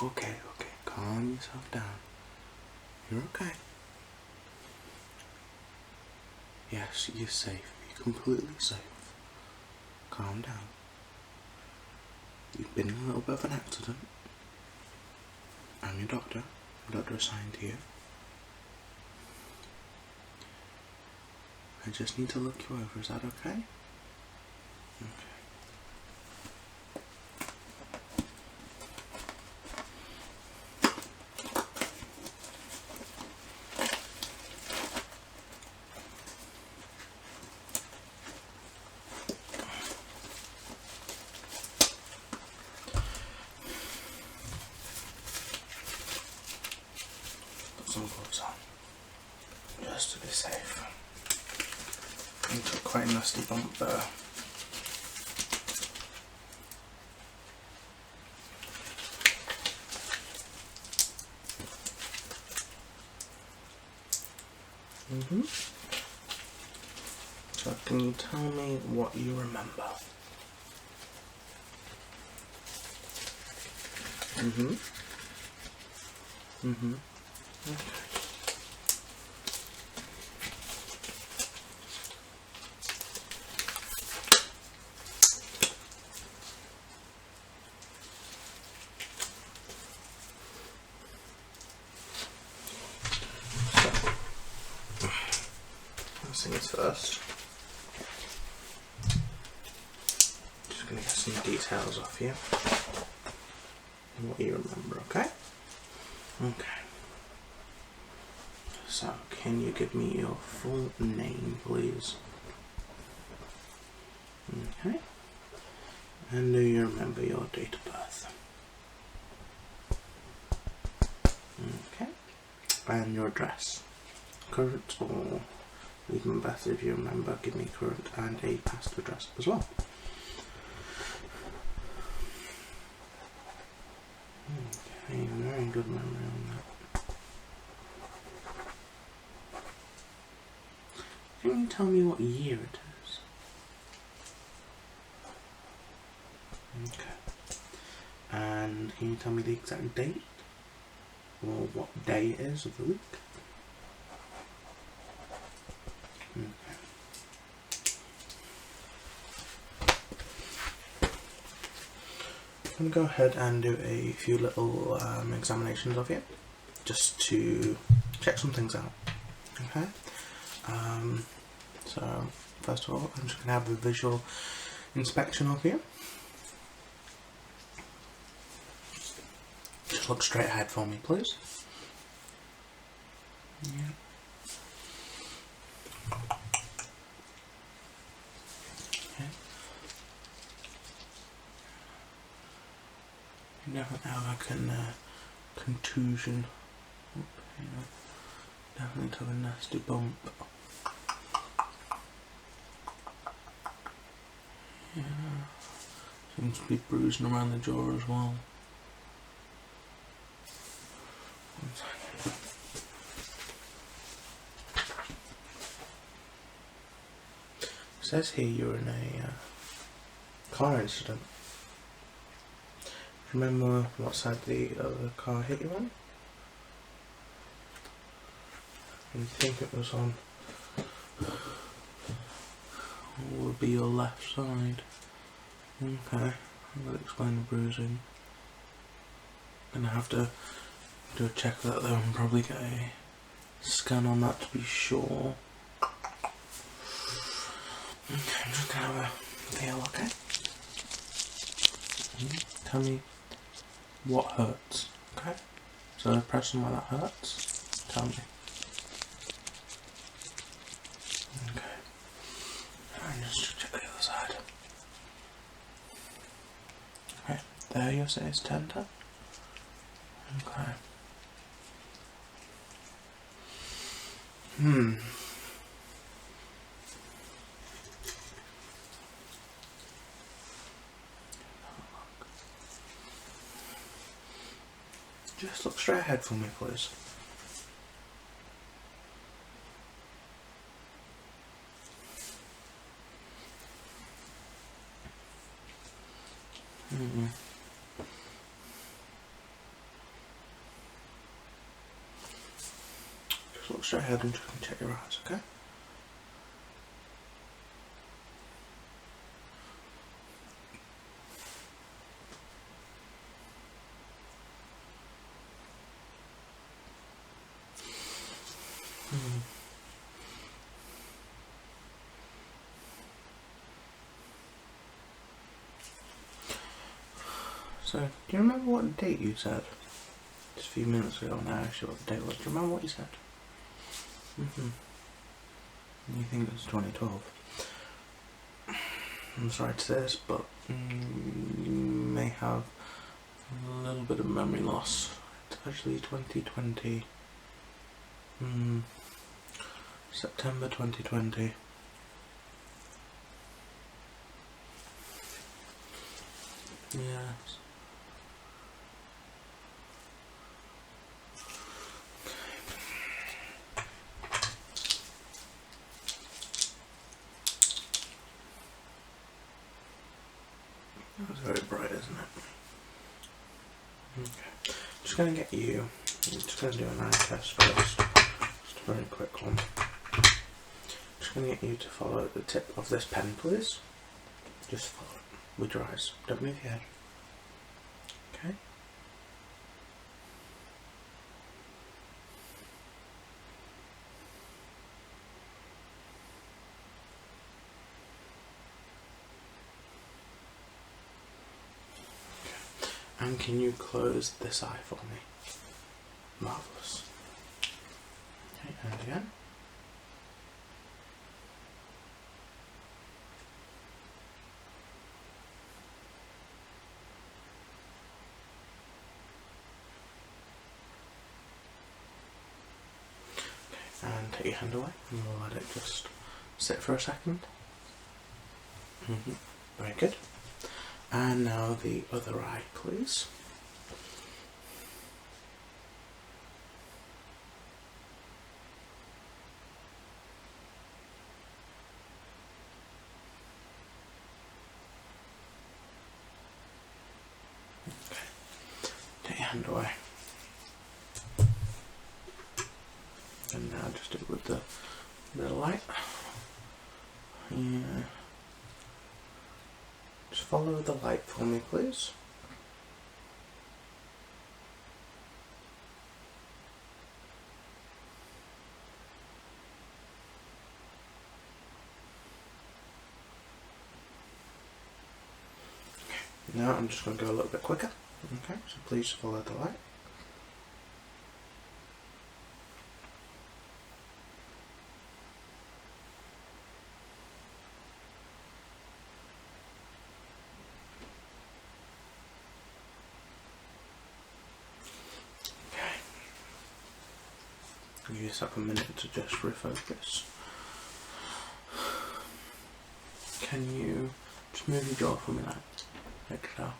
Okay, calm yourself down. You're okay. Yes, you're safe. You're completely safe. Calm down. You've been in a little bit of an accident. I'm your doctor. Doctor assigned to you. I just need to look you over. Is that okay? Okay. Put some gloves on, just to be safe. You took quite a nasty bump there. So can you tell me what you remember? Okay. First things first. Just going to get some details off you and what you remember, okay? Okay. So, can you give me your full name, please? Okay. And do you remember your date of birth? Okay. And your address? Current, or even better if you remember, give me current and a past address as well. Okay, very good memory on that. Can you tell me what year it is? Okay. And can you tell me the exact date? Or what day it is of the week? Okay. I'm going to go ahead and do a few little examinations of you, just to check some things out. Okay. So first of all, I'm just going to have a visual inspection of you. Just look straight ahead for me, please. Yeah. Okay. You definitely have like a contusion. Okay, definitely took a nasty bump. Yeah. Seems to be bruising around the jaw as well. One second. It says here you're in a car incident. Remember what side the other car hit you on? I think it was on what would be your left side. Okay, that'll explain the bruising. Gonna have to do a check of that though and probably get a scan on that to be sure. Okay, I'm just gonna have a feel, okay? Tell me what hurts, okay? So press on where that hurts. Tell me. Okay. And just check the other side. Okay, there you say it's tender. Okay. Just look straight ahead for me, please. straight ahead and just going to check your eyes, okay? So, do you remember what date you said? Just a few minutes ago when I asked you what the date was. Do you remember what you said? You think it was 2012. I'm sorry to say this, but you may have a little bit of memory loss. It's actually 2020. September 2020. Yes. That was very bright, isn't it? Okay. Just going to get you. I'm just going to do an eye test first. Just a very quick one. Just going to get you to follow the tip of this pen, please. Just follow it with your eyes. Don't move your head. Okay. And can you close this eye for me? Marvellous. Okay, and again. Okay, and take your hand away and we'll let it just sit for a second. Very good. And now the other eye, please. Okay. Take your hand away. And now just do it with the light. Yeah. Just follow the light for me, please. Okay. Now I'm just going to go a little bit quicker. Okay, so please follow the light. Give yourself a minute to just refocus. Can you just move your jaw for me, like so?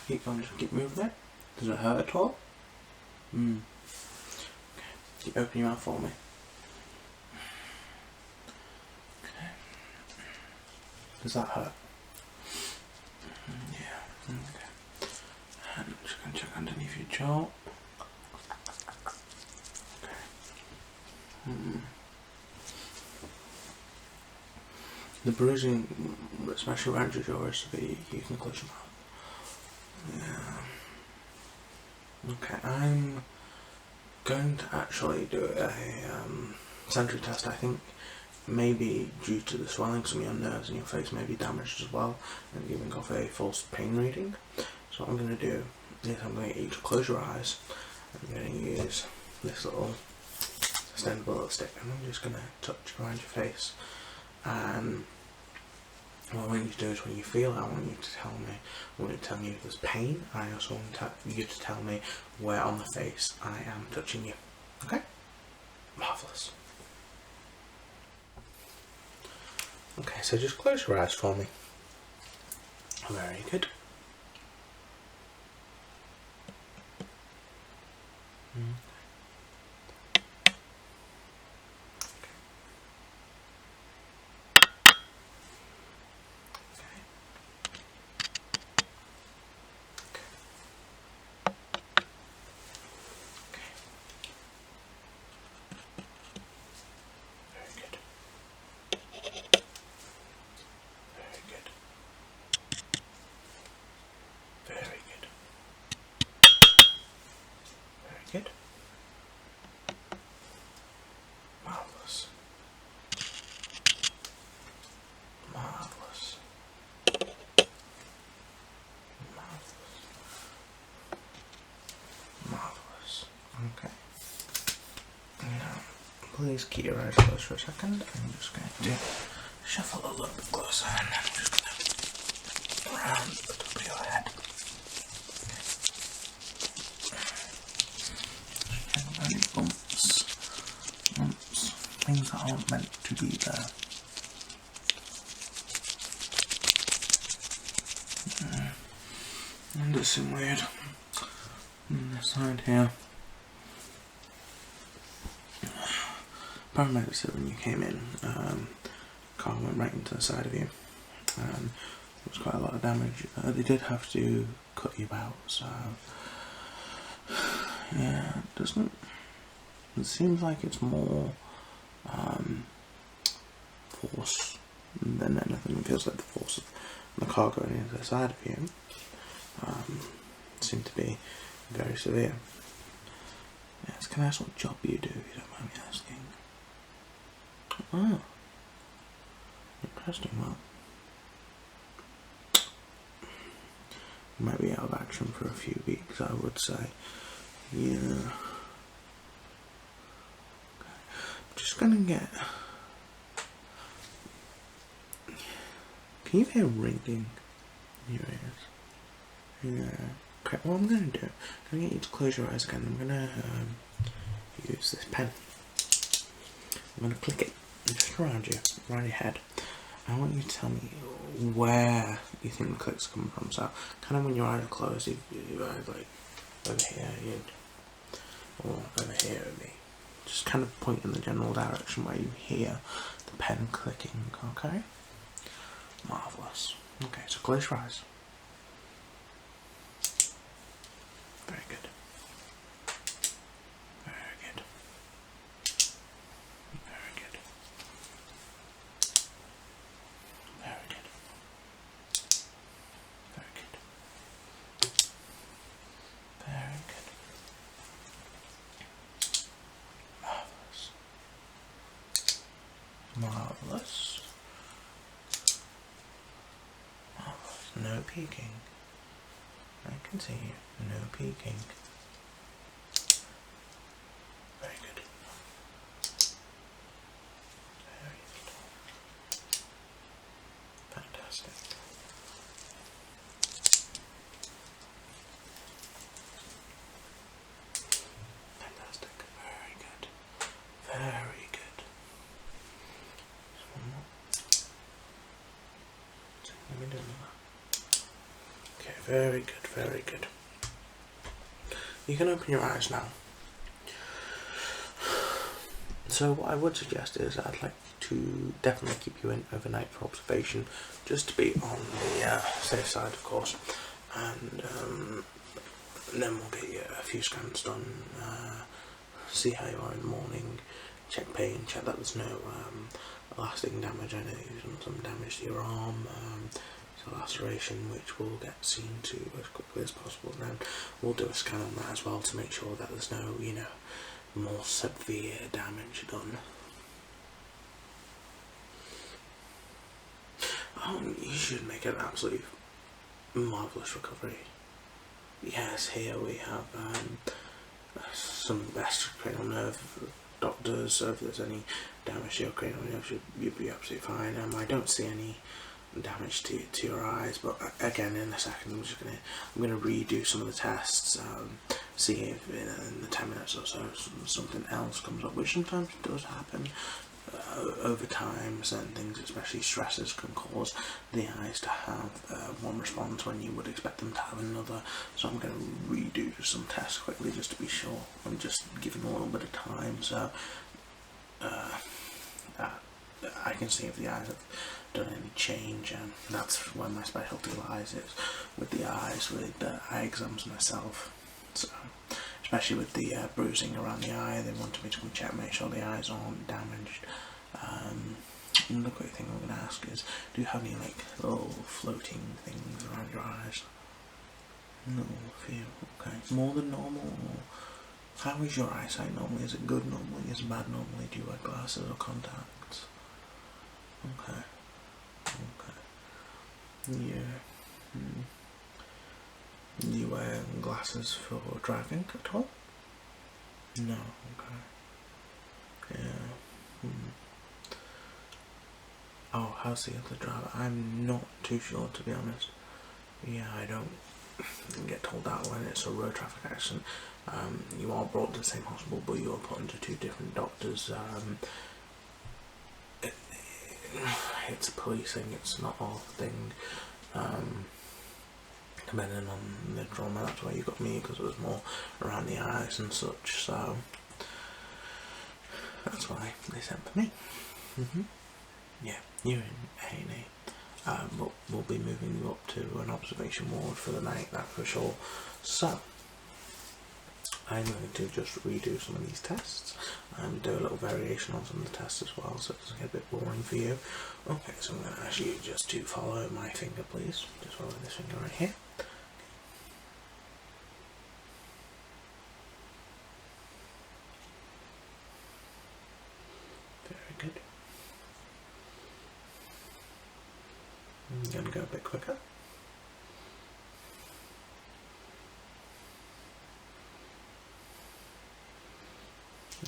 Keep on, just keep moving it. Does it hurt at all? Okay. Keep open your mouth for me. Okay. Does that hurt? Yeah. Okay. And I'm just going to check underneath your jaw. The bruising, especially around your jaw, is severe. You can close your mouth. Yeah. Okay, I'm going to actually do a sensory test. I think maybe due to the swelling, some of your nerves in your face may be damaged as well, and giving off a false pain reading. So what I'm going to do is I'm going to get you to close your eyes. I'm going to use this little sustainable stick, and I'm just going to touch around your face. And what I want you to do is, when you feel it, I want you to tell me. I want you to tell me if there's pain. I also want you to tell me where on the face I am touching you. Okay? Marvellous. Okay, so just close your eyes for me. Very good. please keep your eyes closed for a second. I'm just going to shuffle a little bit closer and then I'm just going to round the top of your head. Any bumps, things that aren't meant to be there. And it's some weird on this side here. Paramedics said when you came in, car went right into the side of you. There was quite a lot of damage. They did have to cut you out, so yeah, it seems like it's more force than anything. It feels like the force of the car going into the side of you seemed to be very severe. Yes, can I ask what job you do, if you don't mind me asking? Oh, interesting. Well, you might be out of action for a few weeks, I would say. Yeah. I'm just gonna get. Can you hear ringing in your ears? Yeah. Okay, what I'm gonna do, I'm gonna get you to close your eyes again. I'm gonna use this pen. I'm gonna click it just around you, around your head. I want you to tell me where you think the clicks come from. So, kind of when your eyes are closed, your eyes like over here, or over here at me. Just kind of point in the general direction where you hear the pen clicking. Okay. Marvellous. Okay, so close your eyes. Very good. Very good. Very good. Very good. Very good. Very good. Marvellous. Marvellous. No peeking. I can see you. No peeking. Very good. Very good. Fantastic. Fantastic. Very good. Very good. One more. Let me do another. Okay, very good, very good. You can open your eyes now. So what I would suggest is I'd like to definitely keep you in overnight for observation, just to be on the safe side, of course. And then we'll get you a few scans done, see how you are in the morning, check pain, check that there's no lasting damage. I know you've done some damage to your arm. A laceration, which we'll get seen to as quickly as possible, and then we'll do a scan on that as well to make sure that there's no, more severe damage done. You should make an absolutely marvellous recovery. Yes, here we have some of the best cranial nerve doctors, so if there's any damage to your cranial nerve, you'll be absolutely fine. I don't see any damage to your eyes, but again in a second I'm gonna redo some of the tests, see if in the 10 minutes or so something else comes up, which sometimes does happen over time. Certain things, especially stresses, can cause the eyes to have one response when you would expect them to have another. So I'm going to redo some tests quickly just to be sure. I'm just giving a little bit of time, so I can see if the eyes have done any change, and that's where my specialty lies, is with the eyes, with eye exams myself. So especially with the bruising around the eye, they wanted me to come check, make sure the eyes aren't damaged. Another quick thing I'm going to ask is, do you have any like little floating things around your eyes? No, few. Okay. More than normal? Or how is your eyesight normally? Is it good normally? Is it bad normally? Do you wear glasses or contacts? Okay. Okay. Yeah. Do you wear glasses for driving at all? No. Okay. Yeah. how's the other driver? I'm not too sure, to be honest. Yeah, I don't get told that when it's a road traffic accident. You are brought to the same hospital, but you are put into two different doctors. It's a police thing, it's not our thing. Depending on the trauma, that's why you got me, because it was more around the eyes and such, so that's why they sent for me. Yeah, you're in A&E. But we'll be moving you up to an observation ward for the night, that's for sure. So, I'm going to just redo some of these tests and do a little variation on some of the tests as well, so it doesn't get a bit boring for you. Okay, so I'm going to ask you just to follow my finger, please. Just follow this finger right here. Very good. I'm going to go a bit quicker.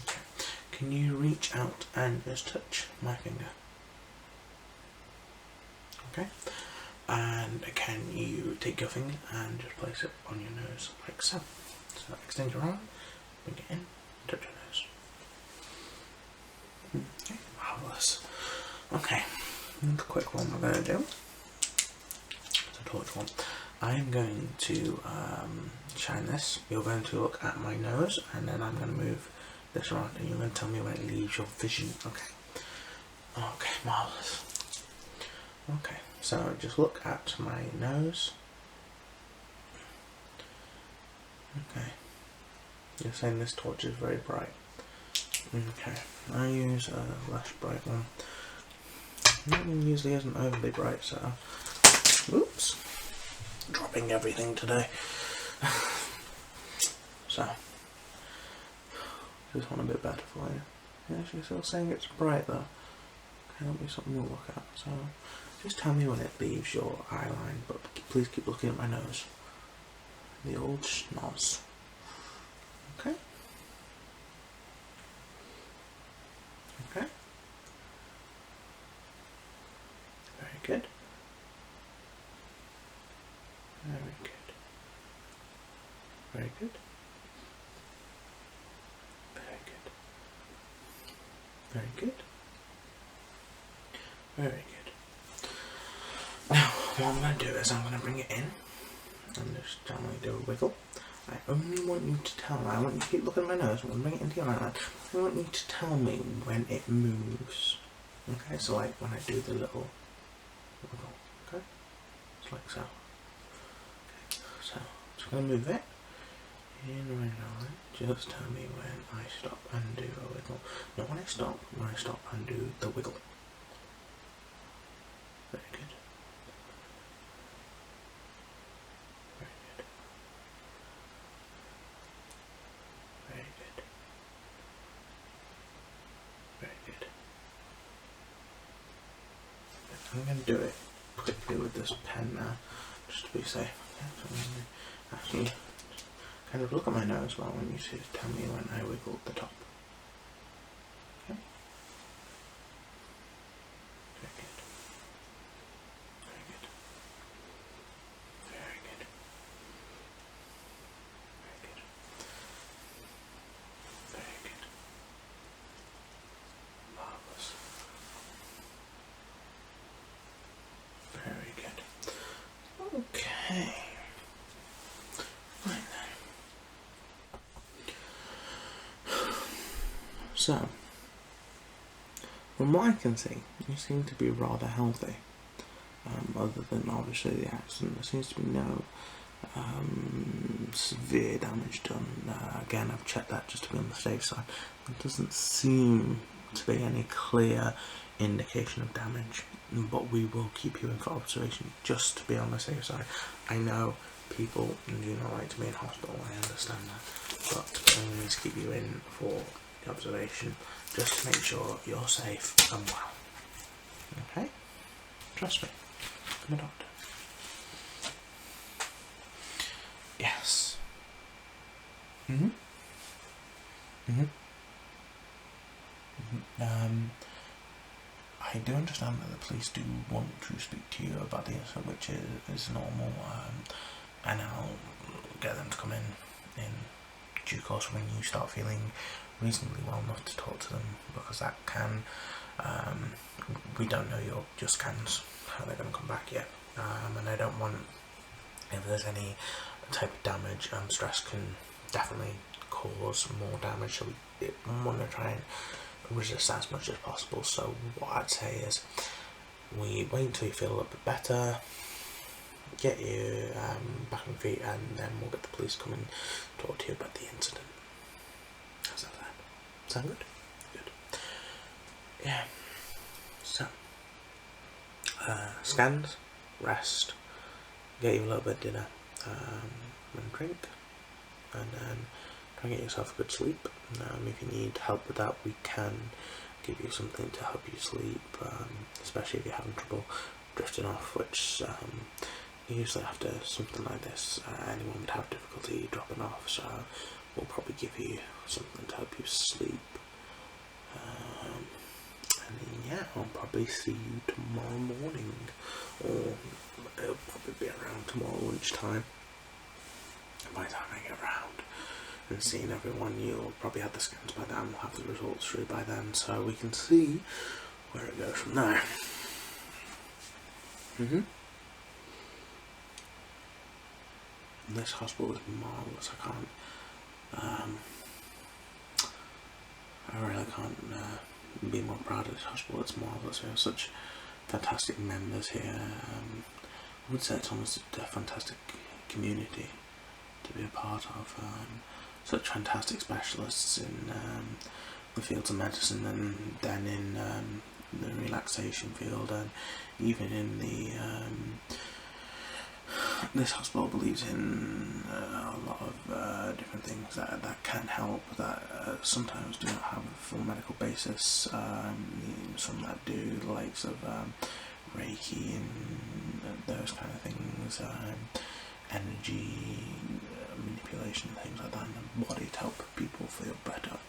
Okay. Can you reach out and just touch my finger? Okay. And can you take your finger and just place it on your nose like so? So extend your arm, bring it in, touch your nose. Okay, marvellous. Okay, the quick one we're going to do. It's a torch one. I'm going to shine this. You're going to look at my nose, and then I'm going to move this around, and you're going to tell me when it leaves your vision. Okay. Okay, marvellous. Okay, so just look at my nose. Okay. You're saying this torch is very bright. Okay, I use a less bright one. That one usually isn't overly bright, so... Oops. Dropping everything today. So, this one a bit better for you. Yeah, she's still saying it's bright though. Okay, that'll be something we'll look at. So, just tell me when it leaves your eye line, but please keep looking at my nose. The old schnoz. Okay. Okay. Very good. Very good. Very good. Very good. Very good. Very good. Now, what I'm going to do is I'm going to bring it in and just gently do a wiggle. I only want you to tell me, I want you to keep looking at my nose, I'm going to bring it into your eye. I want you to tell me when it moves. Okay, so like when I do the little wiggle, okay? It's like so. Okay, so I'm just going to move it in my eye. Just tell me when I stop and do a wiggle. Not when I stop and do the wiggle. Very good. Very good. Very good. Very good. I'm going to do it quickly with this pen now, just to be safe. Okay, so I'm going to actually kind of look at my nose, but I want you to tell me when I wiggle the top. Okay. Very good. Very good. Very good. Very good. Very good. Marvellous. Very good. Okay. Right then. So, from what I can see, you seem to be rather healthy. Other than obviously the accident, there seems to be no severe damage done. Again, I've checked that just to be on the safe side. There doesn't seem to be any clear indication of damage, but we will keep you in for observation just to be on the safe side. I know people do not like to be in hospital, I understand that, but I always keep you in for the observation just to make sure you're safe and well. Okay? Trust me, I'm a doctor. Yes. I I do understand that the police do want to speak to you about the incident, which is normal, and I'll get them to come in due course when you start feeling reasonably well enough to talk to them, because that can, we don't know your scans, how they're going to come back yet, and I don't want, if there's any type of damage, stress can definitely cause more damage, so we want to try and resist as much as possible. So what I'd say is we wait until you feel a little bit better, get you back on your feet, and then we'll get the police come and talk to you about the incident. How's that sound? Sound good? Good. Yeah. So scans, rest, get you a little bit of dinner, and drink, and then try and get yourself a good sleep. If you need help with that, we can give you something to help you sleep, especially if you're having trouble drifting off, which usually after something like this, anyone would have difficulty dropping off, so we'll probably give you something to help you sleep. And then, yeah, I'll probably see you tomorrow morning, or it'll probably be around tomorrow lunchtime. By the time I get around and seeing everyone, you'll probably have the scans by then, we'll have the results through by then, so we can see where it goes from there. This hospital is marvellous. I really can't be more proud of this hospital. It's marvellous. We have such fantastic members here. I would say it's almost a fantastic community to be a part of. Such fantastic specialists in the fields of medicine, and then in the relaxation field, and even in the this hospital believes in a lot of different things that can help, that sometimes do not have a full medical basis. Some that do, the likes of Reiki and those kind of things, energy manipulation, things like that in the body to help people feel better.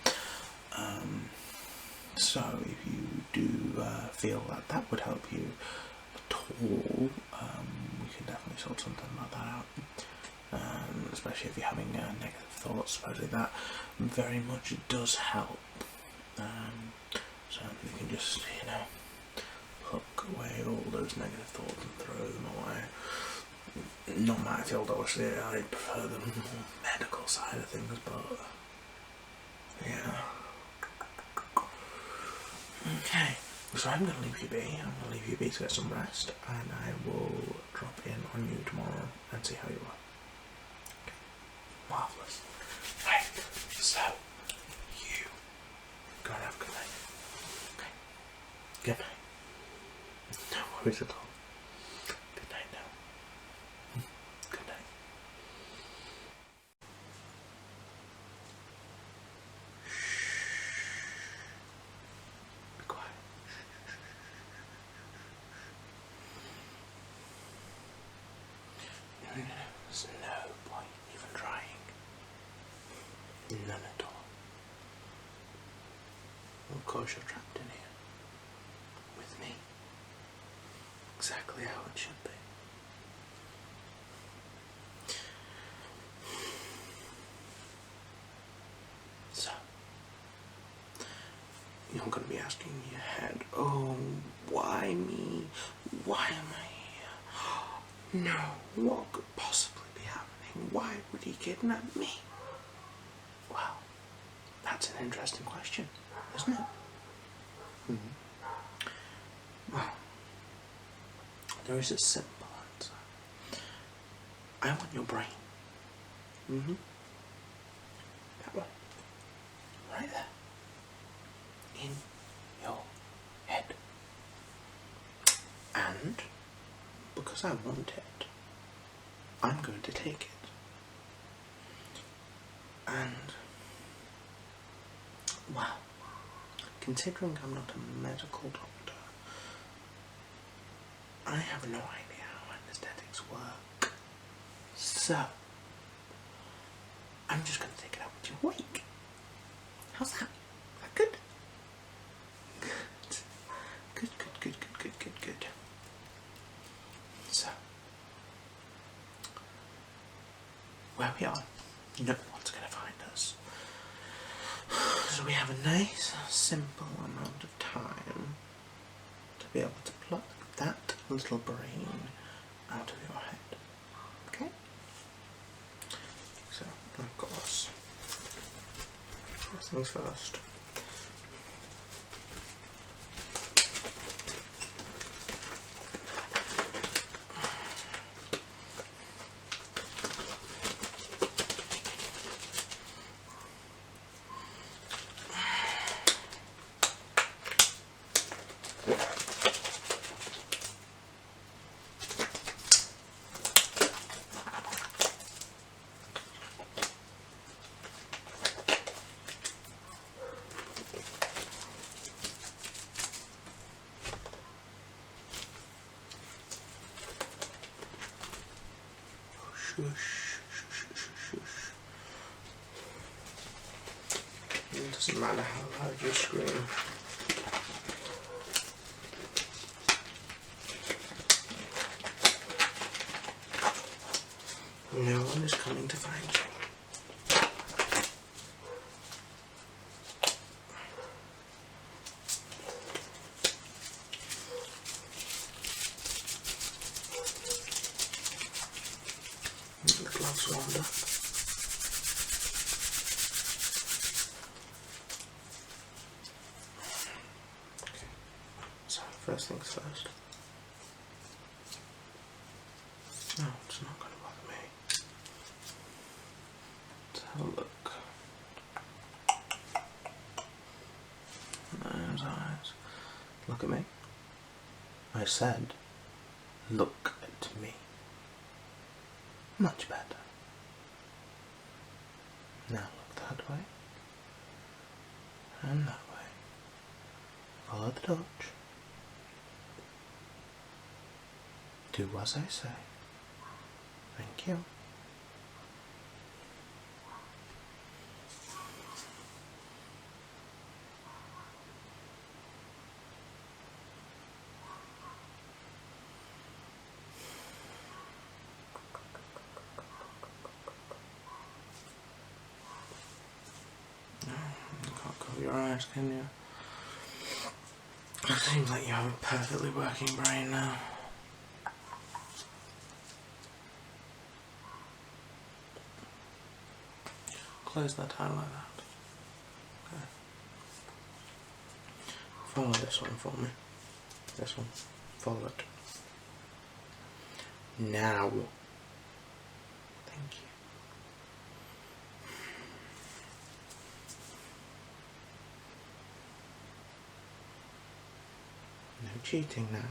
So if you do feel that would help you at all, we can definitely sort something like that out. Especially if you're having negative thoughts, supposedly that very much does help. So you can just, hook away all those negative thoughts and throw them away. Not my field, obviously. I prefer the more medical side of things, but yeah. Okay, so I'm going to leave you be. I'm going to leave you be to get some rest, and I will drop in on you tomorrow and see how you are. Okay, marvellous. Right, so you go and have a good night. Okay, good night. No worries at all. Good night now. Good night. Be quiet. There's no point even trying. None at all. Of course you're trapped in here. With me. Exactly how it should be. So, you're going to be asking your head, oh, why me? Why am I here? No, what could possibly be happening? Why would he kidnap me? Well, that's an interesting question, isn't it? Well, there is a simple answer. I want your brain. That one. Right there. In your head. And because I want it, I'm going to take it. And, well, considering I'm not a medical doctor, I have no idea how anesthetics work. So, I'm just going to take it out with your wake. How's that? Is that good? Good. Good, good, where we are, no one's going to find us. So we have a nice, simple amount of time to be able to pluck that little brain out of your head. Okay? So, of course, first things first. It doesn't matter how loud you scream. No one is coming to find you. The gloves warmed up. Okay, so first things first. No, it's not going to bother me. Let's have a look. Those eyes. Look at me. I said, look at me. Much better. Now look that way. And that way. Follow the torch. Do as I say. Thank you. You can't cover your eyes, can you? It seems like you have a perfectly working brain now. Close that eye like that. Okay. Follow this one for me. This one. Follow it. Now. Thank you. No cheating now.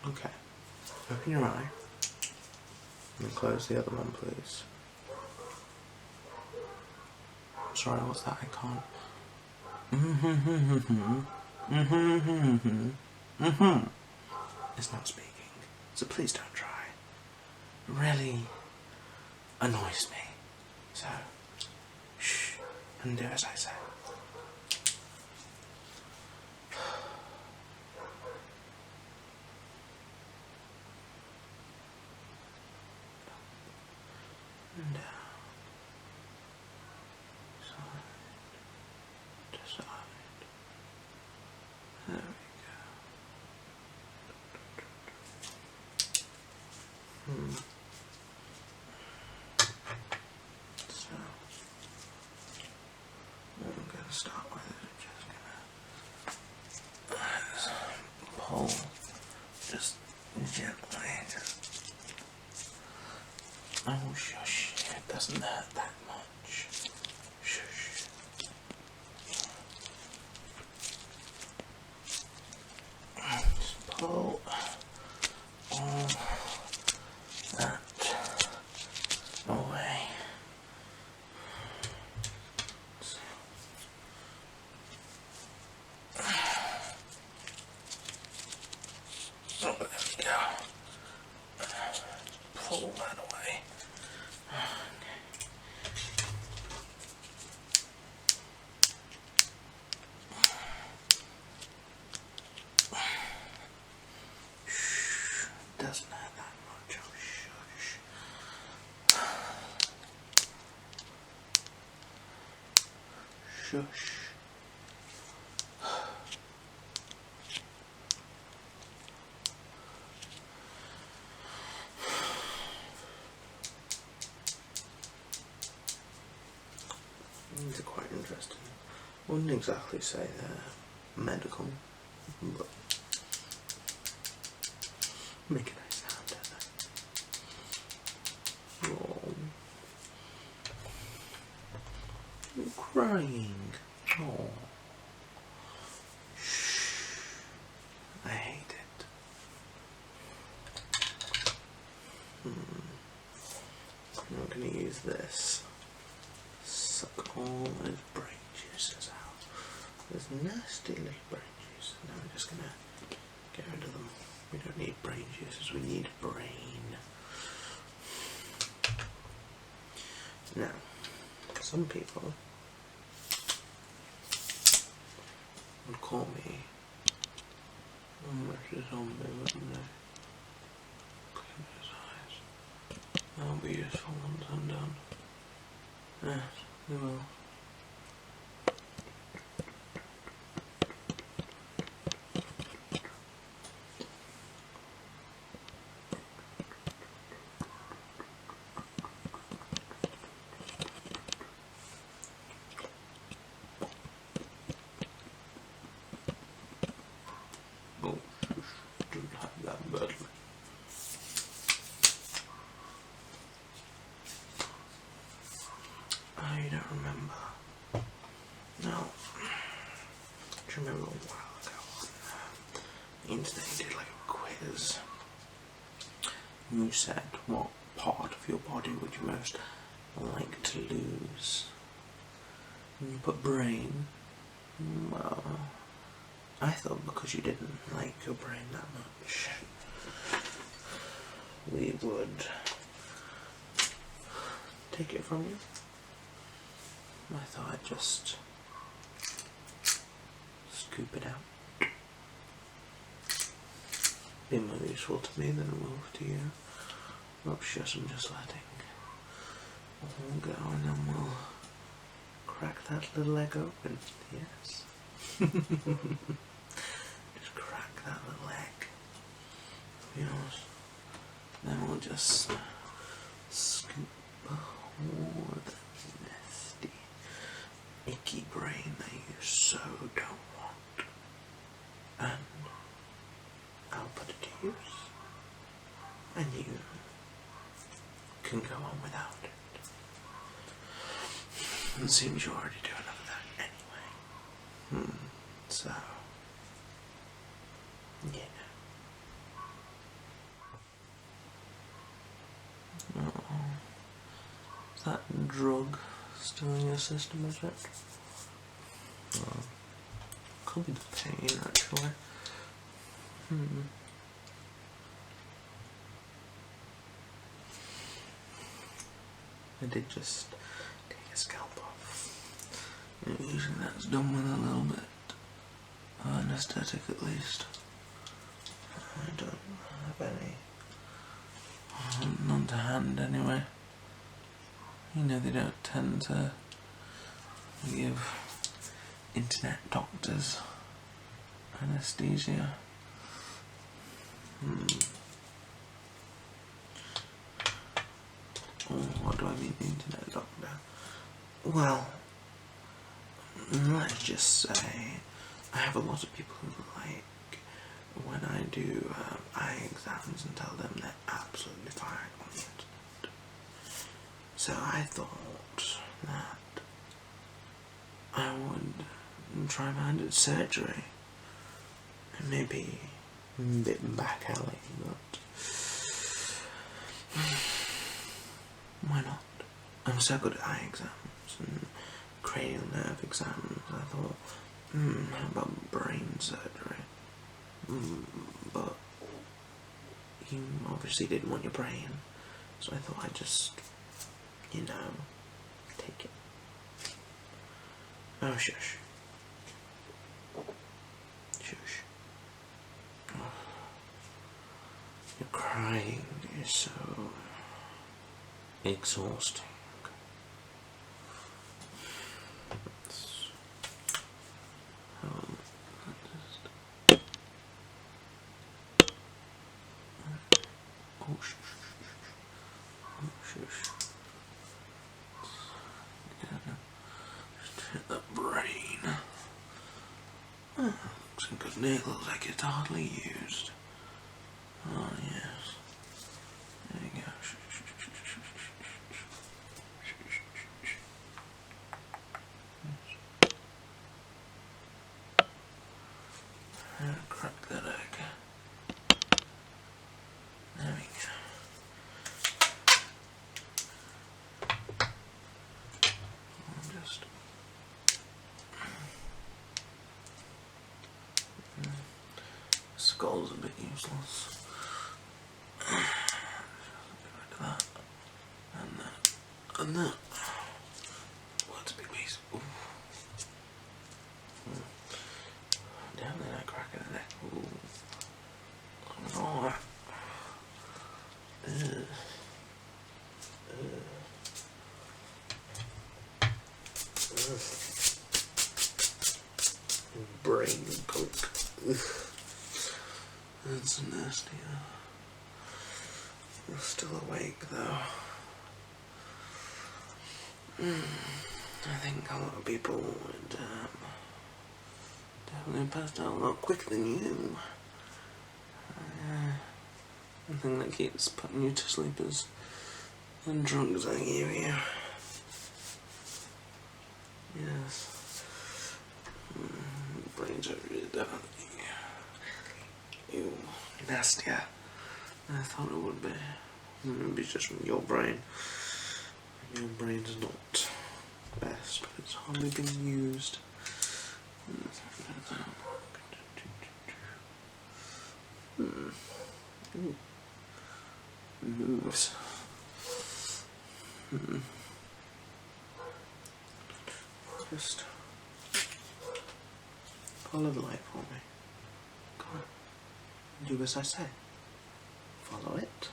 Okay. Open your eye. And close the other one, please. Sorry, what's that? I can't. It's not speaking. So please don't try. It really annoys me. So, shh, and do as I say. And down, side to side. There we go. So, what I'm going to start with is just going to pull just gently. Oh, shush, it doesn't hurt that much. Shush. Just pull all that away. Oh, there we go. Pull that away. Okay. shush. These are quite interesting. I wouldn't exactly say they're medical, but make a nice sound, don't they? Oh. You're crying. Oh. Shh. I hate it. I'm going to use this. Suck all those brain juices out. Those nasty little brain juices. Now we're just going to get rid of them. We don't need brain juices, we need brain. Now, some people would call me a zombie, wouldn't they? Clean his eyes. That'll be useful once I'm done. Yes, they will. Oh, don't have that badly. I don't remember. No. Do you remember a while ago on the internet you did like a quiz? You said what part of your body would you most like to lose? And you put brain. Well, I thought because you didn't like your brain that much, we would take it from you. I thought I'd just scoop it out. Be more useful to me than it will to you. Oh shush, I'm just letting all go and then we'll crack that little egg open. Yes. Just crack that little egg of yours. Then we'll just scoop all the nasty, icky brain that you so don't want. And I'll put it to use. And you can go on without it. It seems you're already doing enough of that anyway. So, yeah. Oh, is that drug still in your system, is it? Oh, could be the pain, actually. I did just take a scalp off. Usually that's done with a little bit of anaesthetic at least. I don't have any. None to hand anyway. You know they don't tend to give internet doctors anaesthesia. Oh, what do I mean, internet doctor? Well, let's just say I have a lot of people who like when I do eye exams and tell them they're absolutely fine on the internet. So I thought that I would try my hand at surgery. And maybe a bit back alley, but why not? I'm so good at eye exams and cranial nerve exams. I thought, how about brain surgery? But you obviously didn't want your brain, so I thought I'd just, take it. Oh, shush. Shush. Oh. Your crying is so exhausting. Looks in good nick, looks like it's hardly used. Oh yes. There you go. Crack that egg. There we go. Just skull's a bit useless. Get rid of that. And that. And that. Oh, that's a big piece. Ooh. Down there, cracking the neck. Ooh. Oh. Brain coke. That's nasty. You're still awake though. I think a lot of people would definitely pass out a lot quicker than you. The thing that keeps putting you to sleep is the drugs I give you. Yes. Brains are really definitely. Ew, nastier than I thought it would be. Maybe just from your brain. Your brain's not best, but it's hardly been used. Moves. Just follow the light for me. Come on. Do as I say. Follow it.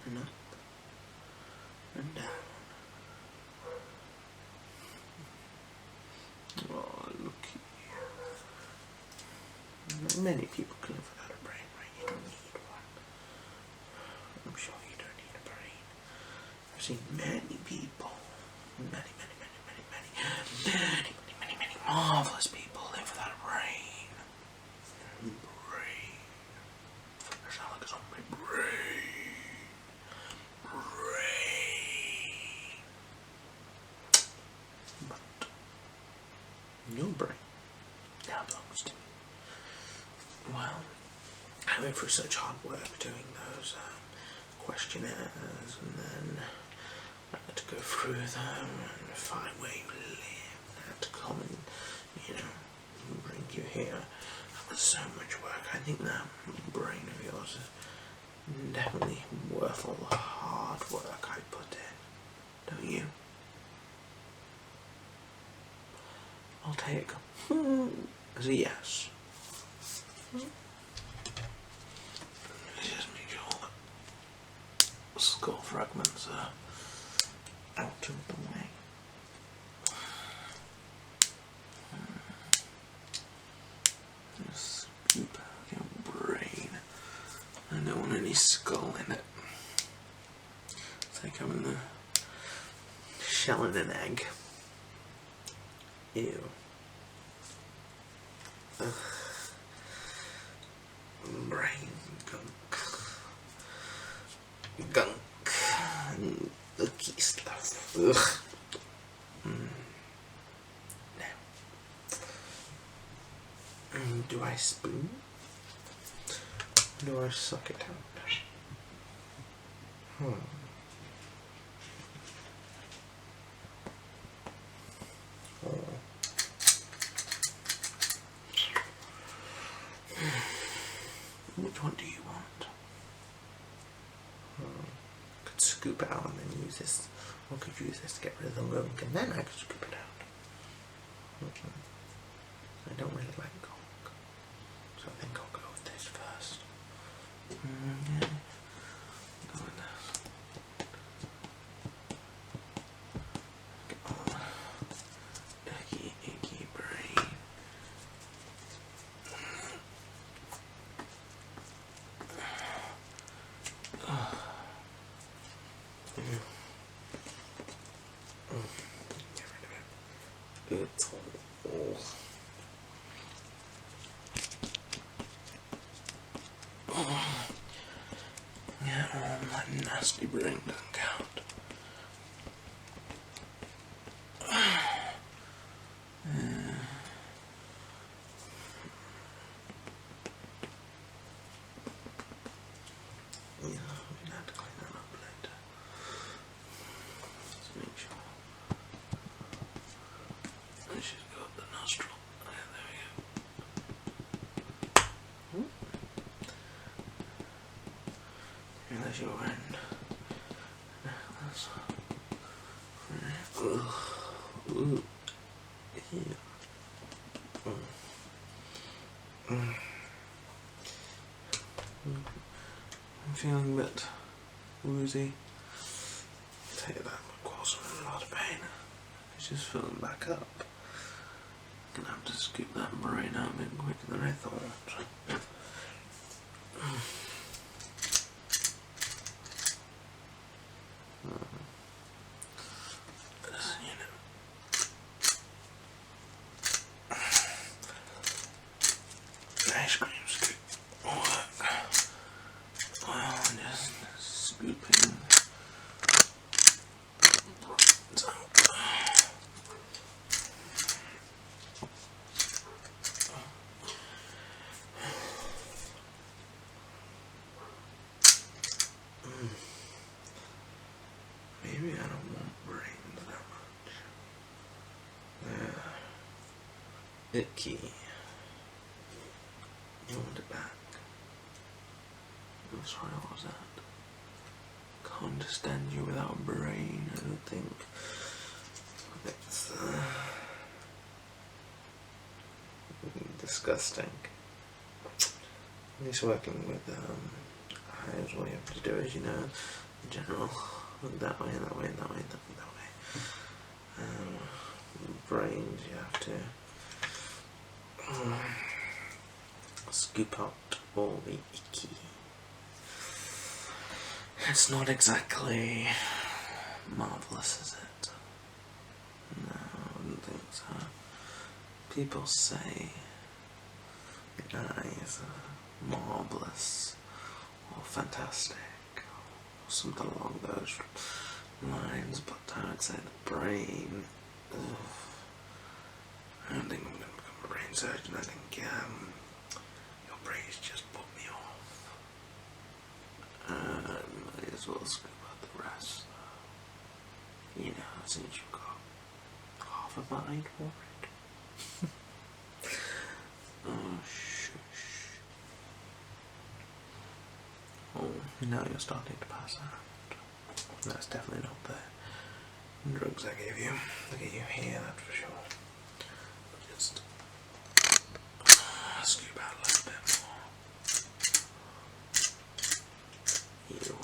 And up. And down. Oh, looky. Many people can live without a brain, right? You don't need one. I'm sure you don't need a brain. I've seen many people, many marvellous people live without a brain. Brain. I sound like a zombie. Brain. But your brain now belongs to me. Well, I went through such hard work doing those questionnaires, and then I had to go through them and find where you live. I had to come and, bring you here. That was so much work. I think that brain of yours is definitely worth all the hard work I put in. Don't you? I'll take as a yes. Just make sure that skull fragments are out of the way. Just scoop out your brain. I don't want any skull in it. It's like having the shell in an egg. Ew. Ugh. Brain gunk and icky stuff. Ugh. Now, do I spoon? Or do I suck it out? Which one do you want? Could scoop it out and then use this, or could use this to get rid of the gunk, and then I could scoop it out. I don't really like gunk, so I think I'll go with this first. Yeah. Go with this. Get all icky brain. Get rid of it. It's all. Yeah, all that nasty brain doesn't count. Yeah, we'll have to clean that up later. Let's make sure. She's got the nostril. Yeah, there we go. And there's your end. That's ooh. Yeah. I'm feeling a bit woozy. Tell you that my quads are in a lot of pain. It's just filling back up. I'm gonna have to scoop that brain out a bit quicker than I thought. Ice cream scoop work. Well, just scooping. Maybe I don't want brains that much. Icky. You want it back? I'm sorry, what was that? Can't understand you without a brain, I don't think. It's disgusting. At least working with hives, what you have to do is, you know, in general, look that way, that way, that way, that way. Brains, you have to scoop out all the icky. It's not exactly marvellous, is it? No, I wouldn't think so. People say the eyes are marvellous or fantastic or something along those lines, but I would say the brain, I don't think I'm going to become a brain surgeon. I think your brains just put me off. Might as well scoop out the rest. You know, since you've got half a mind for it. Oh, shush. Oh, now you're starting to pass out. That's definitely not the drugs I gave you. Look at you here, that's for sure. Just scoop out a little bit more. Ew.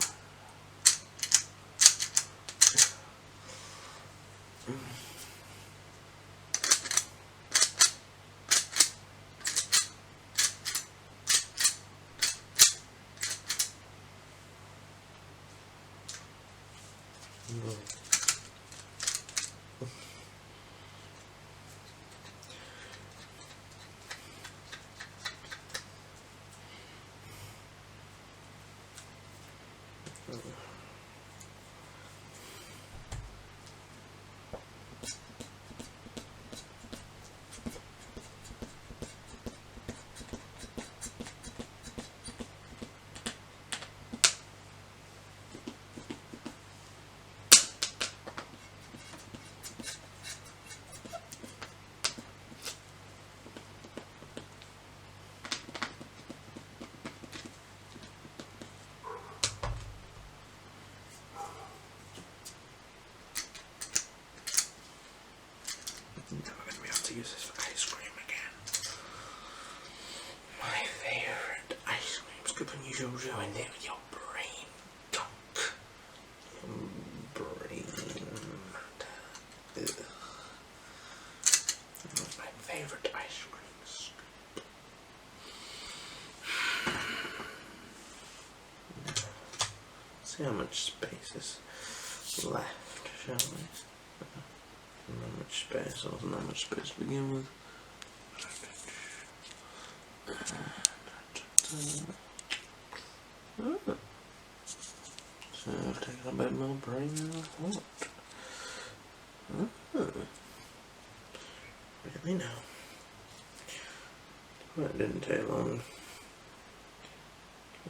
Never going to be able to use this for ice cream again. My favourite ice cream scooping. You ruined it with your brain gunk. Brain matter. That was my favourite ice cream scoop. See how much space is left, shall we? much space. There wasn't that much space to begin with. Oh. So I've taken a bit more brain than I thought. Oh. Really now? Well, it didn't take long.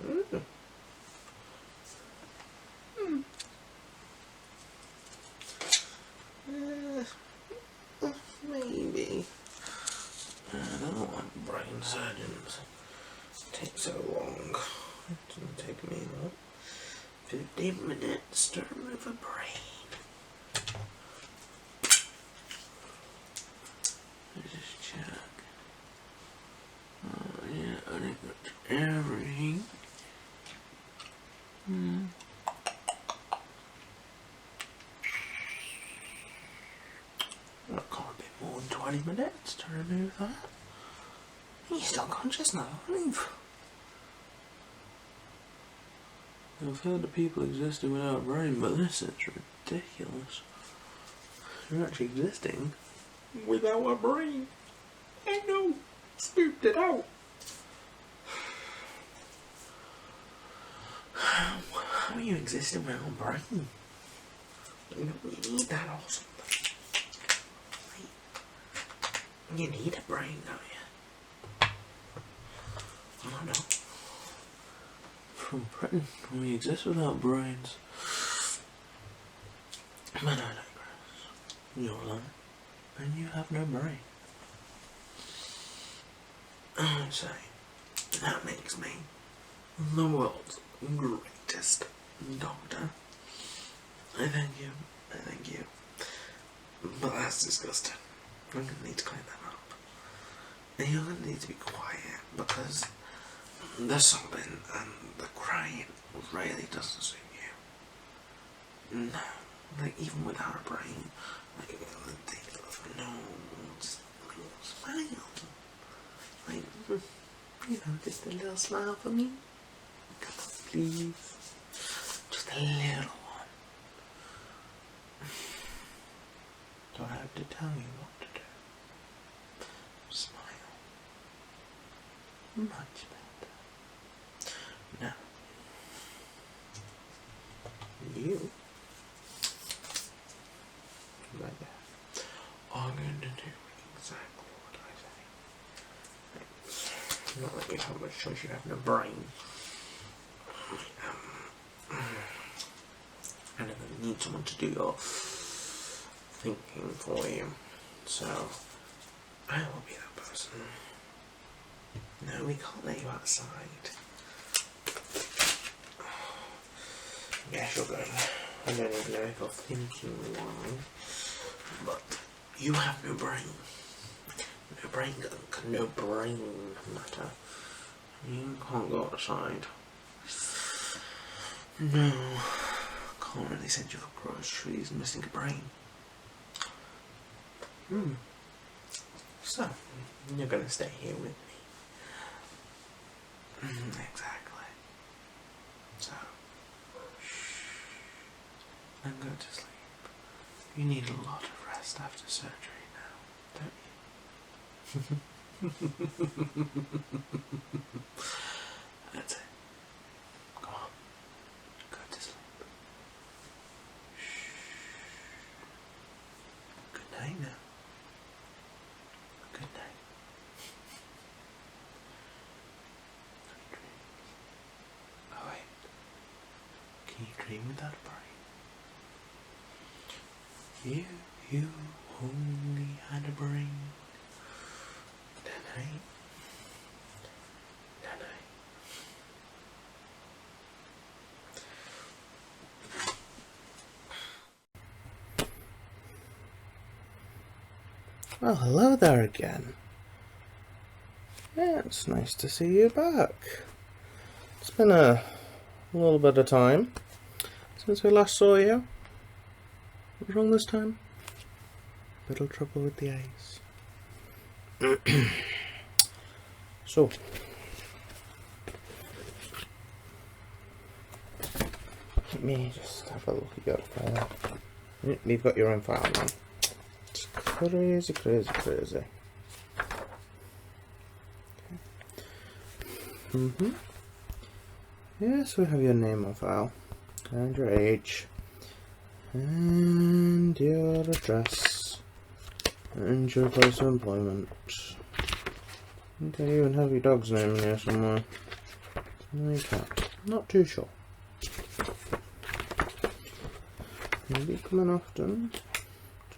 Oh. Maybe. I don't know why brain surgeons take so long. It didn't take me about 15 minutes to remove a brain. Let's just check. Oh yeah, I think that's everything. Well, it can't be more than 20 minutes to remove that. You're still conscious now, aren't you? I've heard of people existing without a brain, but this is ridiculous. You're actually existing without a brain. I know, spooked it out. How are you existing without a brain? You need that or something. You need a brain, don't you? I don't know. From Britain, we exist without brains. But I digress. You're alone, and you have no brain. I say, that makes me the world's greatest doctor. I thank you. I thank you. But that's disgusting. I'm going to need to clean that up. And you're going to need to be quiet because the sobbing and the crying really doesn't suit you. No. Like, even without a brain. Like, no. Just smile. Like, you know, just a little smile for me. Come on, please. Just a little one. Don't have to tell you what to do. Smile. Much better. Now, you, right there, are going to do exactly what I say. Not that you have much choice, you have no brain. And I need someone to do your thinking for you. So, I will be that person. No, we can't let you outside. Yes, you're going. I don't even know if you're thinking why, but you have no brain. No brain gunk, no brain matter. You can't go outside. No, can't really send you for groceries missing a brain. So, you're going to stay here with me. Exactly. So, shh, and go to sleep. You need a lot of rest after surgery now, don't you? That's it. Go on. Go to sleep. Shh. Good night now. Good night. Oh wait. Can you dream without a brain? You only had a brain. Night. Well, hello there again. Yeah, it's nice to see you back. It's been a little bit of time since we last saw you. What's wrong this time? Little trouble with the eyes. So, let me just have a look at your file. You've got your own file now. Crazy, crazy, crazy. Yes, we have your name on file, and your age, and your address, and your place of employment. I think I even have your dog's name in here somewhere. No, cat. Not too sure. Maybe coming often,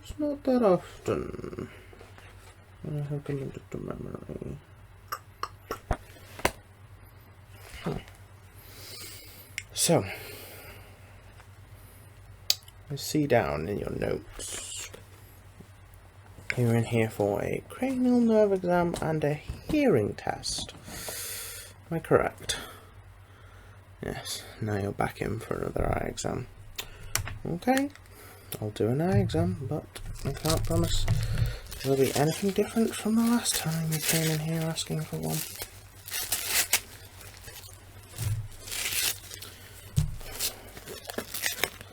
just not that often. I have committed to memory. So, let's see down in your notes. You're in here for a cranial nerve exam and a hearing test. Am I correct? Yes, now you're back in for another eye exam. Okay, I'll do an eye exam, but I can't promise there'll be anything different from the last time you came in here asking for one.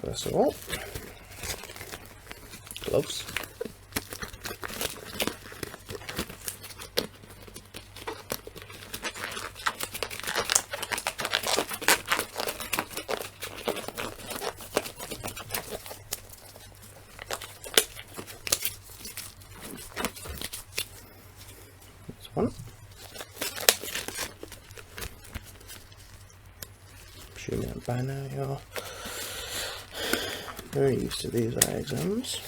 First of all, gloves. One. Assuming by now you're very used to these eye exams.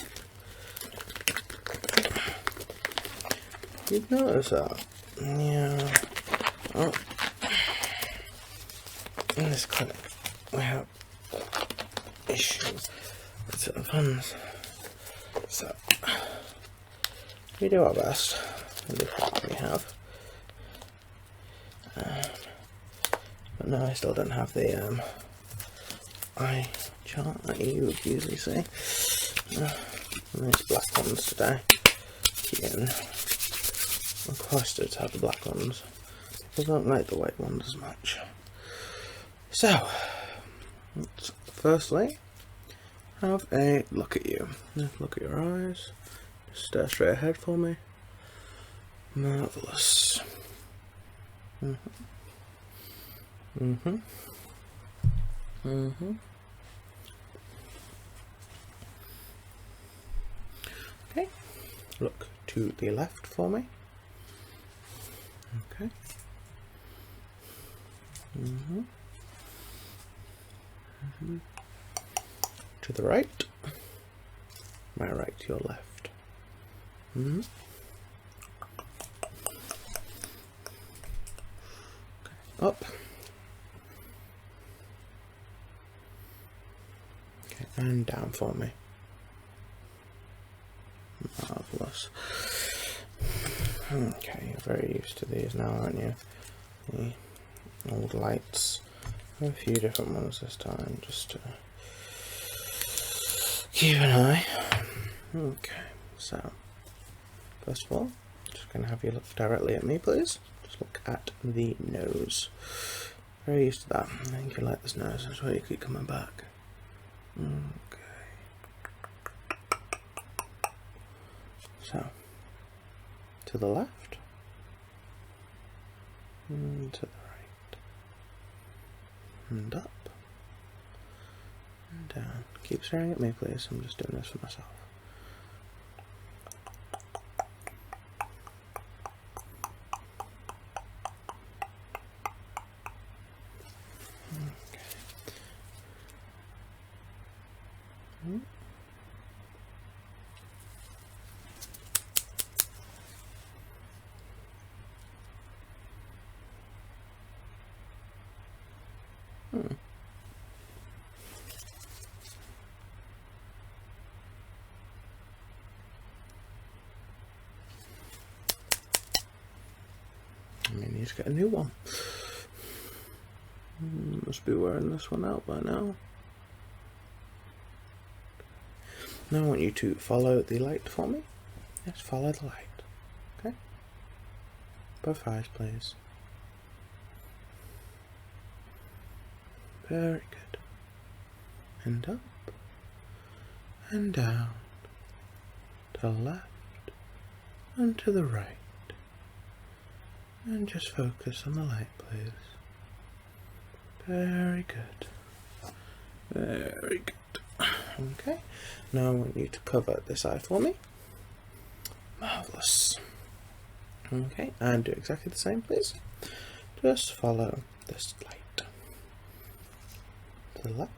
You'd notice that. Yeah. Oh. In this clinic, we have issues with certain funds. So, we do our best. We have. But no, I still don't have the eye chart that you would usually see. These black ones today. Again, requested to have the black ones. I don't like the white ones as much. So, let's firstly have a look at you. Look at your eyes. Just stare straight ahead for me. Marvellous. Okay, look to the left for me. Okay. To the right. My right to your left. Up. Okay, and down for me. Marvellous. Okay, you're very used to these now, aren't you? The old lights. A few different ones this time, just to keep an eye. Okay, so first of all, just going to have you look directly at me, please. Just look at the nose. Very used to that. I think you like this nose, that's why you keep coming back. Okay. So, to the left, and to the right, and up, and down. Keep staring at me, please. I'm just doing this for myself. I may need to get a new one. Must be wearing this one out by now. Now I want you to follow the light for me. Yes, follow the light. Okay? Both eyes, please. Very good. And up. And down. To the left. and to the right. And just focus on the light, please. Very good. Very good. Okay, now I want you to cover this eye for me. Marvellous. Okay, and do exactly the same, please. Just follow this light. To the left.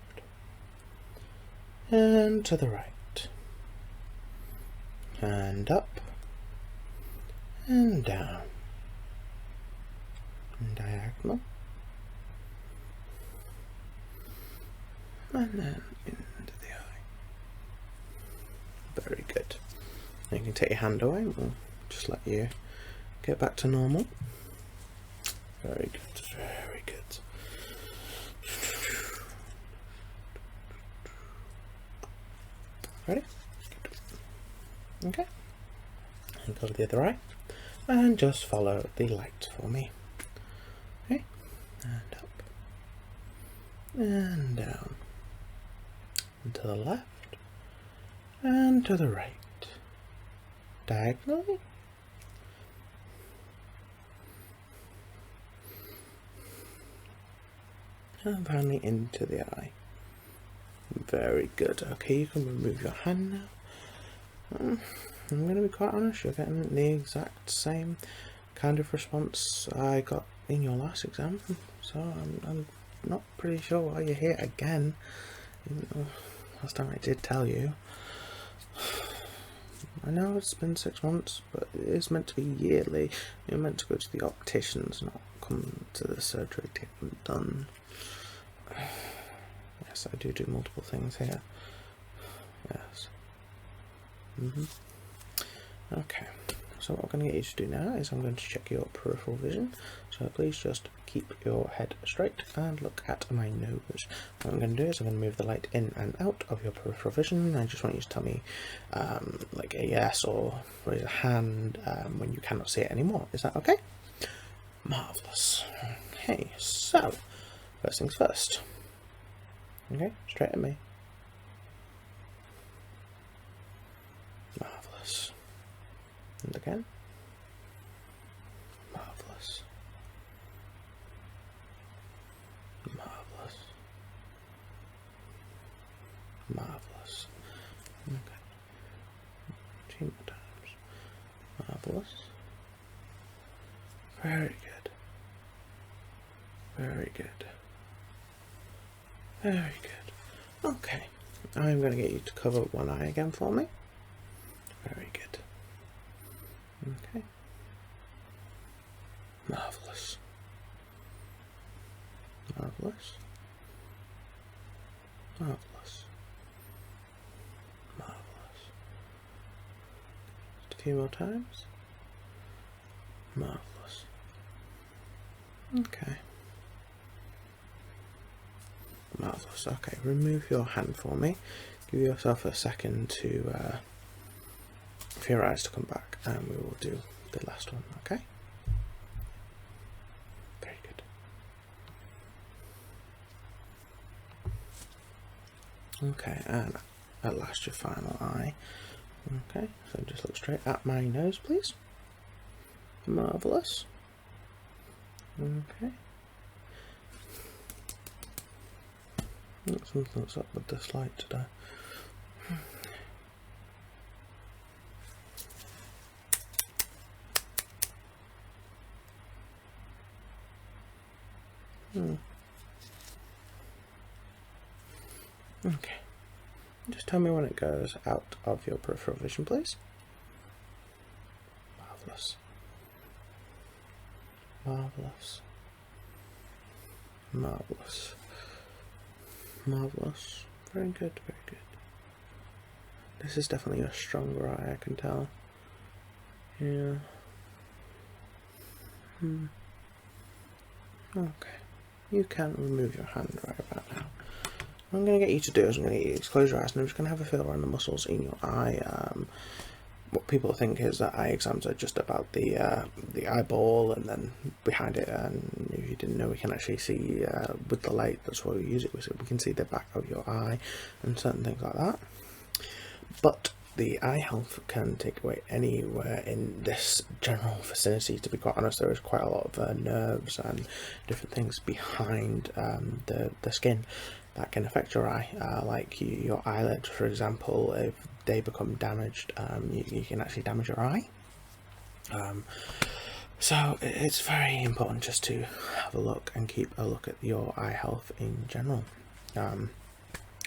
And to the right. And up. And down. And diagonal. And then into the eye. Very good. Now you can take your hand away and we'll just let you get back to normal. Very good, very good. Ready? Good. Okay. And go to the other eye. And just follow the light for me. Okay. And up. And down. And to the left. And to the right. Diagonally. And finally into the eye. Very good. Okay, you can remove your hand now. I'm going to be quite honest, you're getting the exact same kind of response I got in your last exam, so I'm not pretty sure why you're here again. Last time I did tell you. I know it's been 6 months, but it is meant to be yearly. You're meant to go to the opticians, not come to the surgery to get them done. Yes, I do multiple things here. Yes. Okay, so what I'm going to get you to do now is I'm going to check your peripheral vision. So please just keep your head straight and look at my nose. What I'm going to do is I'm going to move the light in and out of your peripheral vision. I just want you to tell me like a yes or raise a hand when you cannot see it anymore. Is that okay? Marvellous. Okay, so first things first. Okay, straight at me. Marvellous. And again. Marvellous. Marvellous. Marvellous. Okay. 2 more times. Marvellous. Very good. Very good. Very good. Okay. I'm going to get you to cover one eye again for me. Very good. Okay. Marvellous. Marvellous. Marvellous. Marvellous. Just a few more times. Marvellous. Okay. Marvellous. Okay, remove your hand for me. Give yourself a second to for your eyes to come back, and we will do the last one. Okay. Very good. Okay, and at last your final eye. Okay, so just look straight at my nose, please. Marvellous. Okay. Something's up with this light today. Okay. Just tell me when it goes out of your peripheral vision, please. Marvellous. Marvellous. Marvellous. Marvellous. Very good, very good. This is definitely a stronger eye, I can tell. Yeah. Okay. You can remove your hand right about now. What I'm going to get you to do is I'm going to get you to close your eyes and I'm just going to have a feel around the muscles in your eye. What people think is that eye exams are just about the eyeball and then behind it, and if you didn't know, we can actually see with the light, that's why we use it, we can see the back of your eye and certain things like that. But the eye health can take away anywhere in this general vicinity. To be quite honest, there is quite a lot of nerves and different things behind the skin that can affect your eye, like your eyelids, for example. If they become damaged, you can actually damage your eye. So it's very important just to have a look and keep a look at your eye health in general.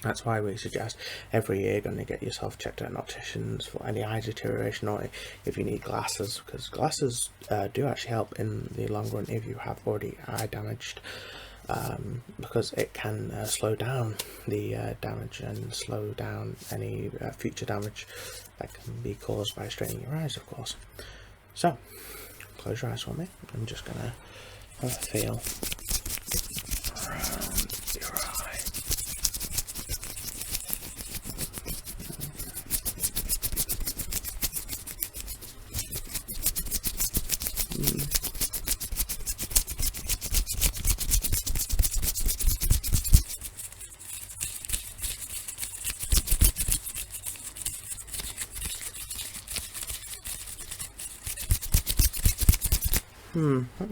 That's why we suggest every year going to get yourself checked at an optician's for any eye deterioration, or if you need glasses, because glasses do actually help in the long run if you have already eye damaged, because it can slow down the damage and slow down any future damage that can be caused by straining your eyes, of course. So close your eyes for me. I'm just going to have a feel around your eye.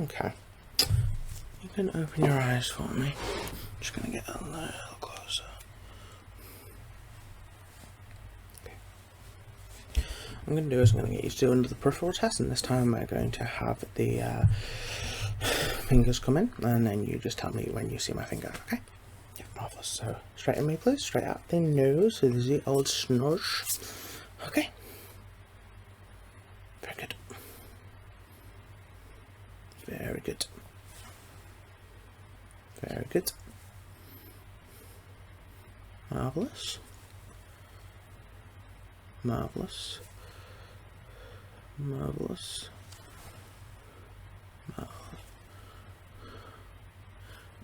Okay. You can open your eyes for me. I'm just going to get a little closer. Okay. What I'm going to do is I'm going to get you to do under the peripheral test, and this time we're going to have the fingers come in, and then you just tell me when you see my finger, okay? Yeah, marvellous. So, straight in me, please. Straight out the nose, so there's the old snoosh. Okay. Very good. Very good. Very good. Marvellous. Marvellous. Marvellous. Marvellous.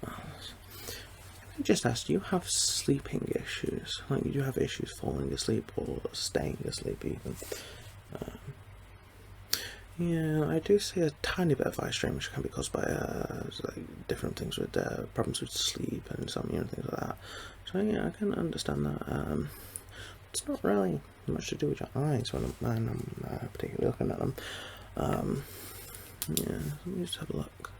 I just asked, do you have sleeping issues? Like, do you have issues falling asleep or staying asleep even? Yeah, I do see a tiny bit of eye strain, which can be caused by like different things with problems with sleep and insomnia and things like that. So yeah, I can understand that. It's not really much to do with your eyes when I'm particularly looking at them. Yeah, let me just have a look.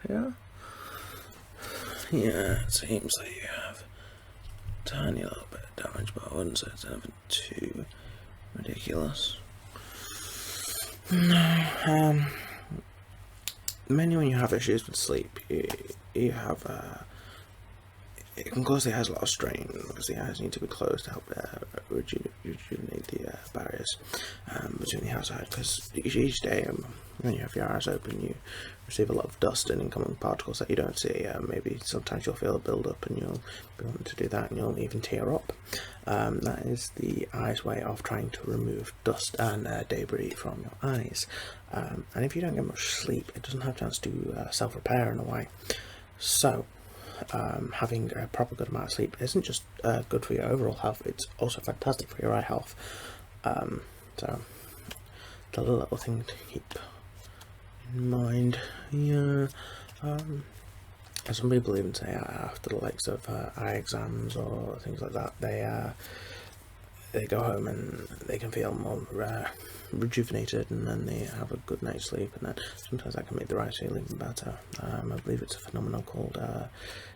Okay. Yeah, it seems that you have a tiny little bit of damage, but I wouldn't say it's anything too ridiculous. No, mainly when you have issues with sleep, you have it can cause the eyes a lot of strain, because the eyes need to be closed to help rejuvenate the barriers between the outside, because each day when you have your eyes open, you receive a lot of dust and incoming particles that you don't see. Maybe sometimes you'll feel a build up and you'll be wanting to do that, and you'll even tear up. That is the eye's way of trying to remove dust and debris from your eyes. And if you don't get much sleep, it doesn't have a chance to self-repair in a way. So having a proper good amount of sleep isn't just good for your overall health, it's also fantastic for your eye health. So it's a little thing to keep in mind. Yeah. Some people even say after the likes of eye exams or things like that, they go home and they can feel more rejuvenated, and then they have a good night's sleep, and then sometimes that can make their eyes feel even better. I believe it's a phenomenon called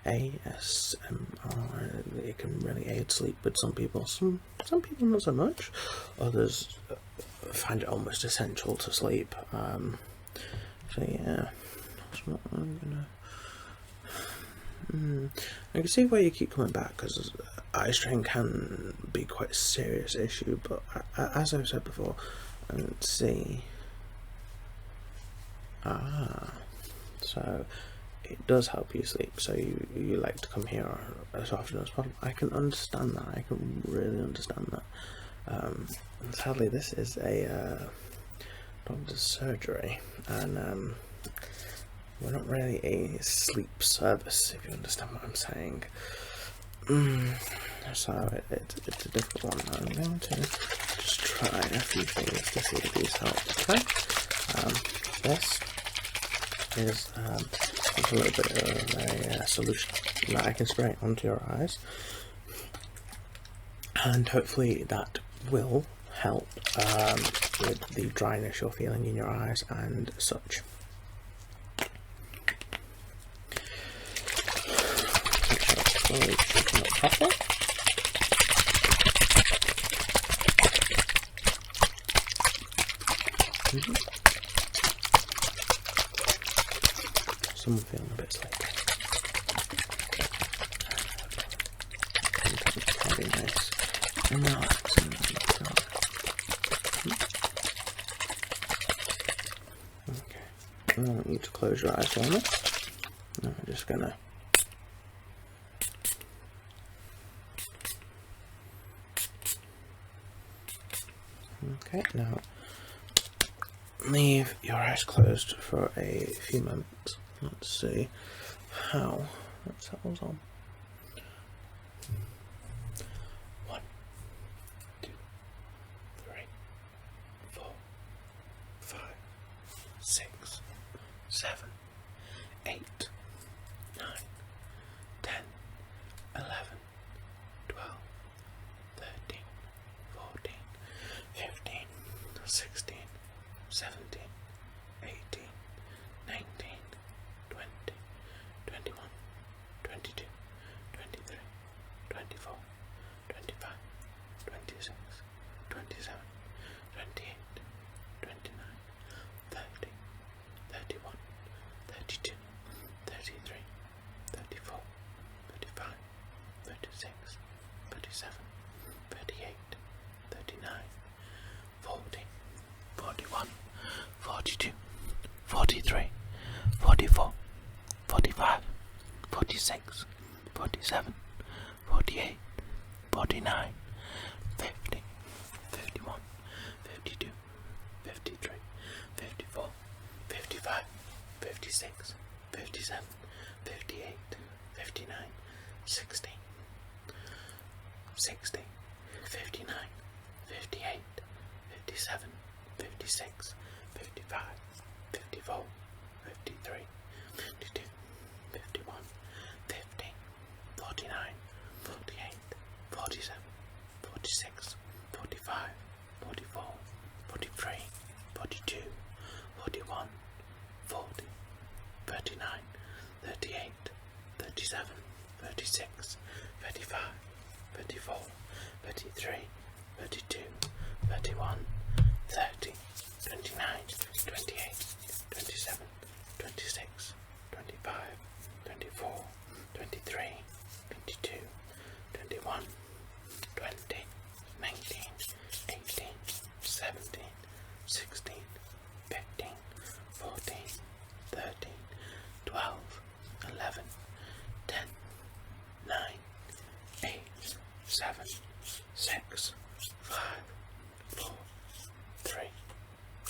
ASMR. It can really aid sleep with some people. Some people not so much. Others find it almost essential to sleep. So yeah, that's what I'm gonna. I can see why you keep coming back, because eye strain can be quite a serious issue, but as I've said before, and see, so it does help you sleep, so you like to come here as often as possible. I can understand that, I can really understand that. Sadly, this is a doctor's surgery, and we're not really a sleep service, if you understand what I'm saying. So it's a difficult one. I'm going to just try a few things to see if these help. Okay. This is just a little bit of a solution that I can spray onto your eyes, and hopefully that will help with the dryness you're feeling in your eyes and such. Someone feeling a bit sleepy. That'd be nice and relaxing. Okay, I want you to close your eyes for me. I'm just gonna okay, now leave your eyes closed for a few moments. Let's see how that settles on. 1, 2, 3, 4, 5, 6, 7, 8, 9, 10, 11, 12, 13, 14, 15, 16, 17, 18, 19, 20, 21, 22, 23, 24, 25, 26, 27, 28, 29, 30, 31, 32, 33, 34, 35, 36, 37, 38, 39, 40, 41, 42, 43, 44, 45, 46, 47, 48, 49, 50, 51, 52, 53, 54, 55, 56, 57, 58, 59, 60, 60, 59, 58, 57, 56, 55, 54, 53, 52, 51, 50, 49, 48, 47, 46, 45, 44, 43, 42, 41, 40, 39, 38, 37, 36, 35, 34, 33, 32, 31, 30, 29, 28, 27, 26, 25, 24, 23, 22, 21, 20, 19, 18, 17, 16, 15, 14, 13, 12, 11, 10, 9, 8, 7, 6, 5, 4, 3,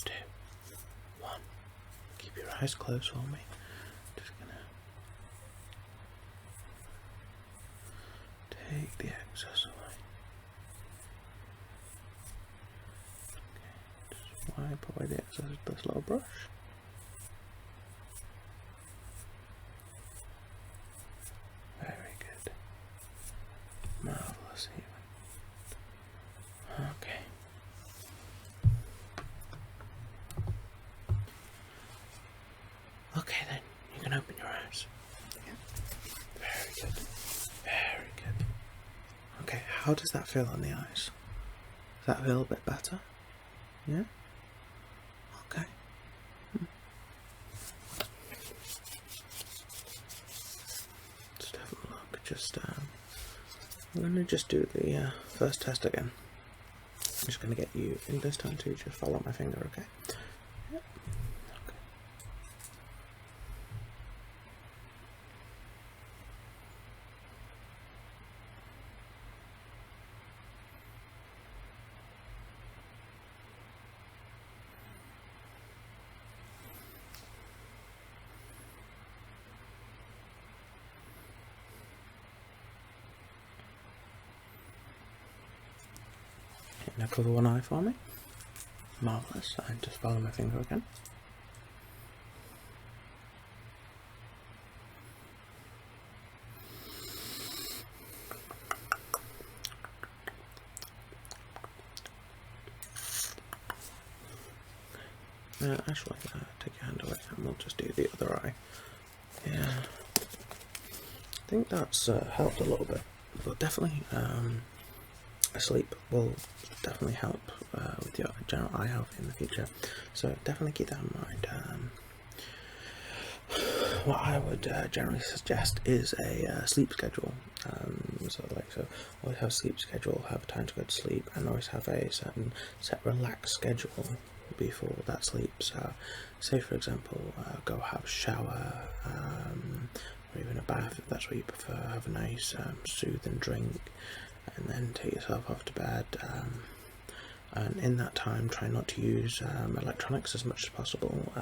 2, 1. Keep your eyes closed for me. Just gonna take the excess away. Okay, just wipe away the excess with this little brush. Very good. Marvelous even. Okay. Okay then, you can open your eyes. Yeah. Very good. Very good. Okay, how does that feel on the eyes? Does that feel a bit better? Yeah? Okay. Just have a look. I'm going to just do the first test again. I'm just going to get you in this time to just follow my finger, okay? Yep. Okay. to cover one eye for me? Marvellous. And just follow my finger again. Actually, take your hand away and we'll just do the other eye. Yeah, I think that's helped a little bit, but definitely sleep will definitely help with your general eye health in the future, so definitely keep that in mind. What I would generally suggest is a sleep schedule. So always have a sleep schedule, have a time to go to sleep, and always have a certain set relaxed schedule before that sleep. So say for example, go have a shower, or even a bath if that's what you prefer, have a nice soothing drink, and then take yourself off to bed, and in that time try not to use electronics as much as possible.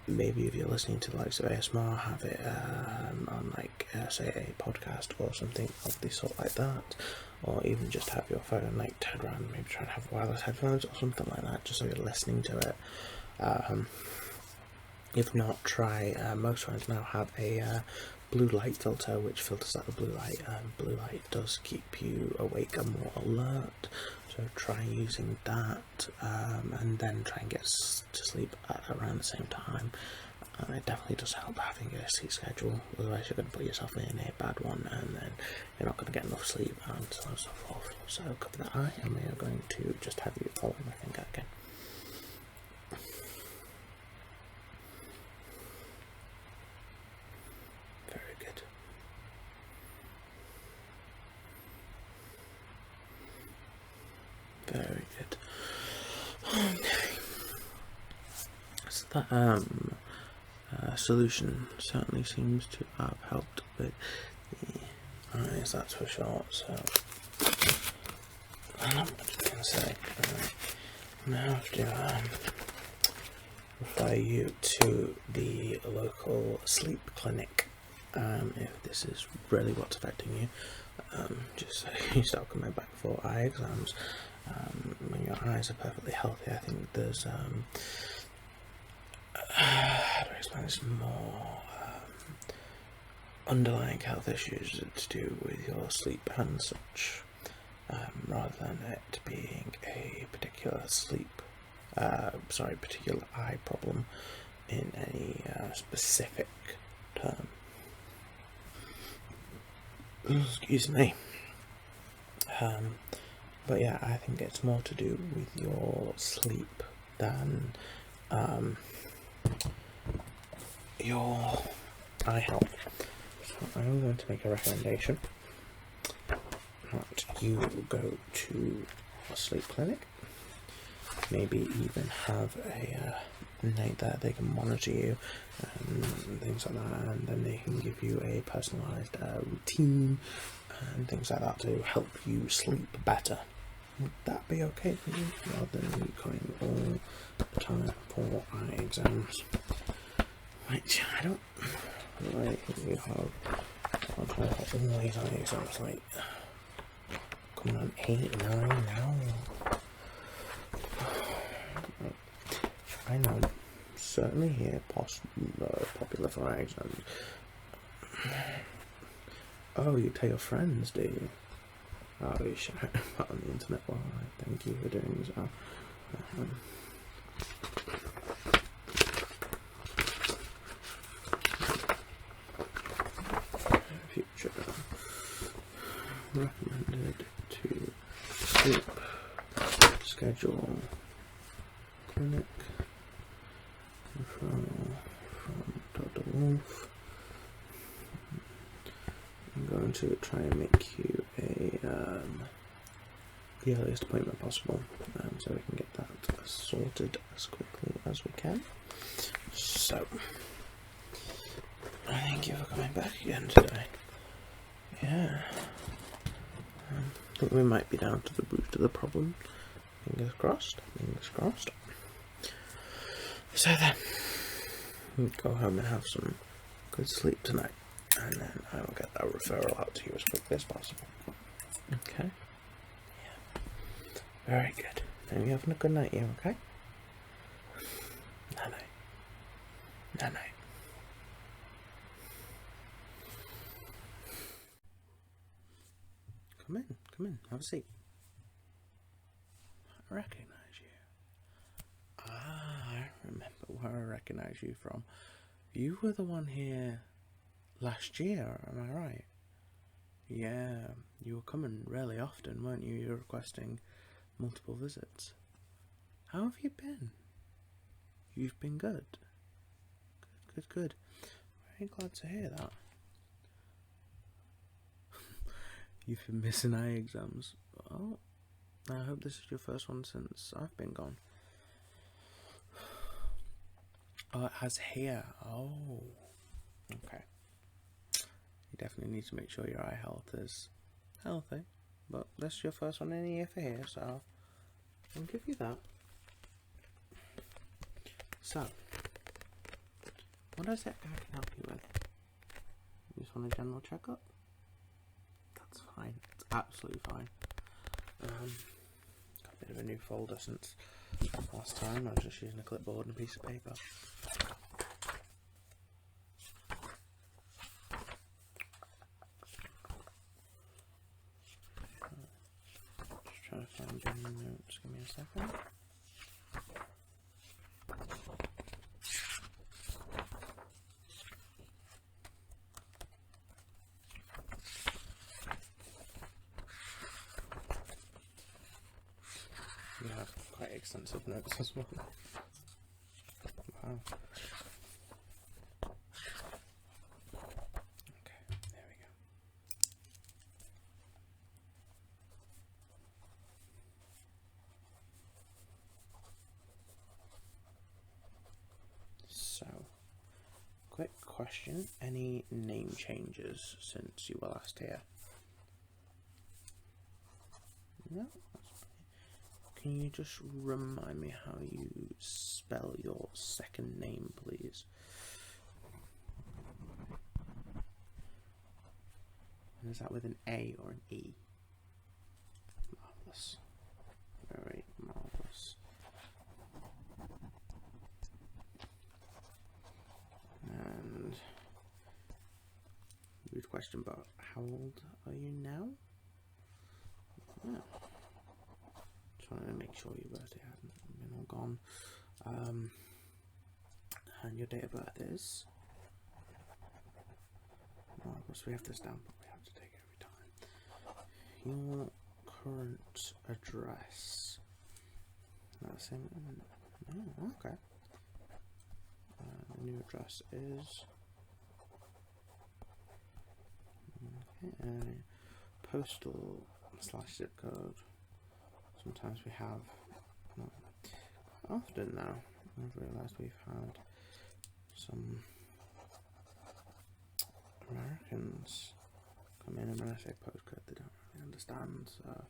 Maybe if you're listening to the likes of ASMR, have it on like say a podcast or something of the sort like that, or even just have your phone like tied around, maybe try and have wireless headphones or something like that, just so you're listening to it. If not, try, most phones now have a blue light filter which filters out the blue light. Blue light does keep you awake and more alert, so try using that, and then try and get to sleep at around the same time. It definitely does help having a sleep schedule, otherwise you're going to put yourself in a bad one and then you're not going to get enough sleep and so on and so forth. So cover that eye, and we are going to just have you follow my finger again. Very good. Very good. Okay. So that solution certainly seems to have helped with the eyes, that's for sure. So I'm just going to say, now I have to refer you to the local sleep clinic if this is really what's affecting you. Just so you start coming back for eye exams. When your eyes are perfectly healthy, I think there's how do I explain this, more underlying health issues to do with your sleep and such, rather than it being a particular particular eye problem in any specific term. Excuse me. But yeah, I think it's more to do with your sleep than your eye health. So I'm going to make a recommendation that you go to a sleep clinic, maybe even have a night that they can monitor you and things like that, and then they can give you a personalised routine and things like that to help you sleep better. Would that be okay for you, rather than you going all the time for eye exams? Which I don't really think you have. I'll try all these eye exams, like coming on 8, 9 now. I know, certainly here, popular for eye exams. Oh, you tell your friends, do you? Oh, you share it on the internet. Well, thank you for doing so. Future recommended to sleep schedule clinic referral from Dr. Wolf. I'm going to try and make you the earliest appointment possible, so we can get that sorted as quickly as we can. So, thank you for coming back again today. Yeah, I think we might be down to the root of the problem. Fingers crossed, fingers crossed. So then, go home and have some good sleep tonight, and then I will get that referral out to you as quickly as possible. Okay? Yeah. Very good. And you're having a good night here, okay? Night night. Night night. Come in, have a seat. I recognise you. Ah, I remember where I recognise you from. You were the one here last year, am I right? Yeah, you were coming really often, weren't you? You were requesting multiple visits. How have you been? You've been good. Good. Very glad to hear that. You've been missing eye exams. Oh, I hope this is your first one since I've been gone. Oh, it has here. Oh, okay. You definitely need to make sure your eye health is healthy. But this is your first one in a year for here, so I'll give you that. So, what is it I can help you with? You just want a general checkup? That's fine. It's absolutely fine. Got a bit of a new folder since last time. I was just using a clipboard and a piece of paper. Just trying to find your notes. Give me a second. You have quite extensive notes as well. Wow. Okay, there we go. So, quick question. Any name changes since you were last here? No? Can you just remind me how you spell your second name, please? And is that with an A or an E? Marvellous. Very marvellous. And weird question, but how old are you now? Yeah. Trying to make sure your birthday hadn't been all gone. And your date of birth is? Marvellous. We have this down, but we have to take it every time. Your current address. That's the same. Oh, okay. The new address is. Okay. Postal / zip code. Sometimes we have, not often now, I've realised we've had some Americans come in, and when I say postcode they don't really understand, so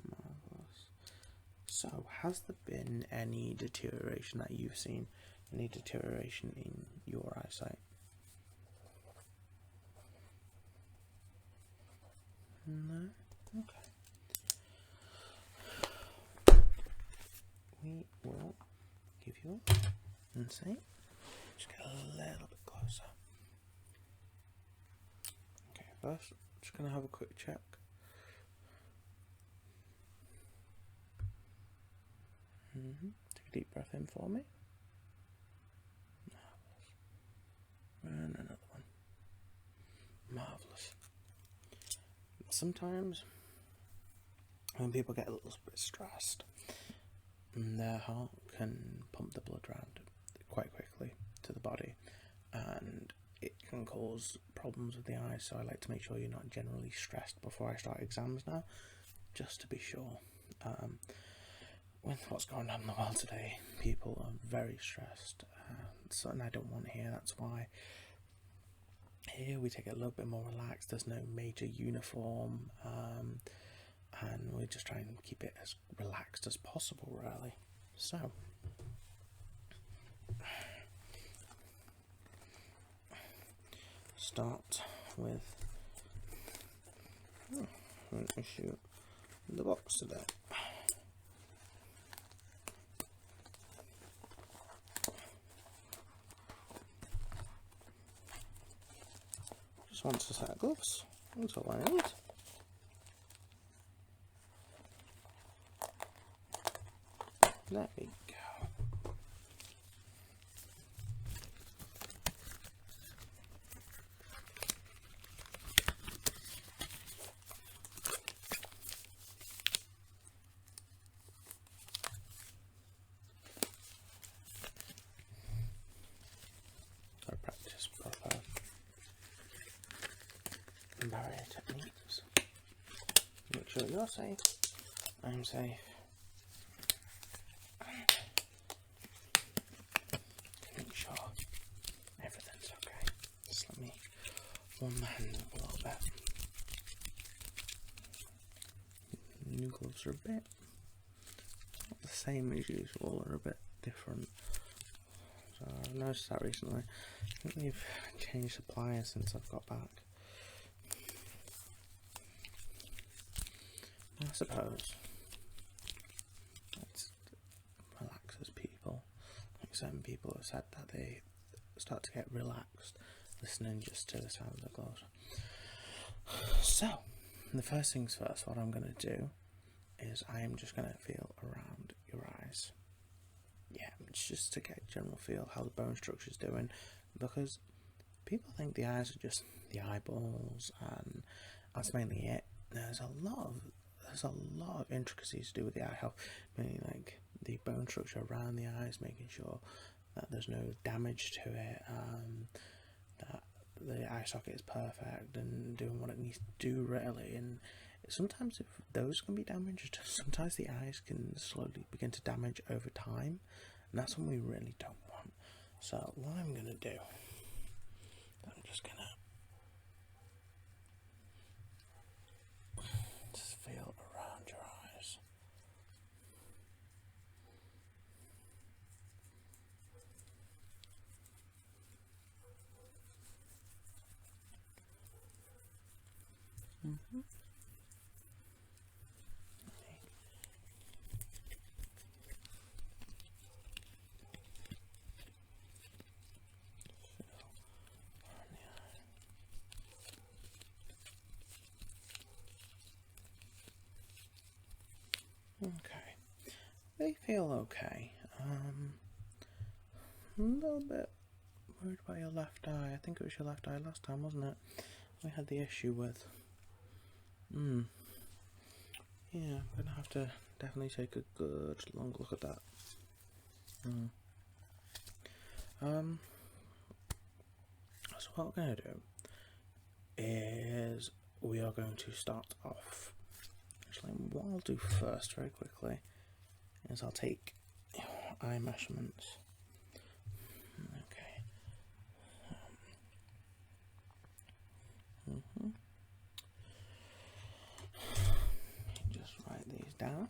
marvellous. So, has there been any deterioration that you've seen, any deterioration in your eyesight? No? Okay. We will give you a and see. Just get a little bit closer. Okay, first, just going to have a quick check. Take a deep breath in for me. Marvellous. And another one. Marvellous. Sometimes when people get a little bit stressed, their heart can pump the blood around quite quickly to the body, and it can cause problems with the eyes. So I like to make sure you're not generally stressed before I start exams now, just to be sure. With what's going on in the world today, people are very stressed, something I don't want to hear. That's why here we take it a little bit more relaxed. There's no major uniform, and we just try and keep it as relaxed as possible, really. So, start with An issue in the box today. Just wants a set of gloves. That's all I need. There we go. Gotta practice proper barrier techniques. Make sure you're safe, I'm safe, and make sure everything's okay. Just let me warm my hand up a little bit. New gloves are a bit not the same as usual, they're a bit different. So I've noticed that recently. I think they've changed suppliers since I've got back. I suppose it relaxes people. Like certain people have said that they start to get relaxed listening just to the sound of the gloves. So, the first things first, what I'm going to do is I am just going to feel around your eyes. Yeah, it's just to get a general feel how the bone structure is doing, because people think the eyes are just the eyeballs and that's mainly it. There's a lot of intricacies to do with the eye health, meaning like the bone structure around the eyes, making sure that there's no damage to it, that the eye socket is perfect and doing what it needs to do really. And sometimes if those can be damaged, sometimes the eyes can slowly begin to damage over time, and that's what we really don't want. So what I'm going to do, I'm just going to just feel around your eyes. Mm-hmm. Okay, they feel okay. A little bit worried about your left eye. I think it was your left eye last time, wasn't it? We had the issue with. Yeah, I'm gonna have to definitely take a good long look at that. So what we're gonna do is we are going to start off. Actually, what I'll do first, very quickly, is I'll take your eye measurements. Okay. Just write these down.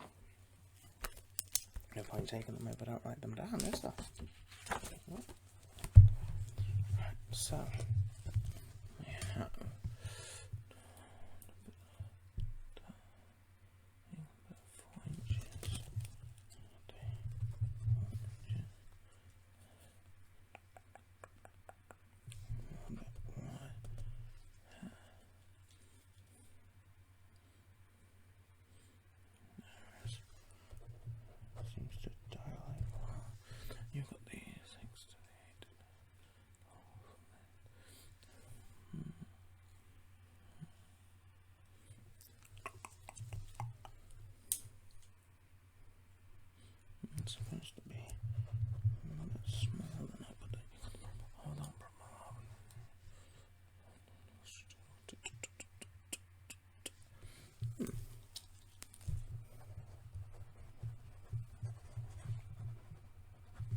No point taking them if I don't write them down, is there? Right, so we have 4 inches. Seems to dilate well. You've got these 6 to 8. It's supposed to be a bit smaller than that, but hold on,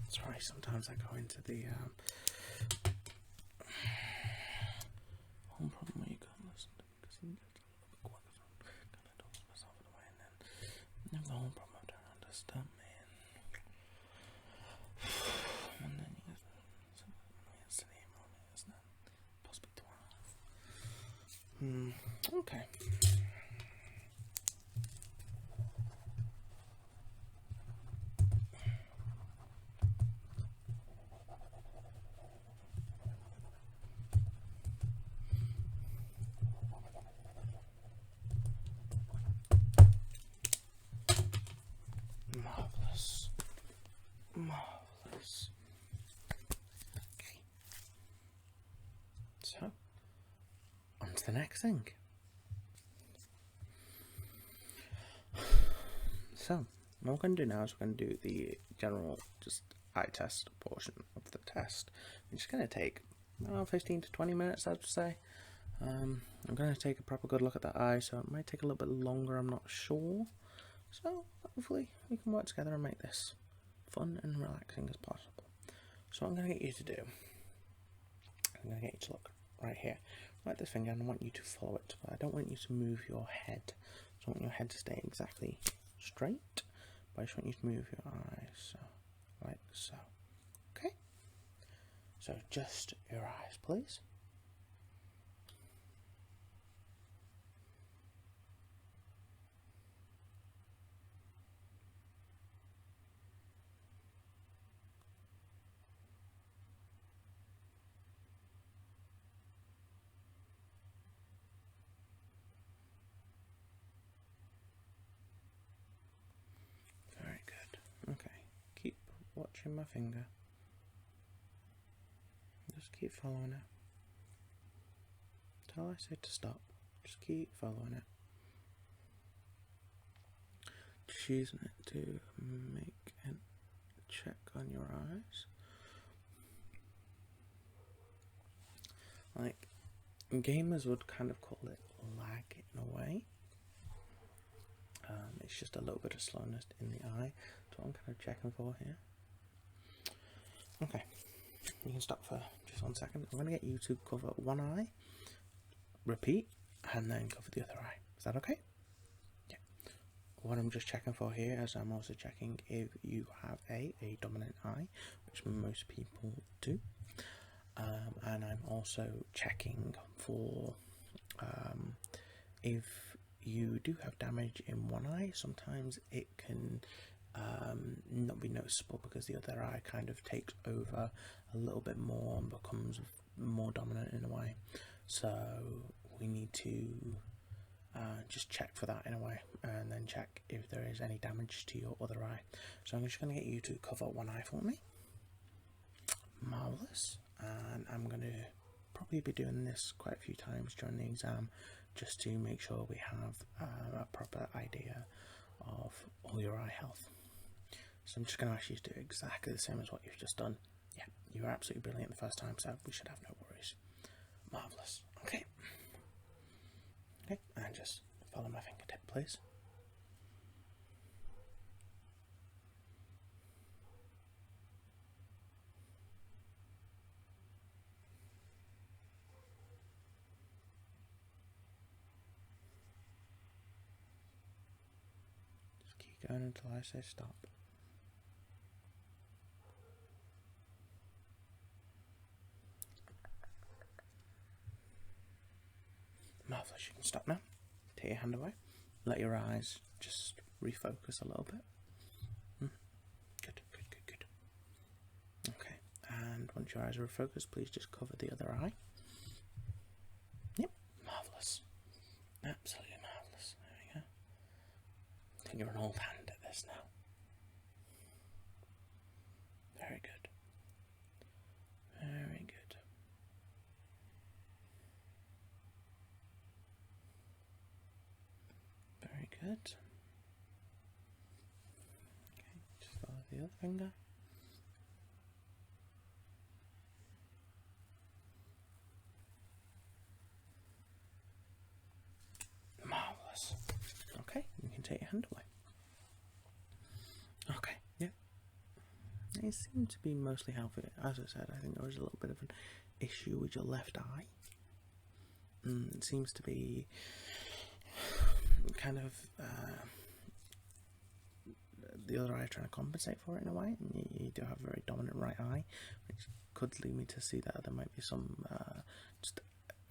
Sorry, sometimes I go into the whole problem where you can't listen to me because you get a little bit quicker, so I kind of talk myself in a way, and then you have the whole problem of trying to understand me, and then you get yesterday morning, isn't it? Possibly 12. Okay. next thing. So, what we're going to do now is we're going to do the general just eye test portion of the test. It's going to take 15 to 20 minutes, I would say. I'm going to take a proper good look at the eye, so it might take a little bit longer, I'm not sure. So, hopefully we can work together and make this fun and relaxing as possible. So what I'm going to get you to do, I'm going to get you to look right here, right this finger, and I want you to follow it, but I don't want you to move your head. So I want your head to stay exactly straight, but I just want you to move your eyes, so, like so. Okay? So just your eyes, please. Very good. Okay, keep watching my finger. Just keep following it. Until I say to stop, just keep following it. Just using it to make a check on your eyes. Like, gamers would kind of call it lag in a way. It's just a little bit of slowness in the eye. That's what I'm kind of checking for here. Okay, you can stop for just 1 second. I'm going to get you to cover one eye, repeat, and then cover the other eye. Is that okay? Yeah. What I'm just checking for here is I'm also checking if you have a dominant eye, which most people do. And I'm also checking for if you do have damage in one eye. Sometimes it can not be noticeable because the other eye kind of takes over a little bit more and becomes more dominant in a way. So we need to just check for that in a way, and then check if there is any damage to your other eye. So I'm just going to get you to cover one eye for me. Marvellous. And I'm going to probably be doing this quite a few times during the exam, just to make sure we have a proper idea of all your eye health. So I'm just going to ask you to do exactly the same as what you've just done. Yeah, you were absolutely brilliant the first time, so we should have no worries. Marvellous. Okay. Okay, and just follow my fingertip, please. Just keep going until I say stop. Marvellous, you can stop now. Take your hand away. Let your eyes just refocus a little bit. Good, good, good, good. Okay, and once your eyes are refocused, please just cover the other eye. Yep, marvellous. Absolutely marvellous. There we go. I think you're an old hand at this now. Very good. Very good. Very good. Okay, just follow the other finger. Marvellous. Okay, you can take your hand away. Okay, yeah. It seemed to be mostly healthy. As I said, I think there was a little bit of an issue with your left eye. It seems to be kind of the other eye trying to compensate for it in a way, and you do have a very dominant right eye, which could lead me to see that there might be some just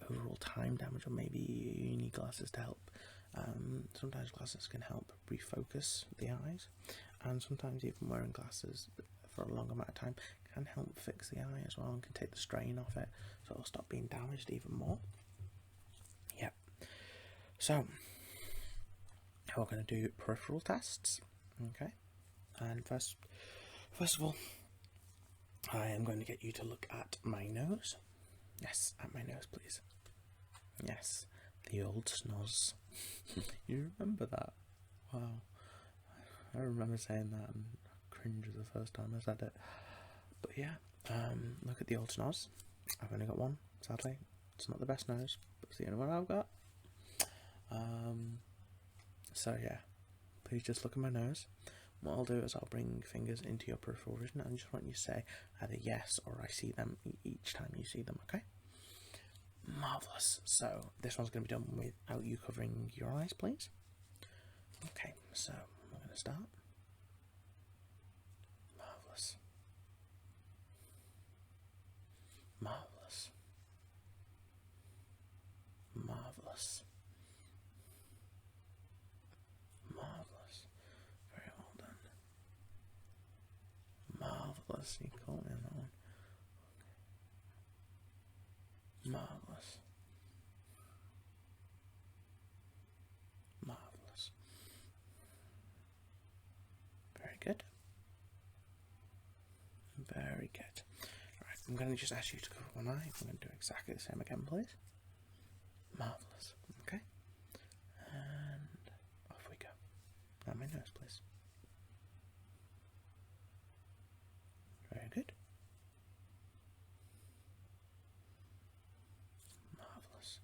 overall time damage, or maybe you need glasses to help. Sometimes glasses can help refocus the eyes, and sometimes even wearing glasses for a long amount of time can help fix the eye as well, and can take the strain off it, so it'll stop being damaged even more. Yep. So we're going to do peripheral tests. Okay, and first of all, I am going to get you to look at my nose. Yes, at my nose, please. Yes, The old snoz. You remember that? Wow. I remember saying that and cringe was the first time I said it. But yeah, look at the old snoz. I've only got one, sadly. It's not the best nose, but it's the only one I've got. So yeah, please just look at my nose. What I'll do is I'll bring fingers into your peripheral vision and just want you to say either yes or I see them each time you see them, okay? Marvellous. So this one's going to be done without you covering your eyes, please. Okay, so we're going to start. Marvellous. Marvellous. Marvellous. Marvellous. Very well done. Marvellous. You caught me on that one. Marvellous. Marvellous. Very good. Very good. Right, I'm going to just ask you to cover one eye. I'm going to do exactly the same again, please. Marvellous. Okay. And off we go. Now my nose, please. Very good. Marvellous.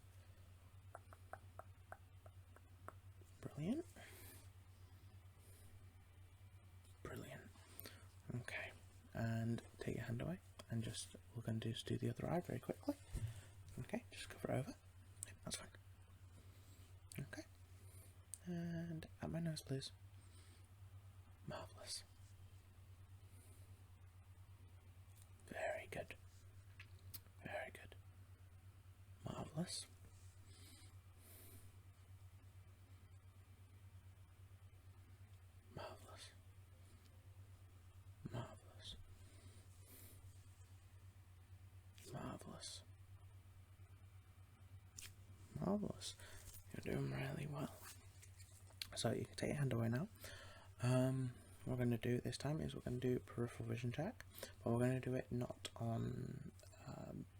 Brilliant. Brilliant. Okay. And take your hand away and just, we're going to just do the other eye very quickly. Okay, just cover it over. Yep, that's fine. Okay. And at my nose, please. Marvellous. Very good. Very good. Marvellous. Marvellous. Marvellous. Marvellous. Marvellous. You're doing really well. So you can take your hand away now. What we're going to do this time is we're going to do peripheral vision check, but we're going to do it not on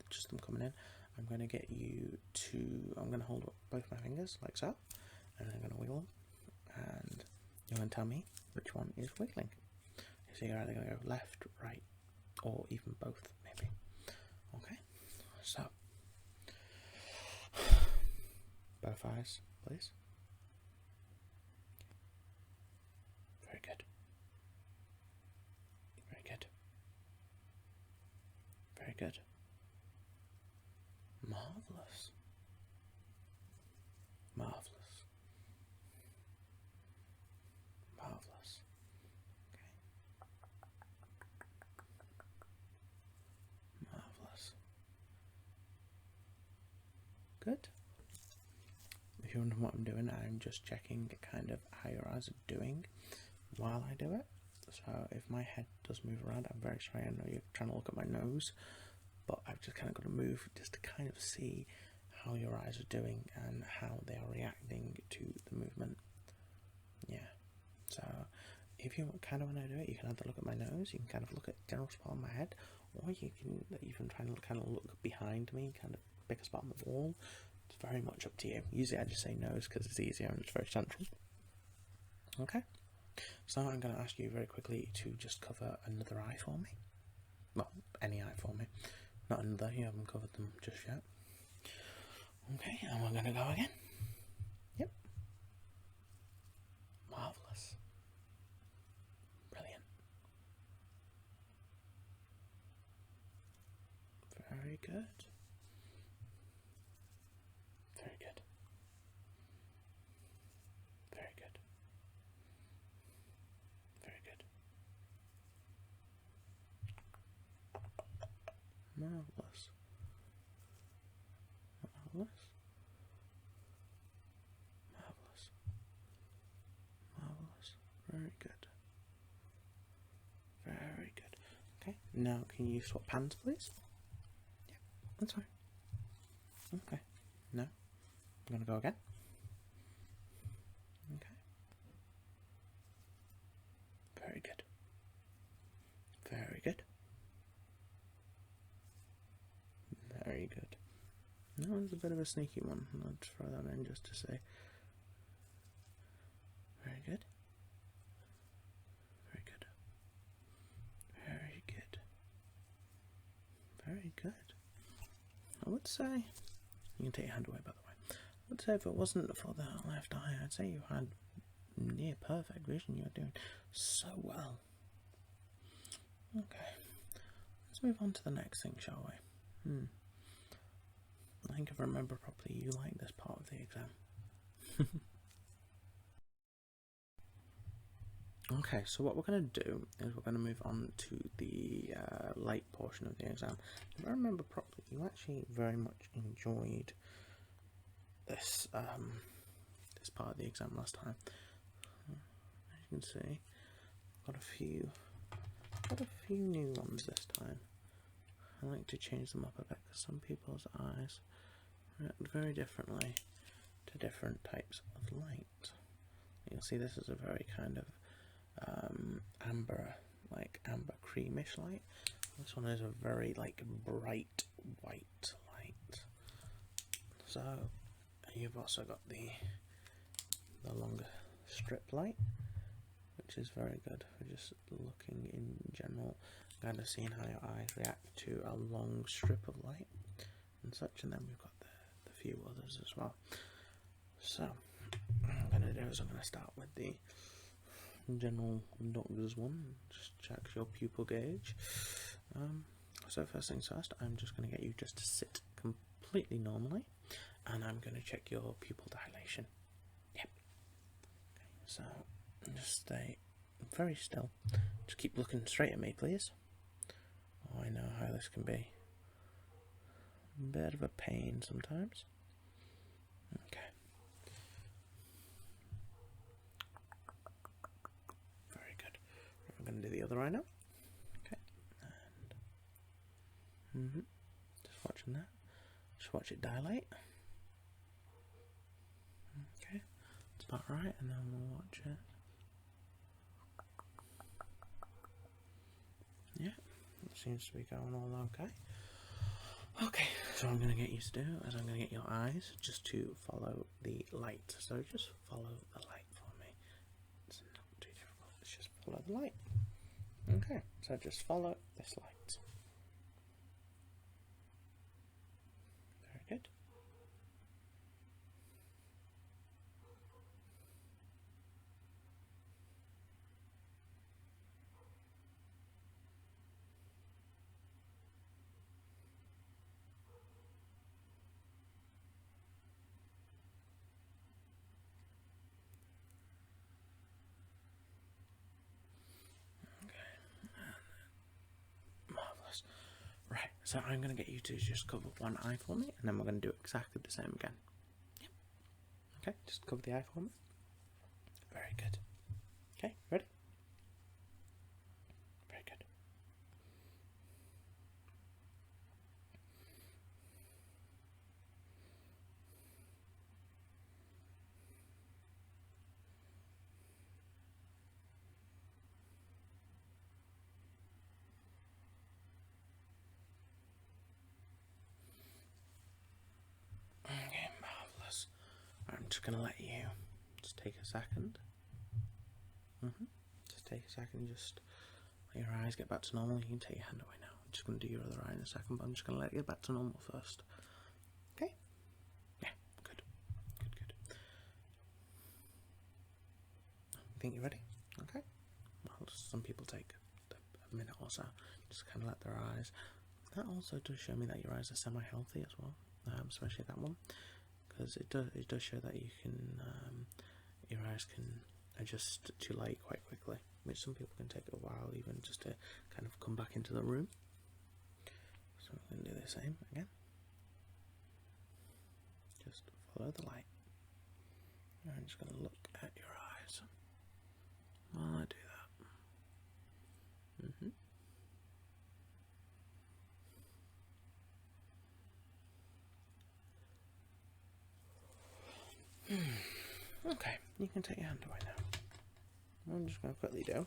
just them coming in. I'm going to get you to, I'm going to hold up both my fingers like so, and then I'm going to wiggle them, and you're going to tell me which one is wiggling. So you're either going to go left, right, or even both, maybe. Okay, so both eyes, please. Very good. Very good. Very good. Marvellous. Marvellous. Marvellous. Okay. Marvellous. Good. If you're wondering what I'm doing, I'm just checking kind of how your eyes are doing while I do it. So if my head does move around, I'm very sorry. I know you're trying to look at my nose, but I've just kind of got to move just to kind of see how your eyes are doing and how they are reacting to the movement. Yeah. So if you kind of want to do it, you can either look at my nose, you can kind of look at the general spot on my head, or you can even try and kind of look behind me, kind of pick a spot on the wall. It's very much up to you. Usually I just say nose because it's easier and it's very central. Okay. So I'm going to ask you very quickly to just cover another eye for me. Well, any eye for me. Not another, you haven't covered them just yet. Okay, and we're going to go again. Yep. Marvellous. Brilliant. Very good. Very good. Very good. Very good. Marvellous. Marvellous. Marvellous. Marvellous. Very good. Very good. Okay, now can you swap hands, please? Yeah, that's fine. Okay, now I'm going to go again. Okay. Very good. Very good. Very good. No, one's a bit of a sneaky one. I'll throw that in just to say. Very good. Very good. Very good. Very good. I would say, you can take your hand away by the way. I would say if it wasn't for that left eye, I'd say you had near perfect vision. You're doing so well. Okay, let's move on to the next thing, shall we? I think if I remember properly, you like this part of the exam. Okay, so what we're going to do is we're going to move on to the light portion of the exam. If I remember properly, you actually very much enjoyed this this part of the exam last time. As you can see, got a few new ones this time. I like to change them up a bit because some people's eyes react very differently to different types of light. You'll see this is a very kind of amber creamish light. This one is a very like bright white light. So you've also got the longer strip light, which is very good for just looking in general, kind of seeing how your eyes react to a long strip of light and such. And then we've got the few others as well. So what I'm going to do is I'm going to start with the general doctor's one, just check your pupil gauge. So first things first, I'm just going to get you just to sit completely normally, and I'm going to check your pupil dilation. Yep. Okay, so just stay very still. Just keep looking straight at me, please. Oh, I know how this can be. A bit of a pain sometimes. Okay. I'm going to do the other eye now. Okay, and just watching that. Just watch it dilate. Okay, it's about right, and then we'll watch it. Yeah, it seems to be going all okay. Okay, so what I'm going to get you to do is I'm going to get your eyes just to follow the light. So just follow the light for me. It's not too difficult. It's just follow the light. Okay, so just follow this light. Very good. Marvellous. Right, so I'm going to get you to just cover one eye for me, and then we're going to do exactly the same again. Yep. Okay, just cover the eye for me. Very good. Okay, ready? Very good. Okay, marvellous. I'm just going to let you just take a second. Just take a second, just let your eyes get back to normal. You can take your hand away now. I'm just going to do your other eye in a second, but I'm just going to let it get back to normal first. Okay? Yeah, good. Good, good. Think you're ready? Okay. Well, some people take a minute or so, just kind of let their eyes. That also does show me that your eyes are semi-healthy as well, especially that one, because it does show that you can your eyes can adjust to light quite quickly, which some people can take a while even just to kind of come back into the room. So I'm going to do the same again. Just follow the light. I'm just going to look at your eyes while I do that. Okay, you can take your hand away now. I'm just going to quickly do.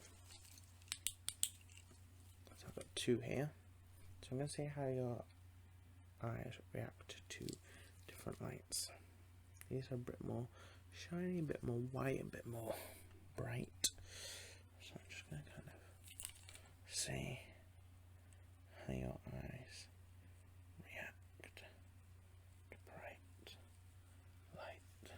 So I've got two here. So I'm going to see how your eyes react to different lights. These are a bit more shiny, a bit more white, a bit more bright. So I'm just going to kind of see how your eyes react to bright light.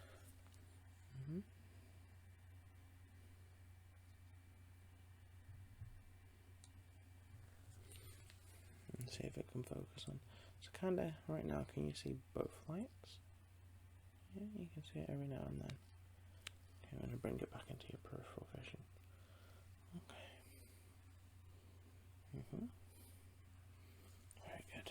And see if it can focus on. So kind of right now, can you see both lights? Yeah, you can see it every now and then. Okay, I'm going to bring it back into your peripheral vision. Okay. Very good.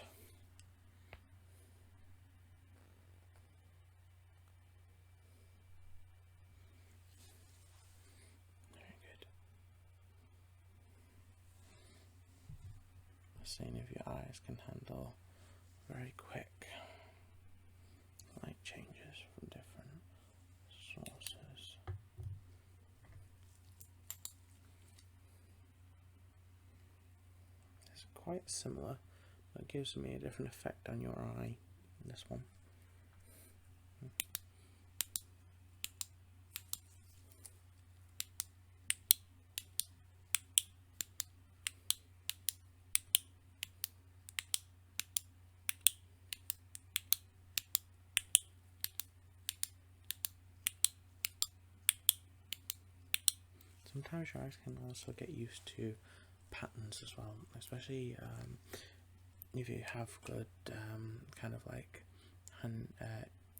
Very good. Seeing if your eyes can handle very quick light changes from different sources. It's quite similar, but it gives me a different effect on your eye in this one. Sometimes your eyes can also get used to patterns as well, especially if you have good kind of like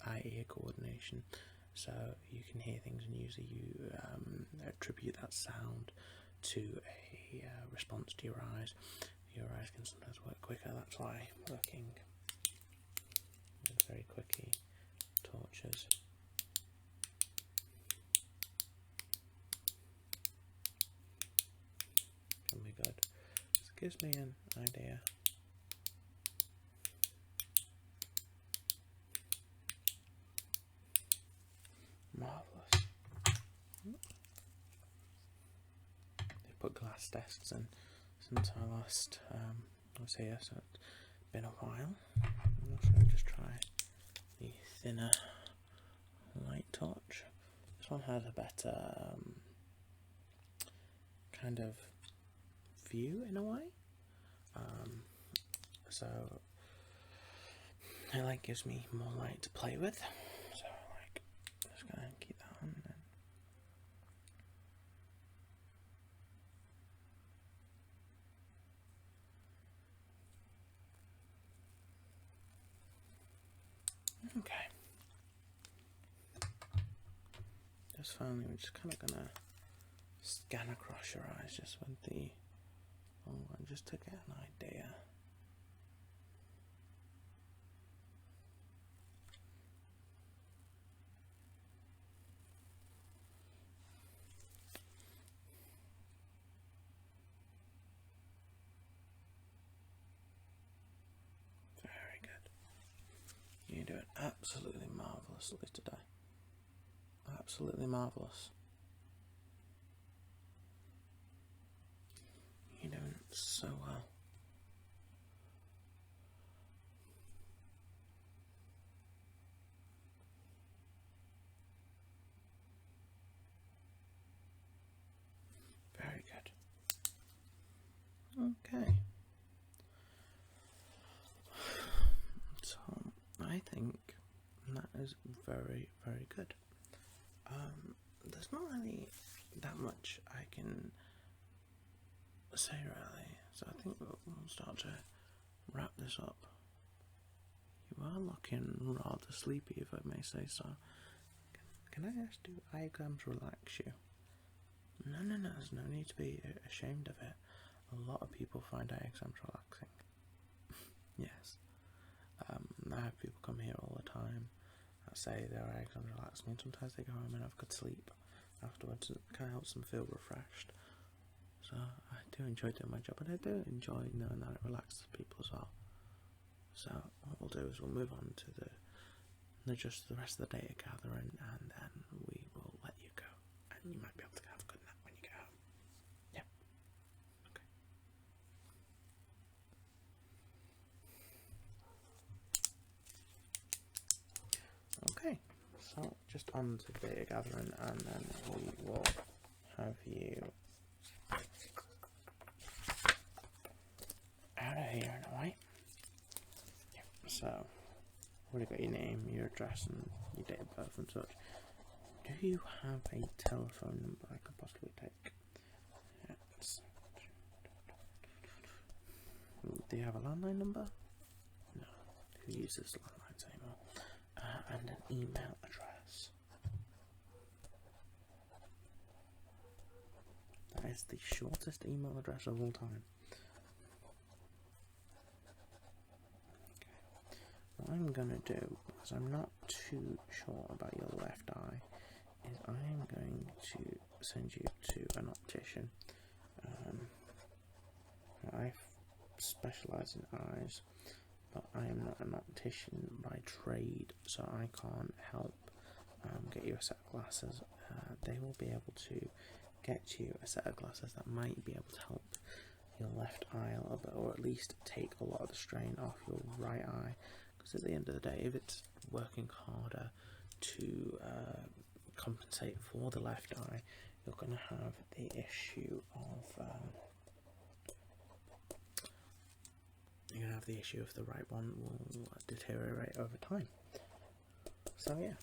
eye-ear coordination, so you can hear things and usually you attribute that sound to a response to your eyes. Your eyes can sometimes work quicker, that's why working with very quickie torches can be good. This gives me an idea. Marvellous. They put glass desks in since I last was here, so it's been a while. I'm also going to just try the thinner light torch. This one has a better kind of view in a way. So it like gives me more light to play with. So like just gonna keep that on then. Okay. Just finally we're just kinda gonna scan across your eyes just with the long one just to get an idea. Very good. You're doing absolutely marvellously today. Absolutely marvellous. You're doing so well. Very good. Okay. So I think that is very, very good. There's not really that much I can say really, so I think we'll start to wrap this up. You are looking rather sleepy, if I may say so. Can I just do eye exams relax you? No, there's no need to be ashamed of it. A lot of people find eye exams relaxing. Yes. I have people come here all the time that say their eye exams relax me, and sometimes they go home and have good sleep afterwards. It kind of helps them feel refreshed. So I do enjoy doing my job, and I do enjoy knowing that it relaxes people as well. So what we'll do is we'll move on to the rest of the data gathering, and then we will let you go, and you might be able to have a good nap when you get home. Yep. Okay. so just on to data gathering, and then we will have you out of here in a way. Yep. So, we've got your name, your address, and your date of birth and such. Do you have a telephone number I could possibly take? Yes. Do you have a landline number? No. Who uses landlines anymore? And an email address. That is the shortest email address of all time. Okay. What I'm gonna do, because I'm not too sure about your left eye, is I am going to send you to an optician. I specialise in eyes, but I am not an optician by trade, so I can't help get you a set of glasses. They will be able to get you a set of glasses that might be able to help your left eye a little bit, or at least take a lot of the strain off your right eye, because at the end of the day, if it's working harder to compensate for the left eye, you're going to have the issue of the right one will deteriorate over time. So yeah,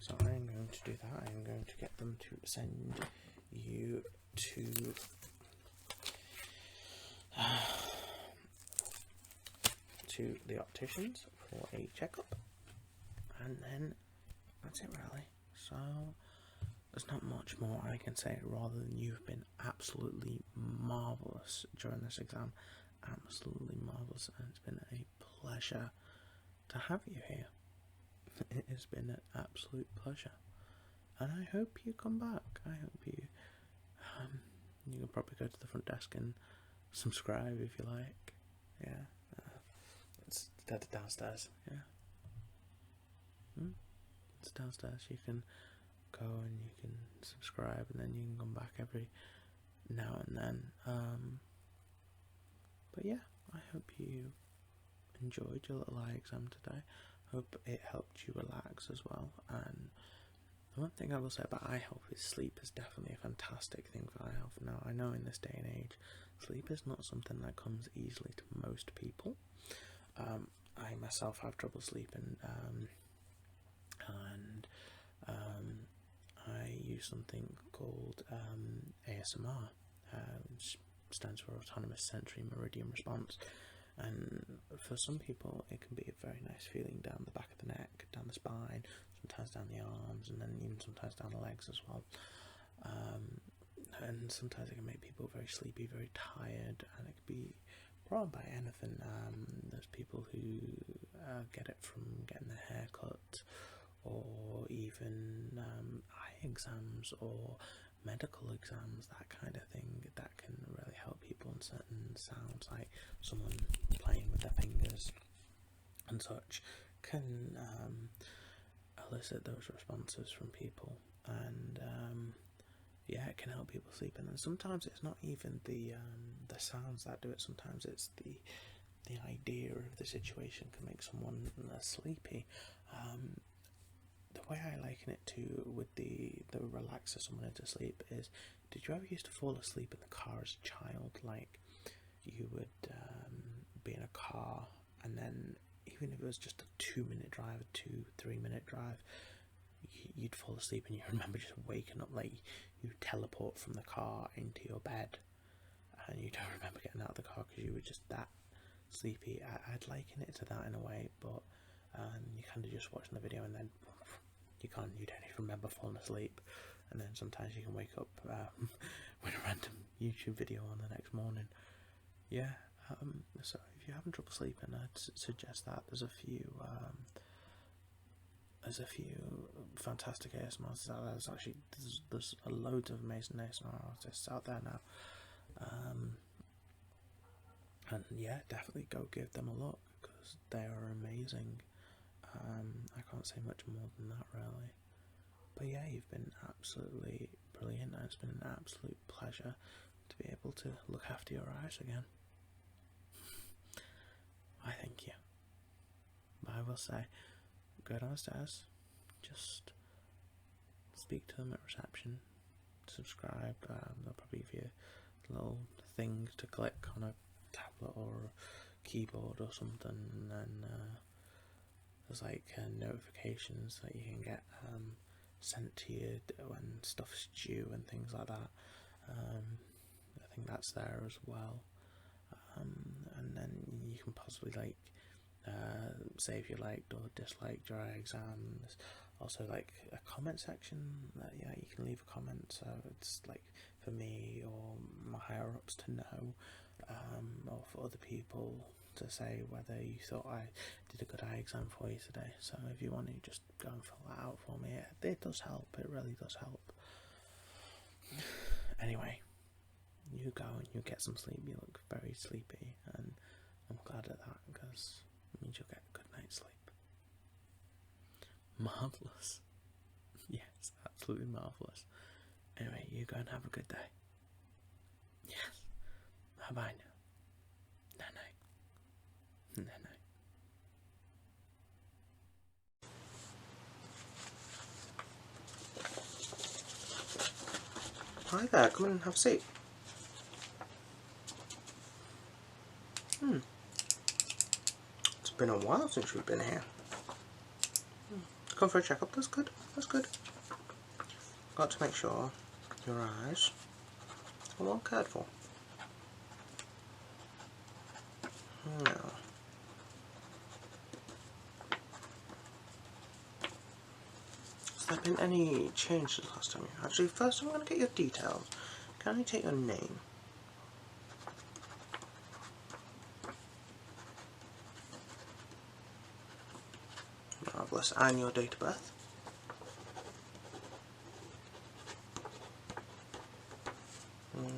so I am going to do that. I am going to get them to send you to the opticians for a checkup, and then that's it really. So there's not much more I can say rather than you've been absolutely marvellous during this exam. Absolutely marvellous, and it's been a pleasure to have you here. It has been an absolute pleasure, and I hope you come back. I hope you you can probably go to the front desk and subscribe if you like. Yeah, it's downstairs. Yeah, it's downstairs. You can go and you can subscribe, and then you can come back every now and then. But yeah, I hope you enjoyed your little eye exam today. Hope it helped you relax as well. And the one thing I will say about eye health is sleep is definitely a fantastic thing for eye health. Now, I know in this day and age, sleep is not something that comes easily to most people. I myself have trouble sleeping, and I use something called ASMR, which stands for Autonomous Sensory Meridian Response, and for some people it can be a very nice feeling down the back of the neck, down the spine, sometimes down the arms, and then even sometimes down the legs as well. And sometimes it can make people very sleepy, very tired, and it can be brought by anything. There's people who get it from getting their hair cut, or even eye exams or medical exams, that kind of thing, that can really help people. And certain sounds, like someone playing with their fingers and such, can elicit those responses from people, and yeah, it can help people sleep. And then sometimes it's not even the sounds that do it. Sometimes it's the idea of the situation can make someone sleepy. The way I liken it to with the relaxer someone into sleep is, did you ever used to fall asleep in the car as a child? Like, you would be in a car, and then even if it was just a 2-minute drive, a 2-3 minute drive, you'd fall asleep and you remember just waking up, like you teleport from the car into your bed, and you don't remember getting out of the car because you were just that sleepy. I'd liken it to that in a way, but you kind of just watching the video and then you don't even remember falling asleep, and then sometimes you can wake up with a random YouTube video on the next morning. Yeah, so if you're having trouble sleeping, I'd suggest that. There's a few fantastic ASMRs out there. There's loads of amazing ASMR artists out there now, and yeah, definitely go give them a look, because they are amazing. I can't say much more than that really, but yeah, you've been absolutely brilliant, and it's been an absolute pleasure to be able to look after your eyes again. I thank you. But I will say, go downstairs, just speak to them at reception, subscribe. They'll probably give you a little thing to click on a tablet or a keyboard or something, and then there's like notifications that you can get sent to you when stuff's due and things like that. I think that's there as well. And then you can possibly like say if you liked or disliked your exams. Also like a comment section that you can leave a comment, so it's like for me or my higher ups to know, or for other people to say whether you thought I did a good eye exam for you today. So if you want to just go and fill that out for me, it does help, it really does help. Anyway, you go and you get some sleep. You look very sleepy, and I'm glad at that because it means you'll get a good night's sleep. Marvellous. Yes, absolutely marvellous. Anyway, you go and have a good day. Yes. Bye bye now. Night night. Night night. Hi there, come in and have a seat. It's been a while since we've been here. Come for a checkup, that's good, that's good. Got to make sure your eyes are well cared for. Now, has there been any changes last time? Actually, first I'm going to get your details. Can I take your name? Marvellous. And your date of birth?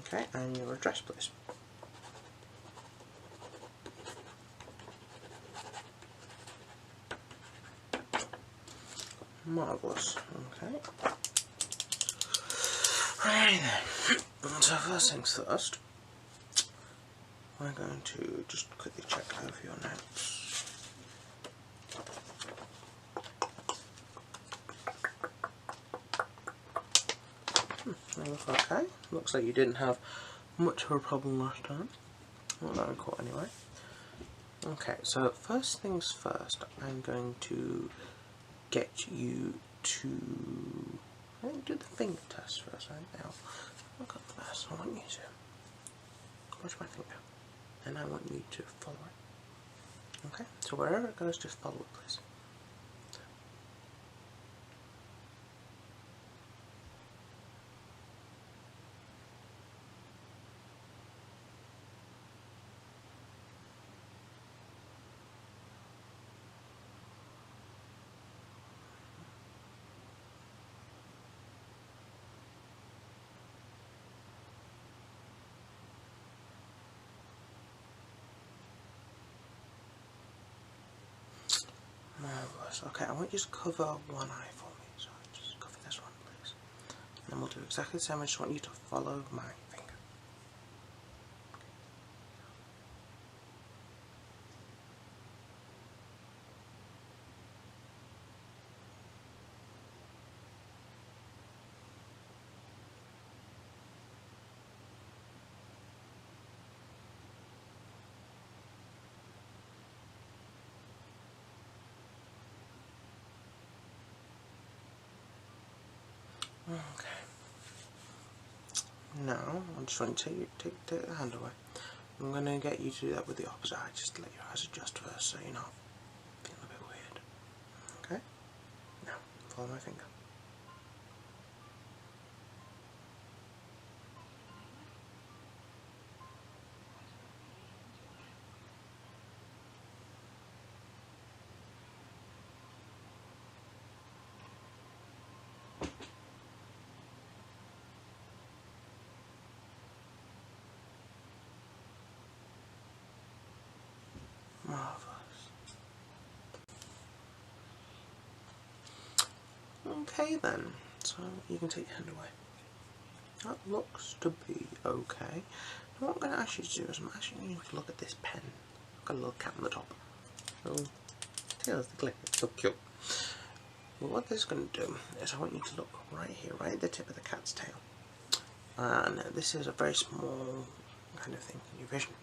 Okay, and your address, please. Marvellous. Okay. Right then. So first things first, we're going to just quickly check over your notes. They look okay. Looks like you didn't have much of a problem last time. Not that I caught anyway. Okay, so first things first, I'm going to get you to, I think, do the finger test first, right now. I've got this. I want you to watch my finger, and I want you to follow it. Okay, so wherever it goes, just follow it, please. Marvellous. Okay, I want you to cover one eye for me. So just cover this one, please. And then we'll do exactly the same. I just want you to follow my finger. Okay. Now, I just want you to take the hand away. I'm going to get you to do that with the opposite eye, just to let your eyes adjust first so you're not feeling a bit weird. Okay? Now, follow my finger. Marvellous. Okay then, so you can take your hand away. That looks to be okay. Now what I'm going to ask you to do is I'm asking you to look at this pen. Got a little cap on the top. Little tails, the clip, it's so cute. Well, what this is going to do is I want you to look right here, right at the tip of the cat's tail. And this is a very small kind of thing in your vision.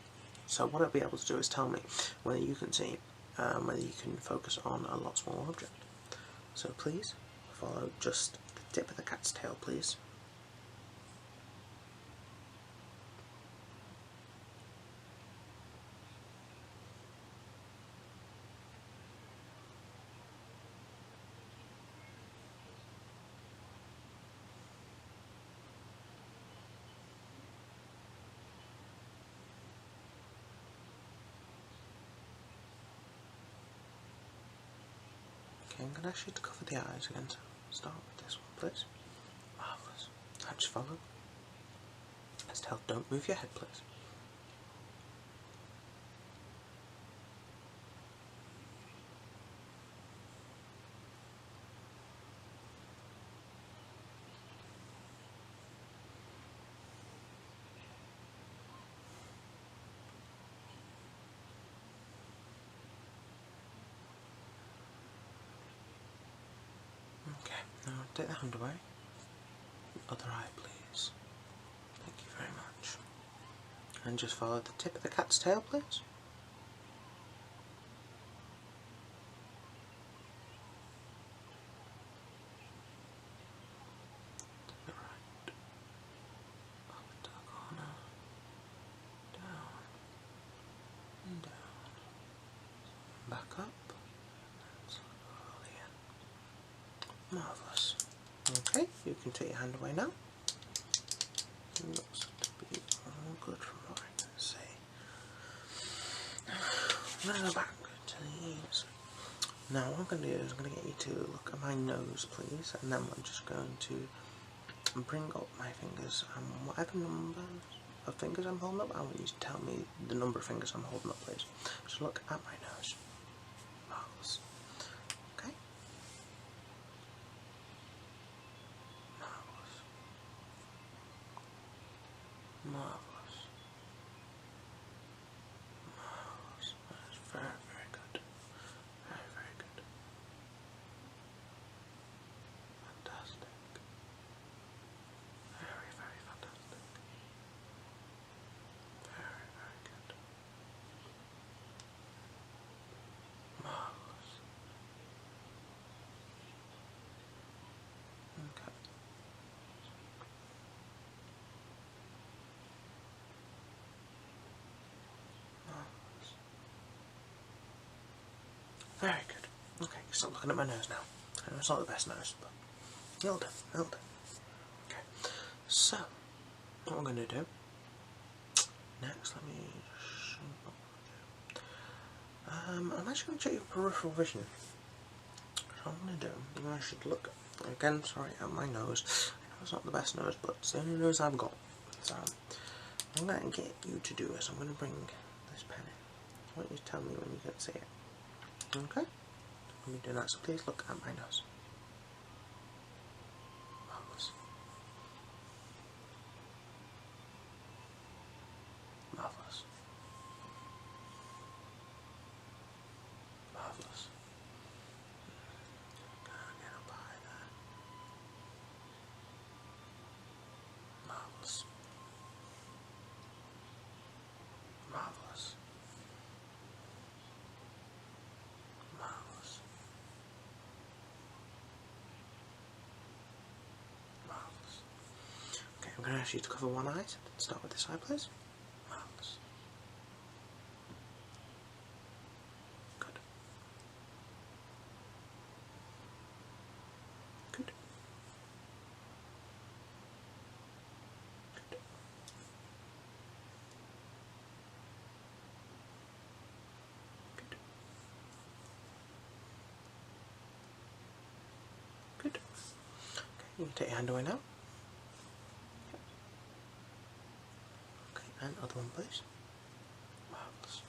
So what I'll be able to do is tell me whether you can see, whether you can focus on a lot smaller object. So please follow just the tip of the cat's tail, please. Okay, I'm going to ask you to cover the eyes again, so start with this one, please. Marvellous. Now just follow. Still, don't move your head, please. Okay, now take the hand away. Other eye, please. Thank you very much. And just follow the tip of the cat's tail, please. To the right. Up to the corner. Down. And down. Back up. And slowly in. Marvellous. Okay, you can take your hand away now. It looks to be all good from what I can see. I'm going to go back to the ears. Now what I'm going to do is I'm going to get you to look at my nose, please, and then I'm just going to bring up my fingers, and whatever number of fingers I'm holding up, I want you to tell me the number of fingers I'm holding up, please. Just look at my nose. Marvellous. Okay? Marvellous. Marvellous. Marvellous. That's very, very good. Very, very good. Fantastic. Very, very fantastic. Very, very good. Marvellous. Okay. Marvellous. Very good. Okay, stop looking at my nose now. I know it's not the best nose, but well done, well done. Okay, so what I'm going to do next, let me show you. I'm actually going to check your peripheral vision. So what I'm going to do, you guys should look again, sorry, at my nose. I know it's not the best nose, but it's the only nose I've got. So what I'm going to get you to do is I'm going to bring this pen in. I want you to tell me when you can see it. Okay? Let me do that, so please look at my nose. Marvellous. Marvellous. Marvellous. Get up high there. Marvellous. Marvellous. Marvellous. Marvellous. Okay, I'm going to ask you to cover one eye, so start with this eye, please. Marvellous. Good. Good. Good. Good. Good. Okay, you can take your hand away now. Okay, and other one, please. Marvellous.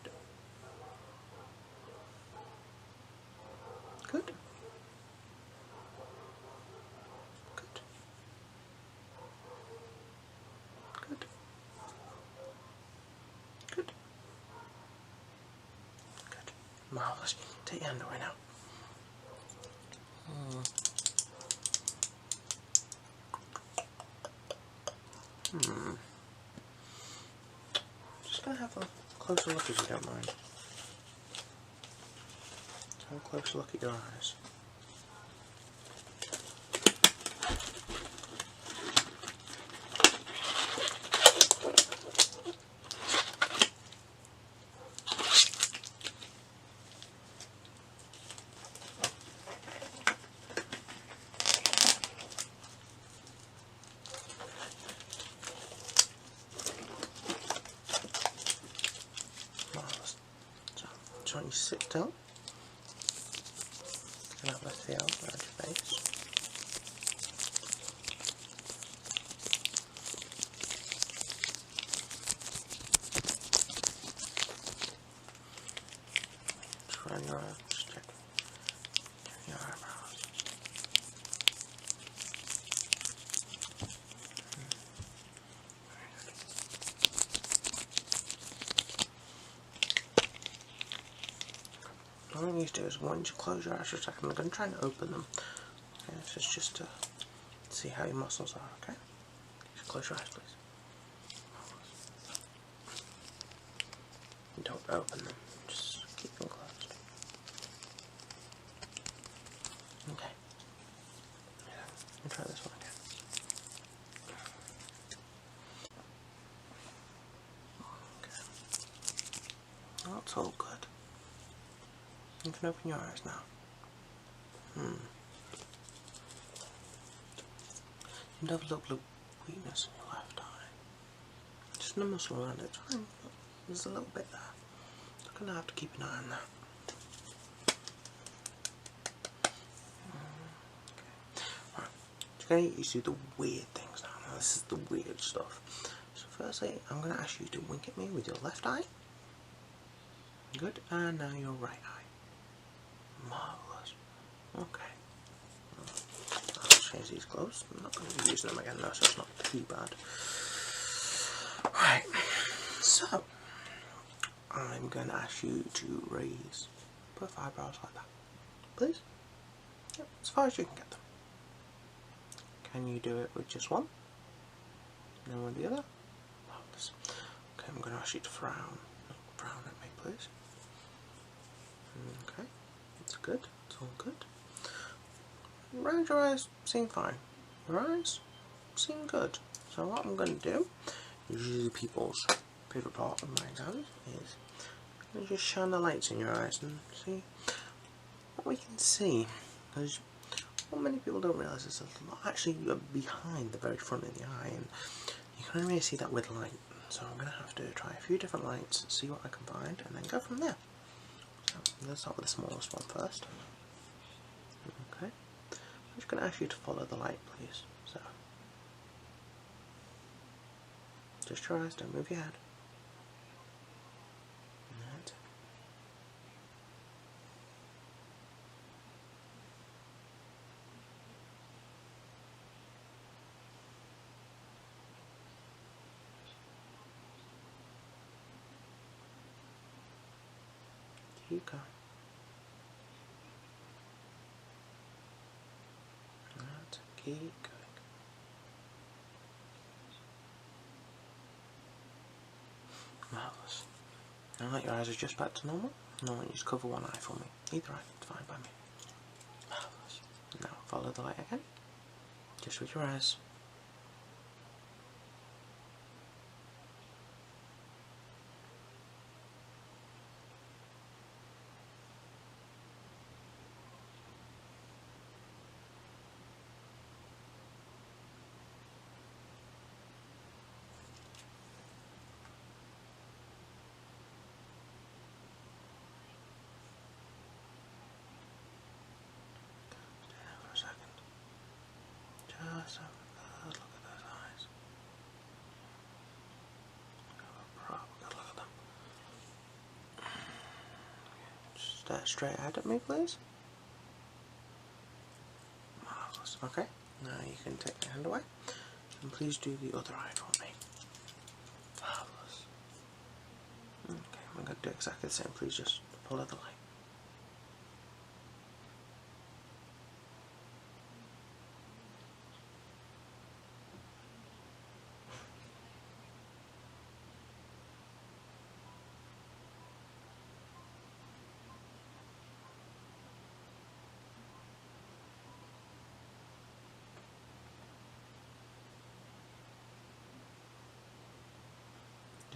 Good. Good. Good. Good. Good. Good. Marvellous. Take your hand away now. Just going to have a closer look if you don't mind. Just have a closer look at your eyes. Marvellous. So, just want you to sit still. And have a feel around your face. Just around your eyes, just check your eyebrows. What I need to do is, I want you to close your eyes for a second. I'm going to try and open them. Okay, this is just to see how your muscles are, okay? Just close your eyes, please. Don't open them, just keep them closed. Okay. Yeah, let me try this one again. Okay. That's all good. You can open your eyes now. You have a little bit of weakness in your left eye. Just in the muscle around it. It's fine, but there's a little bit there. So I'm going to have to keep an eye on that. Okay. Right. Just going to get you to do the weird things now. Now this is the weird stuff. So firstly, I'm going to ask you to wink at me with your left eye. Good. And now your right eye. Marvellous. Okay. I'll change these clothes. I'm not going to be using them again though, so it's not too bad. Right. So, I'm going to ask you to raise both eyebrows like that. Please? Yep, as far as you can get them. Can you do it with just one? And then with the other? Marvellous. Okay, I'm going to ask you to frown. Frown at me, please. Okay. That's good, it's all good. Around your eyes seem fine. Your eyes seem good. So what I'm going to do, usually people's favourite part of my exams, is I'm going to just shine the lights in your eyes and see what we can see. Because what many people don't realise is there's a lot actually behind the very front of the eye, and you can only really see that with light. So I'm going to have to try a few different lights, see what I can find, and then go from there. I'm going to start with the smallest one first. Okay. I'm just going to ask you to follow the light, please. So, just your eyes, don't move your head. That's it. Here you go. That's it. Keep going. Marvellous. Now that your eyes are just back to normal, I want you to cover one eye for me. Either eye, it's fine by me. Marvellous. Now follow the light again. Just with your eyes. For a second. Just have a good look at those eyes. Have a proper good look at them. Just stare straight ahead at me, please. Marvellous. Okay, now you can take your hand away. And please do the other eye for me. Marvellous. Okay, I'm going to do exactly the same. Please just follow the light.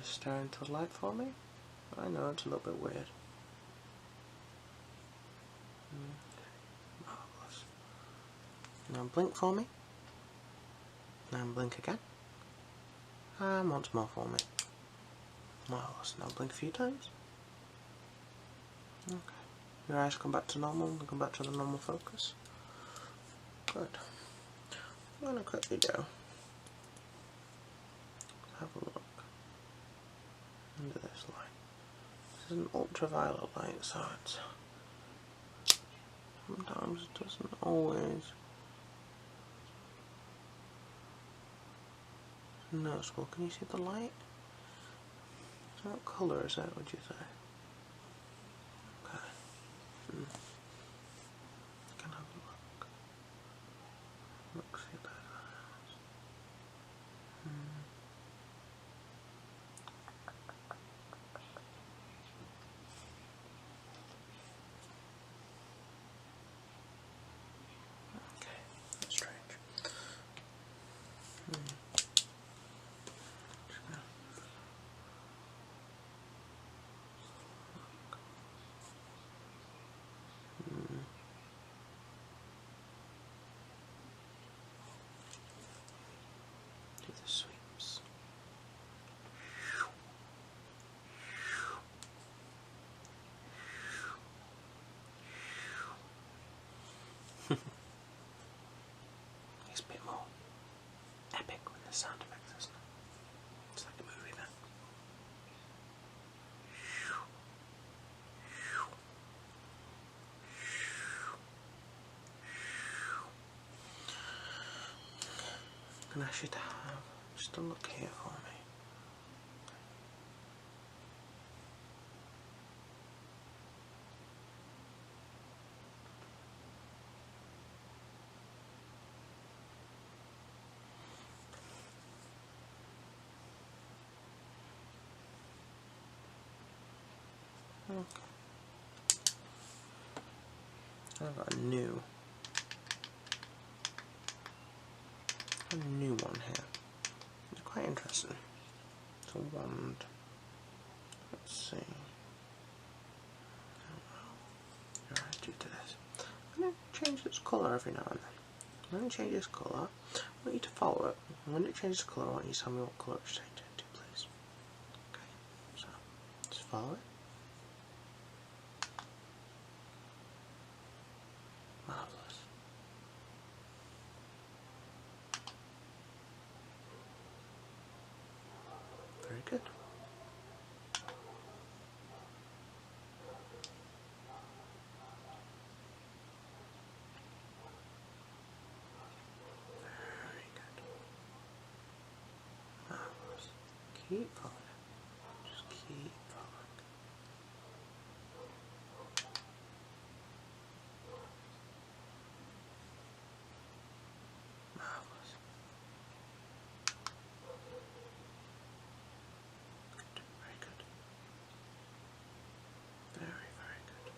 just stare into the light for me? I know it's a little bit weird. Marvellous. Now blink for me. Now blink again. And once more for me. Marvellous. Now blink a few times. Okay. Your eyes come back to normal, they come back to the normal focus. Good. I'm going to quickly go. Have a look under this light. This is an ultraviolet light, so it's sometimes it doesn't always noticeable. Can you see the light? What colour is that, would you say? Okay. Can have a look. Look, see those eyes. Okay, that's strange. Do the sweeps. It's a bit more epic with the sound effects, isn't it? It's like a movie then. I'm going to ask you to have just a look here for me. Okay. I've got a new one here. It's quite interesting. It's a wand. Let's see. Your eyes do to this. I'm going to change its colour every now and then. I'm going to change its colour. I want you to follow it. And when it changes colour, I want you to tell me what colour it's changed into, please. Okay. So, just follow it. Marvellous. Very good. Very good. Marvellous. Keep following. Just keep following. Marvellous. Good. Very good. Very, very good.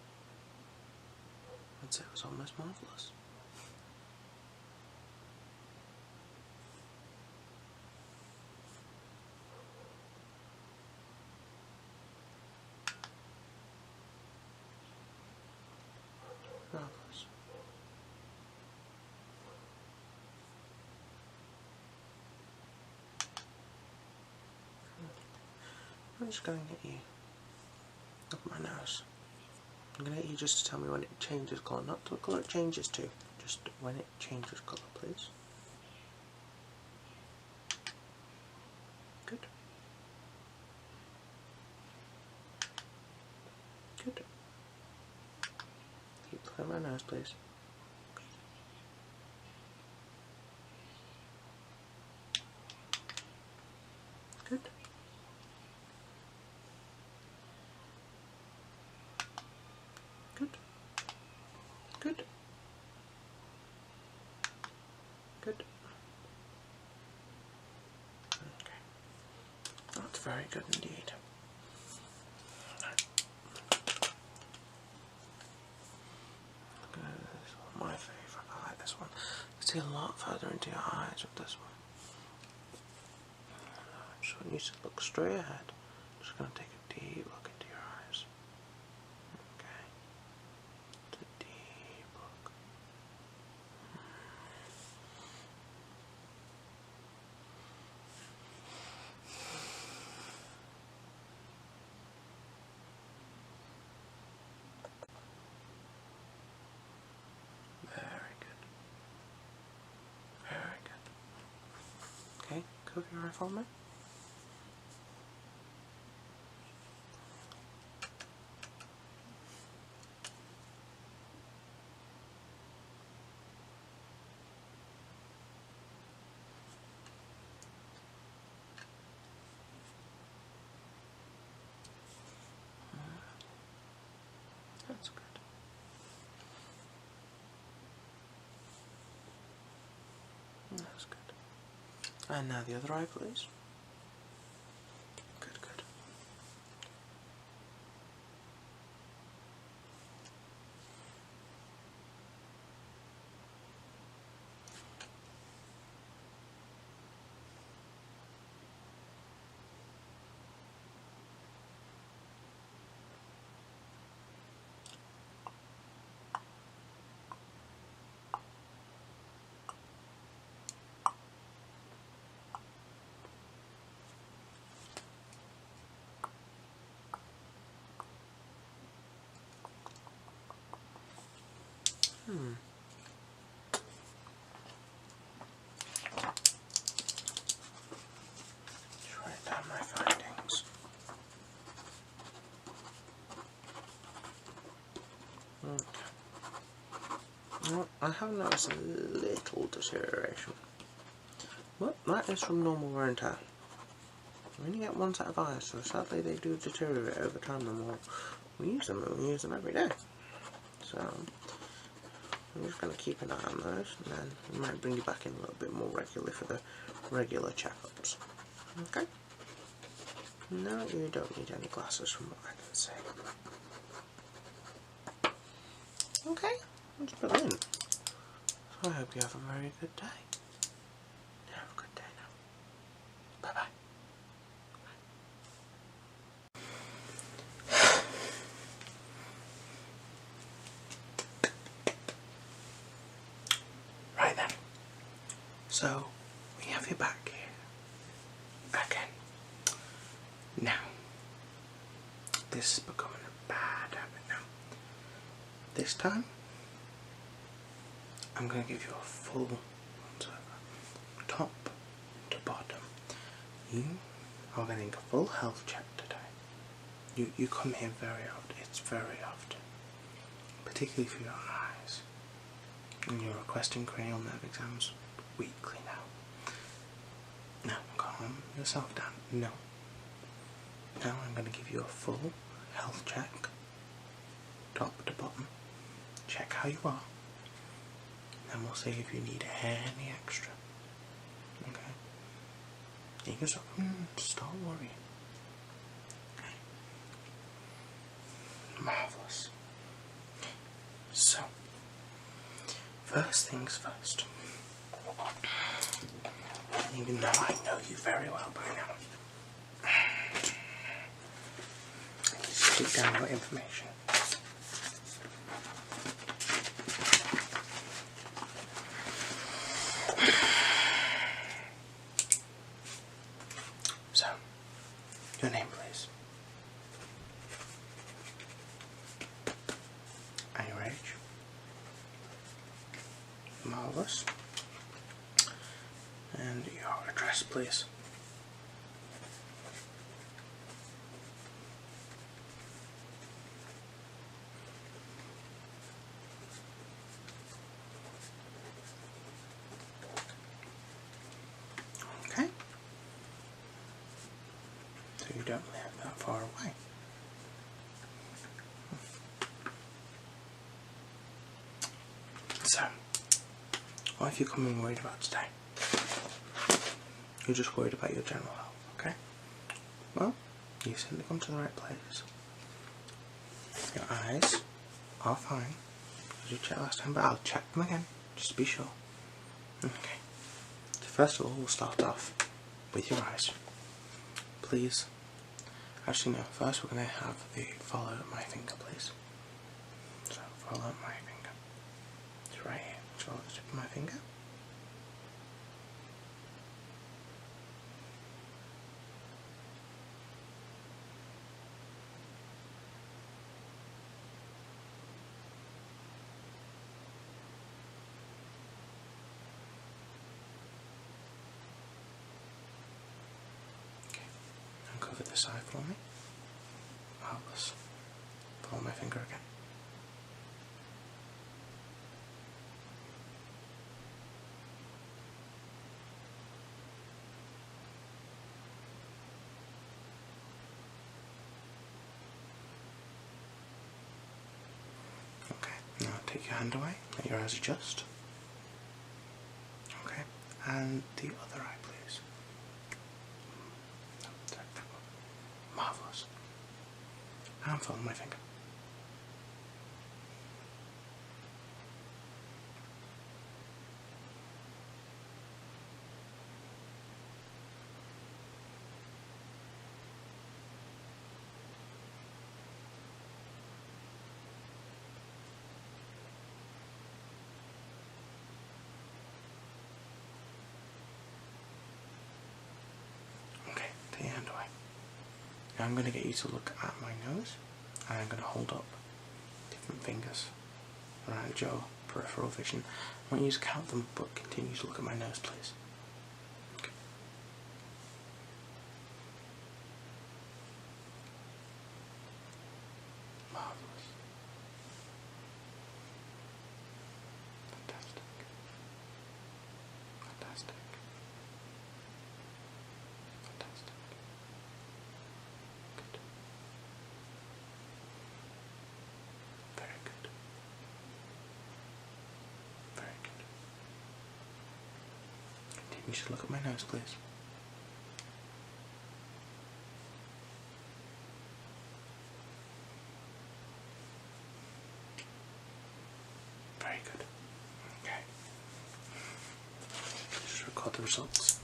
I'd say it was almost marvellous. Marvellous. I'm just going to get you up my nose. I'm going to get you just to tell me when it changes colour, not the colour it changes to, just when it changes colour, please. Good. Good. Keep looking at my nose, please. Good. Good. Good. Good. Okay. That's very good indeed. This one, my favourite. I like this one. You see a lot further into your eyes with this one. I just want you to look straight ahead. going to take a deep look into your eyes. Okay. It's a deep look. Very good. Very good. Okay, cover your eye for me. That's good. That's good. And now the other eye, please. Good, good. Just write down my findings. Okay. Well, I have noticed a little deterioration. Well, that is from normal wear and tear. We only get one set of eyes, so sadly they do deteriorate over time the more we use them, and we use them every day. So, I'm just going to keep an eye on those, and then we might bring you back in a little bit more regularly for the regular checkups. Okay? No, you don't need any glasses from what I can see. Okay, that's brilliant. So I hope you have a very good day. Have a good day now. Bye-bye. Right then, so we have you back here again. Now, this is becoming a bad habit now. This time, I'm going to give you a full once-over, top to bottom. You are getting a full health check today. You come here very often, it's very often, particularly for your eyes. And you're requesting cranial nerve exams weekly now. Now, calm yourself down. No. Now I'm going to give you a full health check, top to bottom. Check how you are. And we'll see if you need any extra. Okay? You can stop worrying. Okay? Marvellous. So, first things first. Even though I know you very well by now, just take down your information. So, your name, please. And your age. Marvellous. And your address, please. Okay. So you don't live that far away. So, what have you come in worried about today? You're just worried about your general health, okay? Well, you seem to come to the right place. Your eyes are fine, as you checked last time, but I'll check them again, just to be sure. Okay. So first of all, we'll start off with your eyes. Please Actually no, first we're going to have the follow my finger, please. So follow my finger. It's right here. Follow the tip of my finger. Cover this side for me. Marvellous. Follow my finger again. Okay, now take your hand away, let your eyes adjust. Okay, and the other eye, please. Marvellous. And follow my finger. Okay, take your hand away. Now I'm going to get you to look at my nose, and I'm going to hold up different fingers around your peripheral vision. I want you to count them, but continue to look at my nose, please. Okay. Marvellous. Fantastic. Fantastic. Fantastic. Good. Very good. Very good. Continue to look at my nose, please. Very good. Okay. Just record the results.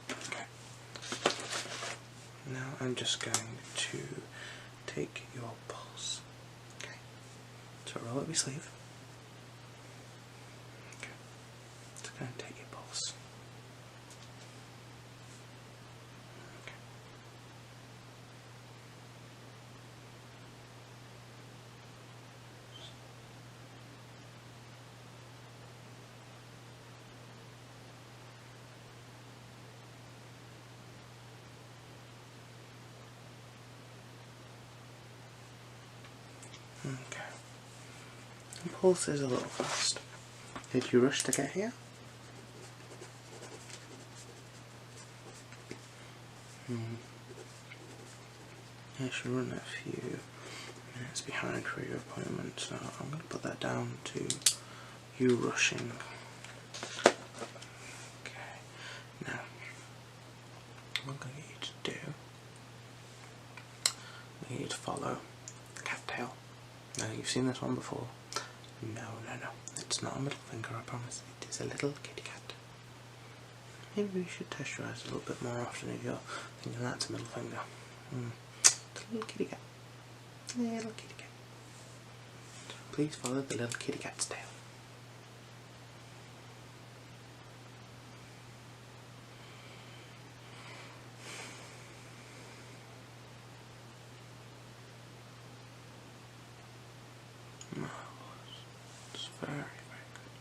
Okay. Now I'm just going to take your pulse. Okay. So roll up your sleeve. Okay. Just going to take your pulse. Okay. Okay. The pulse is a little fast. Did you rush to get here? Yes, you run a few minutes behind for your appointment, so I'm going to put that down to you rushing. Okay. Now, what I'm going to get you to do, I need you to follow the cat tail. Now, you've seen this one before. No, it's not a middle finger, I promise. It is a little kitty cat. Maybe you should test your eyes a little bit more often if you're thinking that's a middle finger. It's a little kitty cat. Little kitty cat. Please follow the little kitty cat's tail. Marvellous. It's very, very good.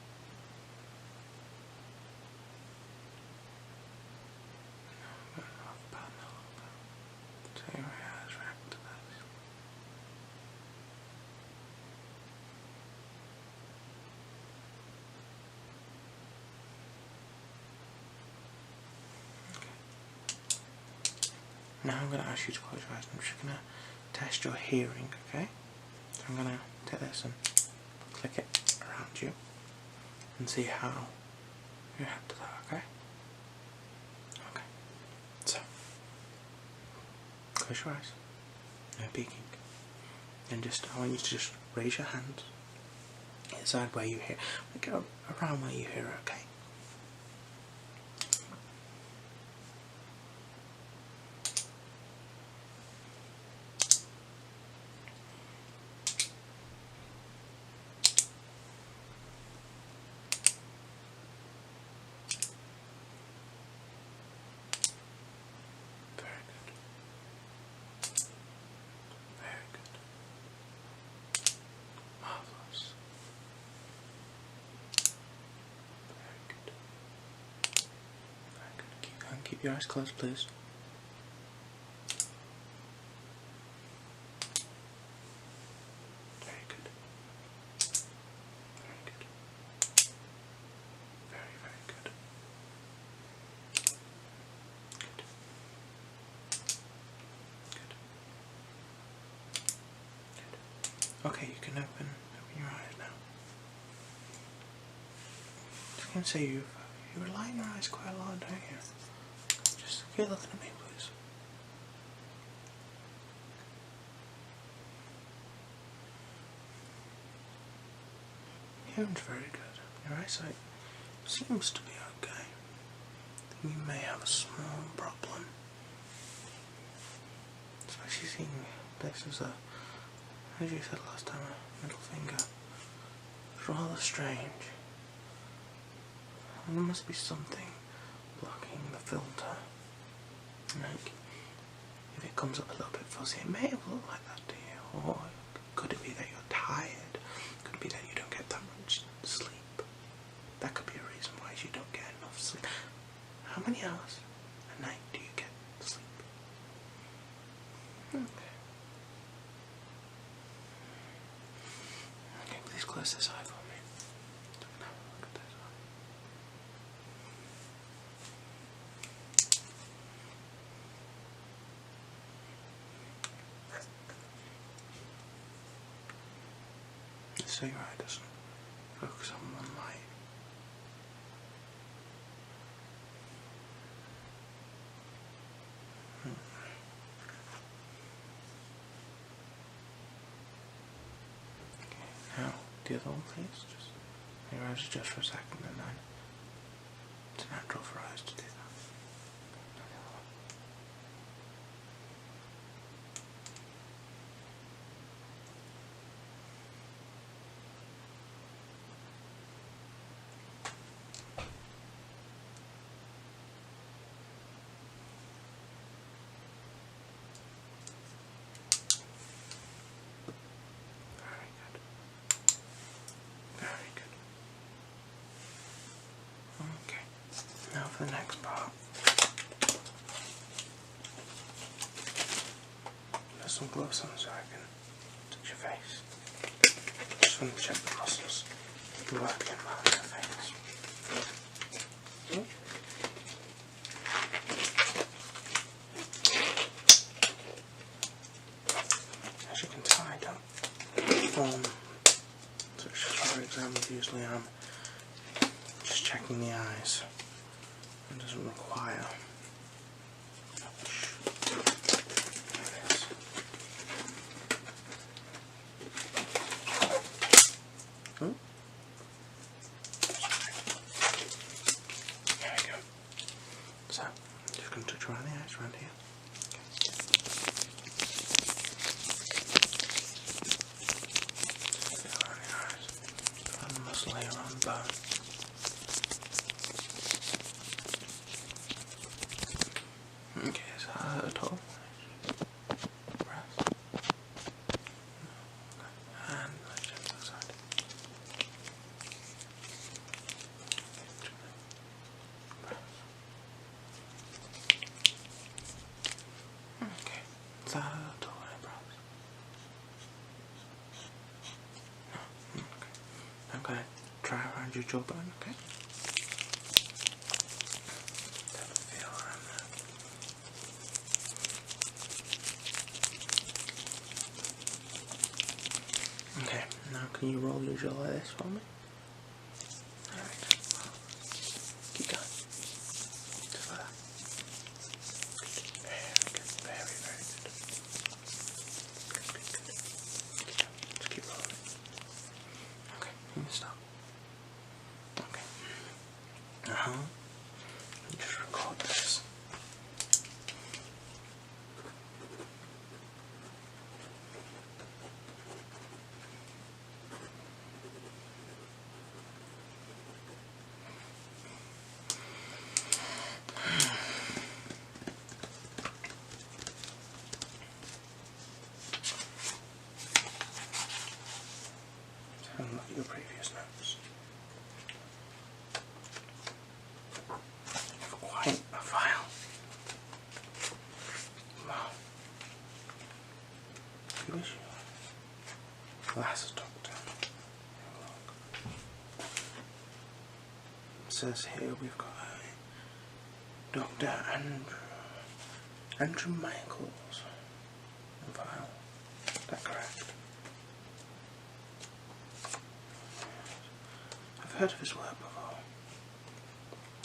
Now I'm going to have a pattern a little bit. See how your eyes react to this. Okay. Now I'm going to ask you to close your eyes. I'm just going to test your hearing, okay? So I'm going to take this and click it around you and see how you react to that, okay? Okay. So, close your eyes. No peeking. And I want you to just raise your hands inside where you hear. Go around where you hear, okay? Very good. Very good. Marvelous. Very good. Very good. Keep going. Keep your eyes closed, please. Very good. Very good. Very, very good. Good. Good. Good. Okay, you can open your eyes now. I was going to say you rely on your eyes quite a lot, don't you? Just keep looking at me, please. Hearing's very good. Your eyesight seems to be okay. You may have a small problem. Especially seeing places that, as you said last time, a middle finger. It's rather strange. There must be something blocking the filter. Like, if it comes up a little bit fuzzy, it may have looked like that to you. Or could it be that you're tired? Could it be that you don't get that much sleep? That could be a reason why you don't get enough sleep. How many hours a night do you get sleep? Okay. Okay, please close this eye for me. Now look at this eye. So your eye doesn't focus on one light. Okay, now the other one, please. Just your eyes adjust for a second, and then it's natural for eyes to do that. Very good. Very good. Okay. Now for the next part. Put some gloves on so I can touch your face. Just want to check the muscles working well in your face. As you can tell, I don't perform such thorough exams usually. I'm just checking the eyes. It doesn't require much. Oh. There we go. So, I'm just going to touch around the eyes, around here. Feel around the eyes. Around the muscle here, around the bone. Okay, is that hurt at all? Breath. No. Okay. And let's check the other side. Okay. Is that hurt at all, eyebrows? No. Okay. I'm going to try around your jawbone, okay? Have a feel around there. Okay, now can you roll your jaw like this for me? Alright. Keep going. Just like that. Good. Very good. Very, very good. Good, good, good. your previous notes. Quite a file. Wow. Who is you? Glasses doctor. It says here we've got Dr. Andrew Michaels file. Is that correct? I've heard of his work before.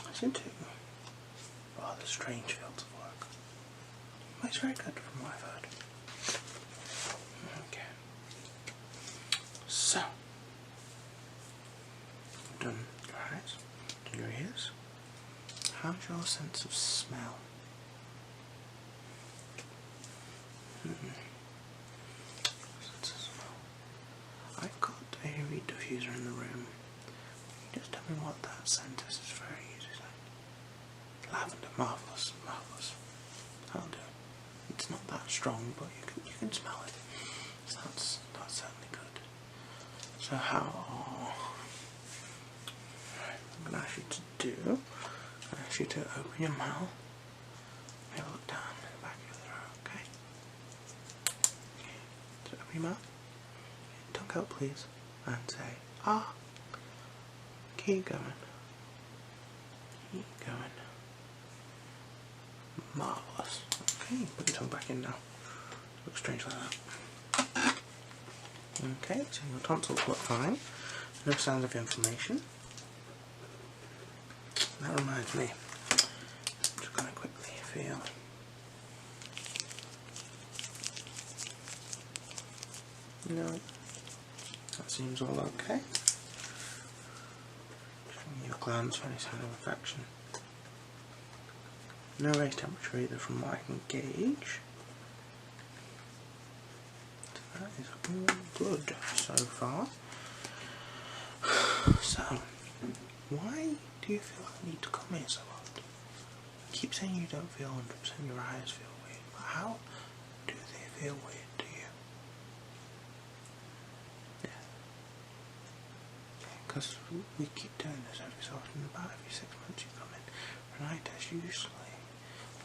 It's into rather strange fields of work. But it's very good from what I've heard. Okay. So, we've done your eyes, done your ears. How's your sense of smell? Sense of smell. I've got a reed diffuser in the room. Just tell me what that scent is. It's very easy. Lavender, marvellous, marvellous. That'll do. It's not that strong, but you can smell it. So that's certainly good. So how I'm going to ask you to do, I ask you to open your mouth, have a look down in the back of your throat, okay? Okay. So open your mouth, tongue out please, and say, ah. Keep going. Keep going. Marvellous. Okay, put your tongue back in now. Looks strange like that. Okay, so your tonsils look fine. No signs of inflammation. That reminds me. I'm just going to quickly feel. No. That seems all okay. Your glands for any sign of infection. No raised temperature either from what I can gauge. So that is all good so far. So, why do you feel the need to come here so often? You keep saying you don't feel 100%, your eyes feel weird, but how do they feel weird to you? Yeah. Because we keep doing this every so often, about every 6 months you come in for an eye test usually.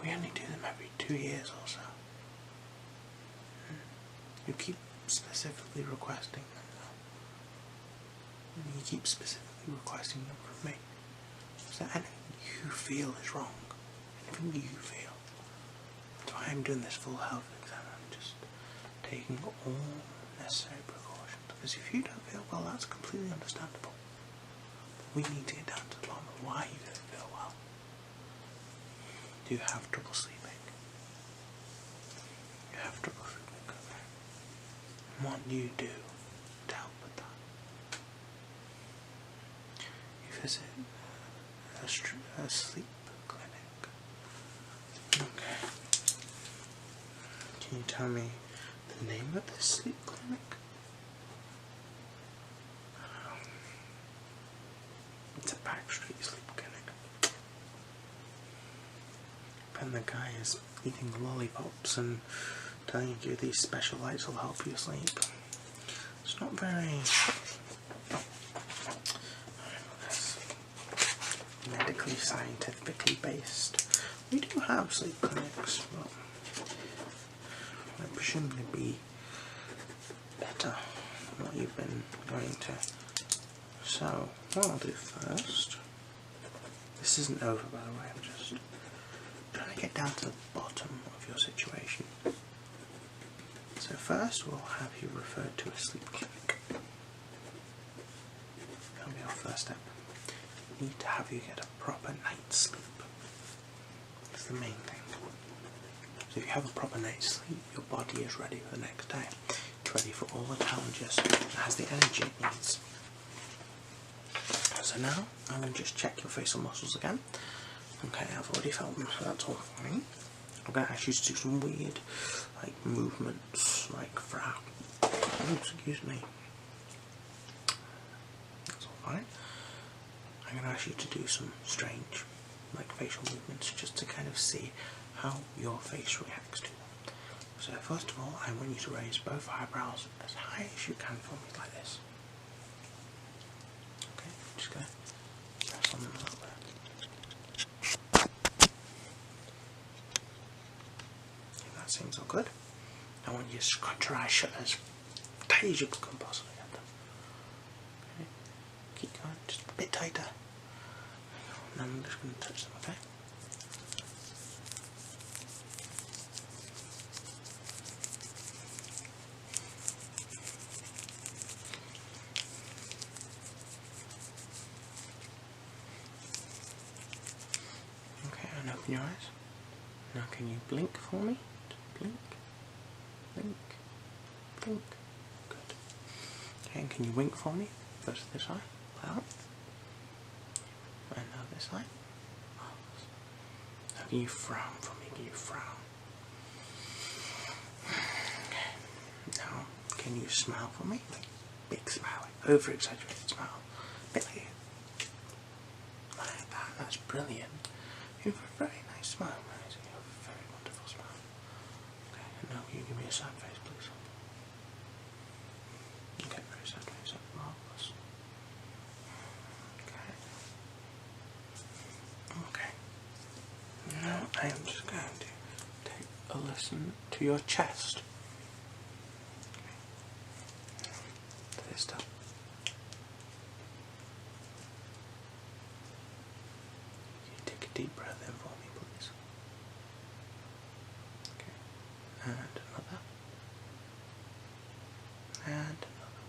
We only do them every 2 years or so. You keep specifically requesting them though. You keep specifically requesting them from me. Is there anything you feel is wrong? Anything you feel? That's why I'm doing this full health exam. I'm just taking all necessary precautions. Because if you don't feel well, that's completely understandable. But we need to get down to the bottom of why you don't feel well. Do you have trouble sleeping? You have trouble sleeping, okay. And what do you do to help with that? You visit a sleep clinic. Okay. Can you tell me the name of this sleep clinic? It's a backstreet sleep clinic. And the guy is eating lollipops and telling you these special lights will help you sleep. It's not very medically, scientifically based. We do have sleep clinics, but they presumably be better than what you've been going to. So, what I'll do first, this isn't over by the way, I'm just trying to get down to the bottom of your situation. So first we'll have you referred to a sleep clinic. That'll be our first step. We need to have you get a proper night's sleep. That's the main thing. So if you have a proper night's sleep, your body is ready for the next day. It's ready for all the challenges. It has the energy it needs. So now I'm going to just check your facial muscles again. Okay, I've already felt them, so that's all fine. I'm going to ask you to do some weird, like, movements, like frown. Oh, excuse me. That's all fine. I'm going to ask you to do some strange, like, facial movements, just to kind of see how your face reacts to them. So first of all, I want you to raise both eyebrows as high as you can for me, like this. I want you to scratch your eyes shut as tight as you can possibly get them. Okay. Keep going, just a bit tighter. And I'm just going to touch them, okay? Okay, and open your eyes. Now can you blink for me? Just blink, blink, blink. Good. Okay, and can you wink for me? First this eye, out. And now this eye. Now can you frown for me? Can you frown? Okay. Now can you smile for me? Big smile, over exaggerated smile. Bit like that. That's brilliant. You have a very nice smile, Rosie. You have a very wonderful smile. Okay, and now can you give me a sad face, please? Okay, very sad face. Marvellous. Okay. Okay. Now I am just going to take a listen to your chest. Okay. To this stuff. Take a deep breath in for me, please. Okay. And another. And another.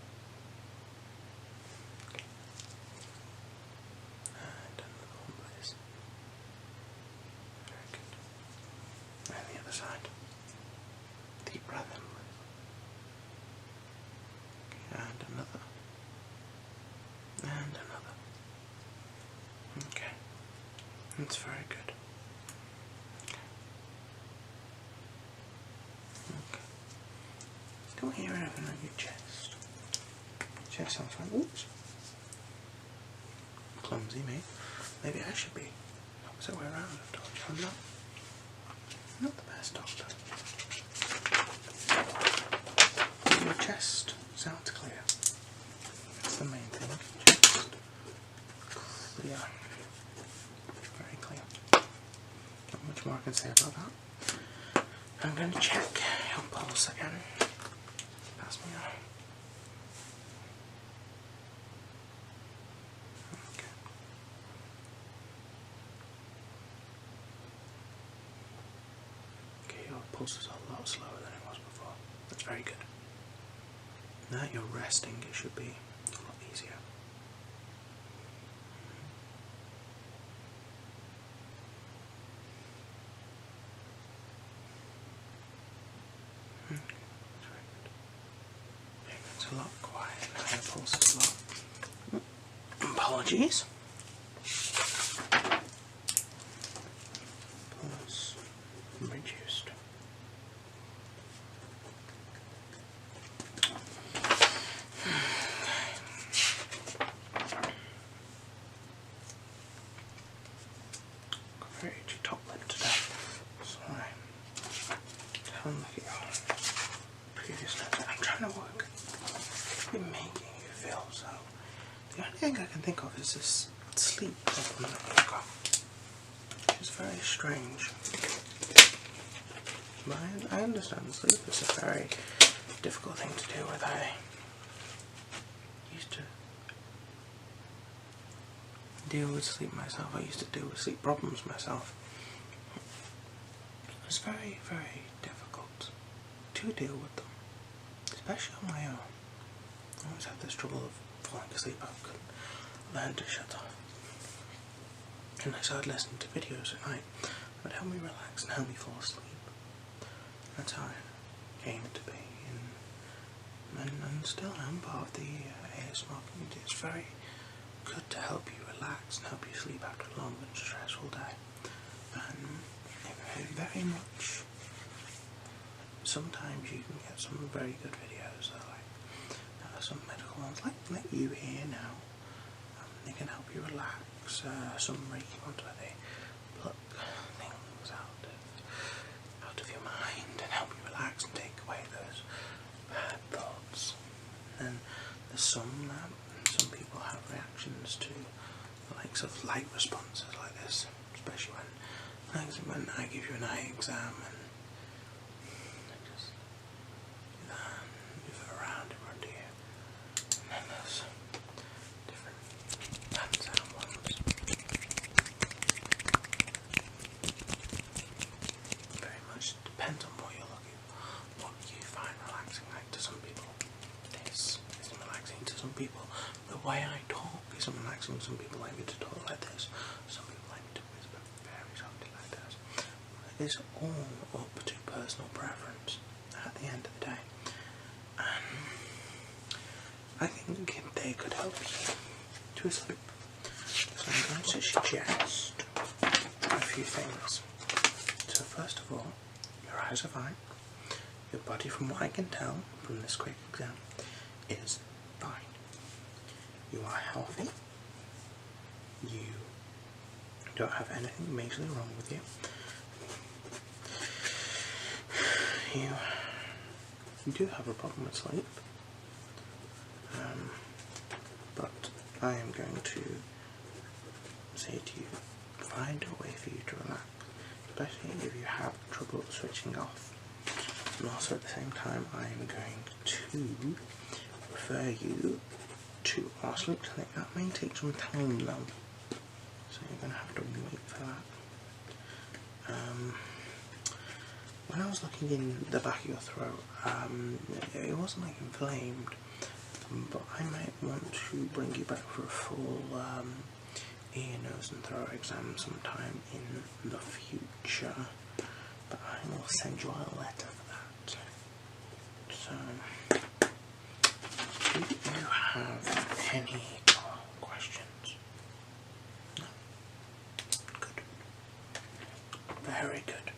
Okay. And another one, please. Very good. And the other side. Deep breath in, please. Okay. And another. And another. Okay. That's very good. Okay. Okay. Don't hear anything on your chest. Chest sounds fine. Oops. Clumsy me. Maybe I should be opposite way around. I've told you I'm not the best doctor. Your chest sounds clear. That's the main thing. Chest clear. Very clear. Not much more I can say about that. I'm going to check your pulse again. Pass me on. Okay. Okay, your pulse is a lot slower than it was before. That's very good. Now that you're resting, it should be a lot easier. That's very good. It's a lot quiet now, your pulse is a lot. Apologies. Pulse reduced. Very itchy top lip today. Sorry. Have a look at your previous notes. I'm trying to work in making you feel so. The only thing I can think of is this sleep problem that you've got, which is very strange. But I understand sleep is a very difficult thing to deal with. I used to deal with sleep myself. I used to deal with sleep problems myself. It was very, very difficult to deal with them, especially on my own. I always had this trouble of falling asleep. I couldn't learn to shut off. And I started listening to videos at night that would help me relax and help me fall asleep. That's how I came to be, and still am part of the ASMR community. It's very good to help you relax and help you sleep after a long and stressful day. And very much, sometimes you can get some very good videos that like some medical ones like you here now. They can help you relax. Some Reiki ones where they pluck things out of your mind and help you relax and take away those bad thoughts. And there's some people have reactions to the likes of light responses like this, especially when I give you an eye exam and some people, the way I talk is relaxing. Some people like me to talk like this. Some people like me to whisper very softly like this. It's all up to personal preference at the end of the day. And I think they could help you to sleep. So I'm going to suggest a few things. So first of all, your eyes are fine. Your body, from what I can tell from this quick exam, is fine. You are healthy. You don't have anything majorly wrong with you. You do have a problem with sleep. But I am going to say to you, find a way for you to relax, especially if you have trouble switching off. And also at the same time, I am going to refer you to our sleep clinic. That may take some time though, so you're going to have to wait for that. When I was looking in the back of your throat, it wasn't like inflamed, but I might want to bring you back for a full ear, nose and throat exam sometime in the future, but I will send you a letter for that. So, do you have any questions? No? Good. Very good.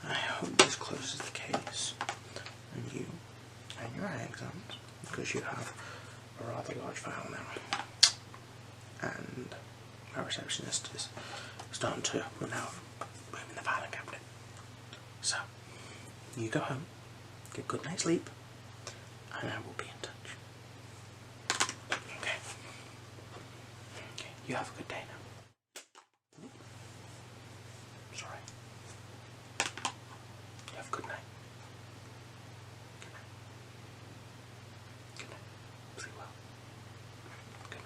I hope this closes the case and you and your eye exams, because you have a rather large file now, and our receptionist is starting to run out of room in the filing cabinet. So, you go home, get a good night's sleep, and I will be in touch. Okay. Okay, you have a good day now. Sorry. You have a good night. Good night. Good night. Sleep well. Good night.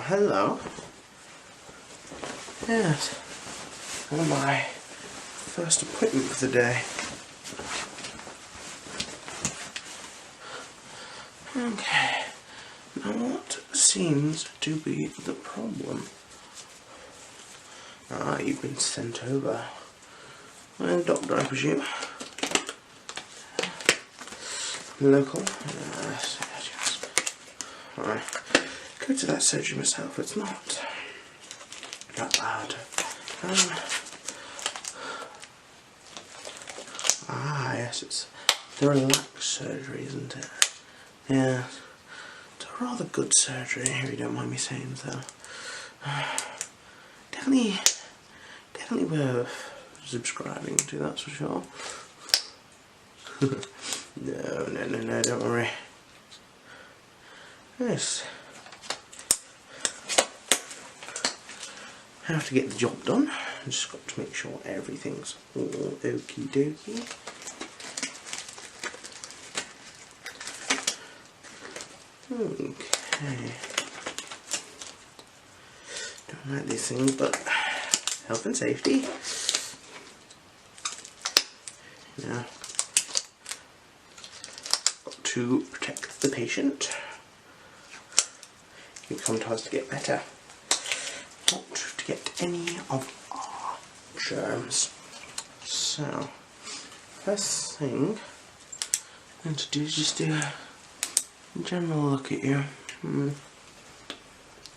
Hello. Yes. On my first appointment for the day. Okay. Now what seems to be the problem? Ah, you've been sent over. Doctor, I presume. Local? Yes, yes, yes. Alright. Go to that surgery myself. It's not bad. Yes, it's the relaxed surgery, isn't it? Yeah. It's a rather good surgery, if you don't mind me saying so. Definitely worth subscribing to, that's for sure. No, don't worry. Yes. I have to get the job done. I just got to make sure everything's all okie dokie. Okay. Don't like these things, but health and safety. Now, got to protect the patient. You come to us to get better, not to get any of our germs. So, first thing I'm going to do is just do a general look at you.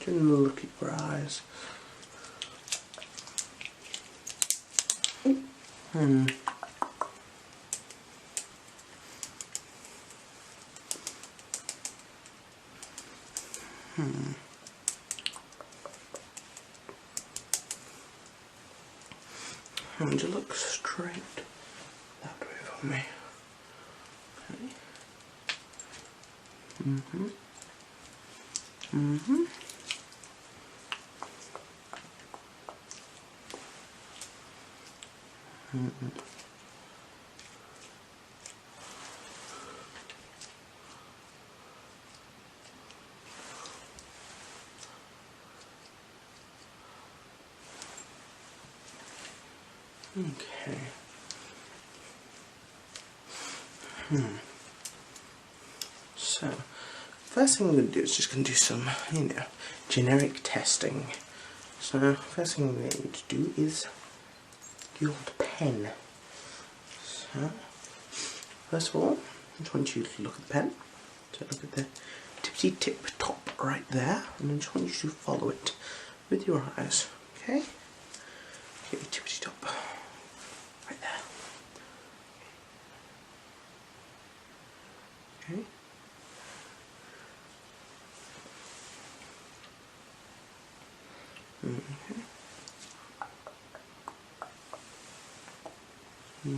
General look at your eyes. And you look straight that way for me. Okay. Okay. So, first thing I'm going to do is just going to do some, generic testing. So, first thing I'm going to do is your pen. So, first of all, I just want you to look at the pen. So look at the tipsy tip top right there, and I just want you to follow it with your eyes. Okay? Get your tipsy top right there. Okay? Okay. Okay.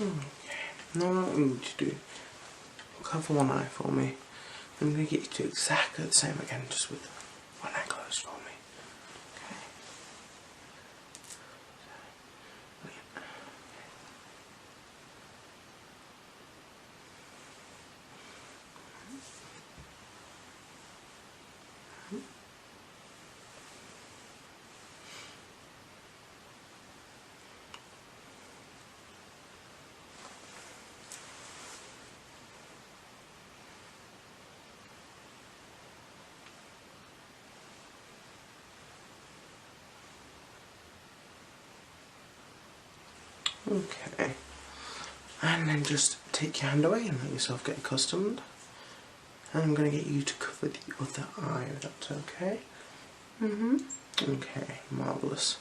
Okay. Now what we need to do, cover one eye for me. I'm going to get you to do exactly the same again, just with one eye closed for me. Okay. Okay, and then just take your hand away and let yourself get accustomed. And I'm going to get you to cover the other eye, if that's okay. Okay, marvellous.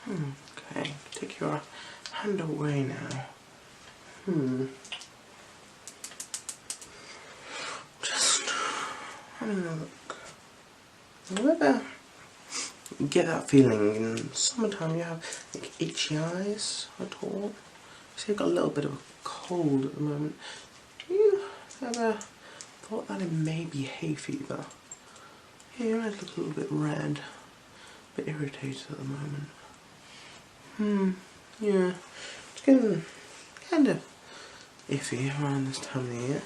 Okay, take your hand away now. Just having a look. Whenever you get that feeling in summertime, you have like itchy eyes at all? So you've got a little bit of a cold at the moment. Have you ever thought that it may be hay fever? Yeah, your eyes look a little bit red, a bit irritated at the moment. Yeah, it's getting kind of iffy around this time of the year.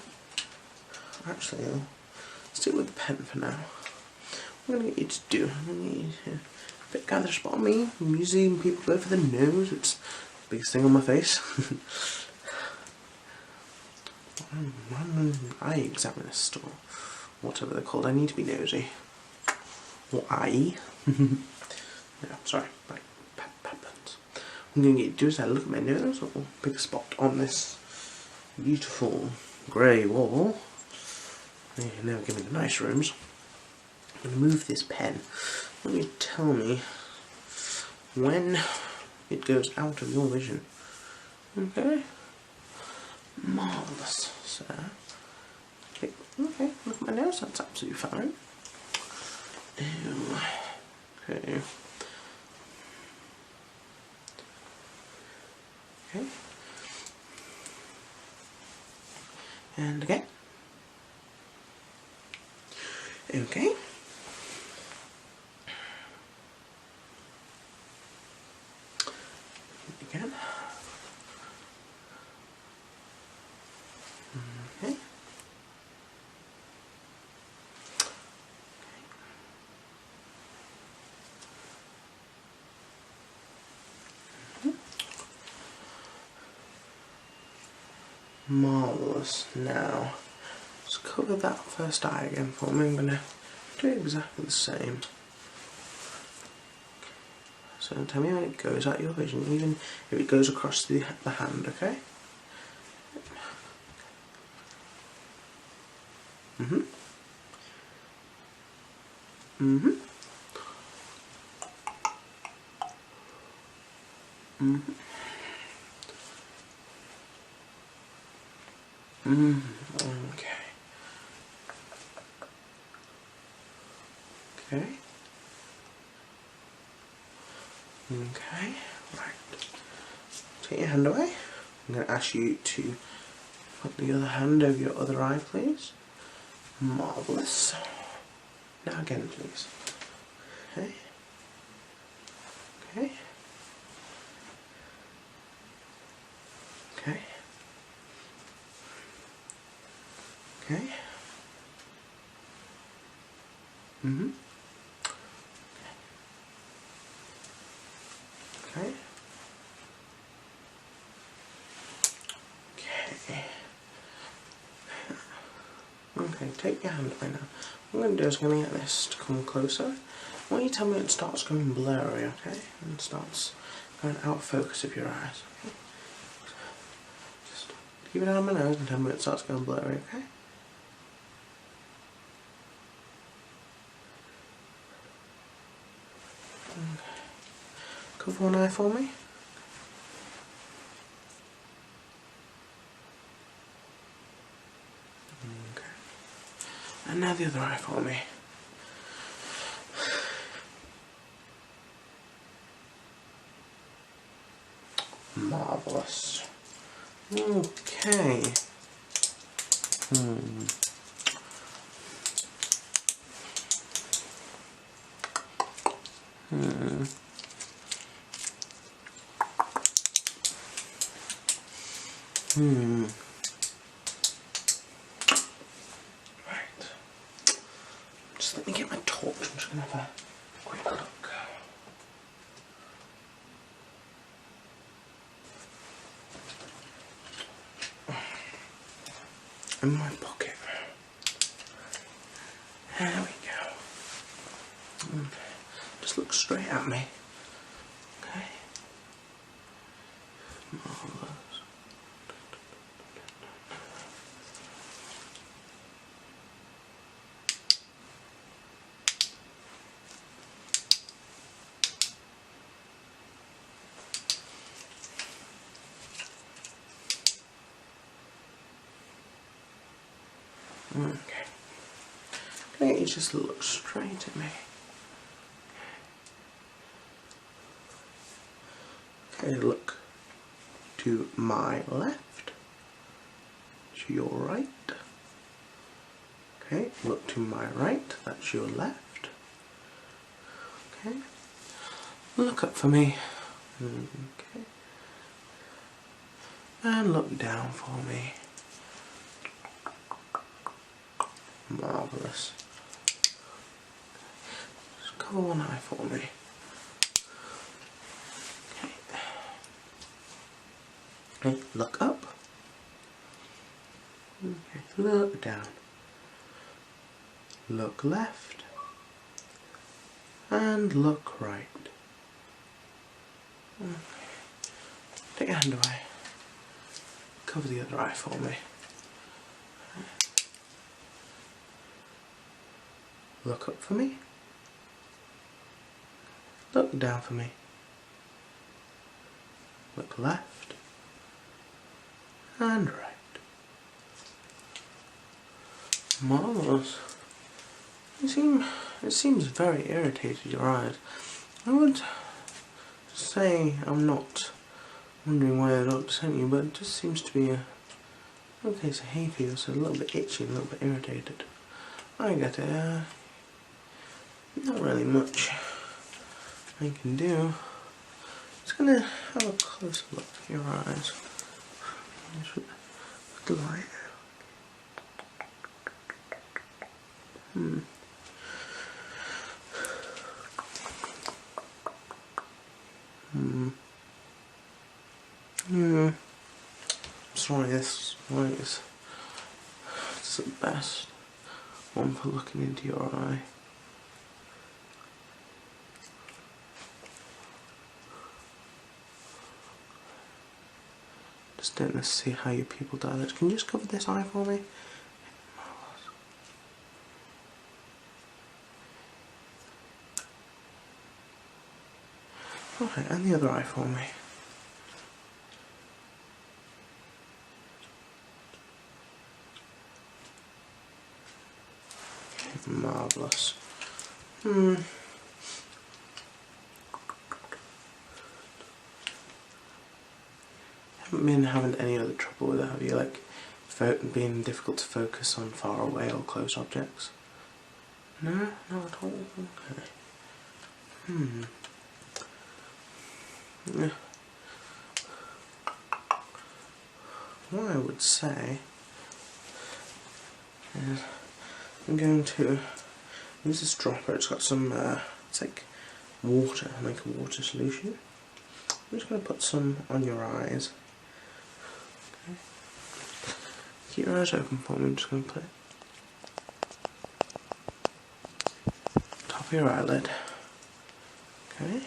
Actually, I'll stick with the pen for now. What I'm going to get you to do, I'm going to get you to gather a spot on me. I'm using people go for the nose, it's the biggest thing on my face. Eye examinist or whatever they're called. I need to be nosy. Or eye. Yeah, sorry, right. What I'm going to get you to do is look at my nose, or pick a spot on this beautiful grey wall. You never give me the nice rooms. I'm going to move this pen. Let you tell me when it goes out of your vision. Okay? Marvellous, sir. Okay, look at my nose, that's absolutely fine. Okay. Okay. And again. Okay. Again. Okay. Marvellous. Now, just cover that first eye again for me. I'm going to do exactly the same. So tell me when it goes out your vision, even if it goes across the hand, okay? Mm-hmm. Mm-hmm. Mm-hmm. Okay. Okay. Okay. Right. Take your hand away. I'm going to ask you to put the other hand over your other eye, please. Marvellous. Now again, please. Okay. Okay. Okay. Okay. Mm-hmm. Okay. Okay. Okay, take your hand away now. What I'm going to do is I'm going to get this to come closer. When you tell me it starts going blurry, okay? And starts going out of focus of your eyes, okay? Just keep it out of my nose and tell me when it starts going blurry, okay? Okay. Cover one eye for me. Okay. And now the other eye for me. Marvellous. Okay. Hmm. Hmm. Hmm. Right. Just let me get my torch. I'm just going to have a quick look. In my pocket. There we go. Just look straight at me. Okay. Marvellous. Okay. Can I get you just look straight at me? Okay, look to my left, to your right. Okay, look to my right, that's your left. Okay, look up for me. Okay, and look down for me. Marvellous. Just cover one eye for me. Okay, look up. Okay, look down. Look left. And look right. Okay. Take your hand away. Cover the other eye for me. Look up for me. Look down for me. Look left. And right. Marvellous. It seems very irritated, your eyes. I would say I'm not wondering why I don't send you, but it just seems to be a case of hay fever, so a little bit itchy, a little bit irritated. I get it. Not really much I can do. Just gonna have a closer look at your eyes. The light. Yeah. Sorry, this light is the best one for looking into your eye. Just don't necessarily see how your pupil dilates. Can you just cover this eye for me? Okay, and the other eye for me. Marvellous. Haven't been having any other trouble with it, have you? Like, being difficult to focus on far away or close objects? No? Not at all? Okay. Yeah. What I would say is I'm going to use this dropper. It's got some, it's like water, like a water solution. I'm just going to put some on your eyes. Okay. Keep your eyes open for me. I'm just going to put it top of your eyelid. Okay.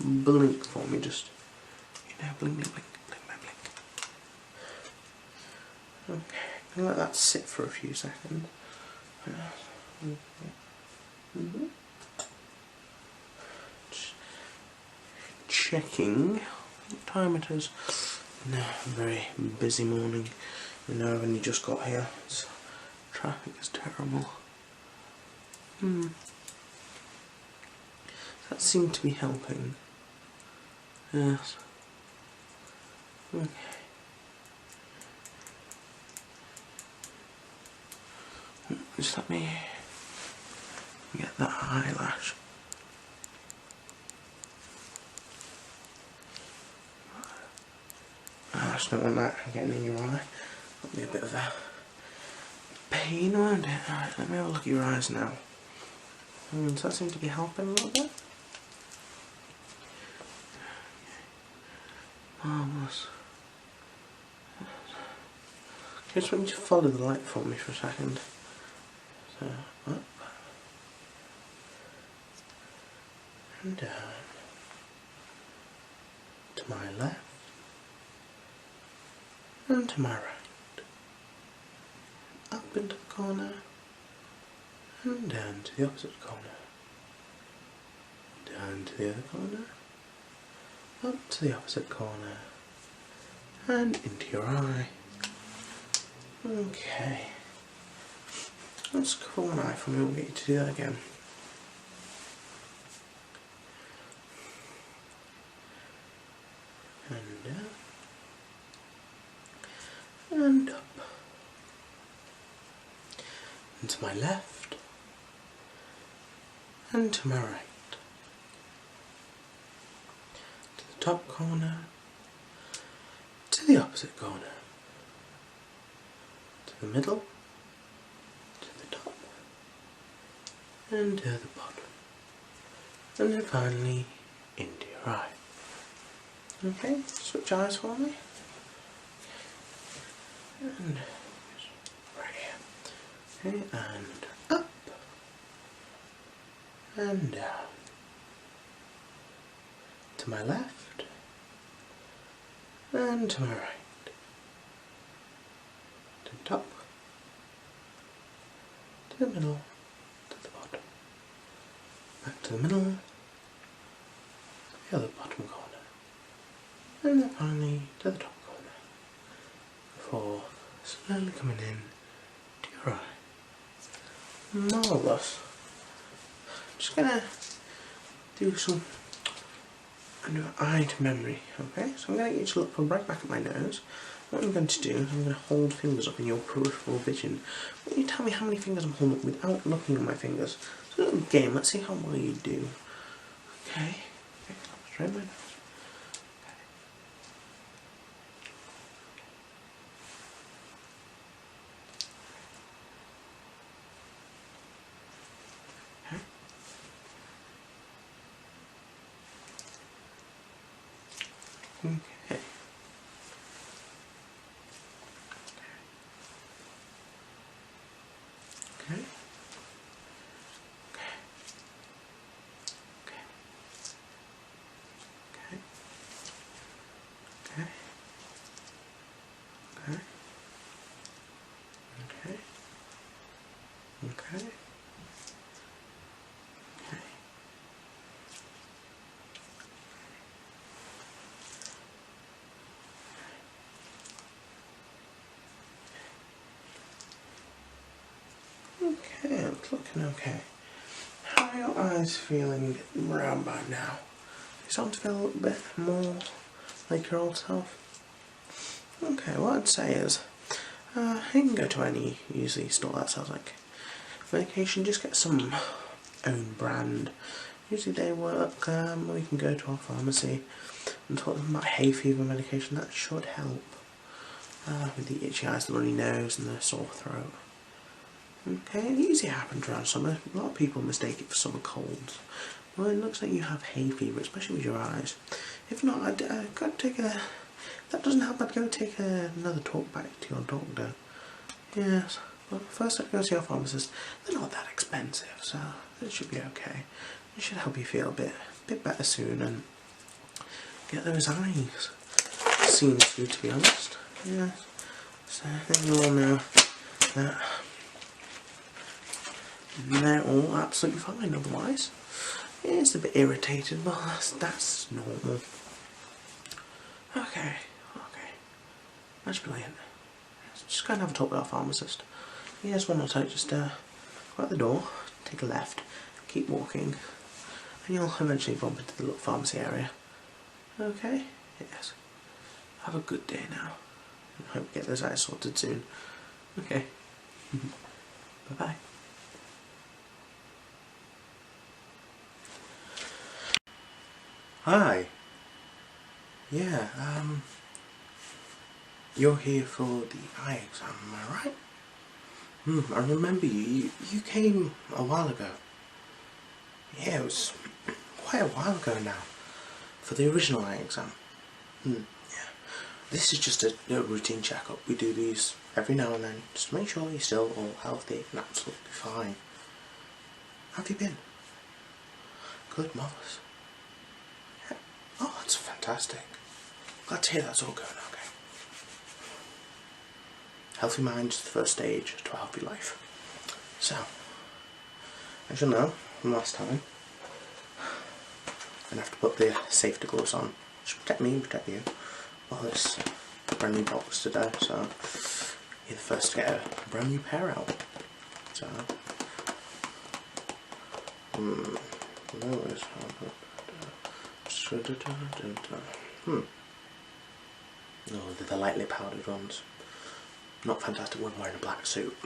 Blink for me, just, blink, blink, blink, blink, blink, blink. Okay, I'm gonna let that sit for a few seconds. Checking what time it is. No, very busy morning. I've only just got here. Traffic is terrible. That seemed to be helping. Yes. Okay. Just let me get that eyelash. I just don't want that getting in your eye. That'll be a bit of a pain, won't it? Alright, let me have a look at your eyes now. Does that seem to be helping a little bit? Marvellous. Okay, just want you to follow the light for me for a second. So, up. And down. To my left. And to my right. Up into the corner. And down to the opposite corner. Down to the other corner. Up to the opposite corner. And into your eye. Okay. Let's cover one eye for me, we'll get you to do that again. And down. And up. And to my left. And to my right. To the top corner. To the opposite corner. To the middle. To the top. And to the bottom. And then finally into your eye. Okay, switch eyes for me. And right here. Okay, and up. And down. To my left. And to my right. To the top. To the middle. To the bottom. Back to the middle. To the other bottom corner. And then finally to the top corner. Before slowly coming in to your eye. Marvellous. Just gonna do some eye to memory, okay? So I'm going to get you to look from right back at my nose. What I'm going to do is I'm going to hold fingers up in your peripheral vision. Will you tell me how many fingers I'm holding up without looking at my fingers? It's a little game, let's see how well you do. Okay, straight my nose. Okay. Okay. Okay. Okay. Okay. Okay. Okay. Okay. Okay. Okay. How are your eyes feeling round by now? You starting to feel a little bit more like your old self? Okay, what I'd say is, you can go to any usually store that sells like medication, just get some own brand. Usually they work, or you can go to our pharmacy and talk to them about hay fever medication. That should help with the itchy eyes, the runny nose and the sore throat. Okay, it usually happens around summer. A lot of people mistake it for summer colds. Well, it looks like you have hay fever, especially with your eyes. If not, I'd go take a... If that doesn't help, I'd go take another talk back to your doctor. Yes, but first I'd go see your pharmacist. They're not that expensive, so it should be okay. It should help you feel a bit better soon and get those eyes seen to, to be honest. Yes, so I think you all know that they're all absolutely fine otherwise. It's a bit irritated, but that's normal. Okay, that's brilliant. Just go and have a talk with our pharmacist. Yes, one more time, just go out the door, take a left, keep walking, and you'll eventually bump into the little pharmacy area. Okay? Yes. Have a good day now. I hope you get those eyes sorted soon. Okay. Bye bye. Hi. Yeah, you're here for the eye exam, am I right? I remember you came a while ago. Yeah, it was quite a while ago now, for the original eye exam. Yeah. This is just a routine checkup. We do these every now and then, just to make sure you're still all healthy and absolutely fine. How have you been? Good, marvellous. Yeah. Oh, that's fantastic. Glad to hear that's all going okay. Healthy mind is the first stage to a healthy life. So, as you'll know from last time, I'm going to have to put the safety gloves on, just protect me and protect you. Well, this brand new box today, so you're the first to get a brand new pair out. So, Oh, they're the lightly powdered ones. Not fantastic when wearing a black suit.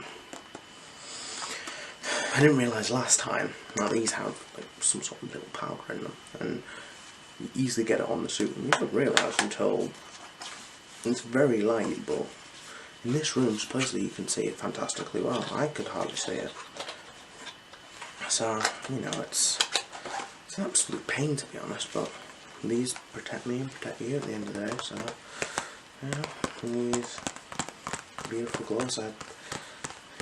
I didn't realise last time that these have like some sort of little powder in them, and you easily get it on the suit, and you don't realise until it's very light. But in this room, supposedly you can see it fantastically well. I could hardly see it. So you know, it's an absolute pain to be honest. But these protect me and protect you at the end of the day. So yeah, these beautiful gloves. I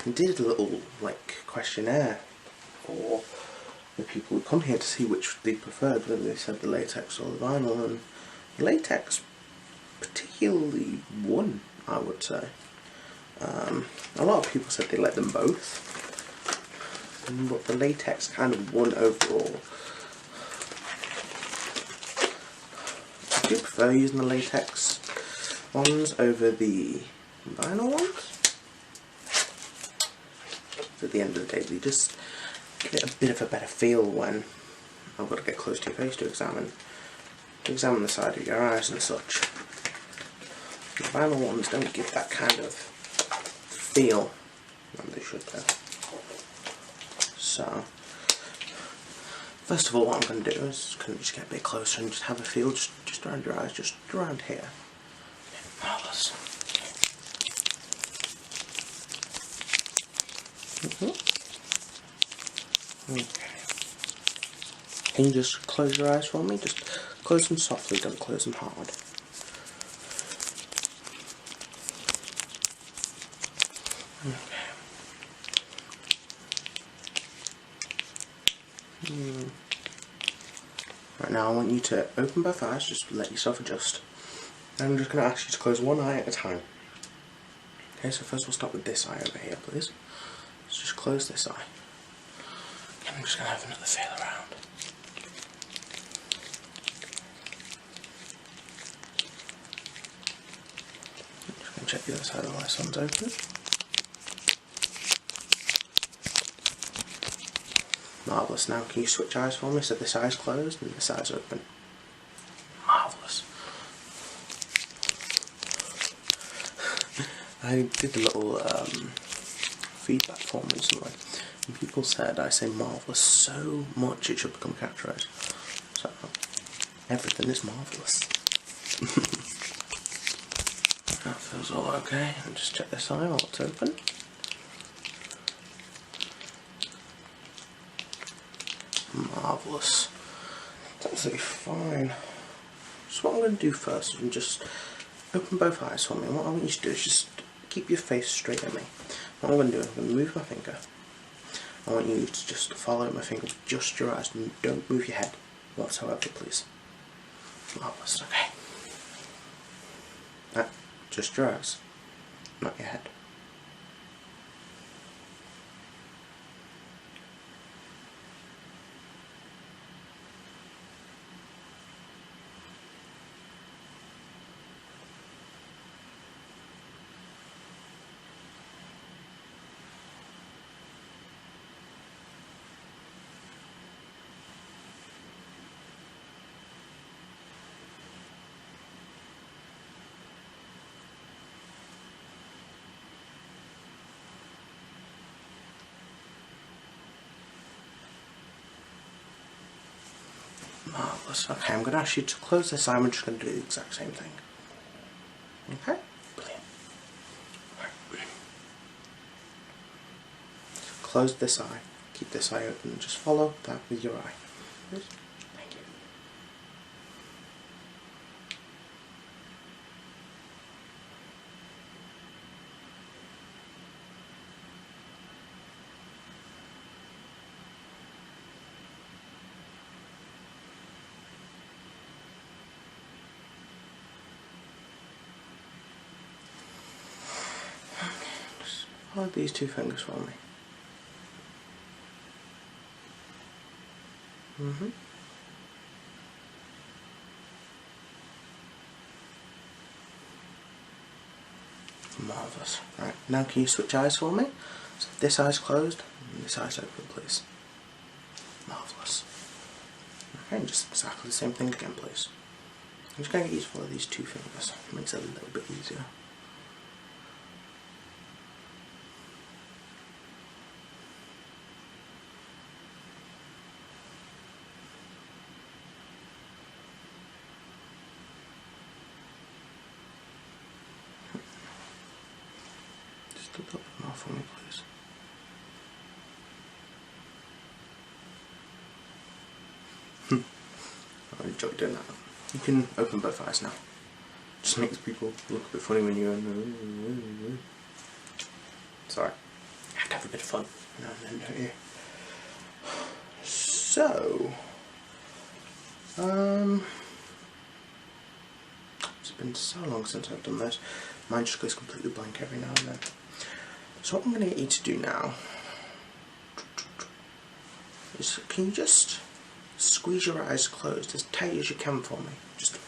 did a little like questionnaire for the people who come here to see which they preferred, whether they said the latex or the vinyl, and the latex particularly won, I would say. A lot of people said they liked them both, but the latex kind of won overall. I do prefer using the latex ones over the vinyl ones. At the end of the day, they just get a bit of a better feel when I've got to get close to your face to examine the side of your eyes and such. The vinyl ones don't give that kind of feel, and they should do. So, first of all, what I'm going to do is just get a bit closer and just have a feel just around your eyes, just around here. Marvellous. Okay. Can you just close your eyes for me? Just close them softly, don't close them hard. Okay. Right now I want you to open both eyes, just let yourself adjust. And I'm just going to ask you to close one eye at a time. Okay, so first we'll start with this eye over here, please. Let's just close this eye. Okay, I'm just going to have another feel around. I'm just going to check the other side of the last one's open. Marvellous. Now can you switch eyes for me? So this eye's closed and this eye's open. Marvellous. I did a little feedback form recently, and people said I say marvellous so much it should become catchphrase. So, everything is marvellous. That feels all okay. And just check this eye while it's open. Marvellous. It's absolutely fine. So what I'm going to do first is just open both eyes for me. And what I want you to do is just keep your face straight at me. What I'm going to do is I'm going to move my finger. I want you to just follow my finger with just your eyes and don't move your head whatsoever, please. Marvellous, okay. Just your eyes, not your head. Marvellous. Okay, I'm going to ask you to close this eye. I'm just going to do the exact same thing. Okay? Brilliant. Right. Close this eye. Keep this eye open and just follow that with your eye. Please. Thank you. Hold these two fingers for me. Marvellous. Right, now can you switch eyes for me? So this eye's closed and this eye's open, please. Marvellous. Okay, and just exactly the same thing again, please. I'm just going to get you to follow these two fingers. It makes it a little bit easier. Just a little bit more for me, please. I enjoy doing that. You can open both eyes now. Just makes people look a bit funny when you're sorry. You have to have a bit of fun now and then, don't you? So it's been so long since I've done this. Mine just goes completely blank every now and then. So what I'm going to get you to do now is, can you just squeeze your eyes closed as tight as you can for me? Just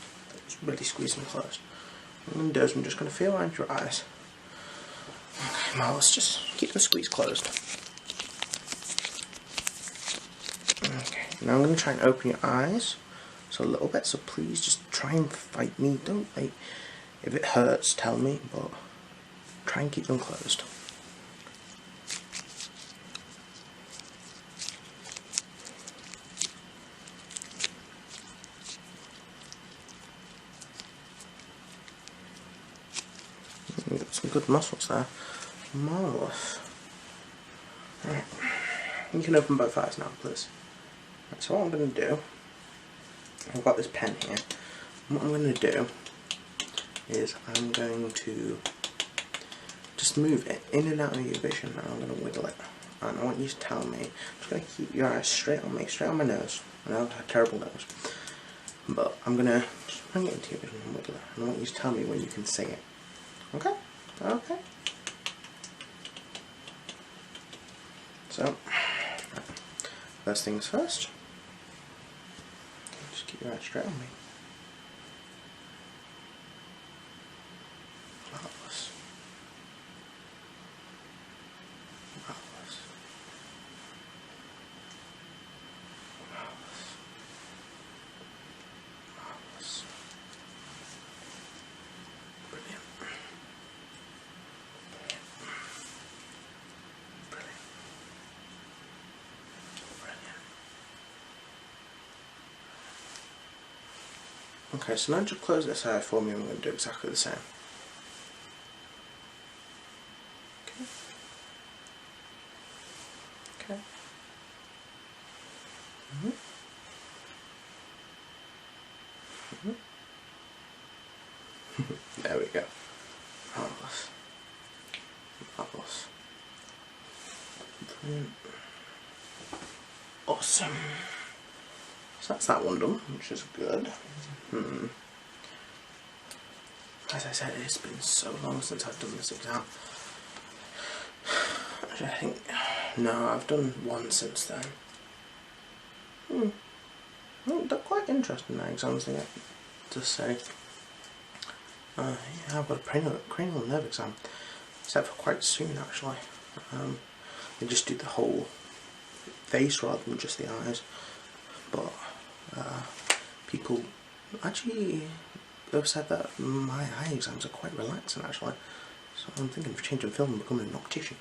really squeeze them closed. What I'm going to do is I'm just going to feel around your eyes. Okay, now let's just keep them squeezed closed. Okay, now I'm going to try and open your eyes so a little bit, so please just try and fight me. Don't, like, if it hurts, tell me, but try and keep them closed. You've got some good muscles there. Marvellous. Right. You can open both eyes now, please. Right, so what I'm going to do, I've got this pen here. What I'm going to do is I'm going to just move it in and out of your vision, and I'm going to wiggle it. And I want you to tell me, I'm just going to keep your eyes straight on me, straight on my nose. I know I have a terrible nose. But I'm going to just bring it into your vision and wiggle it. And I want you to tell me when you can see it. Okay? Okay. So, first things first. Just keep your eyes straight on me. Marvellous. Marvellous. Okay, so now just close this eye for me and I'm going to do exactly the same. Okay. Okay. There we go. Marvellous. Marvellous. Brilliant. Awesome. So that's that one done, which is good. As I said, it's been so long since I've done this exam. Actually, I think... No, I've done one since then. Well, they're quite interesting, my exams, I have to say. Yeah, I've got a cranial nerve exam, except for quite soon actually. They just do the whole face rather than just the eyes, but people actually have said that my eye exams are quite relaxing actually, so I'm thinking of changing film and becoming an optician.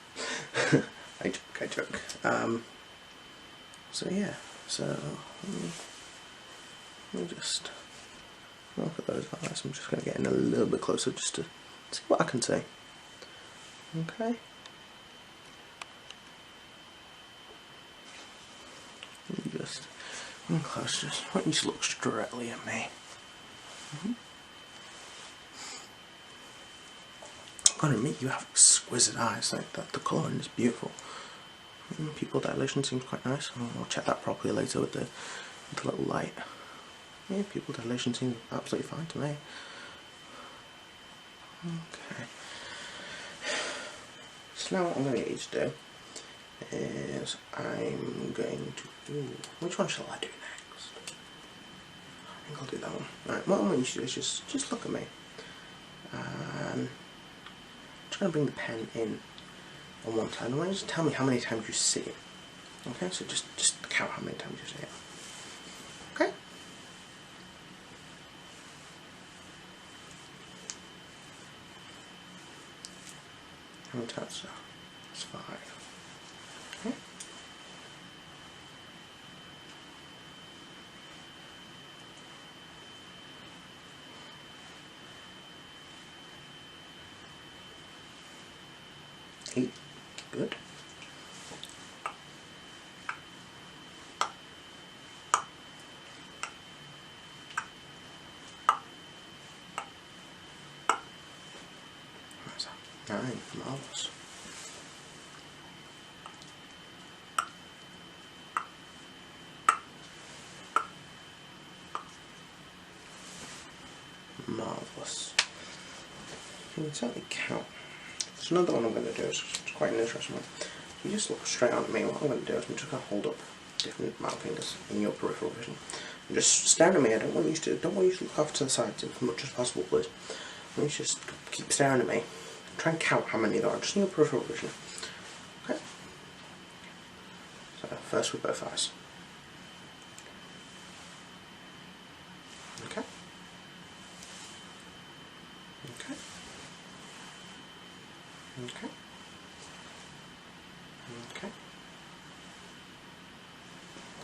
I joke. So yeah, so let me just look at those eyes. I'm just going to get in a little bit closer just to see what I can see. Okay. Just close. Just why don't you just look directly at me? I've got to admit, you have exquisite eyes. Like that, the colouring is beautiful. Pupil dilation seems quite nice. I'll check that properly later with the little light. Yeah, pupil dilation seems absolutely fine to me. Okay. So now what I'm going to get you to do is I'm going to... which one shall I do next? I think I'll do that one. Right, what I want you to do is just look at me. And I'm just going to bring the pen in on one side. I want you to tell me how many times you see it. Okay, so just count how many times you see it. Okay? How many times so? It's 5. Okay. Eight. Good. Where's that? 9. Marvellous. Marvellous. You can certainly count. There's another one I'm going to do, it's quite an interesting one. You just look straight on at me. What I'm going to do is I'm just going to hold up different markings in your peripheral vision. And just stare at me. I don't want you to look off to the sides as much as possible, please. I want you to just keep staring at me. Try and count how many there are, just in your peripheral vision. Okay? So first with both eyes. Okay? Okay. Okay. Okay.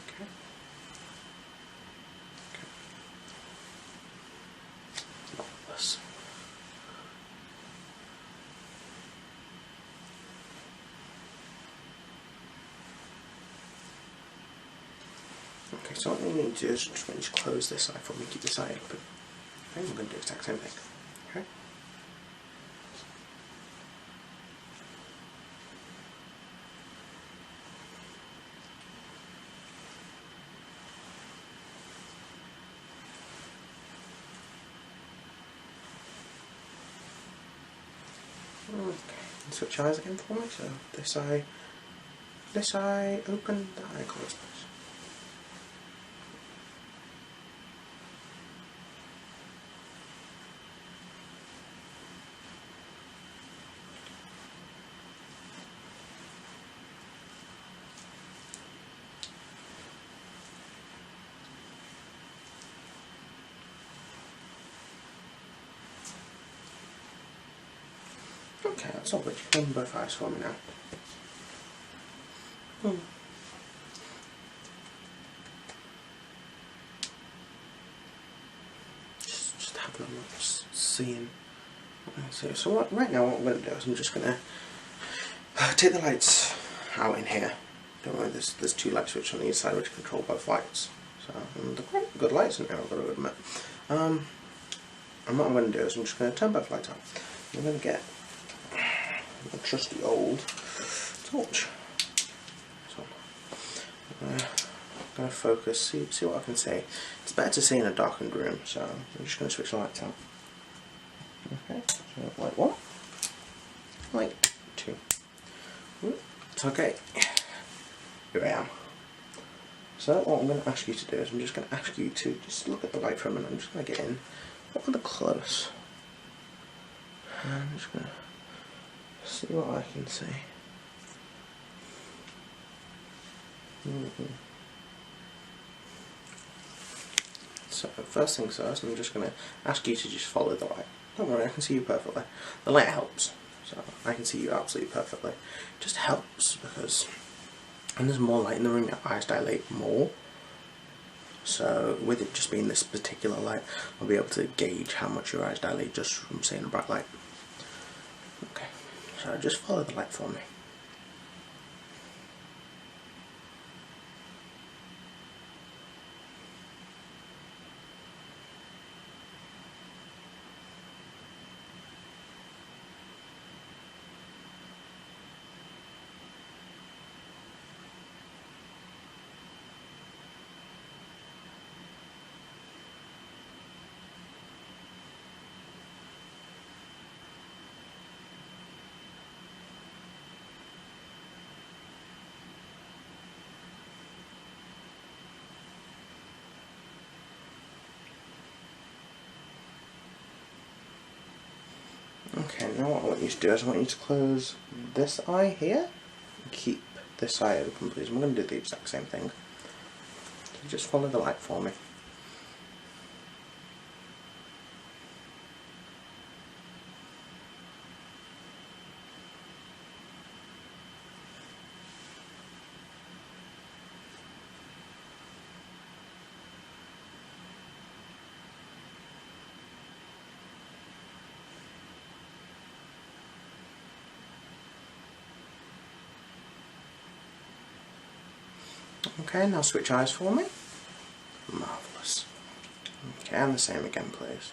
Okay. Okay. Marvellous. Okay, so what we need to do is just close this eye for me, keep this eye open. Okay, we're going to do the exact same thing. Okay? Okay, and switch eyes again for me. So this eye open, that eye closed, please. Okay, that's all good. You can open both eyes for me now. have them seeing. So right now what I'm going to do is I'm just going to take the lights out in here. Don't worry, there's two light switches on each side which control both lights. So they're quite good lights in here, I've got to admit. And what I'm going to do is I'm just going to turn both lights on. I'm going to get a trusty old torch. So I'm going to focus, see what I can see. It's better to see in a darkened room, so I'm just going to switch the lights on. Okay, so light 1, light 2. It's okay. Here I am. So what I'm going to ask you to do is I'm just going to ask you to just look at the light for a minute. I'm just going to get in rather close. And I'm just going to see what I can see. So first things first, I'm just going to ask you to just follow the light. Don't worry, I can see you perfectly. The light helps, so I can see you absolutely perfectly. It just helps because when there's more light in the room, your eyes dilate more. So with it just being this particular light, I'll be able to gauge how much your eyes dilate just from seeing a bright light. Okay, so just follow the light for me. Okay, now what I want you to do is I want you to close this eye here and keep this eye open, please. I'm going to do the exact same thing. So just follow the light for me. Okay, now switch eyes for me. Marvellous. Okay, and the same again, please.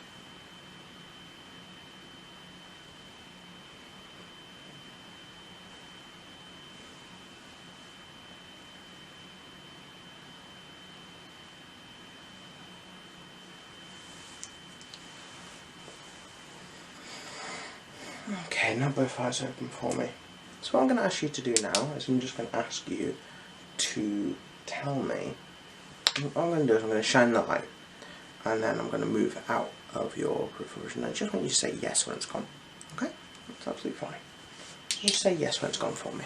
Okay, now both eyes open for me. So what I'm going to ask you to do now is I'm just going to ask you to tell me, what I'm going to do is I'm going to shine the light and then I'm going to move out of your peripheral vision. I just want you to say yes when it's gone. Okay? That's absolutely fine. Just say yes when it's gone for me.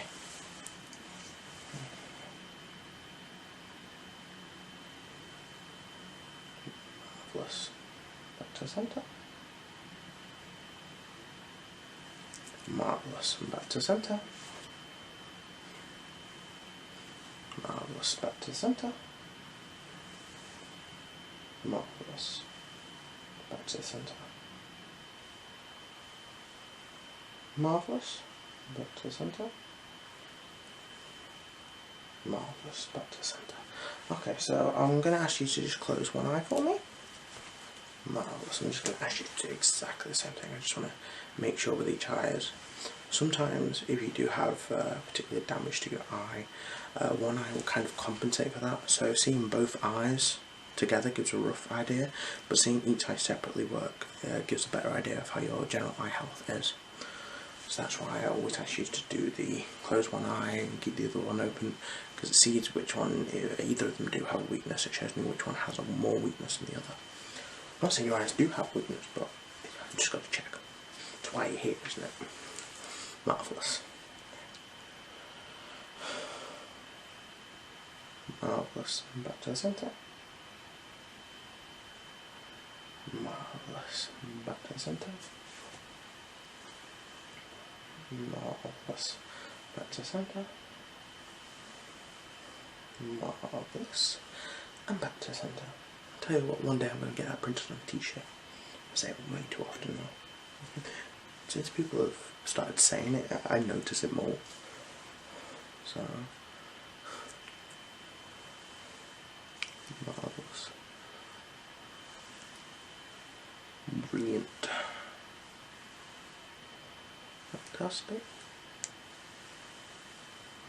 Marvellous. Back to centre. Marvellous. And back to centre. Marvellous. Back to centre. Marvellous. Back to the centre. Marvellous. Back to the centre. Marvellous. Back to the centre. Okay, so I'm going to ask you to just close one eye for me. Marvellous. I'm just going to ask you to do exactly the same thing. I just want to make sure with each eye is. Sometimes if you do have particular damage to your eye, one eye will kind of compensate for that. So seeing both eyes together gives a rough idea, but seeing each eye separately work gives a better idea of how your general eye health is. So that's why I always ask you to do the close one eye and keep the other one open, because it sees which one, either of them do have a weakness. It shows me which one has a more weakness than the other. I'm not saying your eyes do have weakness, but I've just got to check. That's why you're here, isn't it? Marvellous. Marvellous. And back to the centre. Marvellous. And back to the centre. Marvellous. Back to the centre. Marvellous. And back to the centre. I'll tell you what, one day I'm going to get that printed on a t-shirt. say it way too often now. Since people have started saying it, I notice it more. So, marvellous. Brilliant. Fantastic.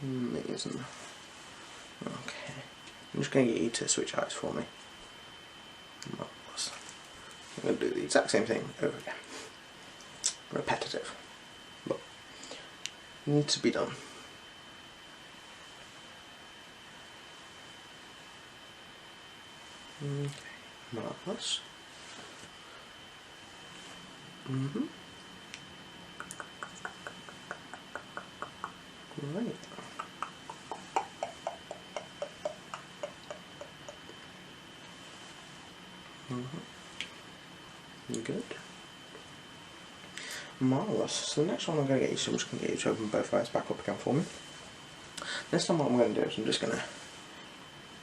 Amazing. Okay. I'm just going to get you to switch eyes for me. Marvellous. I'm going to do the exact same thing over again. Repetitive. But it needs to be done. Okay. Marvellous. Great. Good. Marvellous. So the next one I'm going to get you, so I'm just going to get you to open both eyes back up again for me. This time what I'm going to do is I'm just going to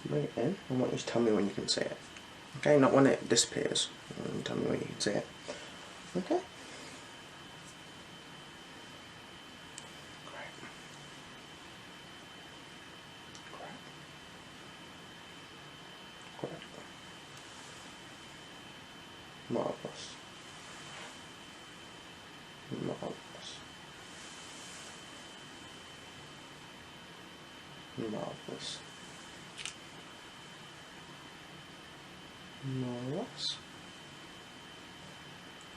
bring it in. I want you to tell me when you can see it. Okay, not when it disappears. Tell me when you can see it. Okay. Great. Great. Great. Marvellous. Marvellous. Marvellous. Marvellous.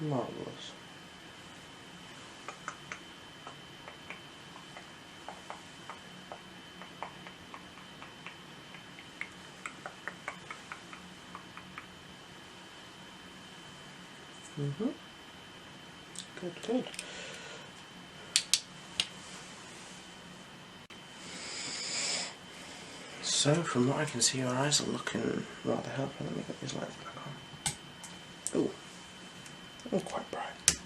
Marvellous. Good, good. So, from what I can see, your eyes are looking rather healthy. Let me get these lights back on. Ooh. Oh, quite bright.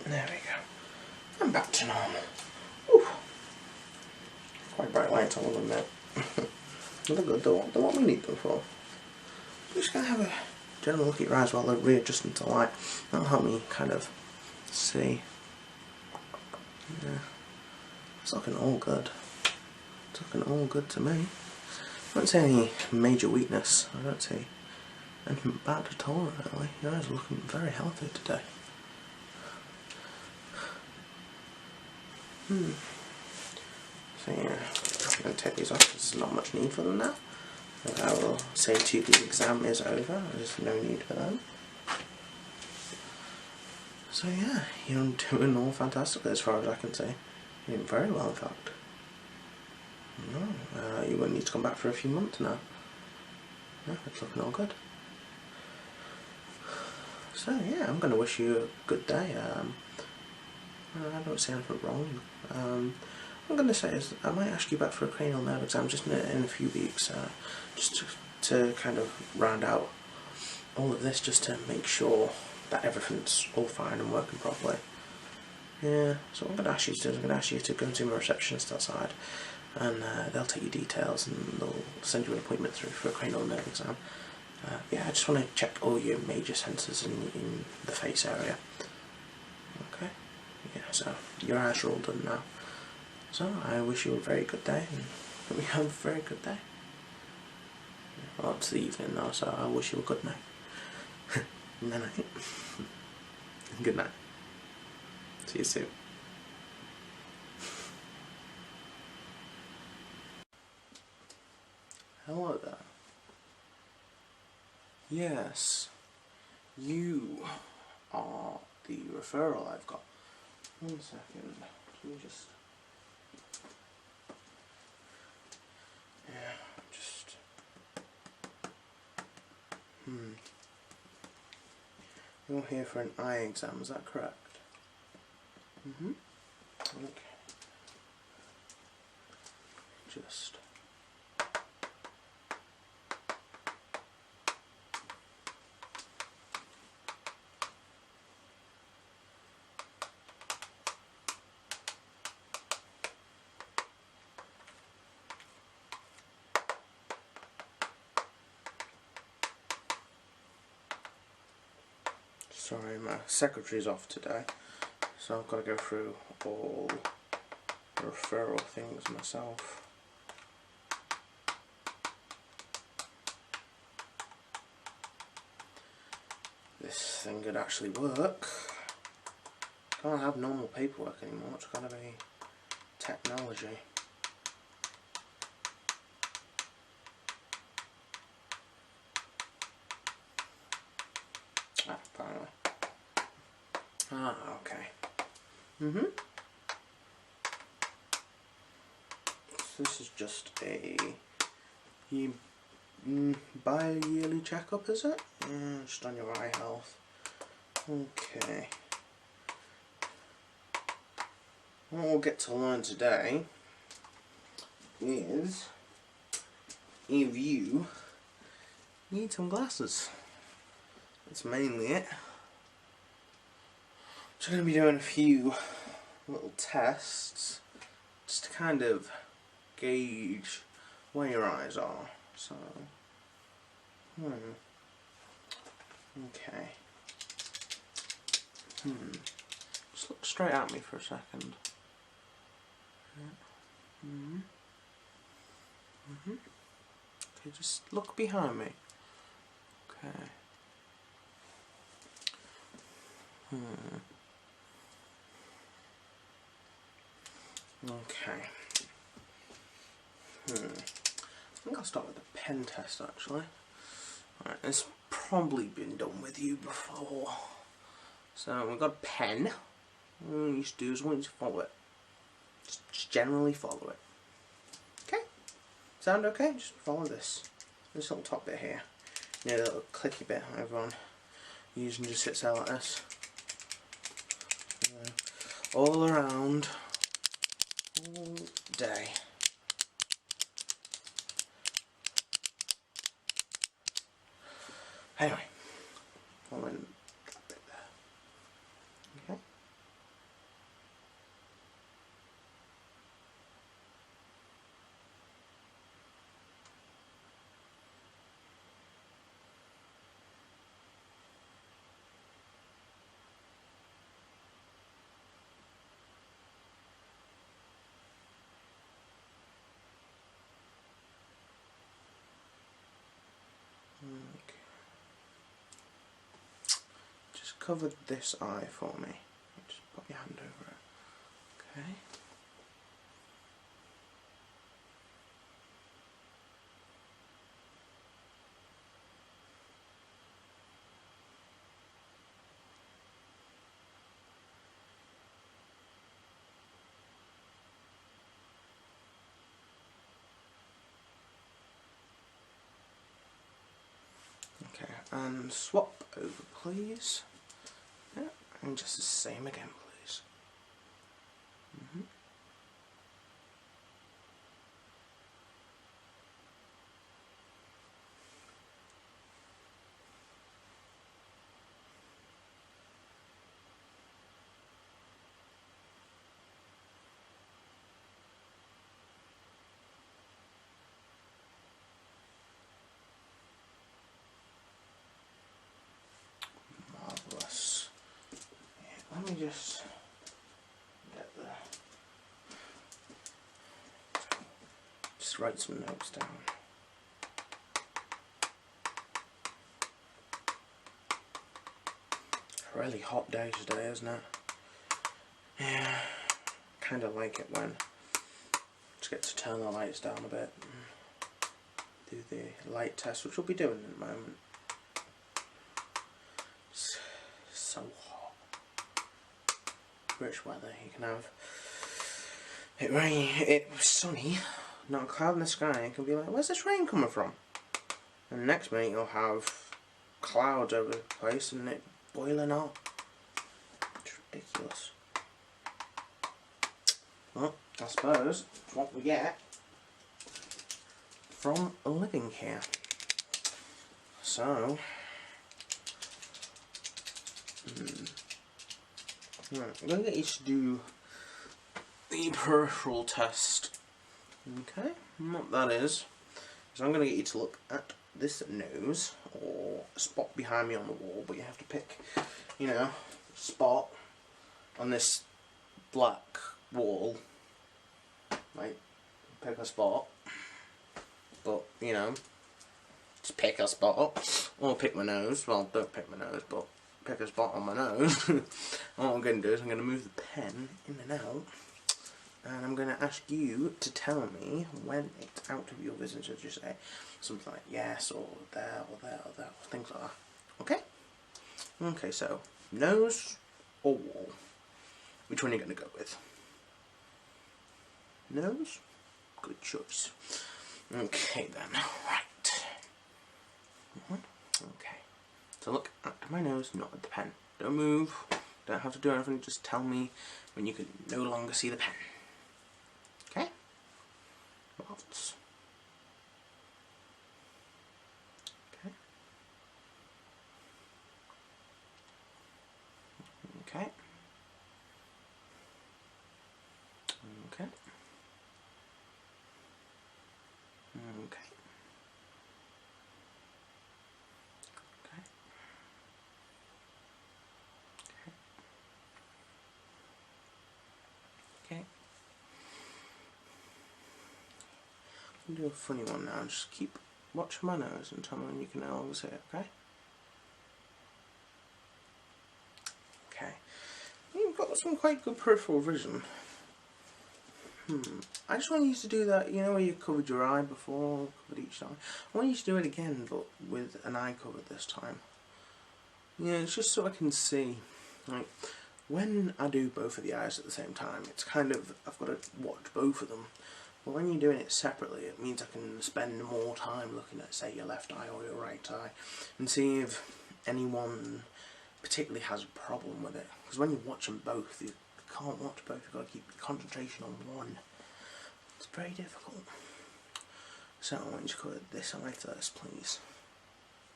There we go. And back to normal. Ooh. Quite bright lights, I will admit. They're good, they're what we need them for. I'm just going to have a general look at your eyes while they're readjusting to light. That'll help me kind of see. Yeah. It's looking all good. It's looking all good to me. I don't see any major weakness. I don't see anything bad at all, really. Your eyes are looking very healthy today. So yeah, I'm going to take these off because there's not much need for them now. I will say to you the exam is over, there's no need for them. So yeah, you're doing all fantastic as far as I can see. You're doing very well, in fact. No, you won't need to come back for a few months now. No, it's looking all good. So yeah, I'm going to wish you a good day. I don't see anything wrong. I'm going to say is I might ask you back for a cranial nerve exam just in a few weeks, just to kind of round out all of this, just to make sure that everything's all fine and working properly. Yeah, so what I'm going to ask you to do is I'm going to ask you to go and see my receptionist outside, and they'll take your details and they'll send you an appointment through for a cranial nerve exam. Yeah, I just want to check all your major sensors in the face area. Okay? Yeah, so your eyes are all done now. So I wish you a very good day, and hope you have a very good day. Well, it's the evening now, so I wish you a good night. Good night. Good night. See you soon. Hello there. Yes, you are the referral I've got. 1 second. Let me just... Yeah, just... You're here for an eye exam, is that correct? Okay. Just... Sorry, my secretary's off today, so I've got to go through all the referral things myself. This thing could actually work. Can't have normal paperwork anymore, it's got to be technology. Ah, finally. Ah, okay. So this is just a bi-yearly checkup, is it? Yeah, just on your eye health. Okay. What we'll get to learn today is if you need some glasses. That's mainly it. So I'm going to be doing a few little tests just to kind of gauge where your eyes are. So, okay. Just look straight at me for a second. Okay, just look behind me. Okay. Okay. I think I'll start with the pen test actually. Alright, it's probably been done with you before. So we've got a pen. All you need to do is I want you to follow it. Just generally follow it. Okay? Sound okay? Just follow this little top bit here. You know, the little clicky bit over on. Using just sits there like this. All around. All day. Anyway, following that bit there. Okay. Okay. Just cover this eye for me. Just put your hand over it. Okay. Okay, and swap over please. Yeah, and just the same again please. Marvellous. Yeah, let me just get the... Just write some notes down. A really hot day today, isn't it? Yeah, kind of like it when just get to turn the lights down a bit. Do the light test, which we'll be doing in a moment. It's so hot. Rich weather, you can have it rain, it was sunny, not a cloud in the sky, and can be like, where's this rain coming from? And the next minute you'll have clouds over the place and it boiling up. It's ridiculous. Well, I suppose it's what we get from living here. So, I'm going to get you to do the peripheral test. Okay, and what that is I'm going to get you to look at this nose, or a spot behind me on the wall, but you have to pick, you know, spot on this black wall. Like, pick a spot. But, you know, just pick a spot. Or pick my nose. Well, don't pick my nose, but pick a spot on my nose. And what I'm going to do is I'm going to move the pen in and out. And I'm going to ask you to tell me when it's out of your vision. So just say something like yes, or there, or there, or there, or things like that. Okay? Okay, so nose or wall? Which one are you going to go with? Nose? Good choice. Okay then, right. Okay. So look at my nose, not at the pen. Don't move, don't have to do anything, just tell me when you can no longer see the pen. Okay? Marvellous. Okay. Okay. Okay. Okay. Okay. I'll do a funny one now. Just keep watching my nose and tell me when you can no longer see it, okay? Okay. You've got some quite good peripheral vision. I just want you to do that, you know where you covered your eye before, covered each eye? I want you to do it again, but with an eye covered this time. Yeah, it's just so I can see. Like, when I do both of the eyes at the same time, it's kind of, I've got to watch both of them. But when you're doing it separately, it means I can spend more time looking at, say, your left eye or your right eye, and see if anyone particularly has a problem with it. Because when you watch them both, you can't watch both, you've got to keep your concentration on one. It's very difficult. So I want you to cover this eye first, please.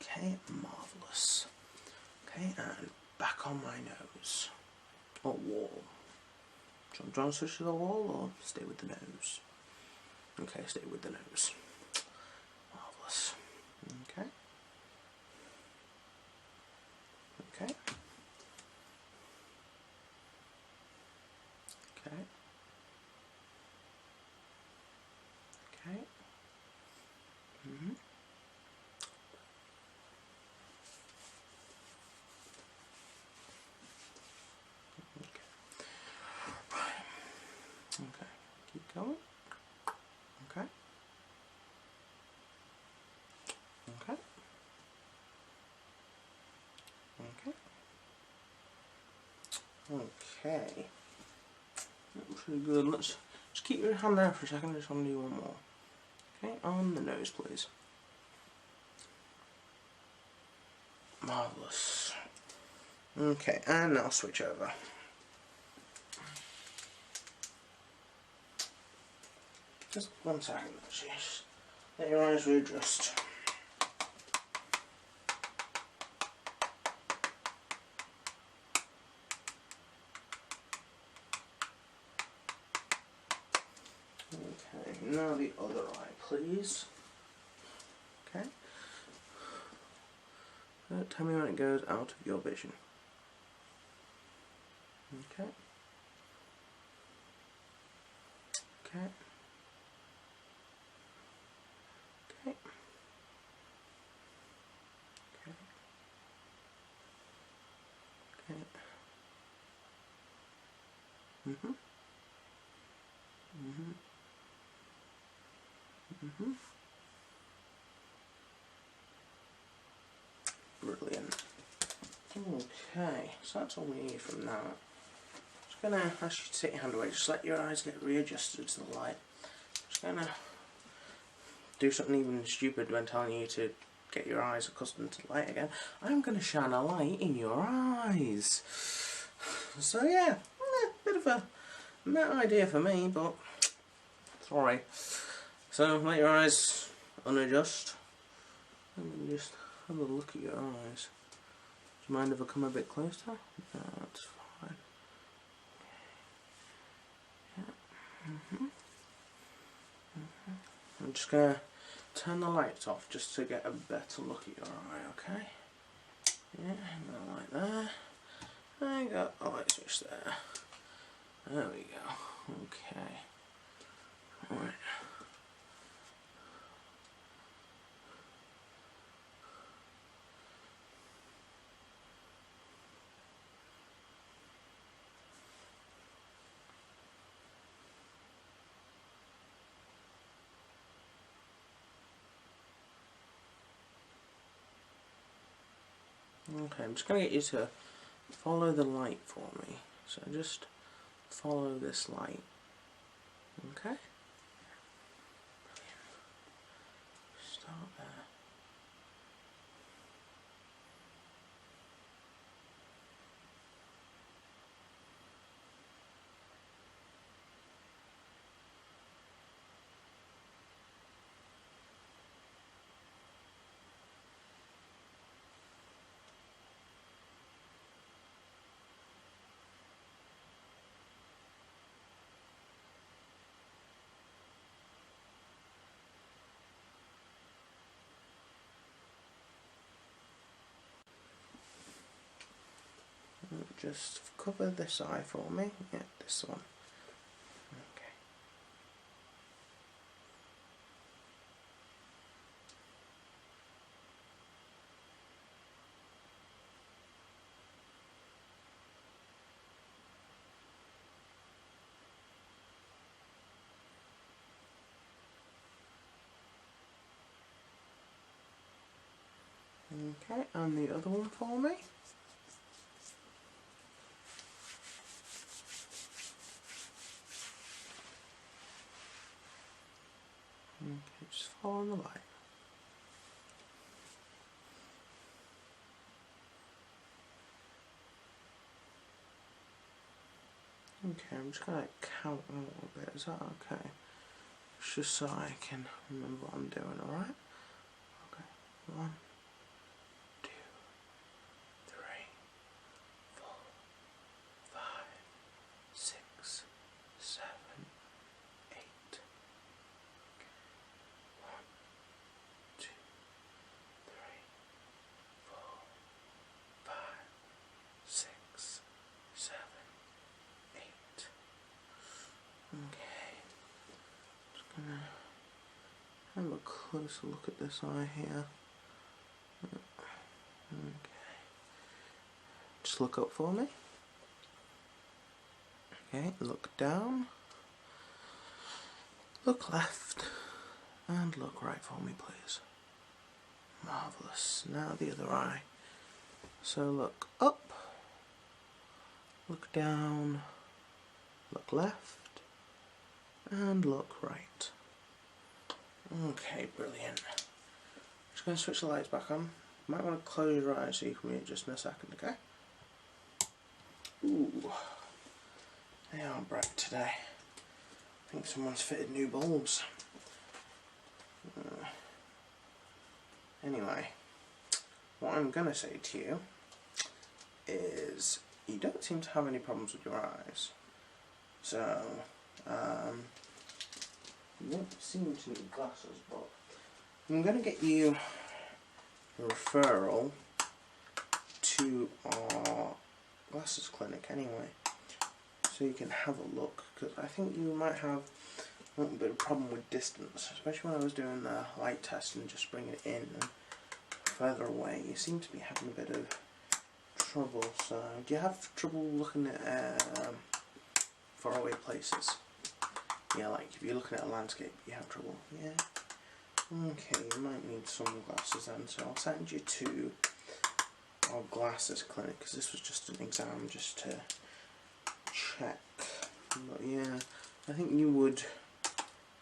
Okay, marvellous. Okay, and back on my nose. Or wall. Do you want to switch to the wall or stay with the nose? Okay, stay with the nose. Marvellous. Okay. Okay. Okay. Okay. Mm-hmm. Okay. Right. Okay. Keep going. Okay. Okay. Okay. Okay. That's pretty good. Let's just keep your hand there for a second. I just want to do one more. Okay, on the nose, please. Marvellous. Okay, and now switch over. Just 1 second, jeez. Let your eyes readjust. Okay, now the other eye, please. Okay. Tell me when it goes out of your vision. Okay. Okay. Okay. Okay. Okay. Mhm. Mhm. Mhm. Brilliant. Okay, so that's all we need from now. Just gonna ask you to take your hand away, just let your eyes get readjusted to the light. Just gonna do something even stupid when telling you to get your eyes accustomed to the light again. I'm gonna shine a light in your eyes. So yeah, bit of a mad idea for me, but sorry. So let your eyes unadjust and just have a look at your eyes. Do you mind if I come a bit closer? No, that's fine. Yeah. I'm just going to turn the lights off just to get a better look at your eye, okay? Yeah, like that. got a light switch there. There we go. Okay. Alright. Okay, I'm just going to get you to follow the light for me. So just follow this light. Okay? Start there. Just cover this eye for me. Yeah, this one. Okay, and the other one for me. Okay, just follow the light. Okay, I'm just going to count a little bit. Is that okay? Just so I can remember what I'm doing, alright? Okay, 1, 2, 3, 4, 5, 6, 7, 8. Okay. 1, 2, 3, 4, 5, 6, 7, 8. Okay. Just gonna have a closer look at this eye here. Okay. Just look up for me. Okay, look down. Look left. And look right for me, please. Marvellous. Now the other eye. So look up. Look down. Look left. And look right. Okay, brilliant. Just going to switch the lights back on. Might want to close your eyes so you can read just in a second, okay? Ooh, they are bright today. I think someone's fitted new bulbs. Anyway, what I'm going to say to you is you don't seem to have any problems with your eyes. So, you don't seem to need glasses, but I'm going to get you a referral to our glasses clinic anyway, so you can have a look, because I think you might have a little bit of problem with distance, especially when I was doing the light test and just bringing it in and further away. You seem to be having a bit of trouble. So do you have trouble looking at faraway places? Yeah, like if you're looking at a landscape you have trouble. Yeah. Okay, you might need some glasses then, so I'll send you to our glasses clinic, because this was just an exam just to check. But yeah, I think you would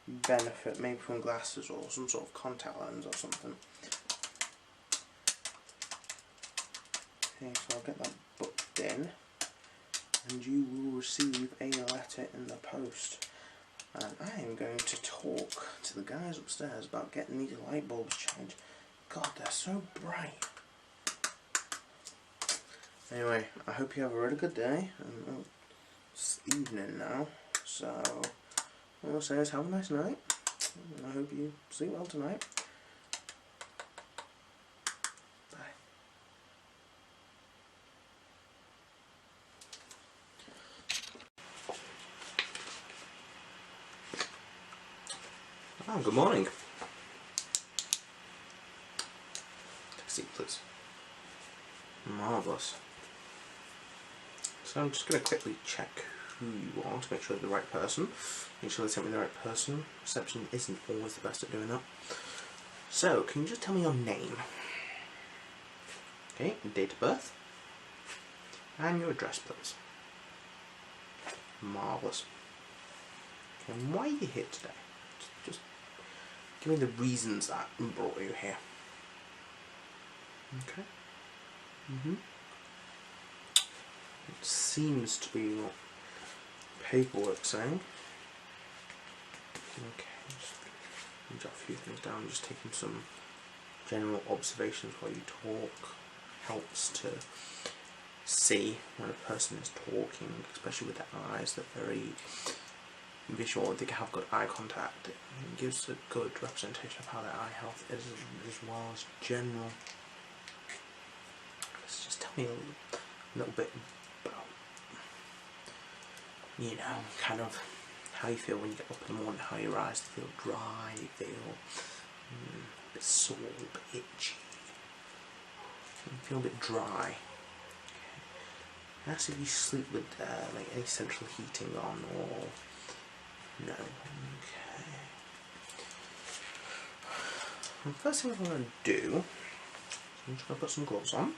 benefit maybe from glasses or some sort of contact lens or something. Okay, so I'll get that booked in, and you will receive a letter in the post. And I am going to talk to the guys upstairs about getting these light bulbs changed. God, they're so bright. Anyway, I hope you have a really good day. And it's evening now, so all I'll say is have a nice night. And I hope you sleep well tonight. Bye. Oh, good morning. Take a seat, please. Marvellous. So I'm just going to quickly check who you are to make sure you're the right person. Make sure they sent me the right person. Reception isn't always the best at doing that. So, can you just tell me your name? Okay, date of birth. And your address, please. Marvellous. Okay, and why are you here today? Just give me the reasons that brought you here. Okay. It seems to be what paperwork saying. Okay, just jot a few things down. Just taking some general observations while you talk helps to see when a person is talking, especially with their eyes. They're very visual. They have good eye contact. It gives a good representation of how their eye health is, as well as general. Let's just tell me a little bit about, you know, kind of how you feel when you get up in the morning, how your eyes feel dry, you feel a bit sore, a bit itchy, you feel a bit dry. Ask if you sleep with like any central heating on or no. Okay. The first thing I'm going to do, I'm just going to put some gloves on,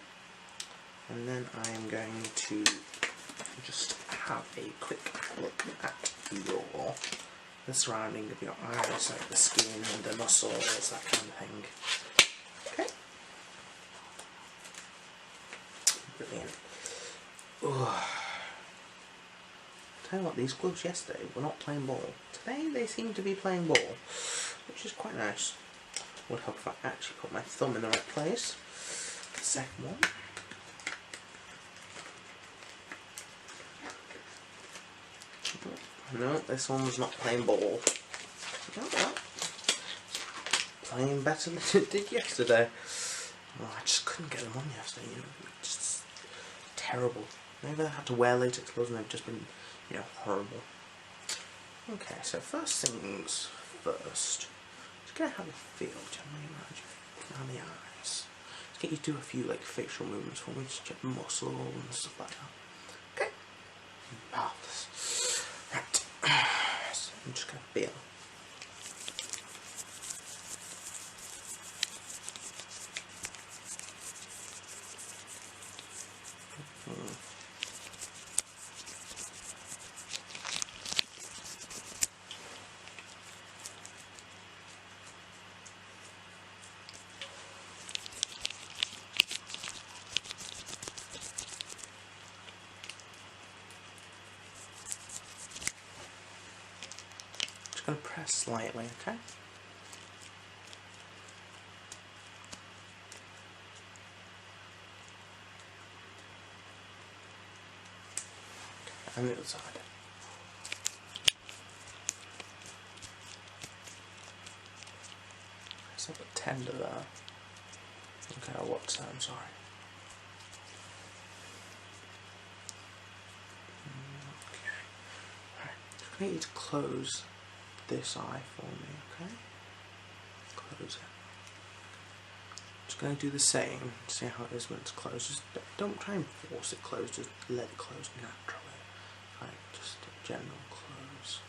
and then I'm going to just have a quick look at the surrounding of your eyes, like the skin and the muscles, that kind of thing. Okay. Brilliant. Tell you what, these gloves yesterday were not playing ball. Today they seem to be playing ball, which is quite nice. Would help if I actually put my thumb in the right place. The second one. No, this one was not playing ball. Oh well. Playing better than it did yesterday. Oh, I just couldn't get them on yesterday, you know. Just terrible. Maybe I had to wear latex gloves and they've just been, you know, horrible. Okay, so first things first. Just gonna have a feel, generally around the eyes. Just get you to do a few like facial movements for me, just check muscle and stuff like that. Okay. Marvellous. Right. So I'm just gonna feel. Going to press slightly, okay? And the other side. It's a bit tender there. Okay, what's that? I'm sorry. Okay. Right. I need you to close this eye for me, okay? Close it. Just going to do the same, see how it is when it's closed. Just don't try and force it closed, just let it close naturally. Right, just a general close.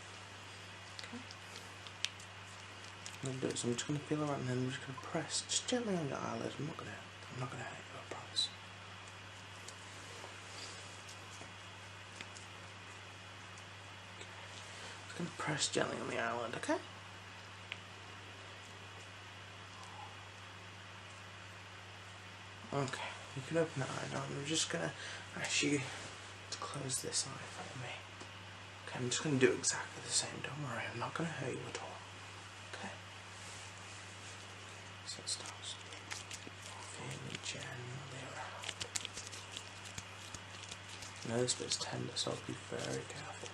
Okay. I'm going to do it, so I'm just going to feel around and then I'm just going to press just gently on your eyelid. I'm not going to hurt you, I promise. Going to press gently on the eyelid, okay? Okay, you can open that eye now. I'm just going to ask you to close this eye for me. Okay, I'm just going to do exactly the same. Don't worry, I'm not going to hurt you at all. Okay? So it starts feeling gently around. Now this bit's tender, so I'll be very careful.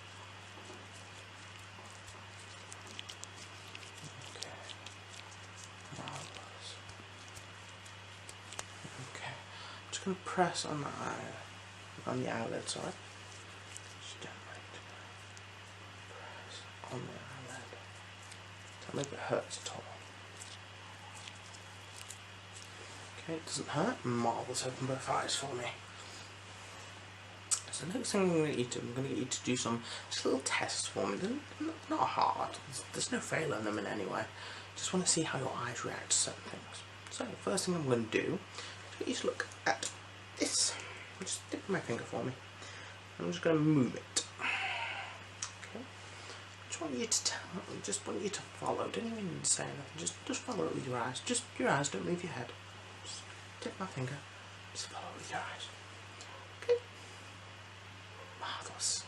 Going to press on the eye, on the eyelid, sorry. Just gently press on the eyelid. Tell me if it hurts at all. Okay, it doesn't hurt. Marvellous. Open both eyes for me. So the next thing I'm going to get you to do some just little tests for me. They're not hard. There's no fail in them in any way. Just want to see how your eyes react to certain things. So the first thing I'm going to do is get you to look at this. Just dip my finger for me. I'm just going to move it. Okay. Just want you to follow. Don't even need to say anything. Just follow it with your eyes. Just your eyes. Don't move your head. Just dip my finger. Just follow it with your eyes. Okay. Marvellous.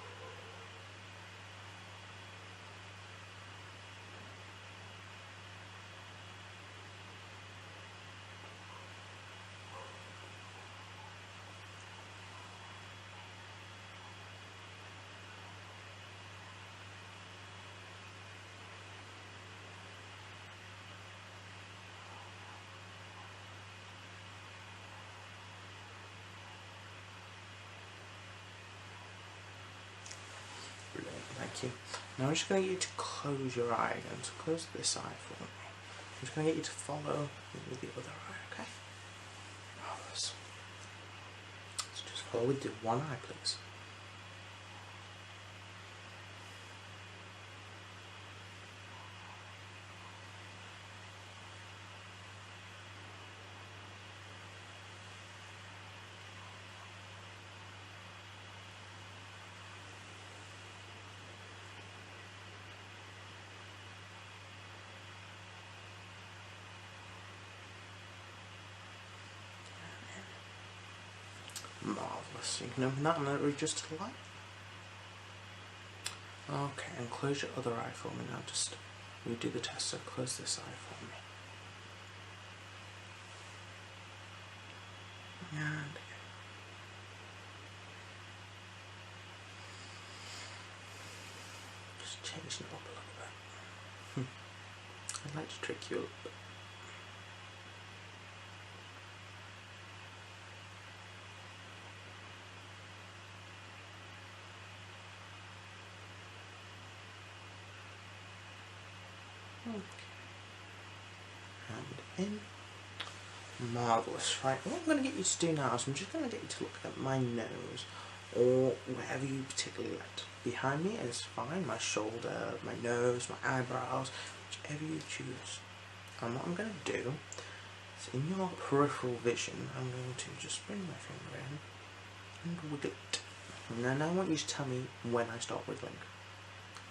Thank you. Now I'm just going to get you to close your eye again. So close this eye for me. I'm just going to get you to follow with the other eye, okay? Marvellous. So just follow with the one eye, please. Marvellous. You can open that and let it readjust to the light. Okay, and close your other eye for me now. Just redo the test, so close this eye for me. And again. Just changing it up a little bit. I'd like to trick you a little bit. Okay. And in. Marvellous. Right, what I'm going to get you to do now is I'm just going to get you to look at my nose, or wherever you particularly like. Behind me is fine, my shoulder, my nose, my eyebrows, whichever you choose. And what I'm going to do is, in your peripheral vision, I'm going to just bring my finger in and wiggle it. And then I want you to tell me when I start wiggling.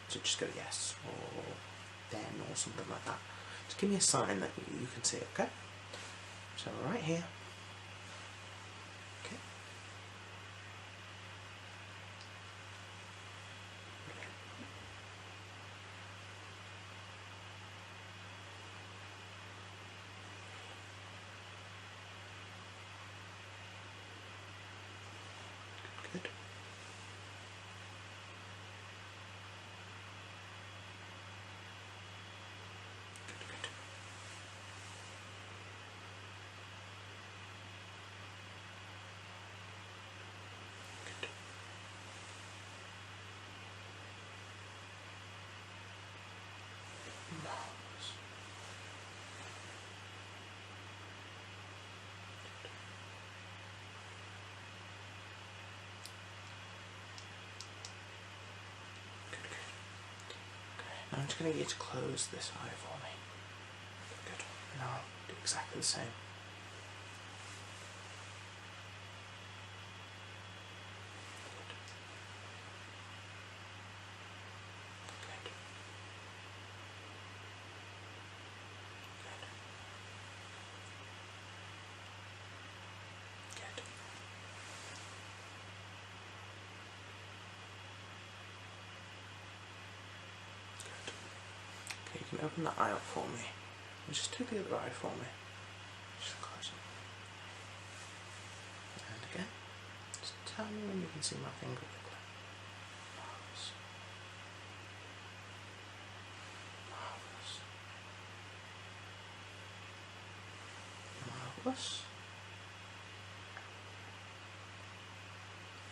So just go yes, or then, or something like that. Just give me a sign that you can see it, okay? So right here. Okay. Good. Good. Marvellous. Good, good. Okay, now I'm just going to get you to close this eye for me. Good. Now I'll do exactly the same. Good. Good. Good. Okay, you can open that eye up for me. And just do the other eye for me. Just close it. And again. Just tell me when you can see my finger wiggling. Marvellous. Marvellous. Marvellous.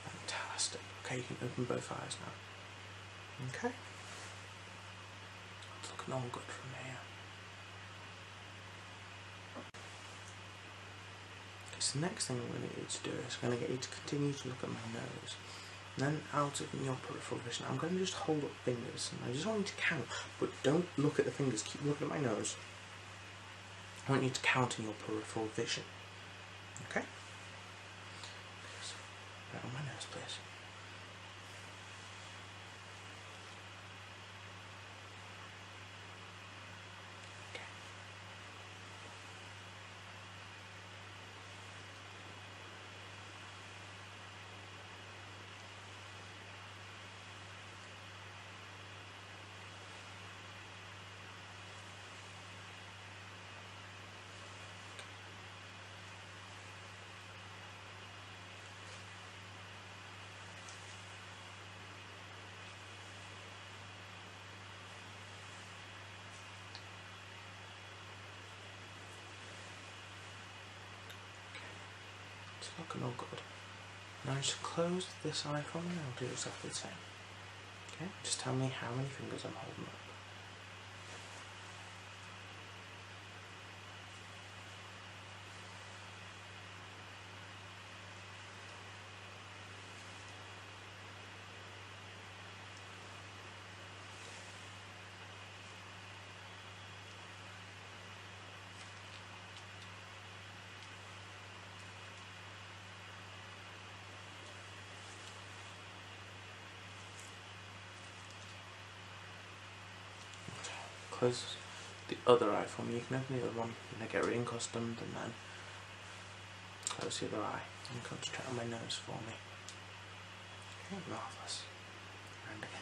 Fantastic. Okay, you can open both eyes now. Okay. It's looking all good for me. So the next thing I'm going to need to do is I'm going to get you to continue to look at my nose. And then out of your peripheral vision, I'm going to just hold up fingers, and I just want you to count, but don't look at the fingers, keep looking at my nose. I want you to count in your peripheral vision. Okay? So, right on my nose, please. It's looking all good. Now just close this eye for me and I'll do exactly the same. Okay, just tell me how many fingers I'm holding up. Close the other eye for me. You can open the other one and get really accustomed, and then close the other eye and concentrate on my nose for me. Okay, marvellous. And again.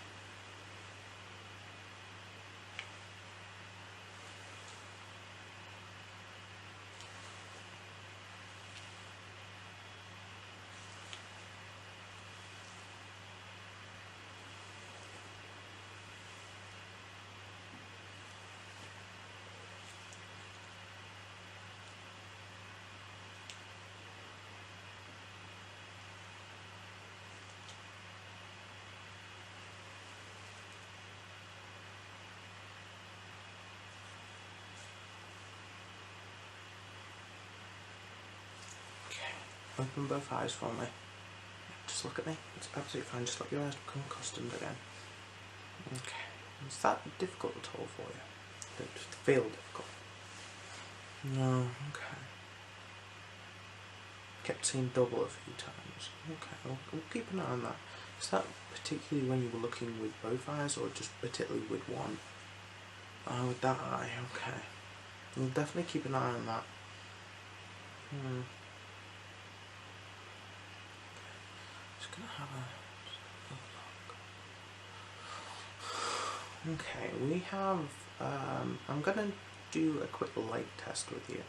Open both eyes for me. Just look at me. It's absolutely fine. Just let your eyes become accustomed again. Okay. Is that difficult at all for you? Does it just feel difficult? No. Okay. Kept seeing double a few times. Okay. We'll keep an eye on that. Is that particularly when you were looking with both eyes, or just particularly with one? Oh, with that eye. Okay. We'll definitely keep an eye on that. Just gonna have a look. Okay, we have. I'm gonna do a quick light test with you.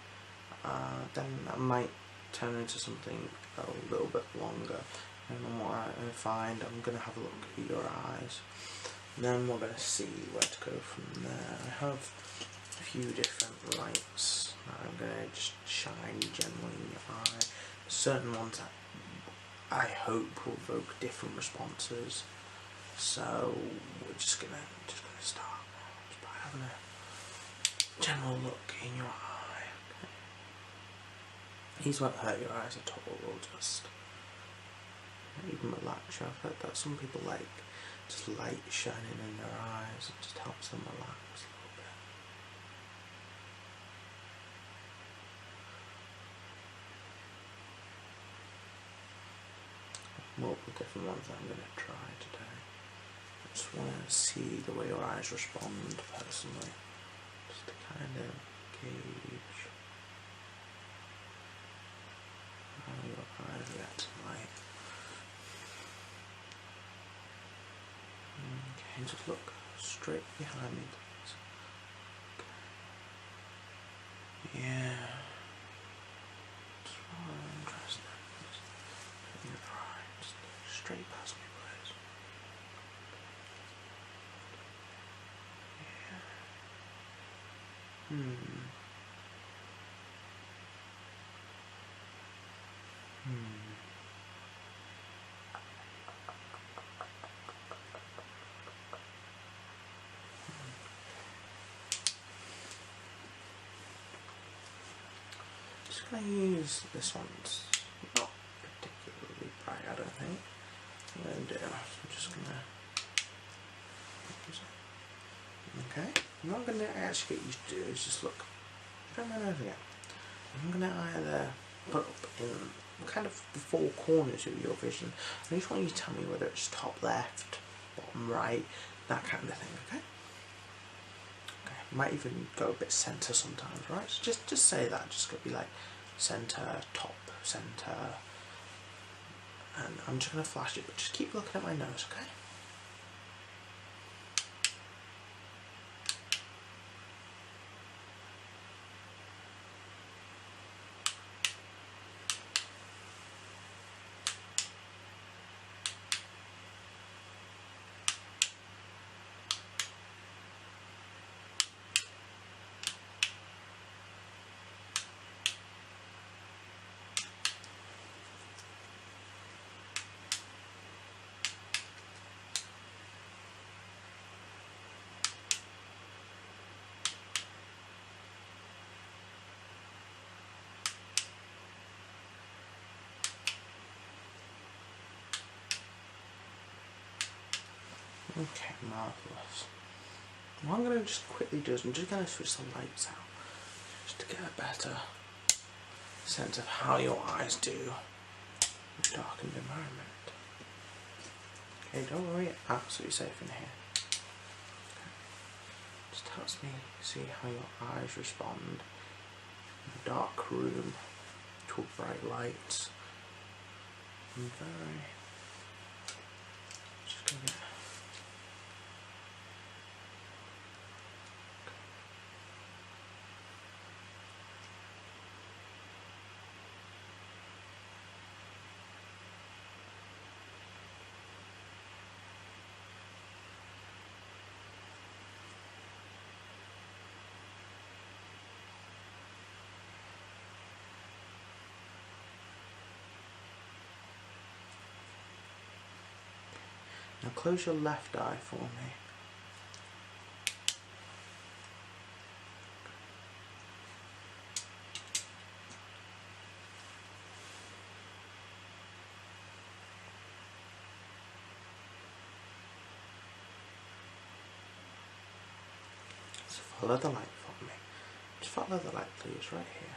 Then that might turn into something a little bit longer. And then what I find, I'm gonna have a look at your eyes. And then we're gonna see where to go from there. I have a few different lights that I'm gonna just shine generally in your eye. Certain ones that I hope will evoke different responses. So we're just gonna start just by having a general look in your eye. Okay. These won't hurt your eyes at all. We'll just even relax you. I've heard that some people like just light shining in their eyes. It just helps them relax a little bit. Multiple different ones that I'm going to try today. I just want to see the way your eyes respond personally, just to kind of gauge how your eyes react to light. Okay, just look straight behind me, please. Okay. Yeah. Just really interesting. Straight past me, please. Yeah. Just just going to use this one. It's not particularly bright, I don't think. What I'm going to do, I'm just going to... Okay, what I'm going to actually get you to do is just look straight my nose again. I'm going to either put up in kind of the four corners of your vision. I just want you to tell me whether it's top left, bottom right, that kind of thing, okay? Okay, might even go a bit centre sometimes, right? So just say that, just going to be like centre, top, centre, and I'm just going to flash it, but just keep looking at my nose, okay? Okay, marvellous. What I'm going to just quickly do is I'm just going to switch the lights out just to get a better sense of how your eyes do in a darkened environment. Okay, don't worry, absolutely safe in here. Okay. Just helps me see how your eyes respond in a dark room to bright lights. I'm very... just going to get... Now close your left eye for me. So follow the light for me. Just follow the light please, right here.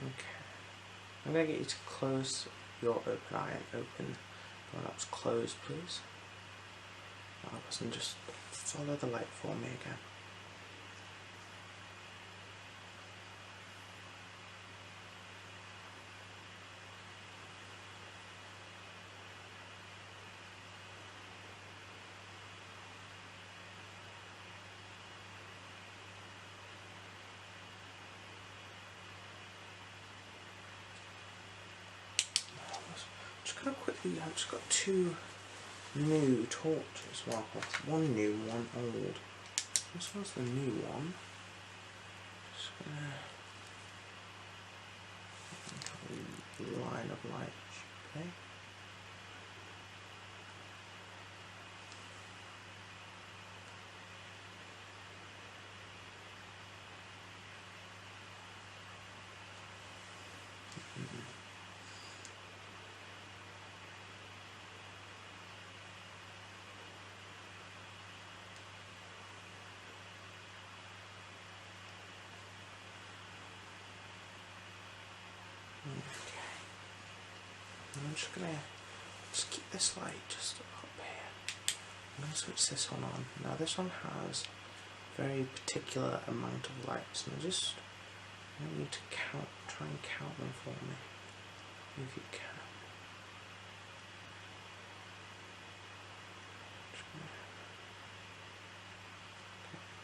Okay. I'm going to get you to close your open eye and open the one that's closed, please. And just follow the light for me again. Just going to quickly, I've just got two new torches. Well, one new, one old. This one's the new one. Just gonna line of light. Okay. I'm just gonna keep this light just up here. I'm gonna switch this one on. Now this one has a very particular amount of lights, and I want you to try and count them for me, if you can.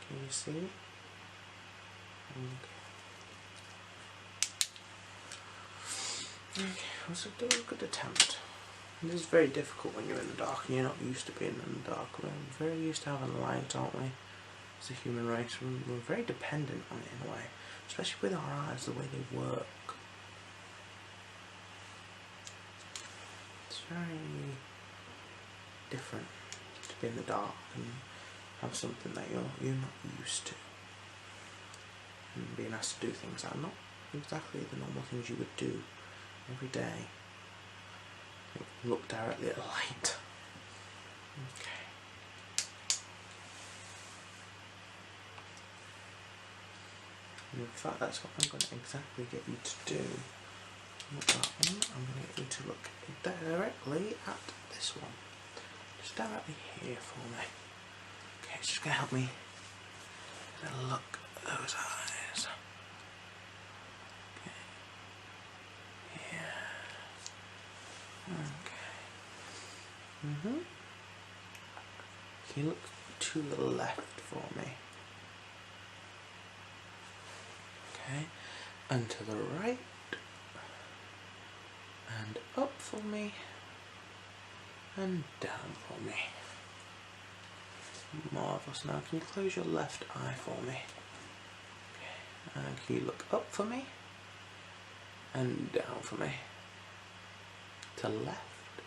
Can you see? Okay, that's a good attempt. This is very difficult when you're in the dark and you're not used to being in the dark. We're very used to having light, aren't we? as a human race, we're very dependent on it in a way, especially with our eyes, the way they work. It's very different to be in the dark and have something that you're not used to, and being asked to do things that are not exactly the normal things you would do every day. Look directly at light. Okay. And in fact, that's what I'm going to exactly get you to do. Not that one. I'm going to get you to look directly at this one. Just directly here for me. Okay, it's just going to help me look at those eyes. Okay. Yeah. Okay. Can you look to the left for me? Okay. And to the right. And up for me. And down for me. Marvellous. Now can you close your left eye for me? Okay. And can you look up for me? And down for me. To left.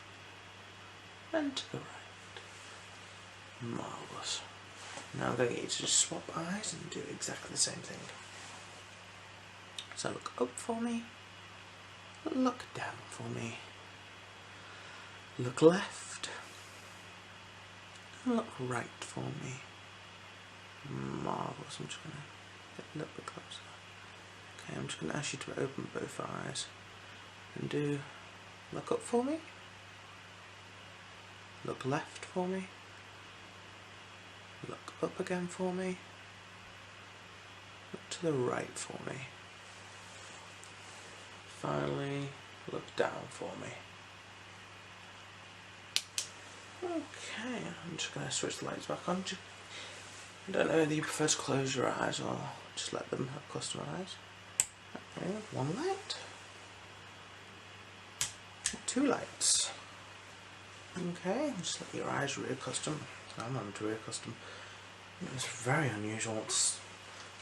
And to the right. Marvellous. Now I'm going to get you to just swap eyes and do exactly the same thing. So look up for me. Look down for me. Look left. Look right for me. Marvellous. I'm just going to get a little bit closer. Okay, I'm just going to ask you to open both eyes and do look up for me. Look left for me. Look up again for me. Look to the right for me. Finally, look down for me. Okay, I'm just going to switch the lights back on. I don't know whether you prefer to close your eyes or just let them have custom eyes. Okay, one light. Two lights. Okay, just let your eyes rear custom. I'm on to rear custom. It's very unusual. It's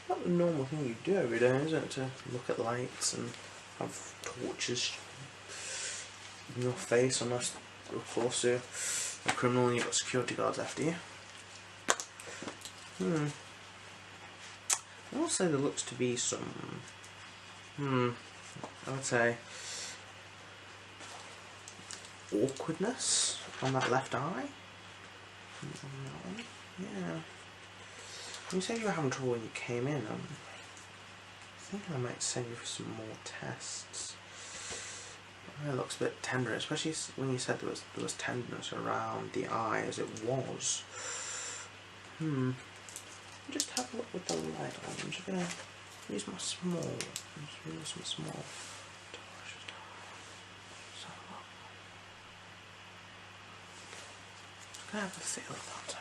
not the normal thing you do every day, is it? To look at lights and have torches in your face unless of course you're a criminal and you've got security guards after you. I will say there looks to be some I would say awkwardness on that left eye. Yeah. You said you were having trouble when you came in. I'm thinking I might send you for some more tests. It looks a bit tender, especially when you said there was tenderness around the eye, as it was. Just have a look with the light on. I'm just gonna use my small. I'm just use some small torch. So look. Just gonna have a feel of that.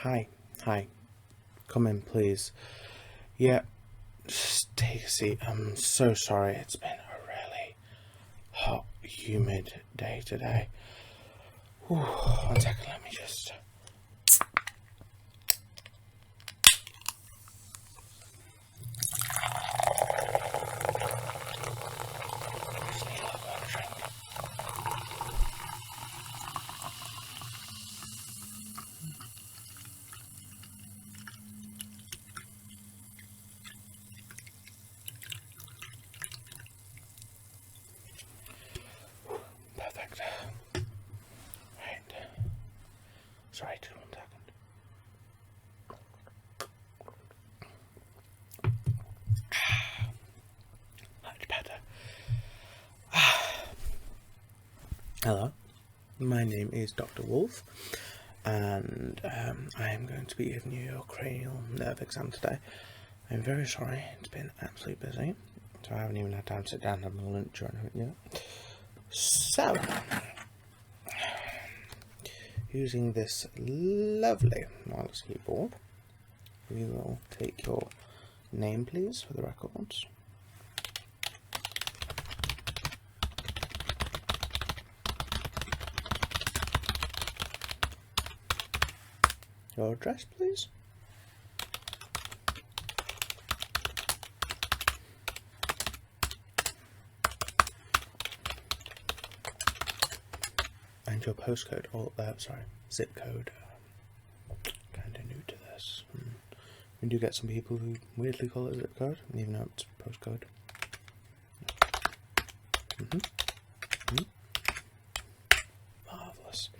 Hi. Hi. Come in, please. Yeah, just take a seat. I'm so sorry. It's been a really hot, humid day today. Whew, 1 second, let me just... Perfect. Right. Sorry, just 1 second. Much better. Hello, my name is Dr. Wolf, and I am going to be giving you your cranial nerve exam today. I'm very sorry, it's been absolutely busy, so I haven't even had time to sit down and have my lunch or anything yet. So, using this lovely wireless keyboard, we will take your name, please, for the records. Your address, please. And your postcode, or sorry, zip code. Kind of new to this. We do get some people who weirdly call it zip code, even though it's postcode. Marvellous.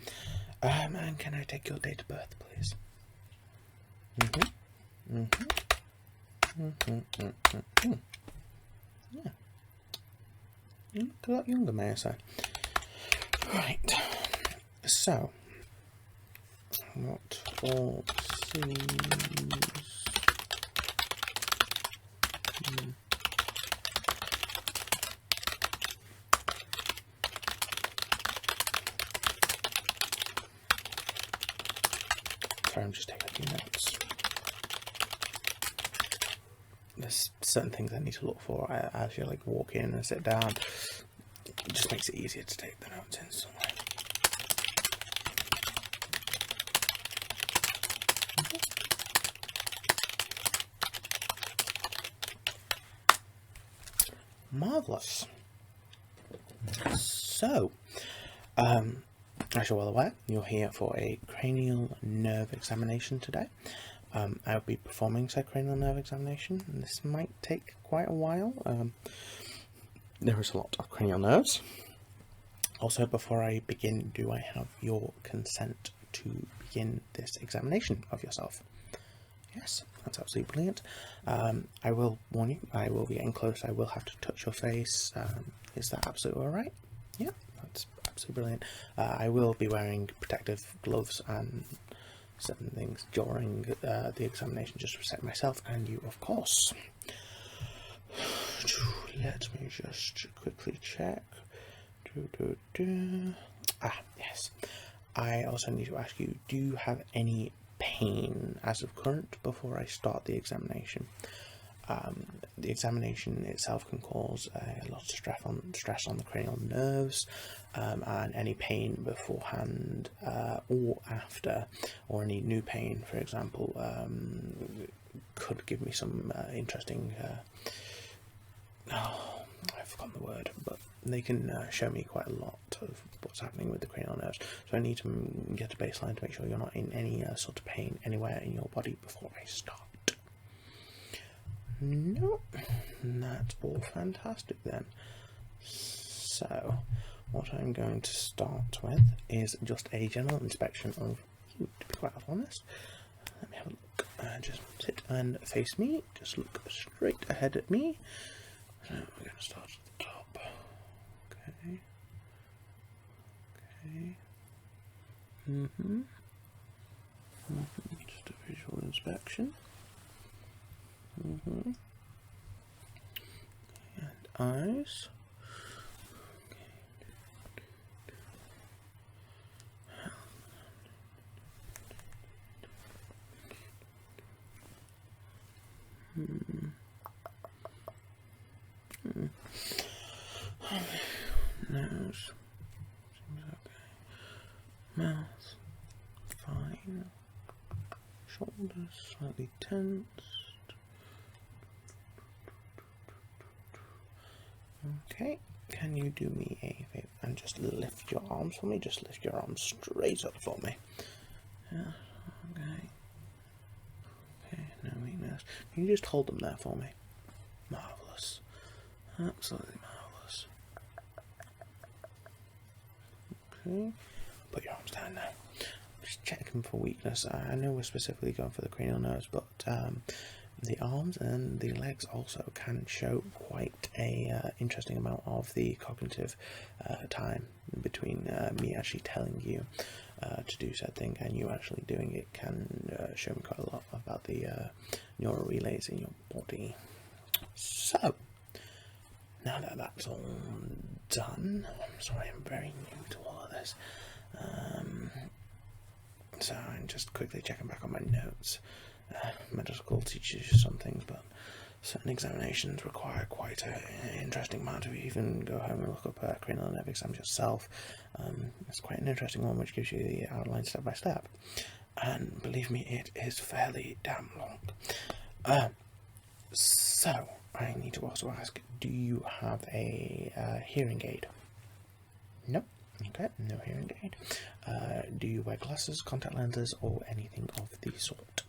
And can I take your date of birth, please? Yeah. You look a lot younger, may I say. Right. So, what all seems... Sorry, I'm just taking a few notes. There's certain things I need to look for as you like walk in and sit down. It just makes it easier to take the notes instantly. Marvellous. So, as you're well aware, you're here for a cranial nerve examination today. I'll be performing said cranial nerve examination, and this might take quite a while. There is a lot of cranial nerves. Also, before I begin, do I have your consent to begin this examination of yourself? Yes, that's absolutely brilliant. I will warn you, I will be getting close. I will have to touch your face. Is that absolutely alright? Yeah, that's absolutely brilliant. I will be wearing protective gloves and certain things during the examination, just to protect myself and you, of course. Let me just quickly check. Ah, yes. I also need to ask you, do you have any pain as of current before I start the examination? The examination itself can cause a lot of stress on the cranial nerves, and any pain beforehand or after, or any new pain, for example, could give me some interesting... I've forgotten the word, but they can show me quite a lot of what's happening with the cranial nerves. So I need to get a baseline to make sure you're not in any sort of pain anywhere in your body before I start. No, that's all fantastic then. So, what I'm going to start with is just a general inspection of you, to be quite honest. Let me have a look. Just sit and face me. Just look straight ahead at me. We're going to start at the top. Okay. Just a visual inspection. And eyes. nose. Seems okay. Mouth. Fine. Shoulders slightly tensed. Okay. Can you do me a favor and just lift your arms for me? Just lift your arms straight up for me. Yeah. Okay. Okay. No weakness. Can you just hold them there for me? Marvelous. Absolutely marvelous. Okay. Put your arms down now. Just checking for weakness. I know we're specifically going for the cranial nerves, but the arms and the legs also can show quite a interesting amount of the cognitive time between me actually telling you to do said thing and you actually doing it. Can show me quite a lot about the neural relays in your body. So now that that's all done, I'm sorry, I'm very new to all of this. So I'm just quickly checking back on my notes. Medical school teaches you some things, but certain examinations require quite an interesting amount of even go home and look up cranial nerve exams yourself. It's quite an interesting one which gives you the outline step by step, and believe me, it is fairly damn long. So I need to also ask, do you have a hearing aid? No. Okay, no hearing aid. Do you wear glasses, contact lenses, or anything of the sort?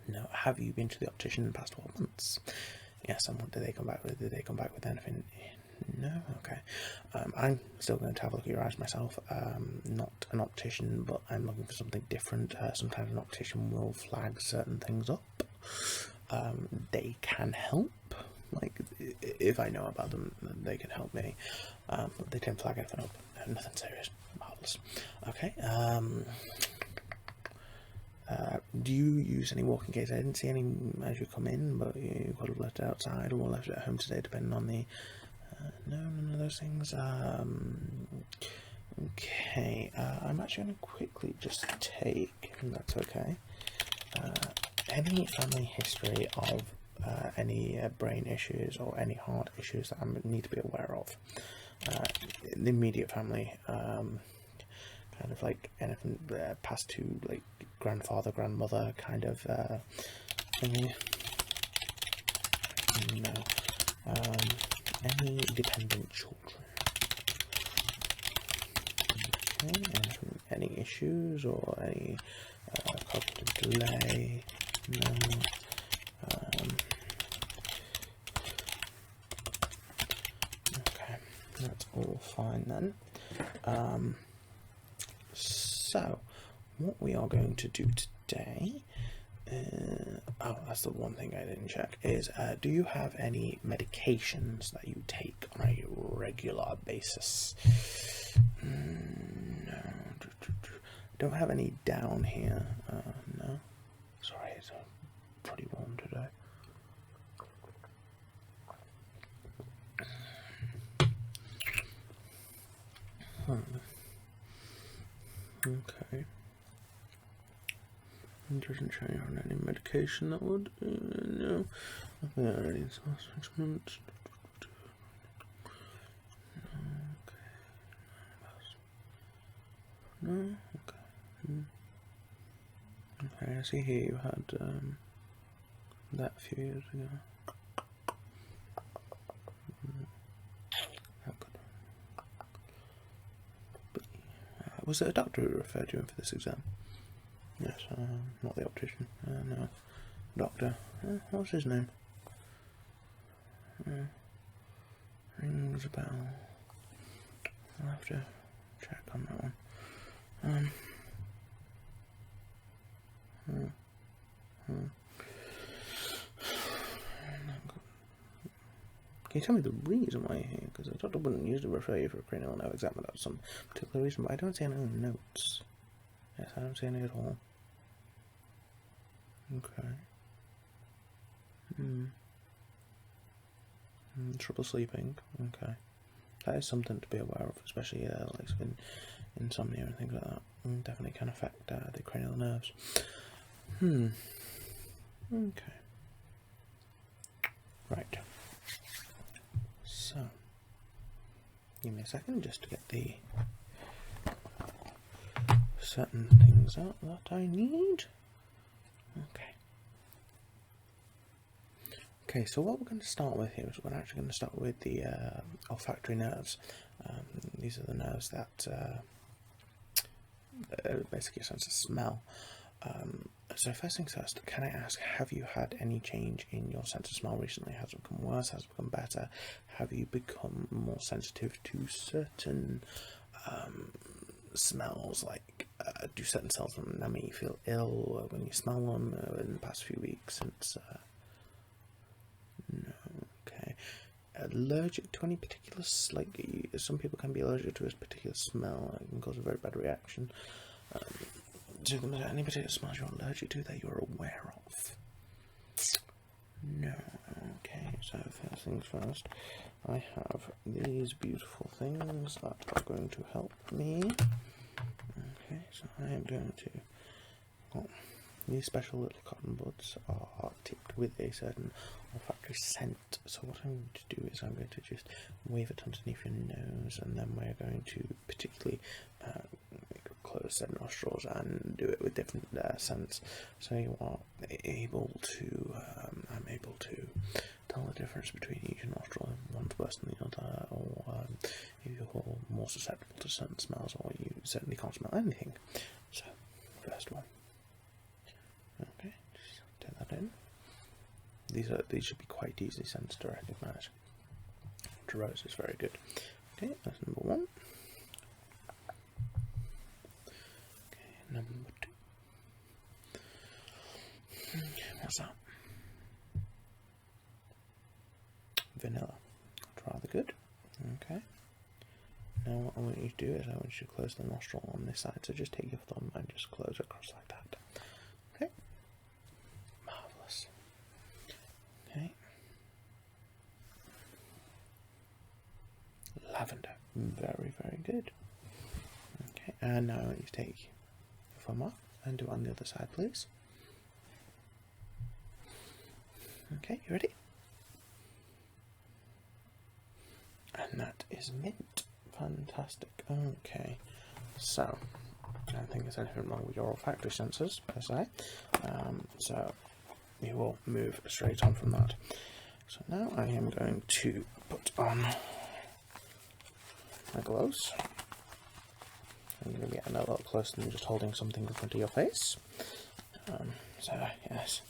No. Have you been to the optician in the past 12 months? Yes. And what did they come back with? Did they come back with anything? No. Okay. I'm still going to have a look at your eyes myself. Not an optician, but I'm looking for something different. Sometimes an optician will flag certain things up. They can help. Like, if I know about them, they can help me. But they didn't flag anything up. Nothing serious. Marvelous. Okay. Do you use any walking aids? I didn't see any as you come in, but you could have left it outside or left it at home today, depending on the... no, none of those things. Okay, I'm actually going to quickly just take, if that's okay, any family history of any brain issues or any heart issues that I need to be aware of. The immediate family, kind of like anything passed to like grandfather, grandmother kind of thingy. No. Any dependent children. Okay. Any issues or any cognitive delay? No. Okay, that's all fine then. So, what we are going to do today, oh, that's the one thing I didn't check, is do you have any medications that you take on a regular basis? No. Don't have any down here. No. Sorry, it's pretty warm today. Okay. It doesn't show you on any medication that would. No. Nothing already in some assessments. Okay. No. Okay. Okay. I see here you had that a few years ago. Was it a doctor who referred you in for this exam? Yes, not the optician. No, doctor. What's his name? Rings a bell. I'll have to check on that one. Can you tell me the reason why you're here? Because the doctor wouldn't usually refer you for a cranial nerve exam without some particular reason, but I don't see any notes. Yes, I don't see any at all. Okay. Trouble sleeping. Okay. That is something to be aware of, especially like insomnia and things like that. Definitely can affect the cranial nerves. Okay. Right. So, Give me a second just to get the certain things out that I need. Okay. Okay, so what we're going to start with here is we're actually going to start with the olfactory nerves. These are the nerves that basically sense of smell. So first things first, can I ask, have you had any change in your sense of smell recently? Has it become worse? Has it become better? Have you become more sensitive to certain smells? Like, do certain smells that make you feel ill when you smell them in the past few weeks since... No, okay. Allergic to any particular, like, some people can be allergic to a particular smell. It can cause a very bad reaction. Do there any particular smells you're allergic to that you're aware of? No. Okay, so first things first, I have these beautiful things that are going to help me. Okay, so I am going to... Oh, these special little cotton buds are tipped with a certain olfactory scent. So what I'm going to do is I'm going to just wave it underneath your nose, and then we're going to particularly close said nostrils and do it with different scents. So you are able to, I'm able to tell the difference between each nostril, if one's worse than the other, or if you're more susceptible to certain smells, or you certainly can't smell anything. So, first one. Okay, just take that in. These should be quite easy scents to recognise. Rose is very good. Okay, that's number one. Okay, number two. What's that? Vanilla. That's rather good. Okay. Now what I want you to do is I want you to close the nostril on this side. So just take your thumb and just close it across like that. Okay. Marvellous. Okay. Lavender. Very, very good. Okay, and now I want you to take your thumb off and do it on the other side, please. Okay, you ready? And that is mint. Fantastic. Okay, so I don't think there's anything wrong with your olfactory sensors per se. So we will move straight on from that. So now I am going to put on my gloves. I'm going to be getting a little closer than just holding something in front of your face. So yes.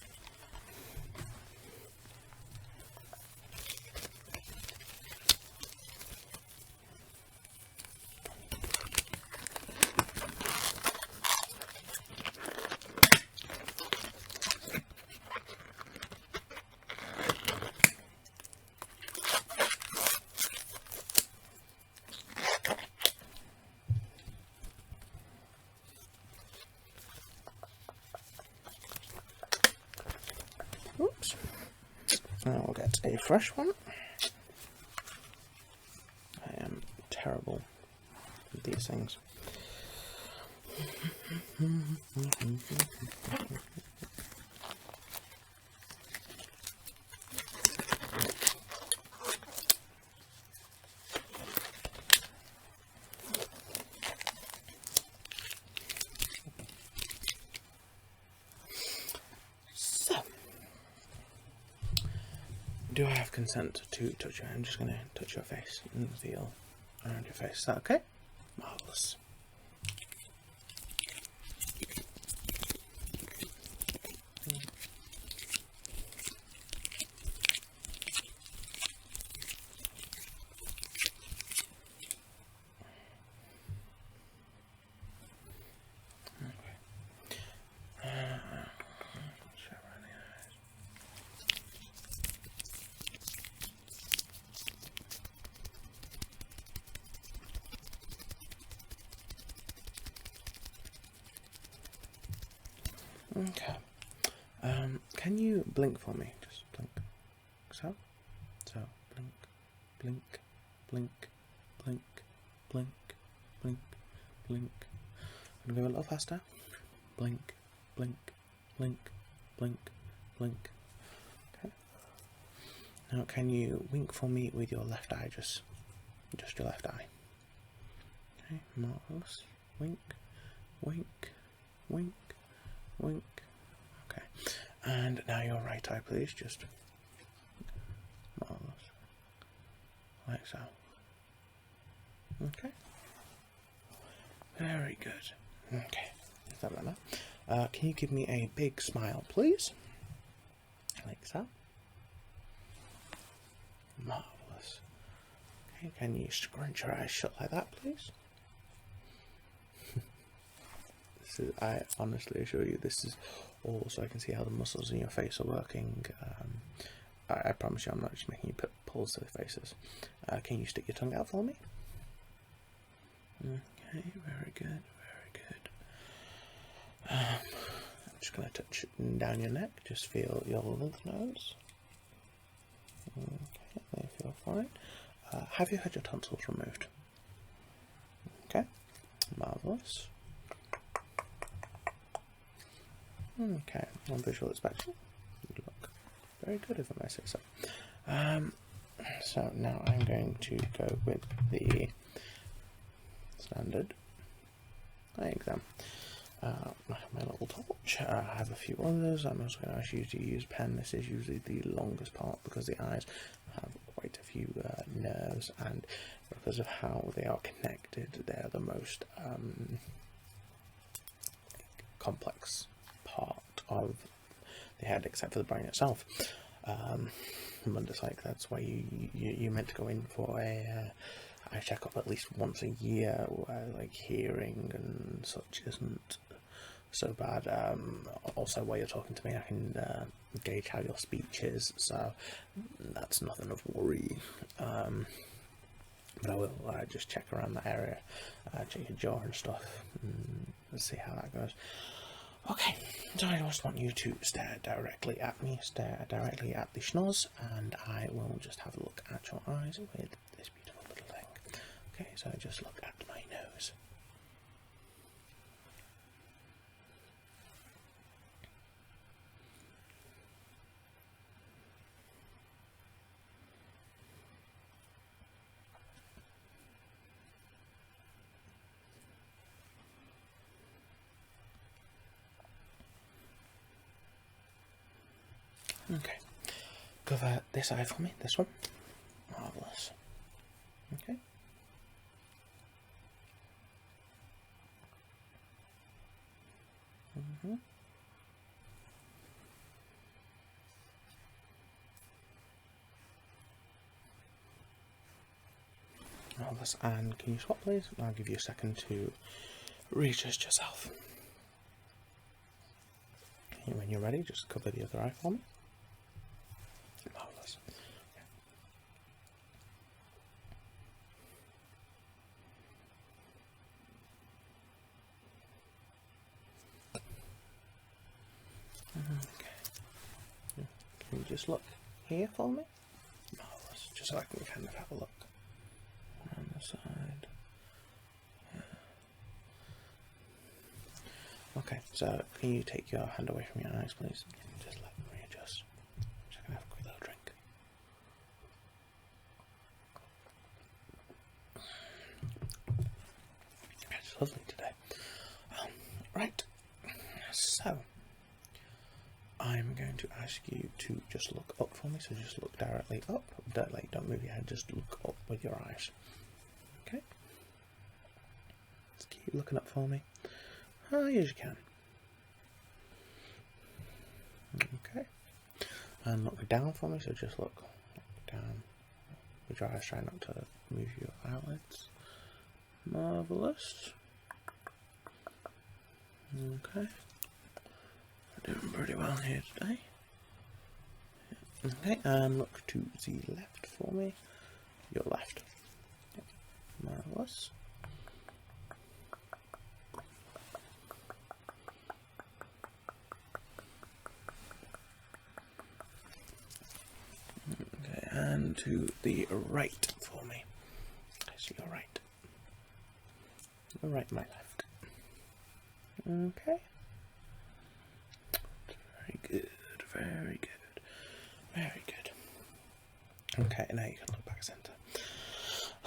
Oops. Now we'll get a fresh one. I am terrible with these things. Do I have consent to touch you? I'm just going to touch your face and feel around your face. Is that okay? Marvellous. Okay. Can you blink for me? Just blink. So, blink, blink, blink, blink, blink, blink, blink. I'm gonna go a little faster. Blink, blink, blink, blink, blink. Okay. Now, can you wink for me with your left eye? Just just your left eye. Okay, marvellous. Wink, wink, wink, wink. Okay, and now your right eye, please. Just marvellous, like so. Okay, very good. Okay, is that better? Can you give me a big smile, please? Like so. Marvellous. Okay, can you scrunch your eyes shut like that, please? I honestly assure you, this is all so I can see how the muscles in your face are working. I promise you, I'm not just making you put pulls to the faces. Can you stick your tongue out for me? Okay, very good, very good. I'm just going to touch down your neck, just feel your lymph nodes. Okay, they feel fine. Have you had your tonsils removed? Okay, marvellous. Okay, on visual inspection, you look very good, if I may say so. So now I'm going to go with the standard eye exam. I have my little torch. I have a few others. I'm also going to ask you to use pen. This is usually the longest part because the eyes have quite a few nerves, and because of how they are connected, they are the most complex part of the head, except for the brain itself. But it's like that's why you're meant to go in for a eye checkup at least once a year, where like hearing and such isn't so bad. Also, while you're talking to me, I can gauge how your speech is, so that's nothing of worry. But I will just check around that area, check your jaw and stuff, and see how that goes. Okay, so I just want you to stare directly at me, stare directly at the schnoz, and I will just have a look at your eyes with this beautiful little thing. Okay, so just look at my nose. Okay, cover this eye for me, this one. Marvellous. Okay. Marvellous, and can you swap please? I'll give you a second to readjust yourself. And when you're ready, just cover the other eye for me. Marvellous. Okay. Can you just look here for me? Marvellous. Just so I can kind of have a look on the side. Yeah. Okay, so can you take your hand away from your eyes, please? Just let me readjust. Just gonna have a quick little drink. It's lovely today. Right, so I'm going to ask you to just look up for me. So just look directly up. Don't move your head. Just look up with your eyes. Okay. Just keep looking up for me. As you can. Okay. And look down for me. So just look down with your eyes. Try not to move your eyelids. Marvellous. Okay. We're doing pretty well here today. Okay, and look to the left for me. Your left. Marvellous. Okay, and to the right for me. So your right. Your right, my left. Okay. Very good, very good, very good. Okay, now you can look back centre.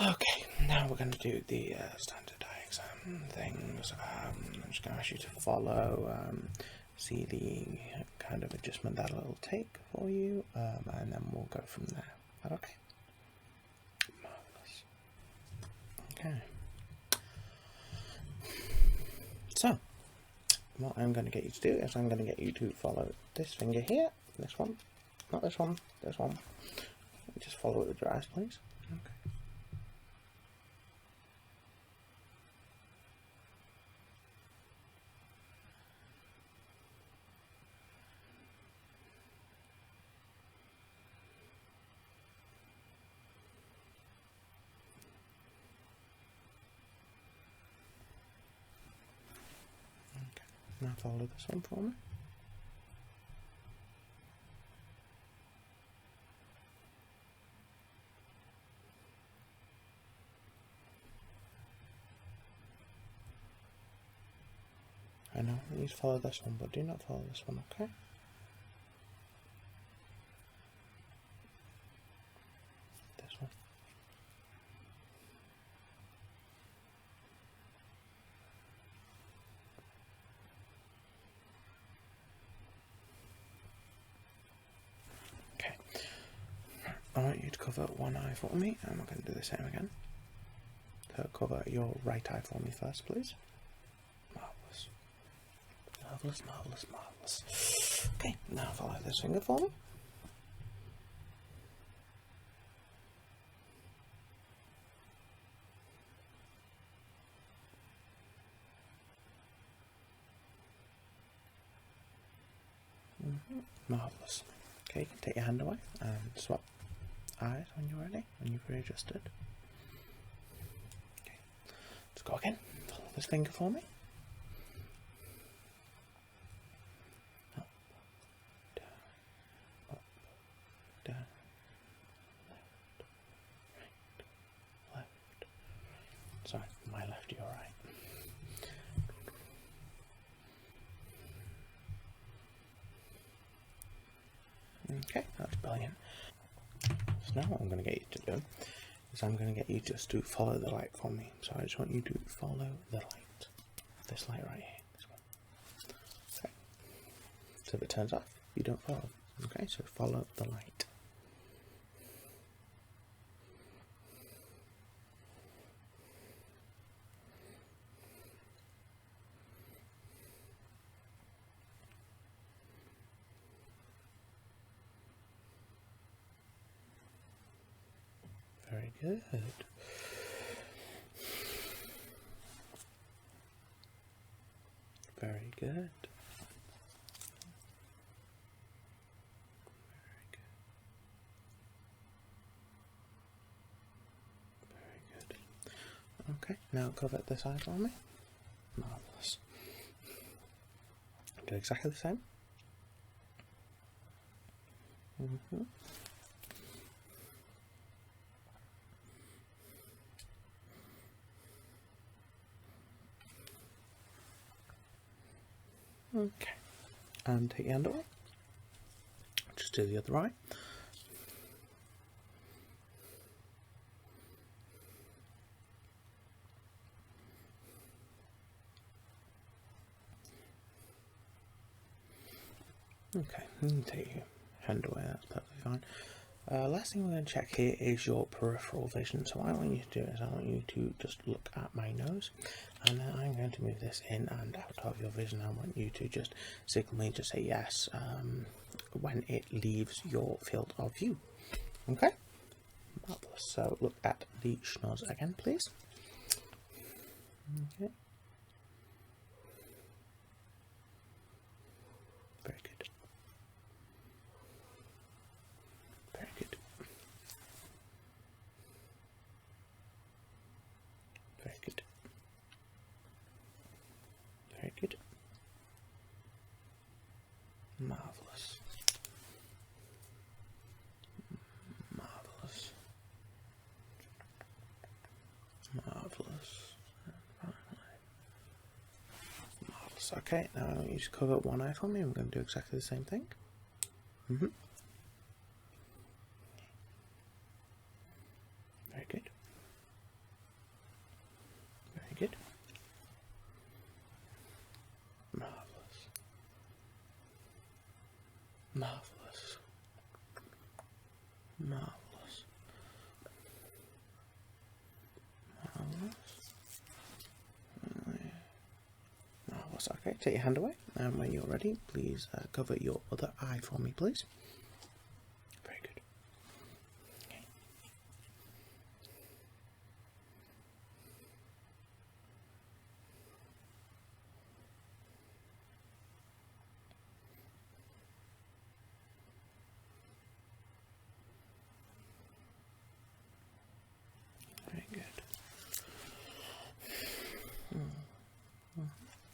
Okay, now we're going to do the standard eye exam things. I'm just going to ask you to follow, see the kind of adjustment that it'll take for you, and then we'll go from there. Is that okay? Marvellous. Okay. So, what I'm going to get you to do is I'm going to get you to follow this finger here, this one, not this one, this one. Just follow it with your eyes, please. Okay. Now follow this one for me. I know, you need to follow this one, but do not follow this one, okay? This one. Okay. I want you to cover one eye for me, and we're going to do the same again. So cover your right eye for me first, please. Marvellous. Marvellous, marvellous, marvellous. Okay, now follow this finger for me. Marvellous. Okay, you can take your hand away and swap eyes when you're ready, when you've readjusted. Okay, let's go again. Follow this finger for me. Up, down, up, down, left, right, left. Sorry, my left, your right. Okay, that's brilliant. So now what I'm going to get you to do is I'm going to get you just to follow the light for me. So I just want you to follow the light. This light right here. This one. Okay. So if it turns off, you don't follow. Okay, so follow the light. Very good. Very good. Very good. Very good. Okay, now cover this eye for me. Marvellous. Do exactly the same. Okay, and take your hand away. Just do the other eye. Okay, you can take your hand away, that's perfectly fine. Last thing we're going to check here is your peripheral vision. So what I want you to do is I want you to just look at my nose, and then I'm going to move this in and out of your vision. I want you to just signal me, just say yes when it leaves your field of view. Okay? Marvellous. So look at the schnoz again, please. Okay. Very good. Very good. Very good. Very good. Marvellous. Marvellous. Marvellous. Marvellous. Okay, now I want you to cover one eye for me. I'm going to do exactly the same thing. Very good. Marvellous. Marvellous. Marvellous. Marvellous. Okay, take your hand away, and when you're ready, please cover your other eye for me, please. Very good. Okay. Very good.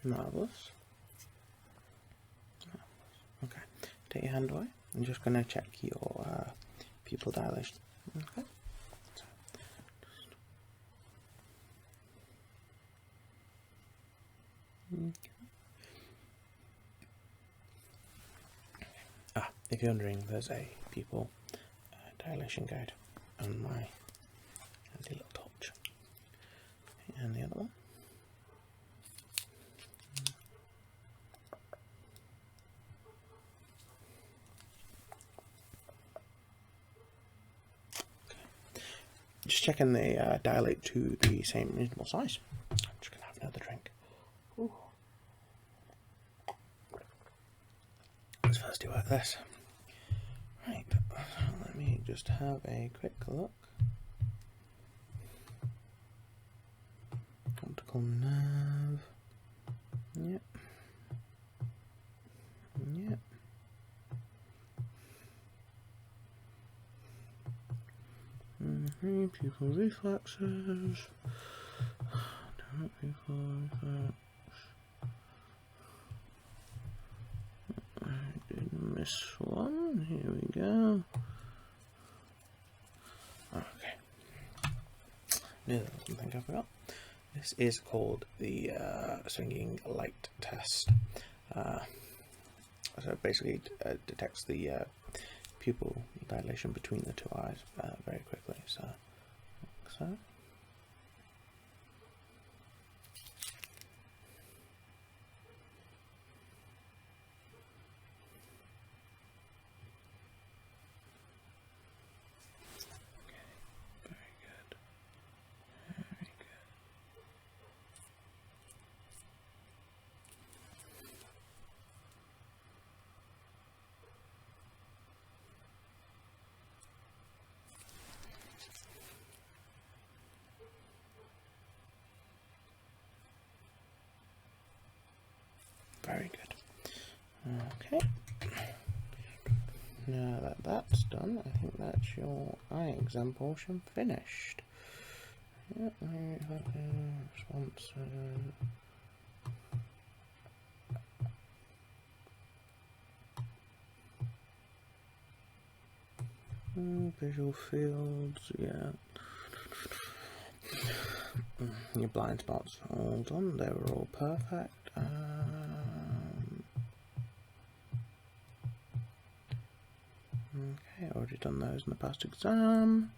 Marvellous. Okay, take your hand away. I'm just going to check your pupil dilation. Okay. If you're wondering, there's a pupil dilation guide on my handy little torch. And the other one. Just checking they dilate to the same reasonable size. I'm just going to have another drink. Ooh. Let's first do like this. Right, let me just have a quick look. Optical nerve. Yep. Yep. Pupil reflexes. Direct pupil reflex. I did miss one. Here we go. Okay. There's something I forgot. This is called the swinging light test. So it basically detects the pupil dilation between the two eyes very quickly. So, like so. Very good. Okay. Now that that's done, I think that's your eye exam portion finished. Yep, response. Visual fields, yeah. Your blind spots all done, they were all perfect. Okay, already done those in the past exam.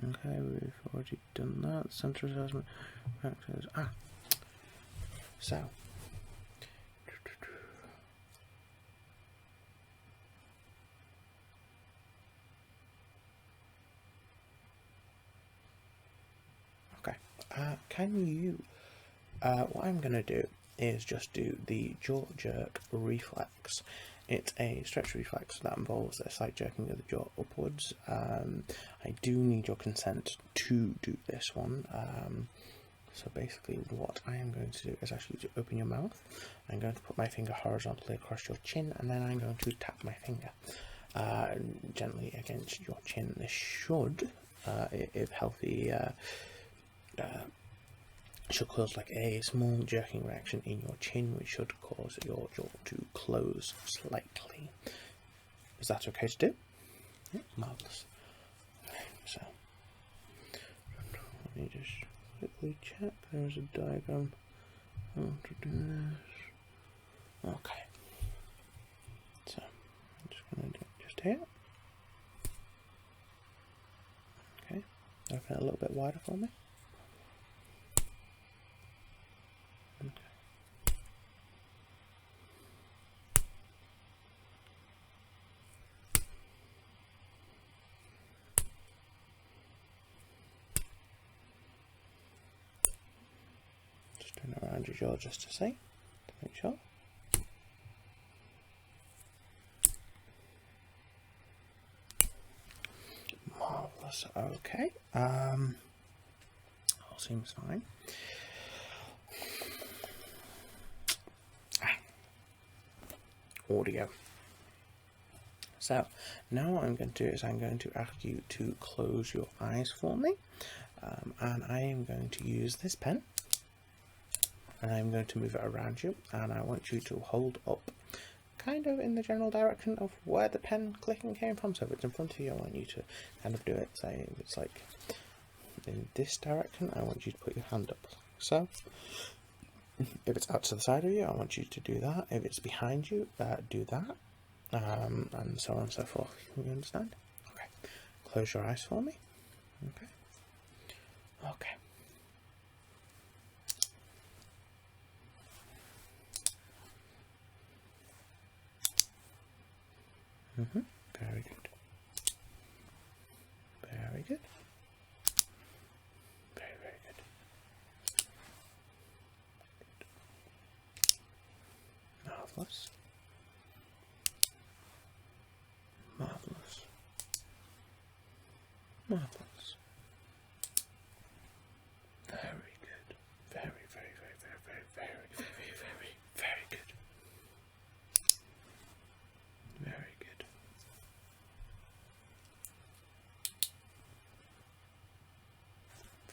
Okay, we've already done that. Central assessment practice. So. Okay, can you, what I'm going to do is just do the jaw jerk reflex. It's a stretch reflex that involves a slight jerking of the jaw upwards. I do need your consent to do this one. So basically what I am going to do is actually to open your mouth. I'm going to put my finger horizontally across your chin, and then I'm going to tap my finger gently against your chin. This should, if healthy, should cause like a small jerking reaction in your chin, which should cause your jaw to close slightly. Is that okay to do? Yeah, marvellous. So, let me just quickly check. There's a diagram. How to do this. Okay. So, I'm just going to do it just here. Okay. Open it a little bit wider for me. Okay. Just turn it around your jaw just to see, to make sure. Marvellous, okay. All seems fine. Audio. So now what I'm going to do is I'm going to ask you to close your eyes for me, and I am going to use this pen, and I'm going to move it around you, and I want you to hold up kind of in the general direction of where the pen clicking came from. So if it's in front of you, I want you to kind of do it. Say if it's like in this direction, I want you to put your hand up. So if it's out to the side of you, I want you to do that. If it's behind you, do that, and so on and so forth. You understand? Okay. Close your eyes for me. Okay. Okay. Very good. Very good. Very, very good. Marvellous. Marvellous. Marvellous. Very good. Very, very, very, very, very, very, very, very, very good. Very good.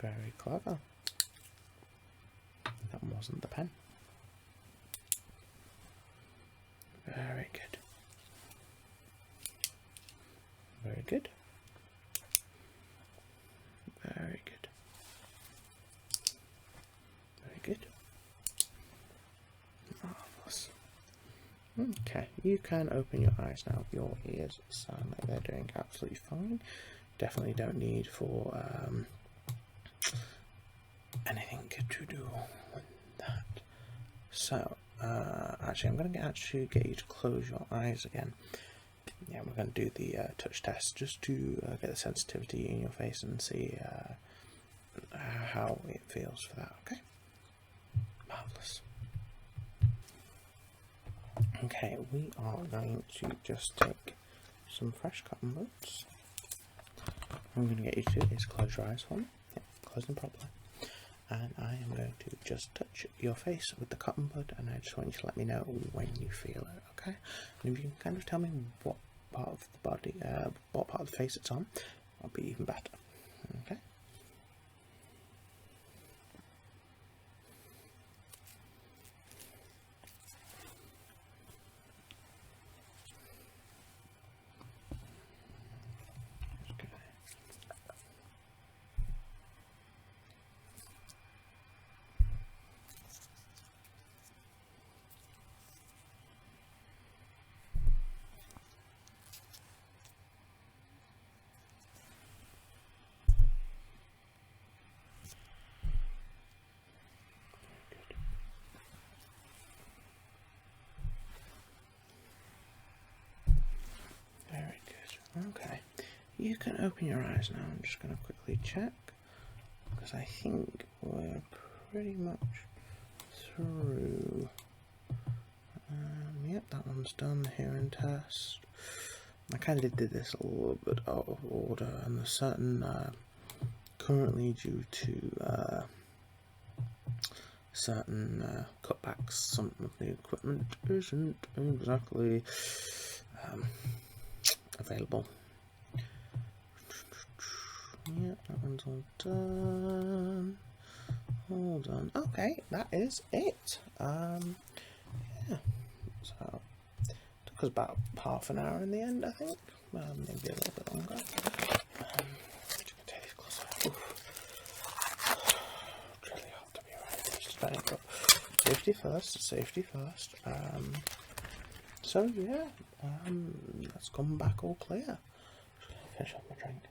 Very clever. That wasn't the pen. Very good. Very good. Very good. Very good. Marvellous. Okay, you can open your eyes now. Your ears sound like they're doing absolutely fine. Definitely don't need for anything to do with that. So, actually, I'm going to actually get you to close your eyes again. Yeah, we're going to do the touch test just to get the sensitivity in your face and see how it feels for that. Okay, marvellous. Okay, we are going to just take some fresh cotton buds. What I'm going to get you to do is close your eyes for me. Yeah, close them properly. And I am going to just touch your face with the cotton bud, and I just want you to let me know when you feel it, okay? And if you can kind of tell me what part of the body, what part of the face it's on, that'll be even better, okay? Okay, you can open your eyes now. I'm just going to quickly check, because I think we're pretty much through. Yep, that one's done, the hearing test. I kind of did this a little bit out of order, and there's certain, currently due to certain cutbacks, some of the equipment isn't exactly available. Yeah, that one's all done. All done. Okay, that is it. Yeah. So took us about half an hour in the end, I think. Maybe a little bit longer. Just gonna take these gloves off. It's really hot to be around this today, but safety first. Safety first. So yeah, let's come back all clear. Finish off my drink.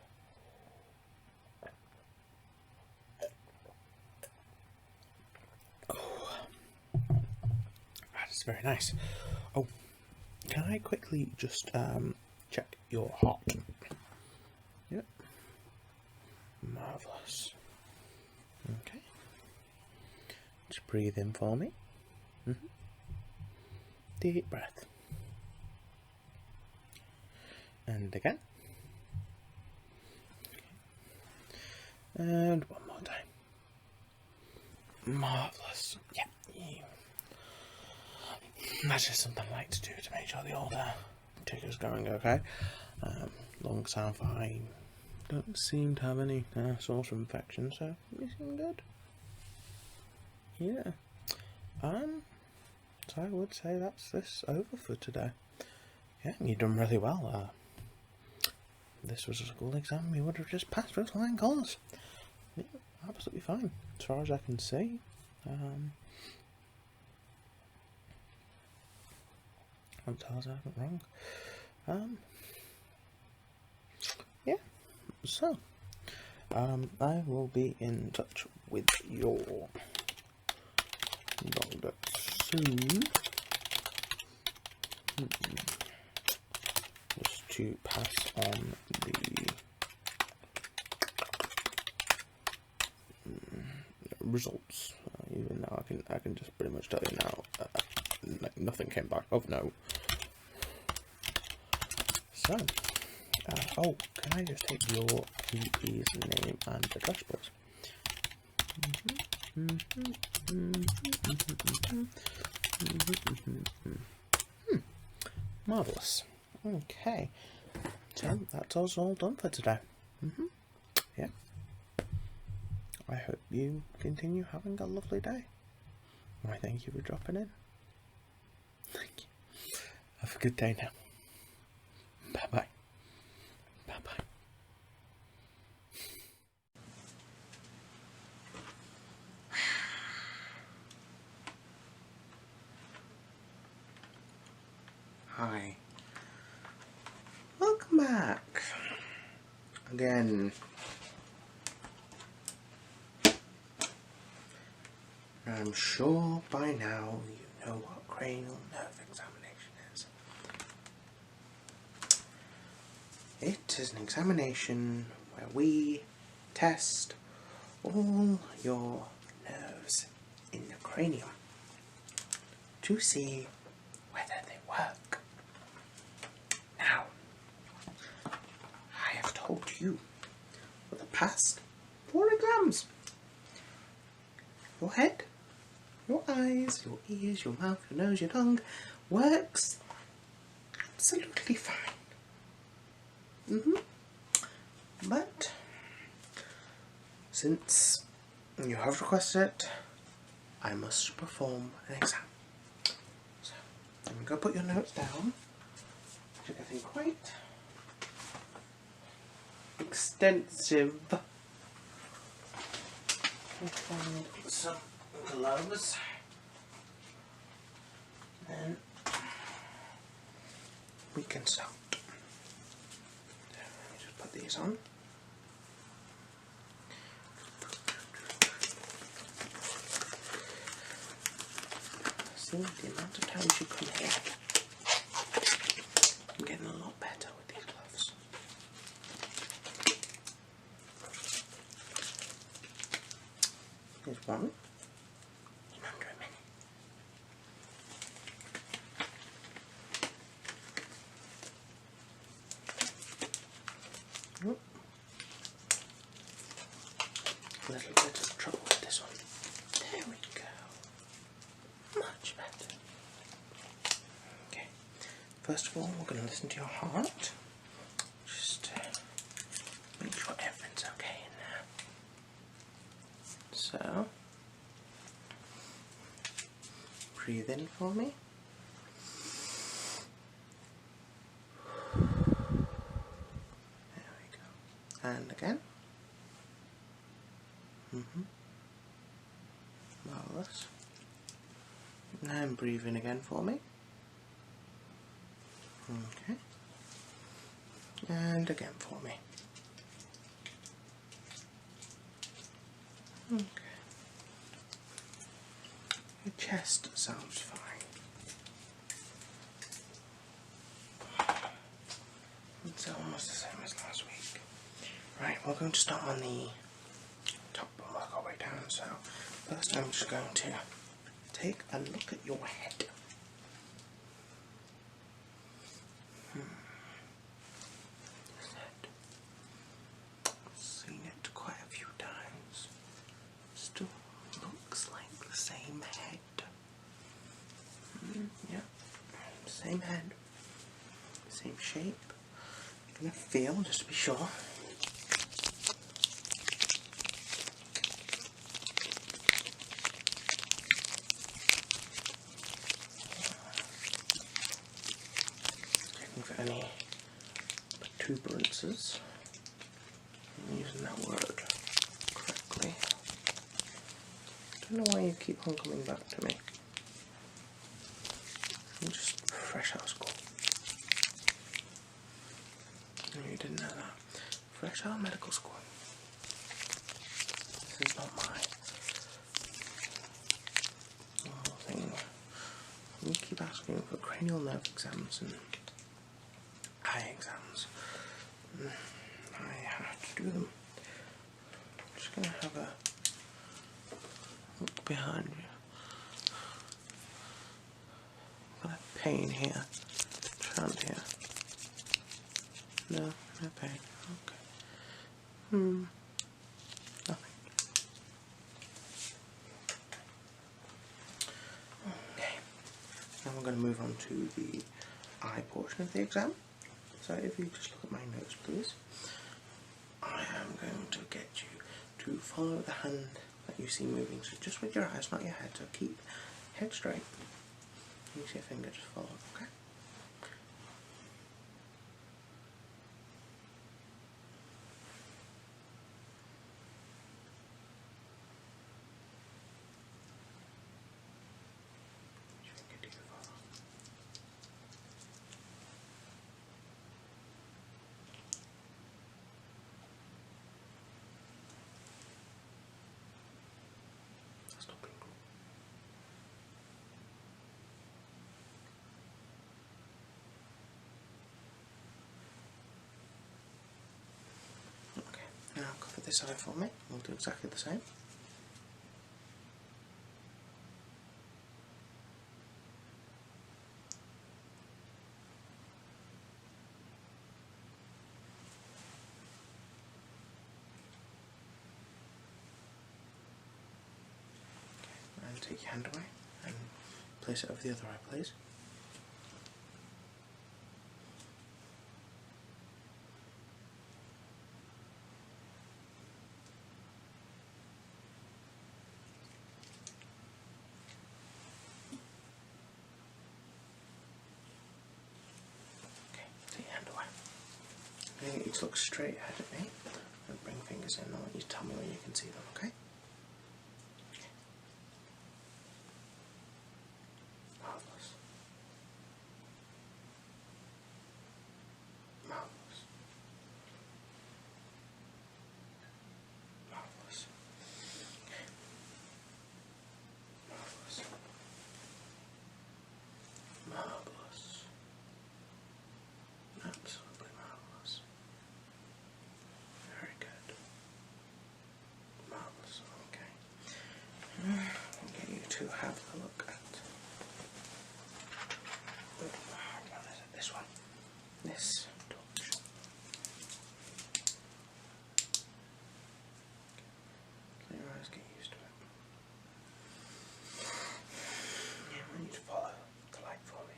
nice, very nice. Oh, can I quickly just check your heart? Yep. Marvellous. Okay. Just breathe in for me. Deep breath. And again. Okay. And one more time. Marvellous. Yeah. That's just something I like to do to make sure the order ticker's going okay. Lungs sound fine. Don't seem to have any source of infection, so we seem good. Yeah. So I would say that's this over for today. Yeah, you've done really well. This was a school exam, you would have just passed with flying colours. Yeah, absolutely fine, as far as I can see. Can't tell us anything wrong. Yeah, so I will be in touch with your doctor soon. Just to pass on the results, even though I can just pretty much tell you now, nothing came back of note. So, oh, can I just take your GP's name and address, please? Marvellous. Okay, so that's us all done for today. Yeah. I hope you continue having a lovely day. Why, thank you for dropping in. Thank you. Have a good day now. Bye-bye. Bye-bye. Hi. Welcome back. Again. I'm sure by now you know what cranial nerve examination is. It is an examination where we test all your nerves in the cranium to see whether they work. Now, I have told you for the past 4 exams. Your head, your eyes, your ears, your mouth, your nose, your tongue works absolutely fine. But since you have requested it, I must perform an exam. So I'm going to put your notes down. Which I think quite extensive. Find some gloves, and we can start. So let me just put these on. See the amount of times you come here. I'm getting a lot better with these gloves. Here's one. In under a minute. Oh. A little bit of trouble with this one. There we go. Much better. Okay. First of all, we're going to listen to your heart. Just make sure everything's okay in there. So, breathe in for me. There we go. And again. Marvellous. And breathe in again for me. Okay. And again for me. Okay. Your chest sounds fine. It's almost the same as last week. Right, we're going to start on the top and work our way down. So first I'm just going to take a look at your head. Seen it quite a few times. Still looks like the same head. Yeah, same head, same shape. I'm gonna feel just to be sure. Checking for any protuberances. I'm using that word correctly. I don't know why you keep on coming back to me. I'm just fresh out of school. No, you didn't know that. Fresh out of medical school. This is not my normal thing. You keep asking for cranial nerve exams and eye exams. I have to do them. I'm just going to have a look behind you. Got a pain here. Around here. No, no pain. Okay. Nothing. Okay. Now we're going to move on to the eye portion of the exam. So if you just look at my notes, please. I am going to get you to follow the hand that you see moving. So just with your eyes, not your head. So keep head straight. Use your finger, just follow. Okay. Now cover this eye for me. We'll do exactly the same. Okay, and take your hand away and place it over the other eye, please. I want you to look straight ahead at me and bring fingers in. I want you to tell me when you can see them, okay? Marvellous. Marvellous. Marvellous. Marvellous. Marvellous. Absolutely marvellous. Very good. Marvellous. Okay. I'll get you to have a look at this one. This touch. Let your eyes get used to it. Yeah, I want you to follow the light for me.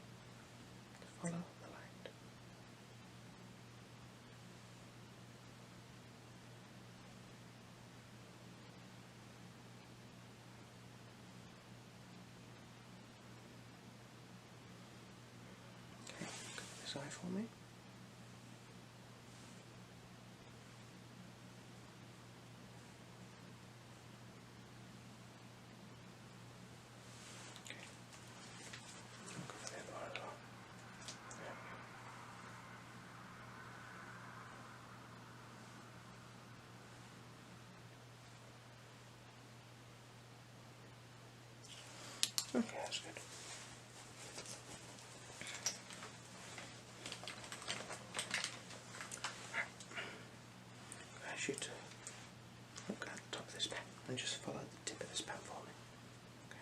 Just follow the light. Okay, cover this eye for me. I'll cover the other eye as well. Yeah. Okay, that's good. ask you to look at the top of this pen and just follow the tip of this pen for me. Okay.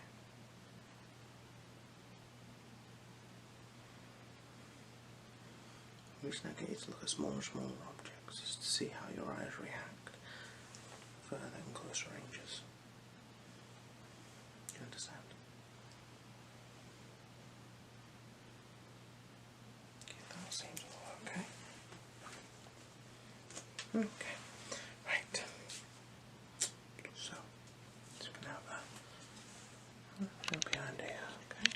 I'm just going to get you to look at smaller and smaller objects just to see how your eyes react further and closer ranges. Do you understand? Okay, that seems all okay. Okay, right. So, just going to have a look behind here, okay?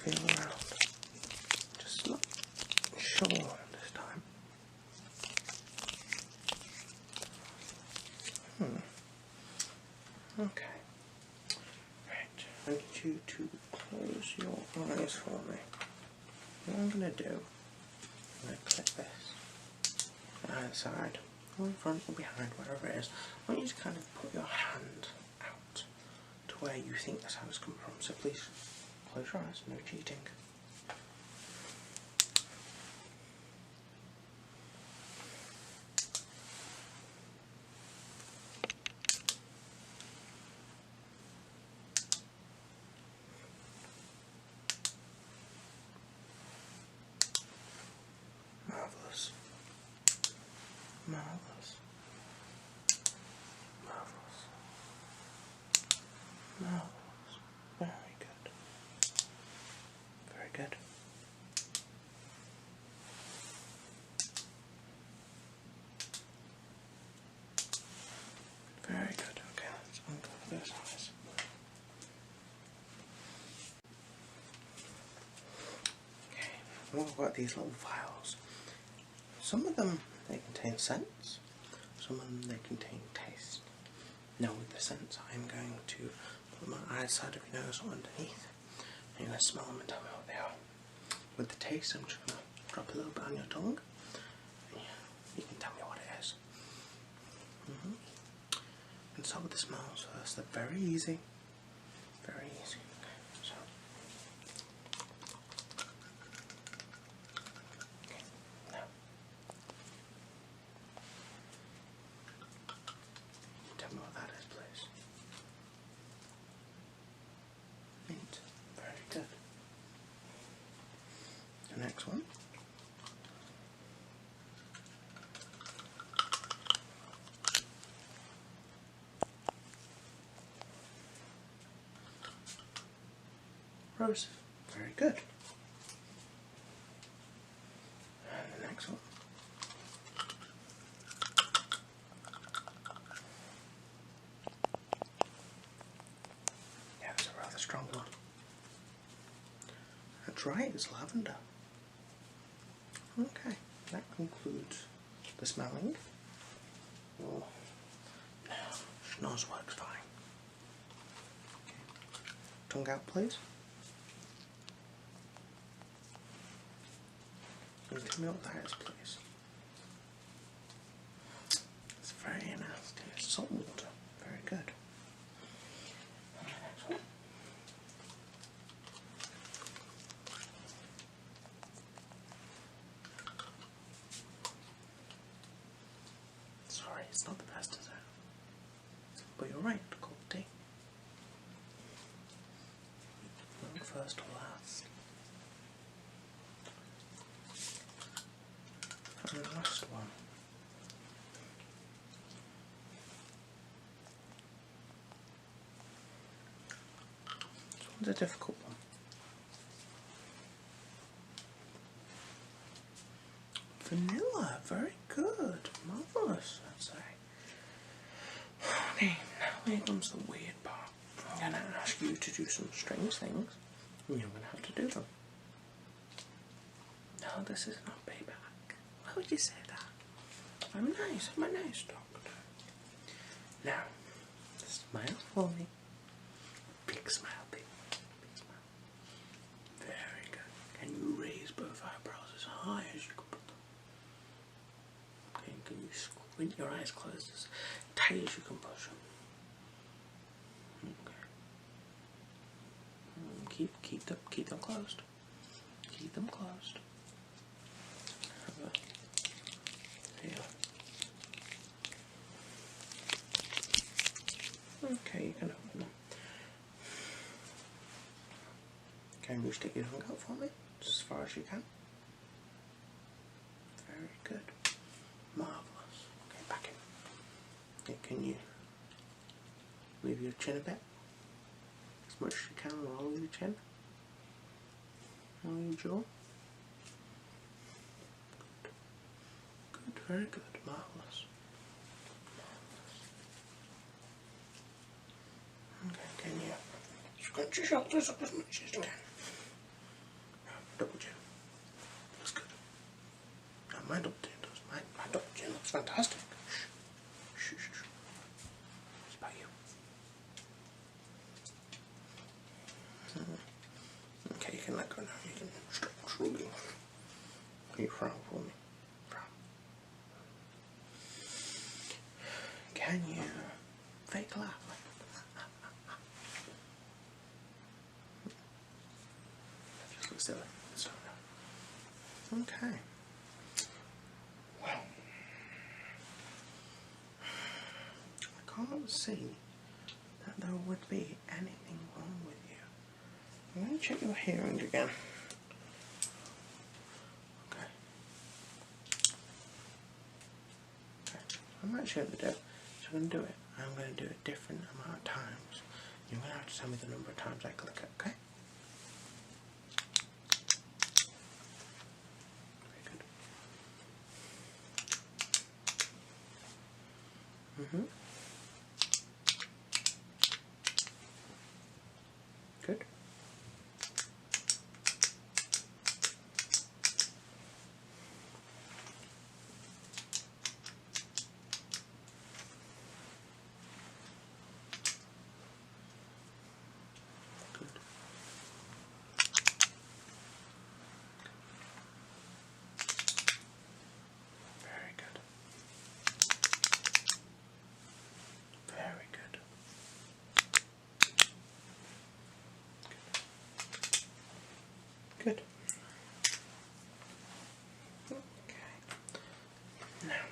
Feel around. Just not sure this time. Okay. Right. I need you to close your eyes for me. What I'm going to do, I'm going to clip this either side, or in front or behind, wherever it is. I want you to kind of put your hand out to where you think the sound has come from. So please close your eyes, no cheating. Marvellous. Marvellous. Marvellous. Marvellous. Very good. Very good. Very good. Okay, let's uncover those eyes. Okay, what about these little vials? Some of them, they contain scents, some of them, they contain taste. Now with the scents, I'm going to put my outside of your nose or underneath, and you're going to smell them and tell me what they are. With the taste, I'm just going to drop a little bit on your tongue, and you can tell me what it is. And start with the smells first. They're very easy. Very easy. Okay, so. Okay, now. Tell me what that is, please. Mint. Very good. The next one. Rose. Very good. And the next one. Yeah, it's a rather strong one. That's right, it's lavender. Okay, that concludes the smelling. Oh, now, schnoz works fine. Okay. Tongue out, please. Can you tell me what that is, please? It's very nasty. It's salt water. Very good. Next one. Sorry, it's not the best, is it? But you're right, cold tea. Not first or last. And the last one. This one's a difficult one. Vanilla, very good, marvellous, I'd say. Okay, now here comes the weird part. I'm going to ask you to do some strange things, and you're going to have to do them. No, this is not payback. Why would you say that? I'm a nice doctor. Now, smile for me. Big smile, big smile. Very good. Can you raise both eyebrows as high as you can put them? Okay, can you squint your eyes closed as tight as you can push them? Okay. Keep them closed. Keep them closed. deal. Okay, you can open them. Can you stick your tongue out for me? Just as far as you can. Very good. Marvellous. Okay, back in. Okay, can you leave your chin a bit? As much as you can, roll your chin. Roll your jaw. Good, very good. Marvellous. Okay, can you scrunch your shoulders up as much as you can? Double chin. That's good. Now my double chin does. My double chin looks fantastic. Shh. Shh, shh, shh. It's about you. Okay, you can let go now. You can stretch really. Can you frown for me? Frown. Can you fake laugh? Just look silly. So, okay. Well, I can't see that there would be anything wrong with you. I'm going to check your hearing again. Okay. I'm actually going to do it. So I'm going to do it. I'm going to do it a different amount of times. You're going to have to tell me the number of times I click it, okay? Very good. Good. Very good. Very good. Good. Okay. Now,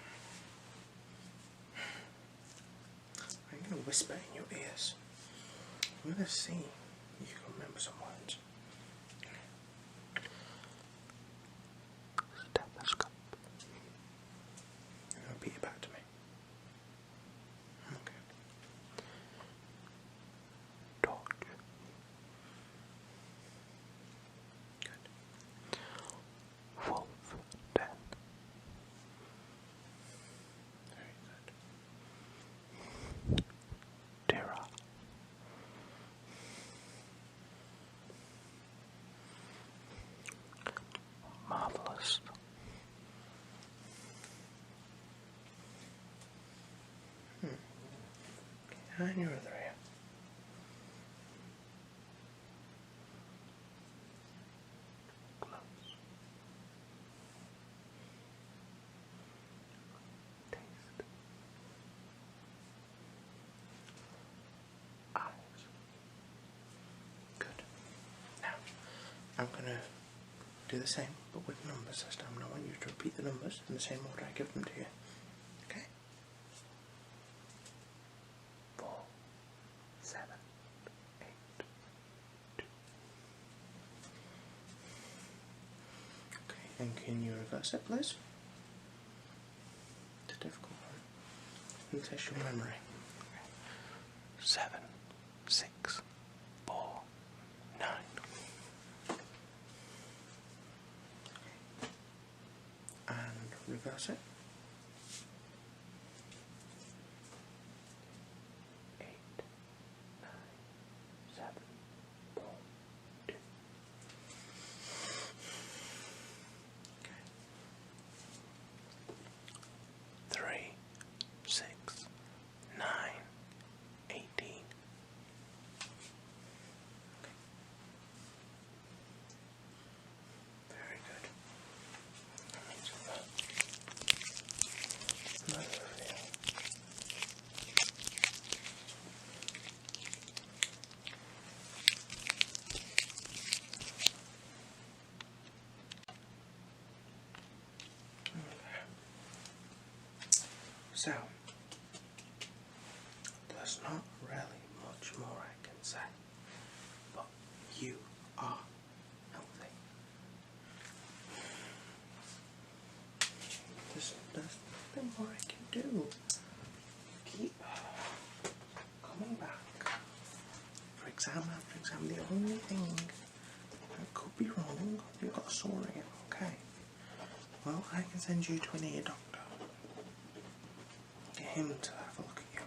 I'm going to whisper in your ears. I'm going to see if you can remember some words. Stethoscope. And repeat it back to me. Okay. Torch. Good. Wolfden. Very good. Tira. Marvellous. And your other ear. Close. Taste. Eyes. Good. Now, I'm going to do the same, but with numbers this time. I want you to repeat the numbers in the same order I give them to you. Okay? 4, 7, 8, 2. Okay, and can you reverse it, please? It's a difficult one. You test your memory. 7, 6, 4, 9. And reverse it. 8, 9, 7, 4, 2. Okay. 3, 6, 9, 18. Okay. Very good. That means So, there's not really much more I can say, but you are healthy. There's nothing more I can do. Keep coming back for exam after exam. The only thing that could be wrong, you've got a sore ear, okay? Well, I can send you to an ear doctor. Get him to have a look at you.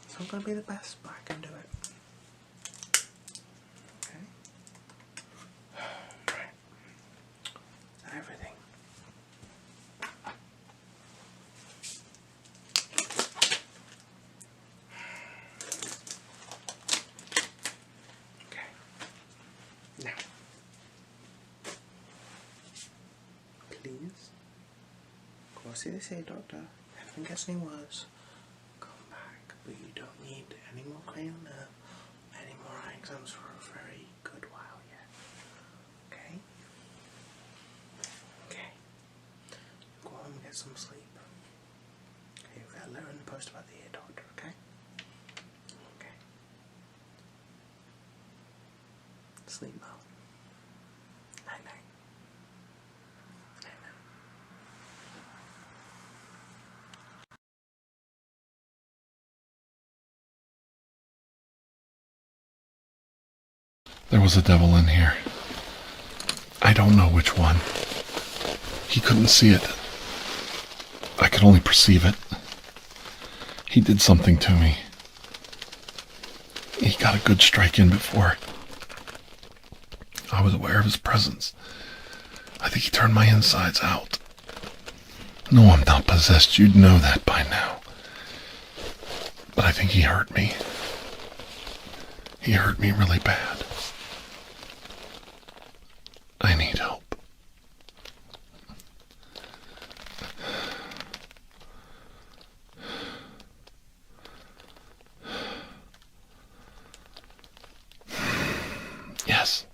It's not going to be the best, but I can do it. Okay? Right. Is that everything? Okay. Now, please go see this ear doctor. If anything gets any worse, come back. But you don't need any more cranial nerve, any more eye exams for a very good while yet. Okay? Okay. Go home and get some sleep. Okay, you've got a letter in the post about the ear doctor, okay? Okay. Sleep well. Night night. Night night. There was a devil in here. I don't know which one. He couldn't see it. I could only perceive it. He did something to me. He got a good strike in before I was aware of his presence. I think he turned my insides out. No, I'm not possessed. You'd know that by now. But I think he hurt me. He hurt me really bad. I need help. Yes.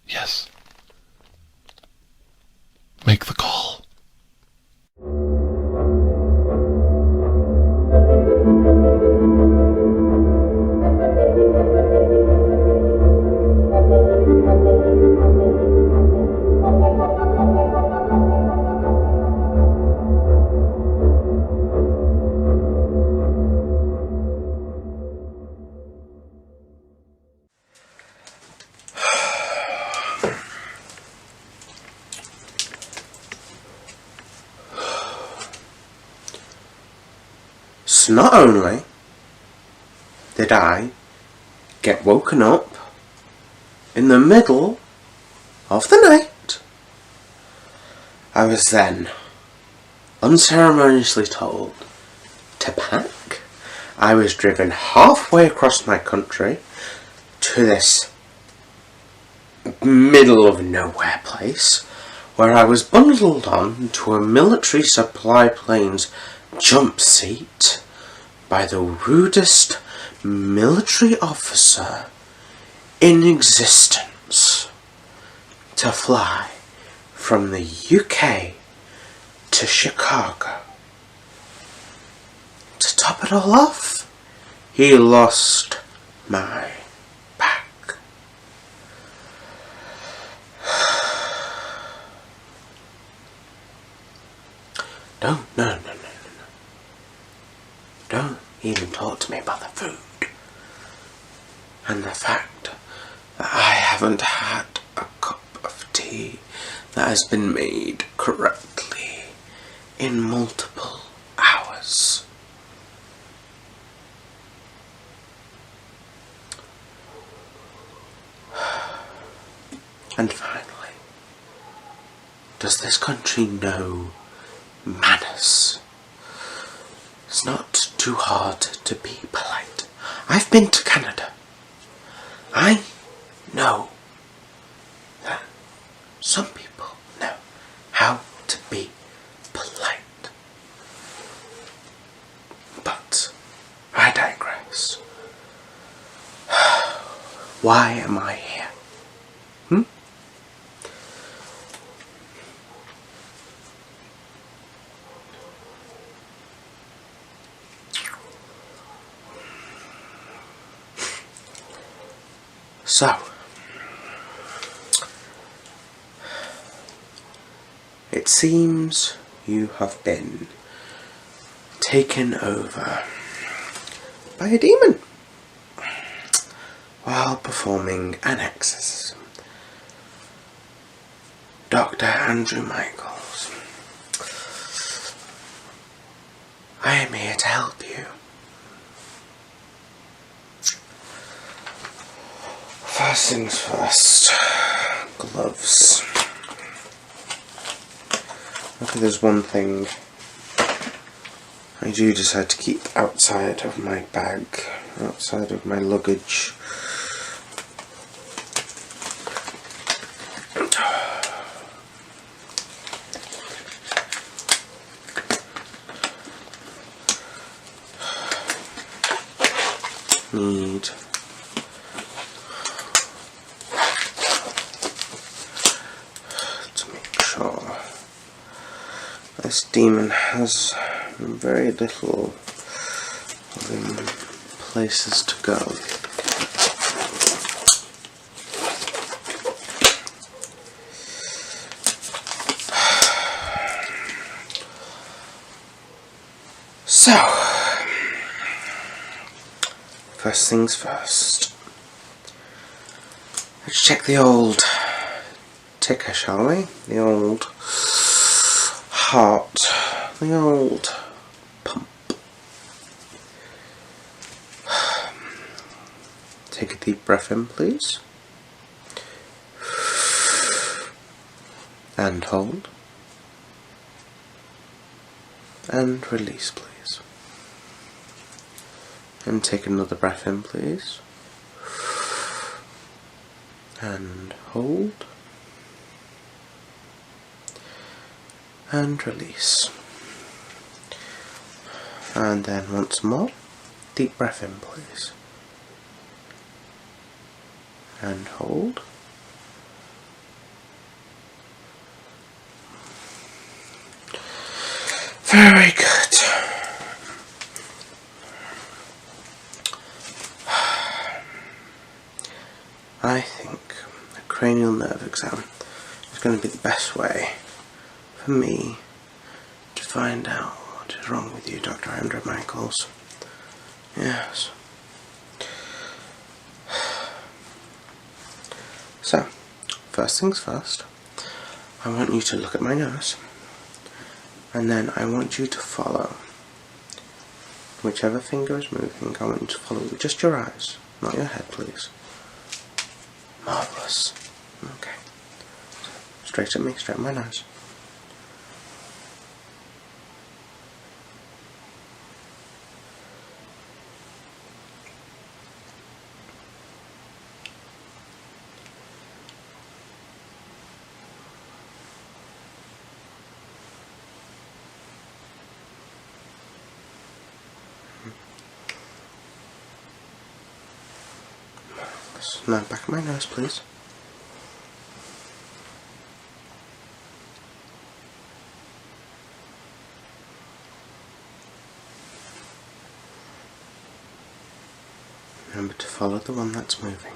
Yes. Make the call. So not only did I get woken up in the middle of the night, I was then unceremoniously told to pack. I was driven halfway across my country to this middle of nowhere place where I was bundled on to a military supply plane's jump seat by the rudest military officer in existence to fly from the UK to Chicago. To top it all off, he lost my back. No. Don't even talk to me about the food and the fact that I haven't had a cup of tea that has been made correctly in multiple hours. And finally, does this country know manners? It's not too hard to be polite. I've been to Canada. I know that some people know how to be polite. But I digress. Why am I here? So, it seems you have been taken over by a demon while performing an exorcism. Dr. Andrew Michaels, I am here to help you. First things first, gloves. Okay, there's one thing I do decide to keep outside of my bag, outside of my luggage. Need to make sure this demon has very little places to go. So, first things first, let's check the old ticker, shall we? The old heart, the old pump. Take a deep breath in, please, and hold, and release, please. And take another breath in, please, and hold, and release. And then once more, deep breath in, please, and hold, very good. I think a cranial nerve exam is going to be the best way for me to find out what is wrong with you, Dr. Andrew Michaels. Yes. So, first things first, I want you to look at my nose, and then I want you to follow whichever finger is moving. I want you to follow with just your eyes, not your head, please. Marvellous. Okay. Straight at me, straight at my nose. Marvellous. Now back of my nose, please. Remember to follow the one that's moving.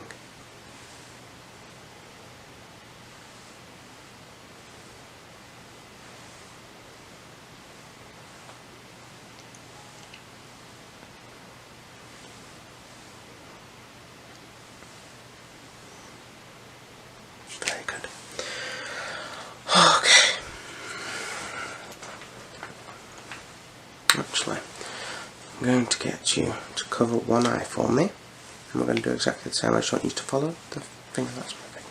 Very good. Okay. Actually, I'm going to get you to cover one eye for me. And we're going to do exactly the same. I just want you to follow the finger that's moving.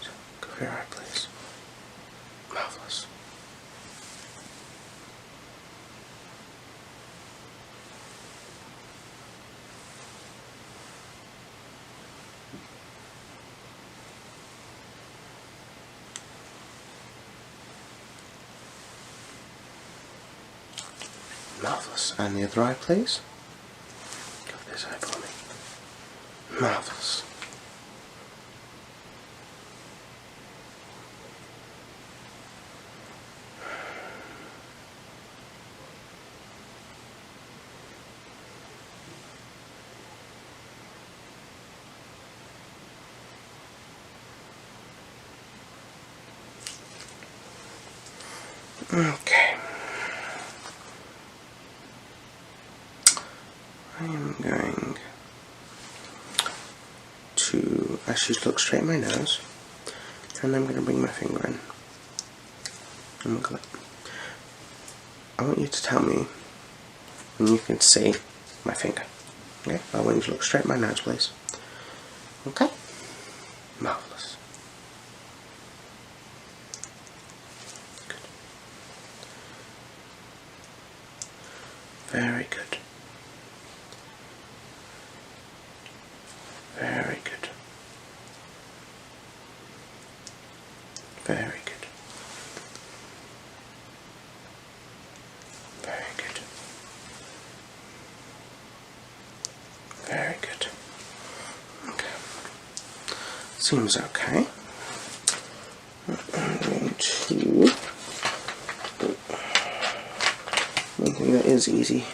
So, cover your eye, please. Marvellous. Marvellous. And the other eye, please. Cover this eye for me. Marvellous. Okay. I am going to actually look straight at my nose, and I'm going to bring my finger in. And look at it. I want you to tell me when you can see my finger. Okay? I want you to look straight at my nose, please. Okay? Marvellous. Good. Very good. Very good. Very good. Very good. Very good. Okay. Seems okay. I'm going to... One thing that is easy.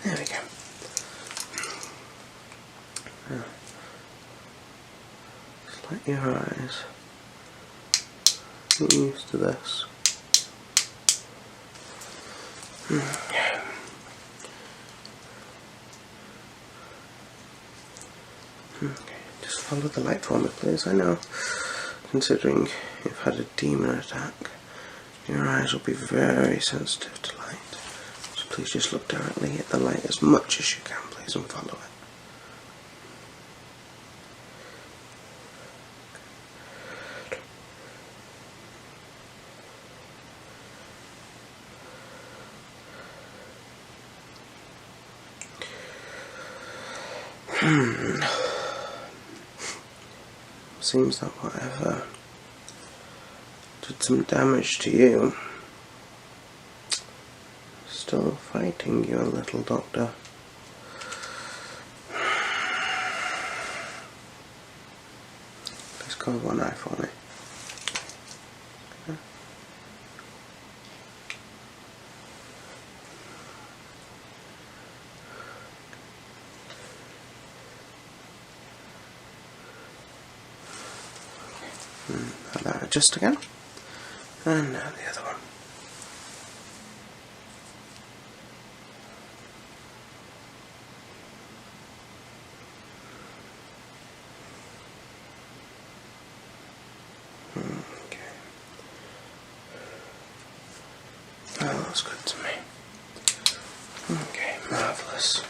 There we go. Just let your eyes get used to this. Okay, just follow the light for me, please. I know, considering you've had a demon attack, your eyes will be very sensitive to light. So please just look directly at the light as much as you can, please, and follow it. Seems that whatever did some damage to you still fighting you a little, Doctor. Please close one eye for me. Now that adjust again, and now the other one. Okay. Well, that's good to me. Okay, marvellous.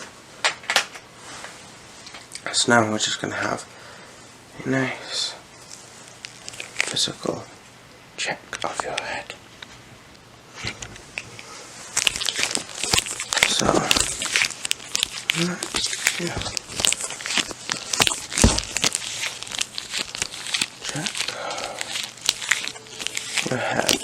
So now we're just going to have a nice physical check of your head. So, let's just check your head.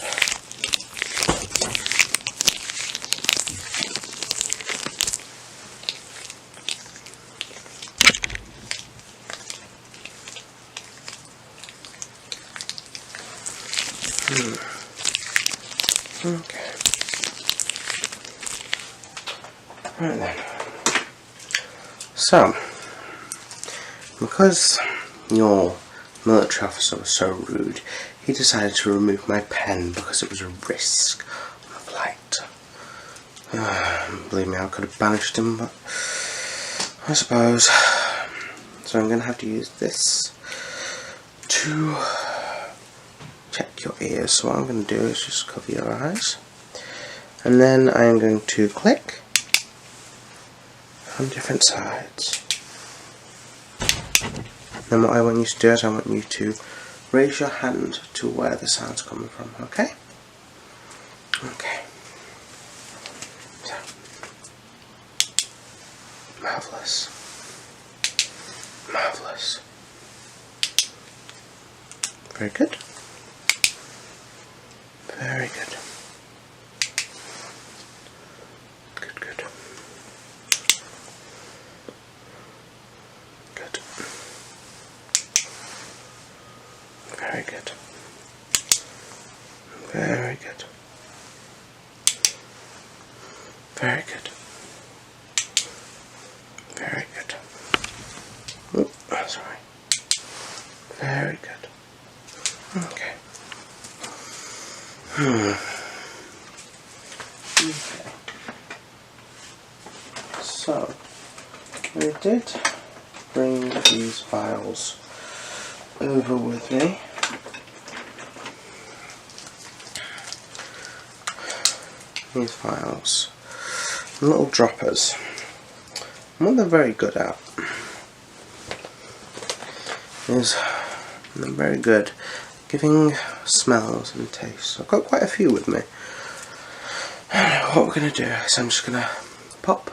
Okay. Right then. So, because your military officer was so rude, he decided to remove my pen because it was a risk on the flight. Believe me, I could have banished him, but I suppose. So I'm going to have to use this to check your ears. So what I'm going to do is just cover your eyes, and then I'm going to click on different sides. Then what I want you to do is I want you to raise your hand to where the sound's coming from, okay? Okay. So, marvellous. Marvellous. Very good. Very good. Good, good. Good. Very good. Very good. Very good. Very good. Okay. So, I did bring these files over with me. These files, little droppers. And what they're very good at is they're very good giving smells and tastes. I've got quite a few with me. And what we're going to do is I'm just going to pop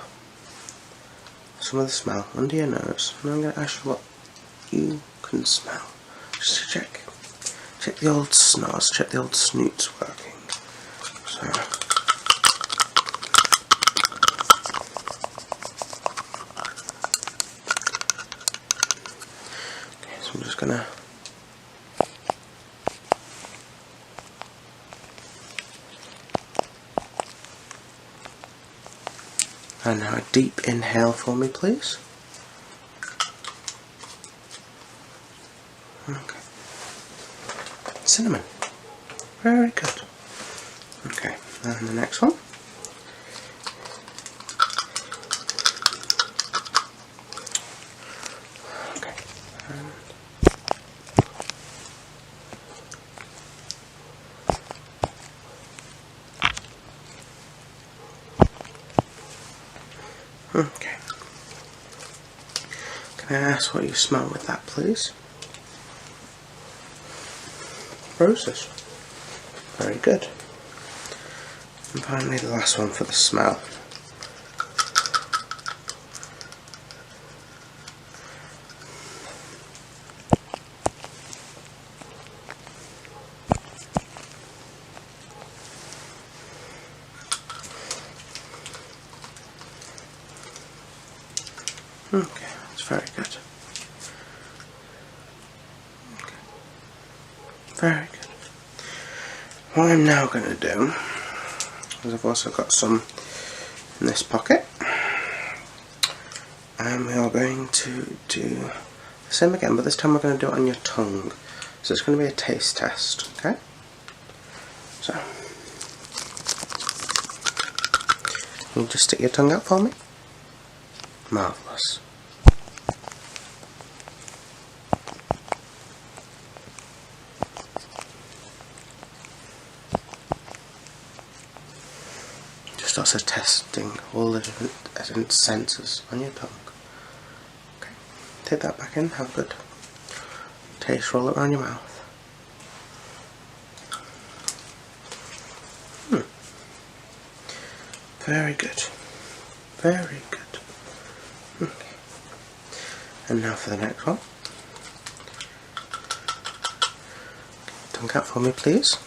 some of the smell under your nose, and I'm going to ask you what you can smell. Just to check the old snores, check the old snoots working. So, I'm just going to and now a deep inhale for me, please. Okay. Cinnamon. Very good. Okay, and the next one. Okay. Okay. Can I ask what you smell with that, please? Roses. Very good. And finally the last one for the smell. Okay, that's very good. Okay. Very good. What I'm now going to do is I've also got some in this pocket, and we are going to do the same again, but this time we're going to do it on your tongue. So it's going to be a taste test, okay? So, can you just stick your tongue out for me? Marvellous. Just also testing all the different senses on your tongue. Okay, take that back in, have a good taste, roll it around your mouth. Very good. Very good. Okay. And now for the next one. Tongue out for me, please.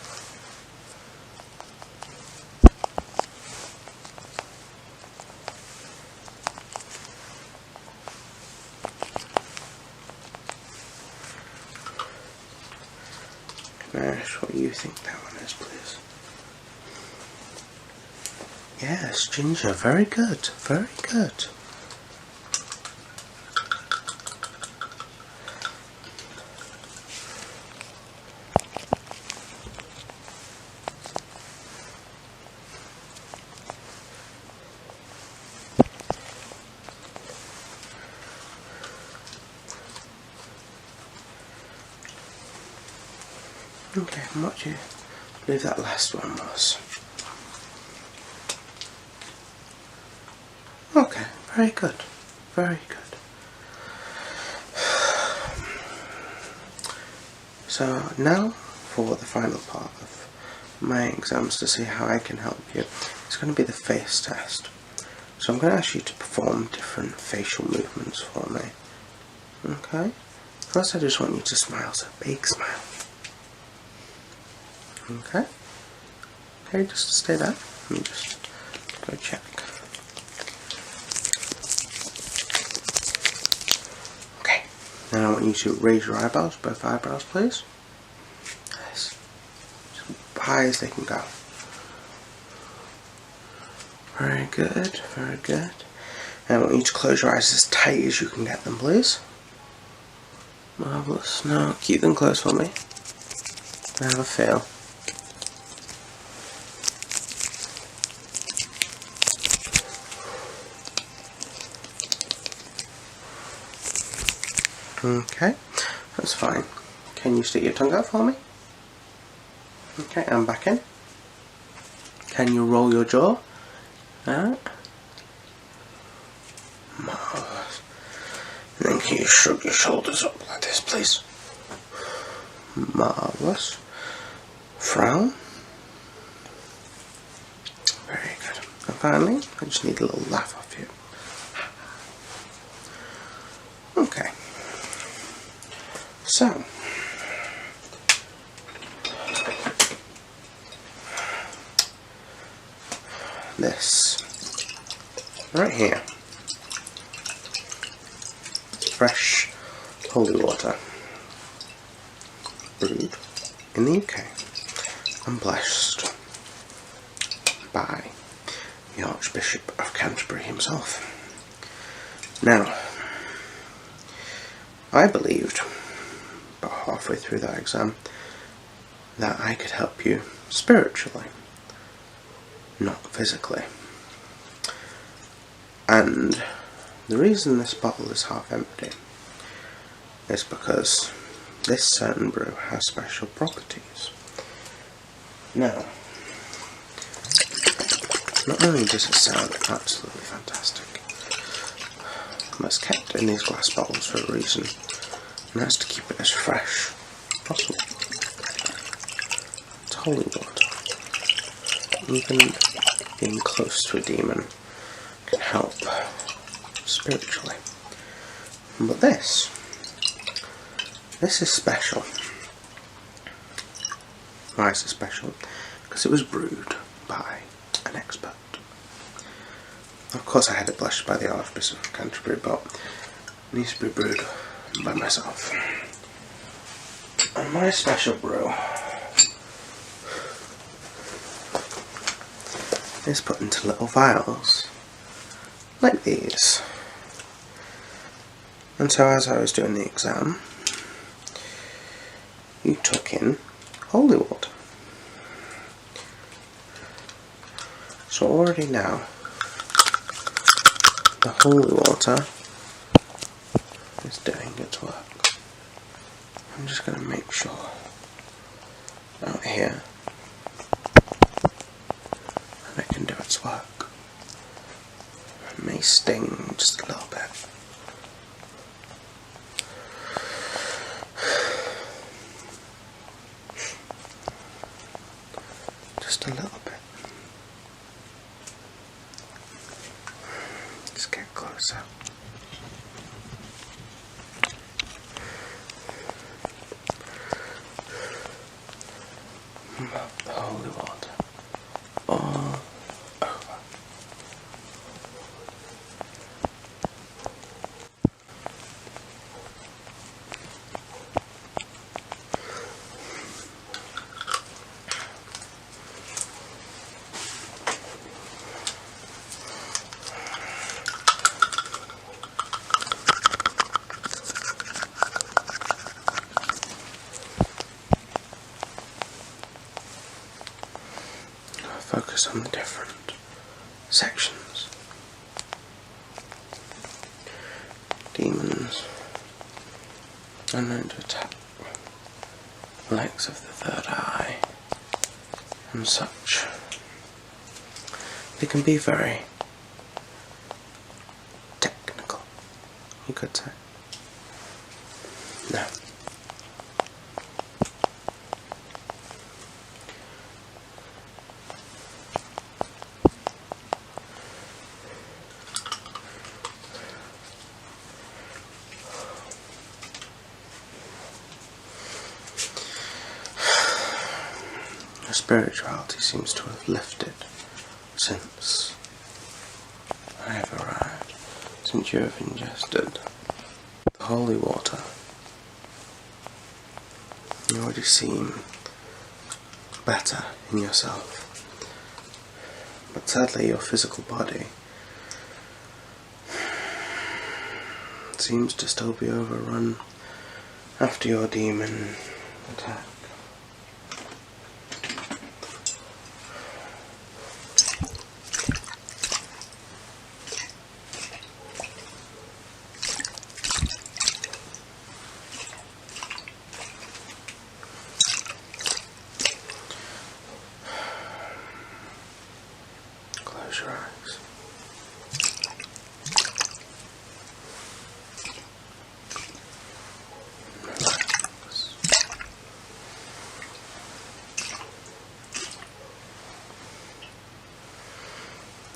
Can I ask what you think that one is, please? Yes, ginger. Very good. Very good. Okay, and what do you believe that last one was? Okay, very good. Very good. So now for the final part of my exams to see how I can help you. It's going to be the face test. So I'm going to ask you to perform different facial movements for me. Okay? First I just want you to smile, so big smile. Okay? Okay, just stay there. Let me just go check. Okay. Now I want you to raise your eyebrows, both eyebrows please. Yes. As high as they can go. Very good, very good. And I want you to close your eyes as tight as you can get them, please. Marvellous. Now keep them closed for me. And have a feel. Okay, that's fine. Can you stick your tongue out for me? Okay, and back in. Can you roll your jaw? Out. Marvellous. And then can you shrug your shoulders up like this, please? Marvellous. Frown. Very good. And finally, I just need a little laugh off you. Okay. So, this right here, fresh holy water, brewed in the UK and blessed by the Archbishop of Canterbury himself. Now, I believed about halfway through that exam that I could help you spiritually, not physically. And the reason this bottle is half empty is because this certain brew has special properties. Now, not only does it sound absolutely fantastic, but it's kept in these glass bottles for a reason, and that's to keep it as fresh as possible. It's holy water. Even being close to a demon can help spiritually. But this is special. Why is it special? Because it was brewed by an expert. Of course I had it blessed by the Archbishop of Canterbury, but it needs to be brewed by myself. And my special brew is put into little vials like these. And so as I was doing the exam, you took in holy water. So already now, the holy water is doing its work. I'm just going to make sure out here that it can do its work. It may sting just a little bit. Just a little bit. Let's get closer. The holy water all over. Focus on the different sections. Demons are known to attack the legs of the third eye and such. They can be very technical, you could say. Now, spirituality seems to have lifted since I have arrived, since you have ingested the holy water. You already seem better in yourself, but sadly your physical body seems to still be overrun after your demon attack. close your eyes. Relax.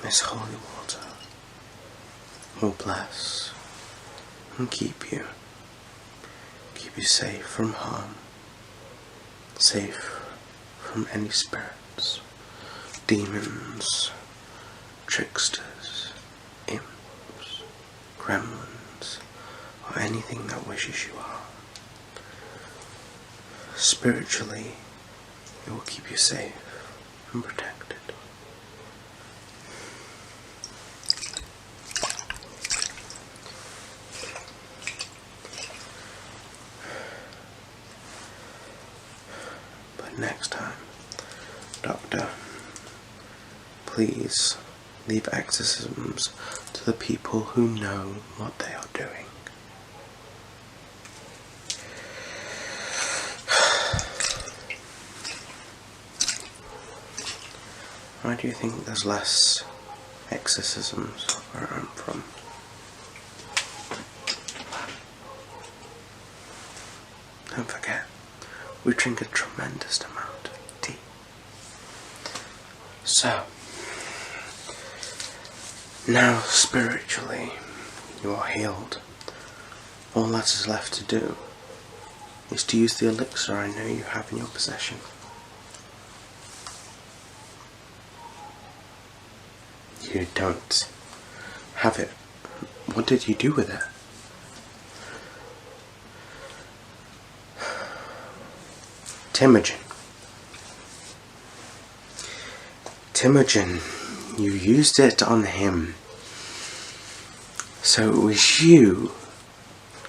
This holy water will bless and keep you safe from harm, safe from any spirits, demons, tricksters, imps, gremlins, or anything that wishes you harm. Spiritually, it will keep you safe and protected. Next time, Doctor, please leave exorcisms to the people who know what they are doing. Why do you think there's less exorcisms where I'm from? Don't forget, we drink a tremendous amount of tea. So, now spiritually you are healed. All that is left to do is to use the elixir I know you have in your possession. You don't have it. What did you do with it? Temujin, you used it on him. So it was you,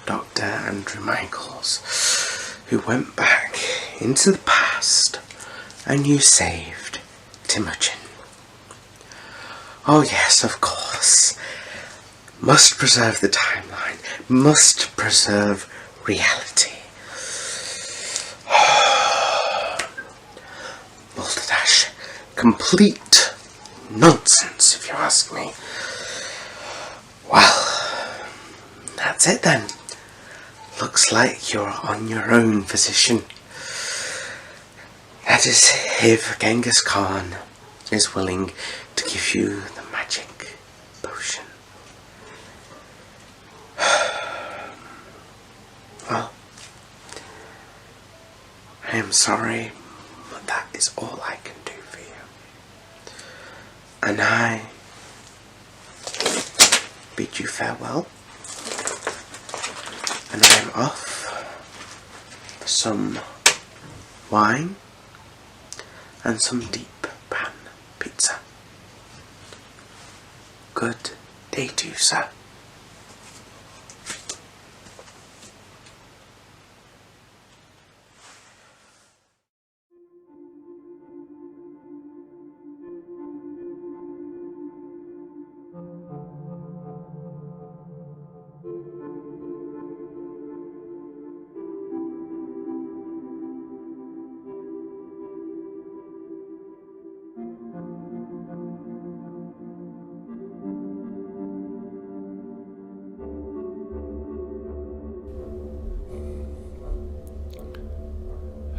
Dr. Andrew Michaels, who went back into the past and you saved Temujin. Oh yes, of course. Must preserve the timeline. Must preserve reality. Wolfden, complete nonsense, if you ask me. Well, that's it then. Looks like you're on your own, physician. That is, if Genghis Khan is willing to give you the magic potion. Well, I am sorry, but that is all I can do for you. And I bid you farewell. And I am off for some wine and some deep pan pizza. Good day to you, sir.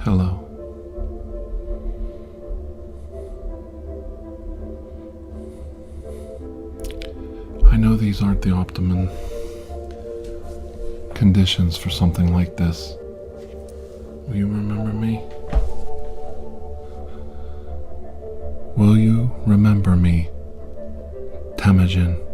Hello. I know these aren't the optimum conditions for something like this. Will you remember me? Will you remember me, Temujin?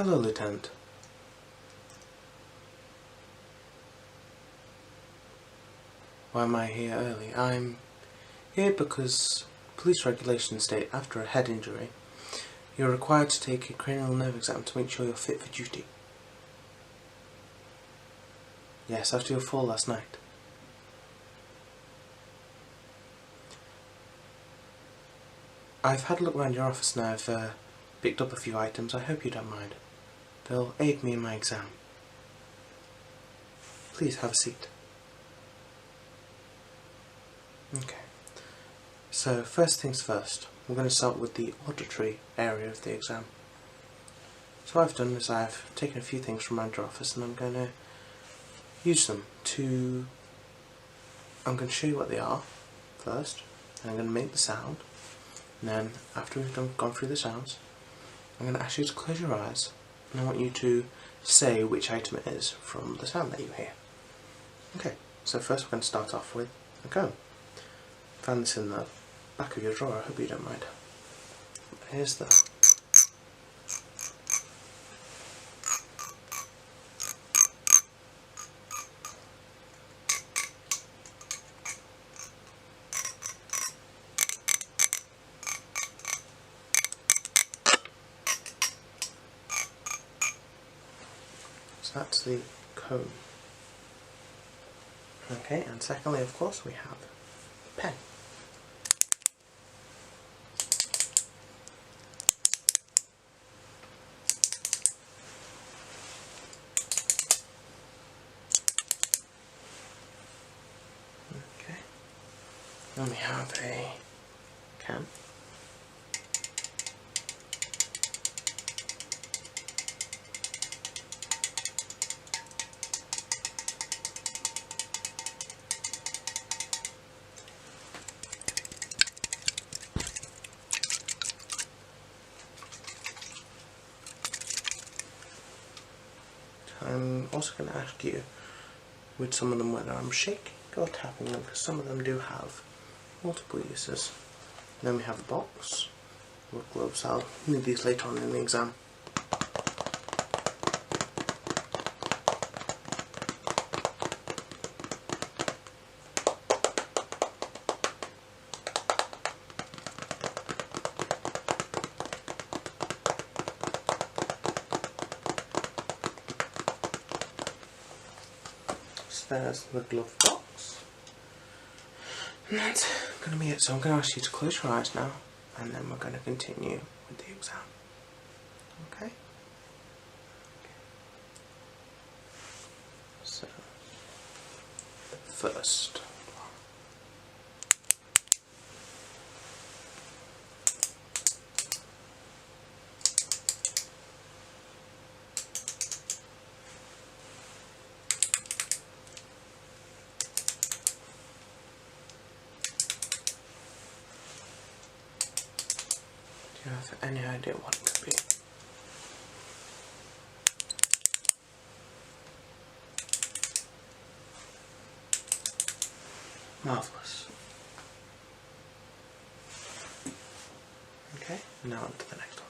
Hello, Lieutenant. Why am I here early? I'm here because police regulations state after a head injury, you're required to take a cranial nerve exam to make sure you're fit for duty. Yes, after your fall last night. I've had a look around your office and I've picked up a few items. I hope you don't mind. They'll aid me in my exam. Please have a seat. Okay. So first things first, we're going to start with the auditory area of the exam. So what I've done is I've taken a few things from around your office and I'm going to use them to... I'm going to show you what they are first, and I'm going to make the sound, and then after we've gone through the sounds, I'm going to ask you to close your eyes, and I want you to say which item it is from the sound that you hear. Okay, so first we're going to start off with a comb. Found this in the back of your drawer, I hope you don't mind. Here's the... So that's the comb. Okay, and secondly, of course, we have the pen. Okay, then we have a can. I'm also going to ask you with some of them whether I'm shaking or tapping them, because some of them do have multiple uses. And then we have a box with gloves. I'll need these later on in the exam. There's the glove box, and that's going to be it. So I'm going to ask you to close your eyes now, and then we're going to continue with the exam. Okay? So, first, do you have any idea what it could be? Marvellous. Okay, now on to the next one.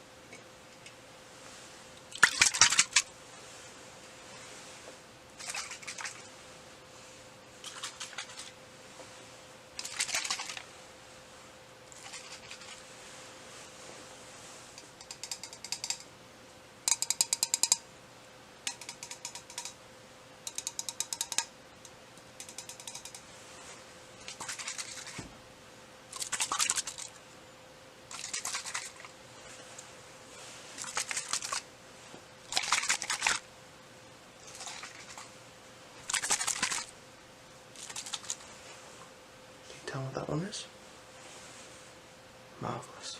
Tell me what that one is? Marvellous.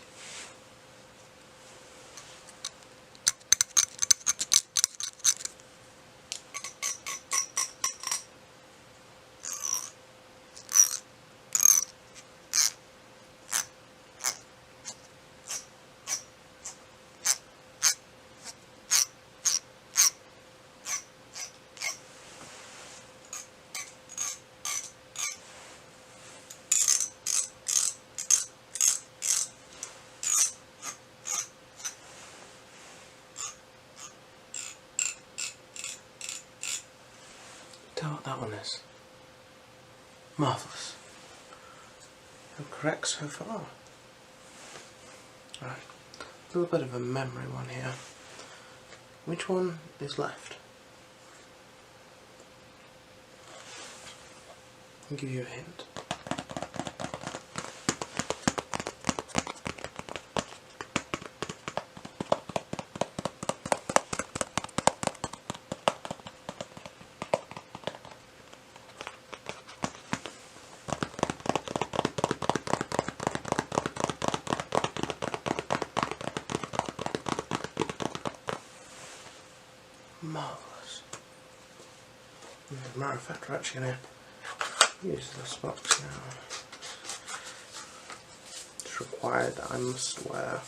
tell what that one is? Marvellous. You're correct so far. Right, a little bit of a memory one here. Which one is left? I'll give you a hint. Marvellous. As a matter of fact, we're actually going to use this box now. It's required that I must wear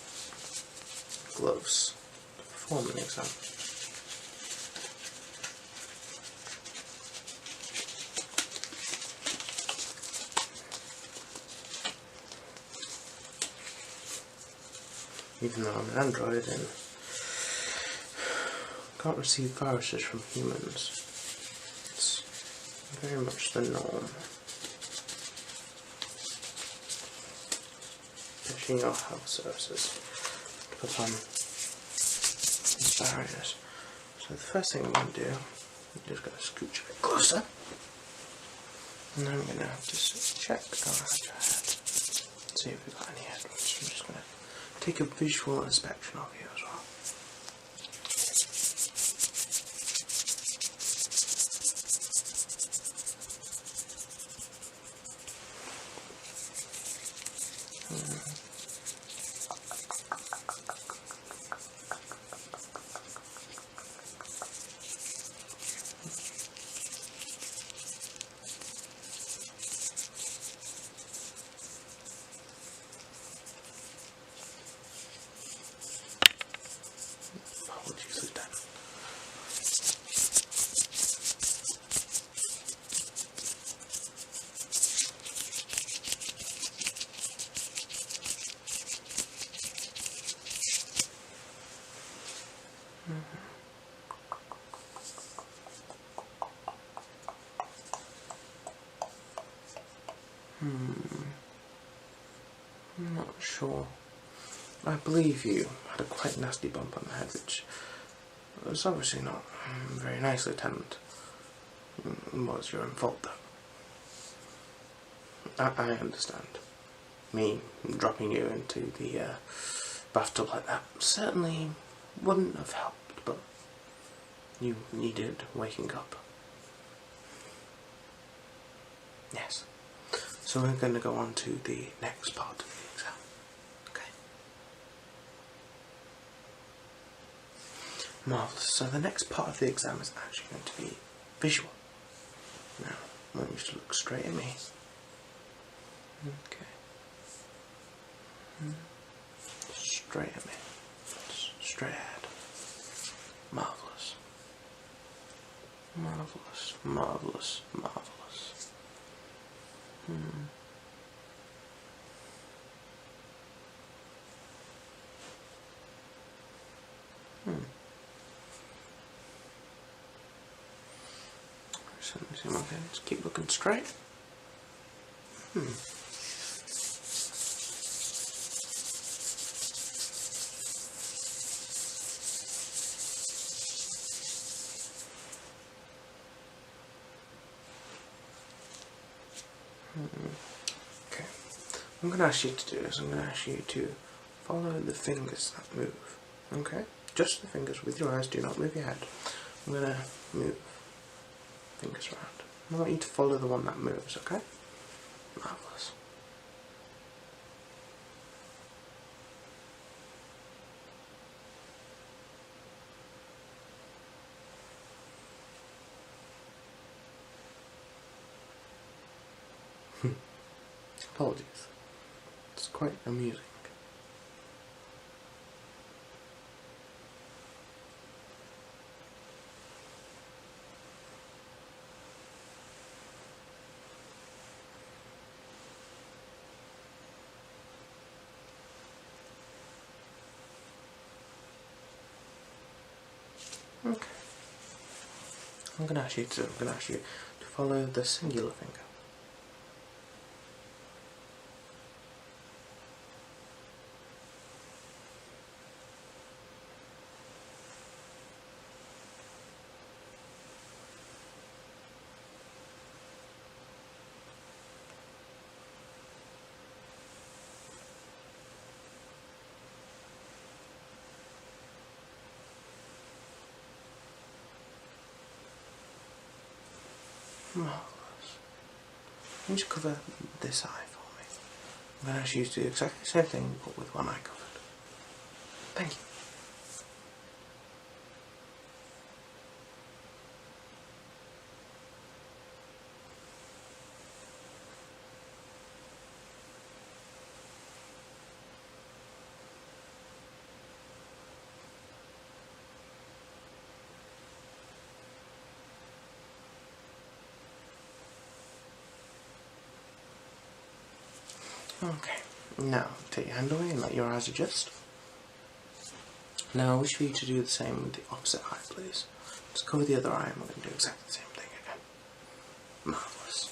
gloves to perform an exam. Even though I'm an android and can't receive viruses from humans, it's very much the norm. Especially in your health services to put on these barriers. So the first thing I'm going to do, I'm just going to scooch a bit closer, and then I'm going to just check around your head, see if we've got any head wounds. I'm just going to take a visual inspection of you as well. Apologies for that. I'm not sure. I believe you had a quite nasty bump on the head, which was obviously not very nice, Lieutenant. It was your own fault, though. I understand. Me dropping you into the bathtub like that certainly wouldn't have helped, but you needed waking up. Yes. So we're going to go on to the next part of the exam. Okay. Marvellous. So the next part of the exam is actually going to be visual. Now, I want you to look straight at me. Okay. Straight at me. Straight ahead. Marvellous. Marvellous. Marvellous. Marvellous. So, okay, just keep looking straight. Okay. What I'm going to ask you to do is I'm going to ask you to follow the fingers that move. Okay? Just the fingers with your eyes, do not move your head. I'm going to move fingers around. I want you to follow the one that moves, okay? Marvellous. Apologies. It's quite amusing. Okay. I'm going to ask you to follow the singular finger. Marvellous. Can you just cover this eye for me? I'm going to ask you to do exactly the same thing but with one eye covered. Thank you. Okay, now take your hand away and let your eyes adjust. Now I wish for you to do the same with the opposite eye, please. Just cover the other eye and we're going to do exactly the same thing again. Marvellous.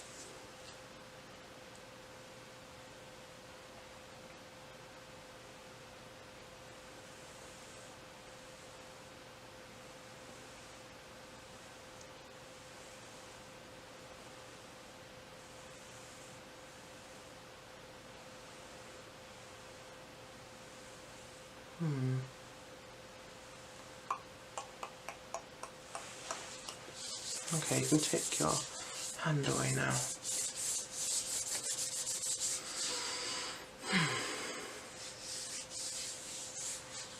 Okay, you can take your hand away now.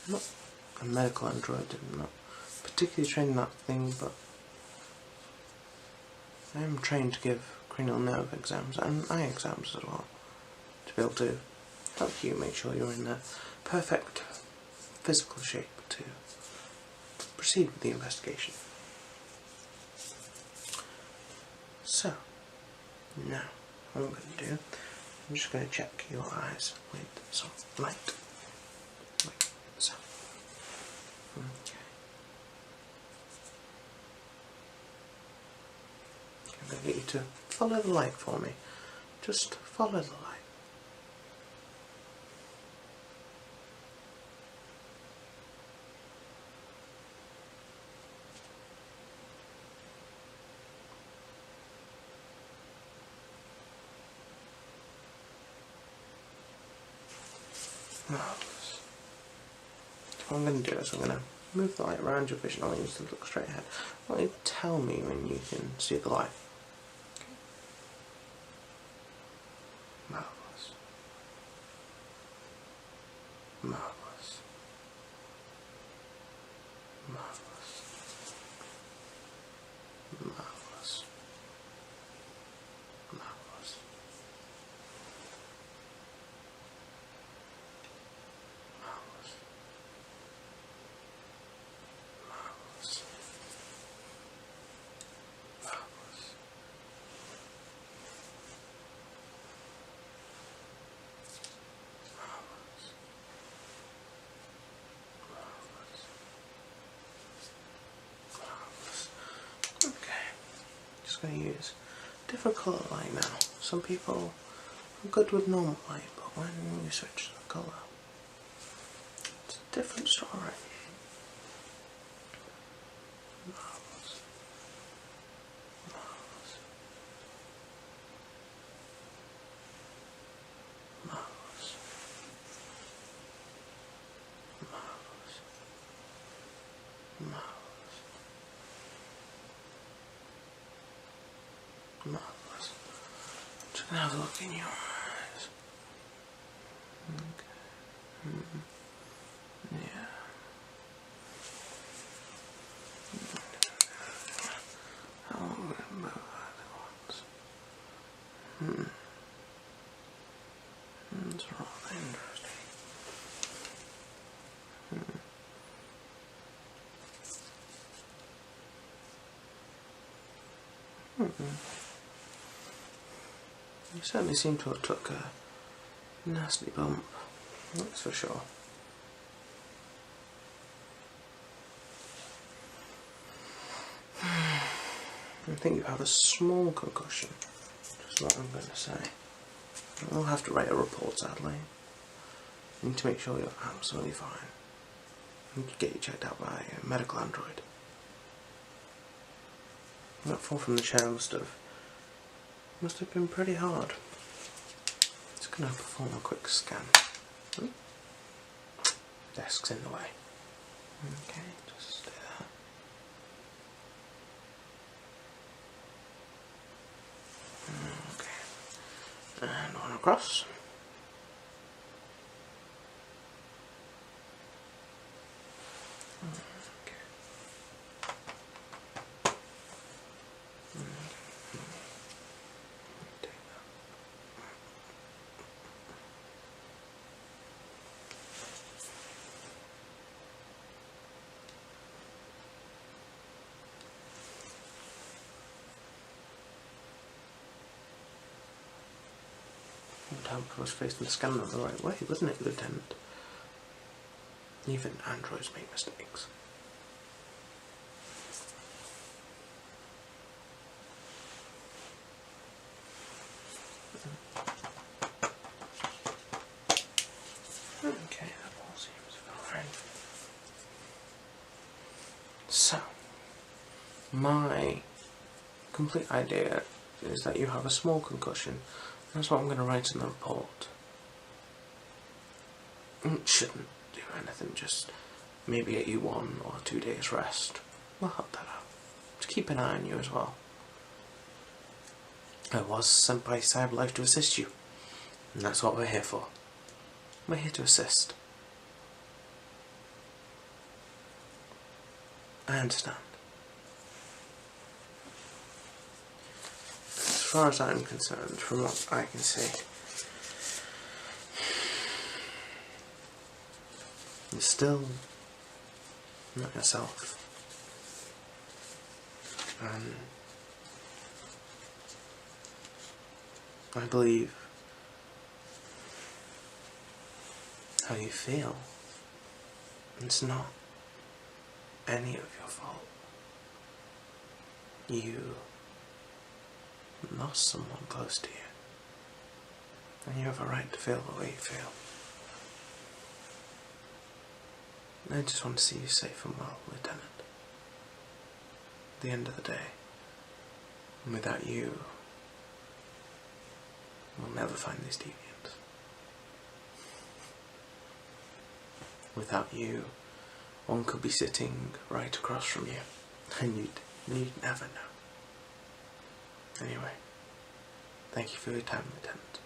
I'm not a medical android, I'm not particularly trained in that thing, but I am trained to give cranial nerve exams and eye exams as well, to be able to help you make sure you're in the perfect physical shape to proceed with the investigation. So, now, what I'm going to do, I'm just going to check your eyes with some light, like so. Okay. I'm going to get you to follow the light for me. Just follow the light. Marvellous. What I'm going to do is I'm going to move the light around your vision. I want you to look straight ahead. I want you to tell me when you can see the light. Okay. Marvellous. Marvellous. Marvellous. Marvellous. Marvellous. Going to use different colour light now. Some people are good with normal light, but when you switch the colour, it's a different story. Marvellous. Marvellous. Marvellous. Marvellous. Marvellous. Marvellous. Just gonna have a look in your eyes. Okay. Yeah. How long will we move at once? That's rather interesting. You certainly seem to have took a nasty bump, that's for sure. I think you have a small concussion, just what I'm going to say. I'll have to write a report, sadly. I need to make sure you're absolutely fine. I need to get you checked out by a medical android. That fall from the chair must have been pretty hard. Just going to perform a quick scan. Desk's in the way. Okay, just stay there. Okay. And one across. I was facing the scanner the right way, wasn't it, Lieutenant? Even androids make mistakes. Okay, that all seems fine. So, my complete idea is that you have a small concussion. That's what I'm going to write in the report. It shouldn't do anything, just maybe get you 1 or 2 days rest. We'll help that out. To keep an eye on you as well. I was sent by CyberLife to assist you, and that's what we're here for. We're here to assist. I understand. As far as I'm concerned, from what I can see, you're still not yourself. I believe how you feel. It's not any of your fault. You lost someone close to you, and you have a right to feel the way you feel. I just want to see you safe and well, Lieutenant. At the end of the day, without you, we'll never find these deviants. Without you, one could be sitting right across from you, and you'd never know. Anyway, thank you for your time, Lieutenant.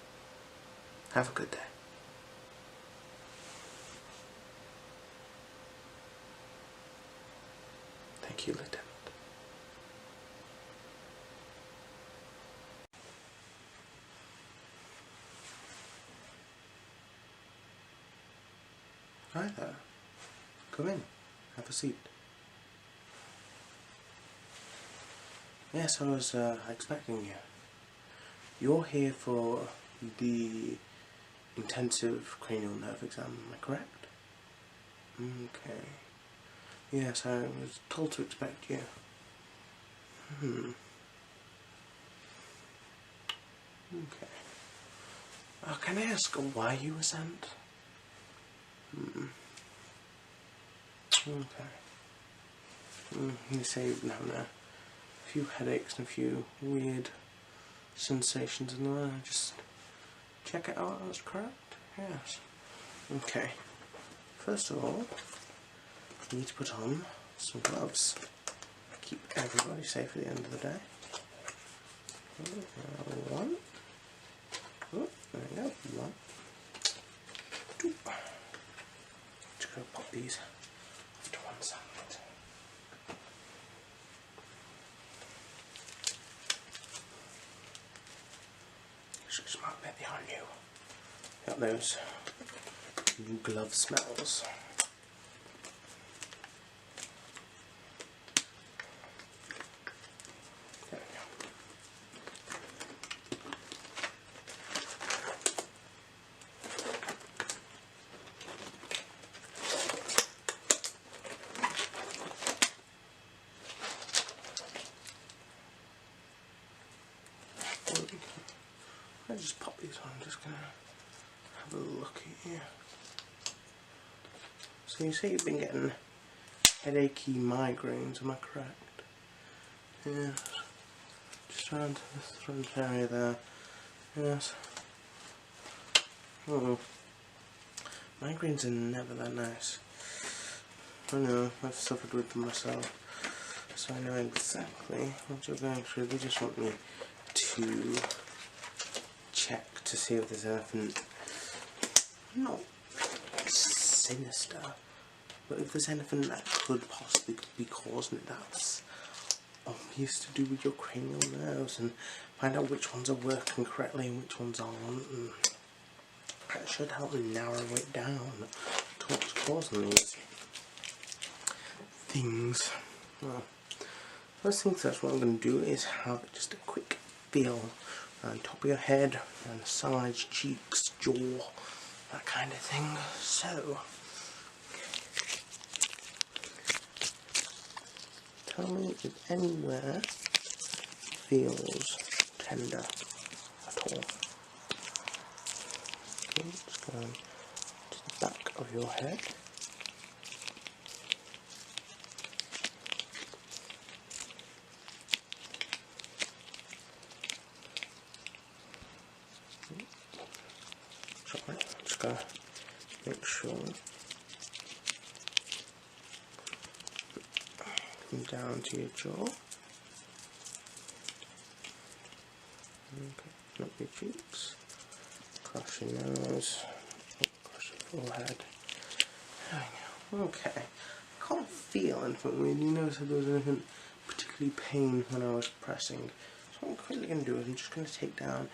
Have a good day. Thank you, Lieutenant. Hi there. Come in. Have a seat. Yes, I was expecting you. You're here for the intensive cranial nerve exam, am I correct? Okay. Yes, I was told to expect you. Okay. Can I ask why you were sent? Okay. You say you've been having a few headaches and a few weird sensations in the mind. Just check it out, that's correct? Yes. Okay. First of all, you need to put on some gloves. Keep everybody safe at the end of the day. One. Oh, there we go. 1, 2. Just gonna pop these off to one side. Just smart bet they are new. Got those new glove smells. There we go. so I'm just going to have a look at you. So you say you've been getting headachy migraines, am I correct? Yes. Just around the front area there. Yes. Oh. Migraines are never that nice. I know, I've suffered with them myself, so I know exactly what you're going through. They just want me to check to see if there's anything not sinister, but if there's anything that could possibly be causing it that's obvious to do with your cranial nerves, and find out which ones are working correctly and which ones aren't, and that should help me narrow it down to what's causing these things. Well, first things first, what I'm going to do is have just a quick feel around top of your head, around the sides, cheeks, jaw, that kind of thing. So, tell me if anywhere feels tender at all. Okay, just going to the back of your head. Sorry, just going to make sure. Come down to your jaw. Okay, not your cheeks. Across your nose. Across your forehead. There we go. Okay. I can't feel anything. We didn't notice if there was anything particularly pain when I was pressing. So what I'm quickly going to do is I'm just going to take down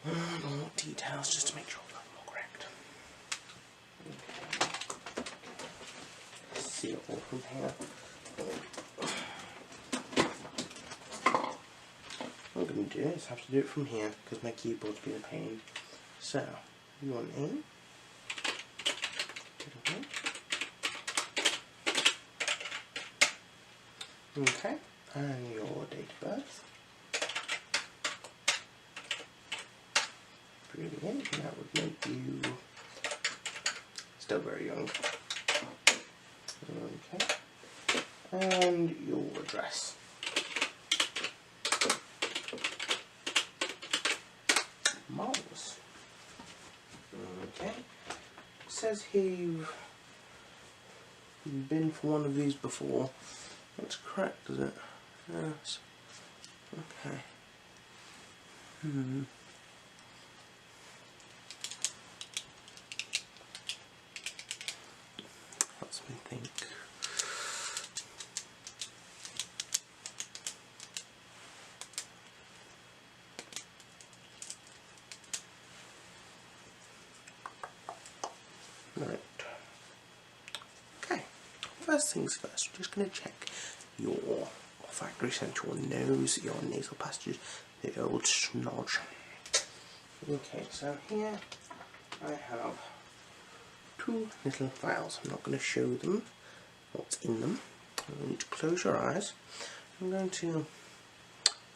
one more details just to make sure I'm more correct. Okay. See it all from here. What I'm going to do is have to do it from here because my keyboard's been a pain. So, you want in. Okay, and your date of birth. Brilliant, that would make you still very young. Okay, and your address. Marvellous. Okay, it says here you've been for one of these before. That's correct, is it? Yes. Okay. Helps me think. Right. Okay. First things first, we're just going to check your olfactory central nose, your nasal passages, the old snodge. Okay, so here I have two little files. I'm not going to show them what's in them. I want you to close your eyes. I'm going to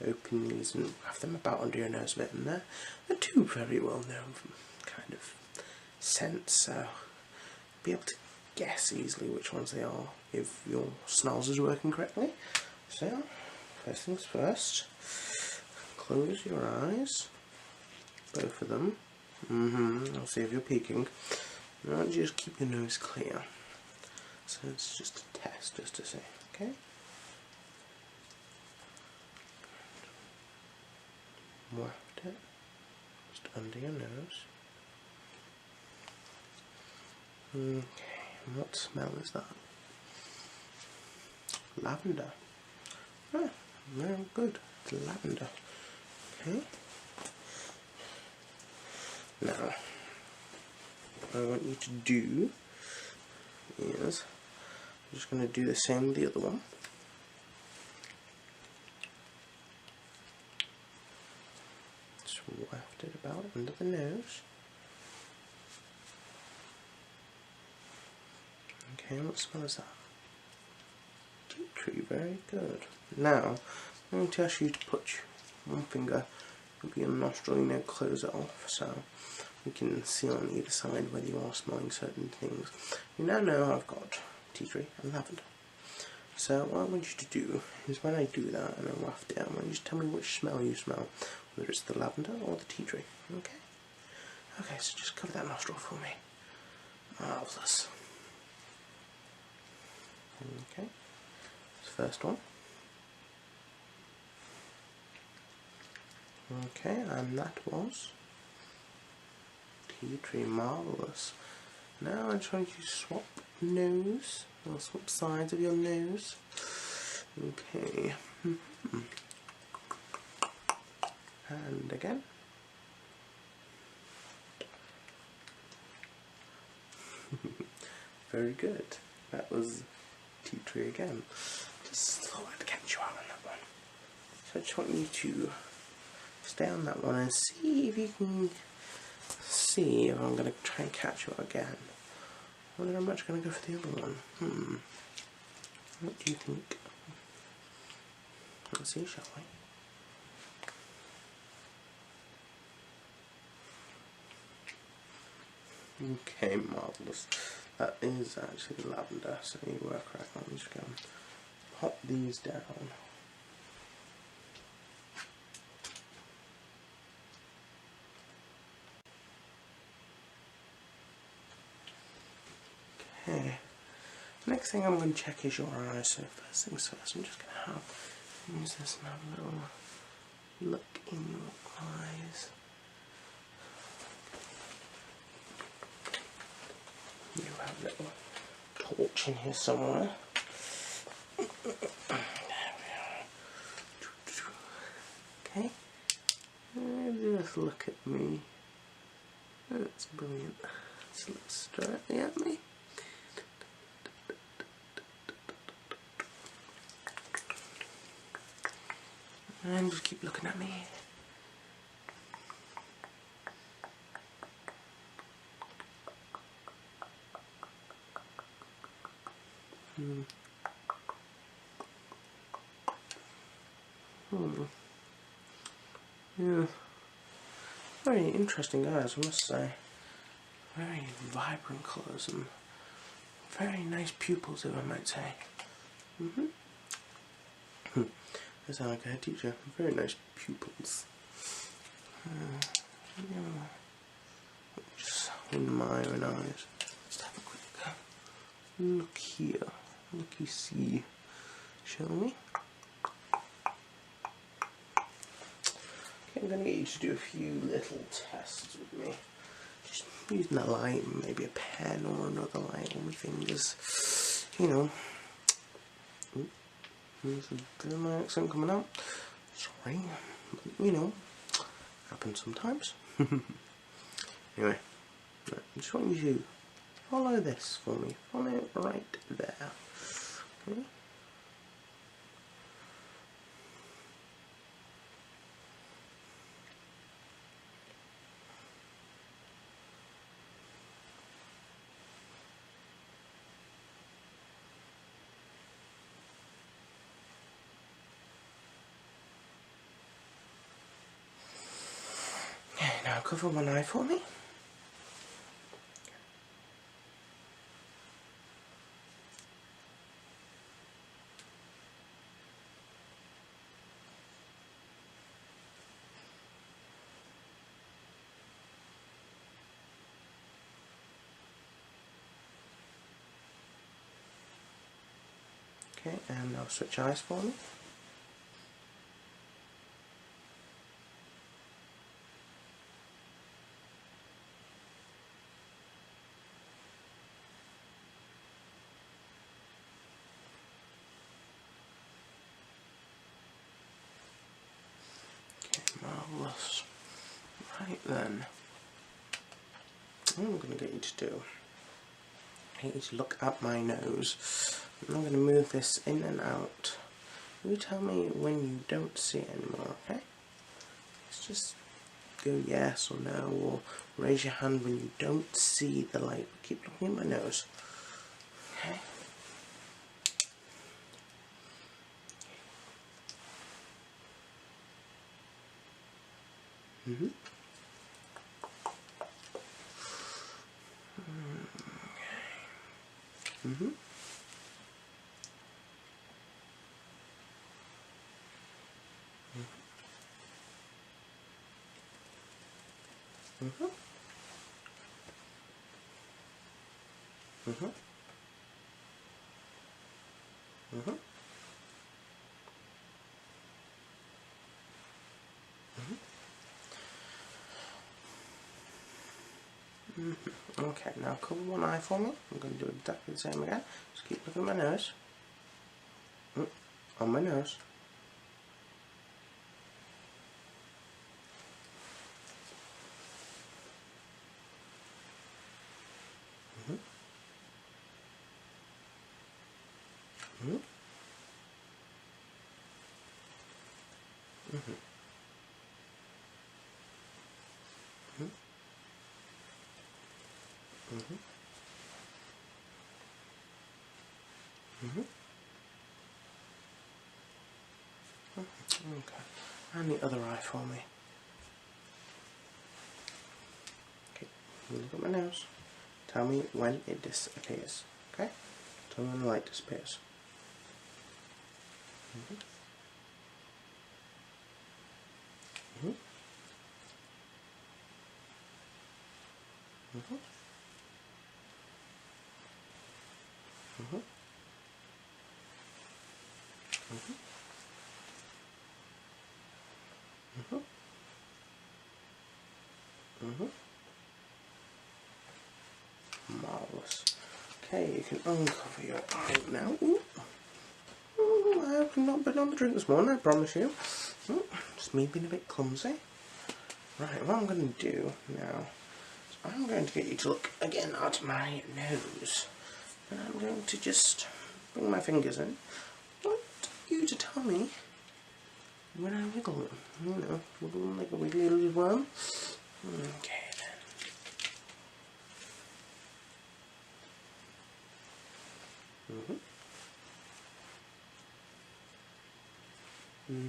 open these and have them about under your nose a bit, and they're two very well known kind of scents, so be able to guess easily which ones they are if your smells is working correctly. So, first things first, close your eyes, both of them. I'll see if you're peeking. Now just keep your nose clear. So it's just a test, just to see, okay? Waft it just under your nose. Okay, and what smell is that? Lavender. Oh, very good. It's lavender. Okay. Now, what I want you to do is, I'm just going to do the same with the other one. Just waft it about under the nose. Okay, what smell is that? Tea tree, very good. Now, I'm going to ask you to put one finger Maybe your nostril, close it off so we can see on either side whether you are smelling certain things. You now know I've got tea tree and lavender. So what I want you to do is when I do that and I waft it, I want you to tell me which smell you smell, whether it's the lavender or the tea tree. Okay? Okay, so just cover that nostril for me. Marvellous. Okay, first one. Okay, and that was tea tree. Marvellous. Now I'm trying to swap nose, or swap sides of your nose. Okay. And again. Very good. That was tea tree again. Just thought I'd catch you out on that one. So I just want you to stay on that one and see if you can see if I'm going to try and catch you out again. I wonder how much I'm going to go for the other one. What do you think? Let's see, shall we? Okay, marvellous. That is actually lavender, so you were correct. Let me just go and pop these down. Okay. Next thing I'm going to check is your eyes. So first things first, I'm just going to use this and have a little look in your eyes. You have a little torch in here somewhere. There we are. Okay. Just look at me. That's brilliant. So look straight at me. And just keep looking at me. Yeah. Very interesting eyes, I must say. Very vibrant colours and very nice pupils, if I might say. I sound like a head teacher. Very nice pupils. Just in my own eyes. Let's have a quick look here. Looky see. Shall we? Okay, I'm going to get you to do a few little tests with me. Just using a light, maybe a pen or another light on my fingers. There's a bit of my accent coming out. Sorry, but happens sometimes. Anyway, I just want you to follow this for me. Follow it right there. Okay. Now cover one eye for me. Okay, and now switch eyes for me. Marvellous. Right then, what I'm going to get you to do, I need you to look at my nose. I'm going to move this in and out. You tell me when you don't see it anymore, okay? Let's just go yes or no, or raise your hand when you don't see the light. Keep looking at my nose. Okay? Mm-hmm. Mm-hmm. Mm-hmm. Mm-hmm. Mm-hmm. Mm-hmm. Okay, now cover one eye for me. I'm going to do exactly the same again. Just keep looking at my nose. On my nose. Mm-hmm. Mm-hmm. Mm-hmm. Mm-hmm. Mm-hmm. Okay. And the other eye for me. Okay. You look at my nose. Tell me when it disappears. Okay? Tell me when the light disappears. Mm-hmm. Mm-hmm. Mm-hmm. Mm-hmm. Mm-hmm. Mm-hmm. Mm-hmm. Marvellous. Okay, you can uncover your eye now. Ooh. Ooh, I have not been on the drink this morning, I promise you. Ooh, just me being a bit clumsy. Right, what I'm going to do now is I'm going to get you to look again at my nose. And I'm going to just bring my fingers in. I want you to tell me when I wiggle them. You know, wiggle them like a wiggly little worm. Okay then. Mm-hmm. Mm-hmm.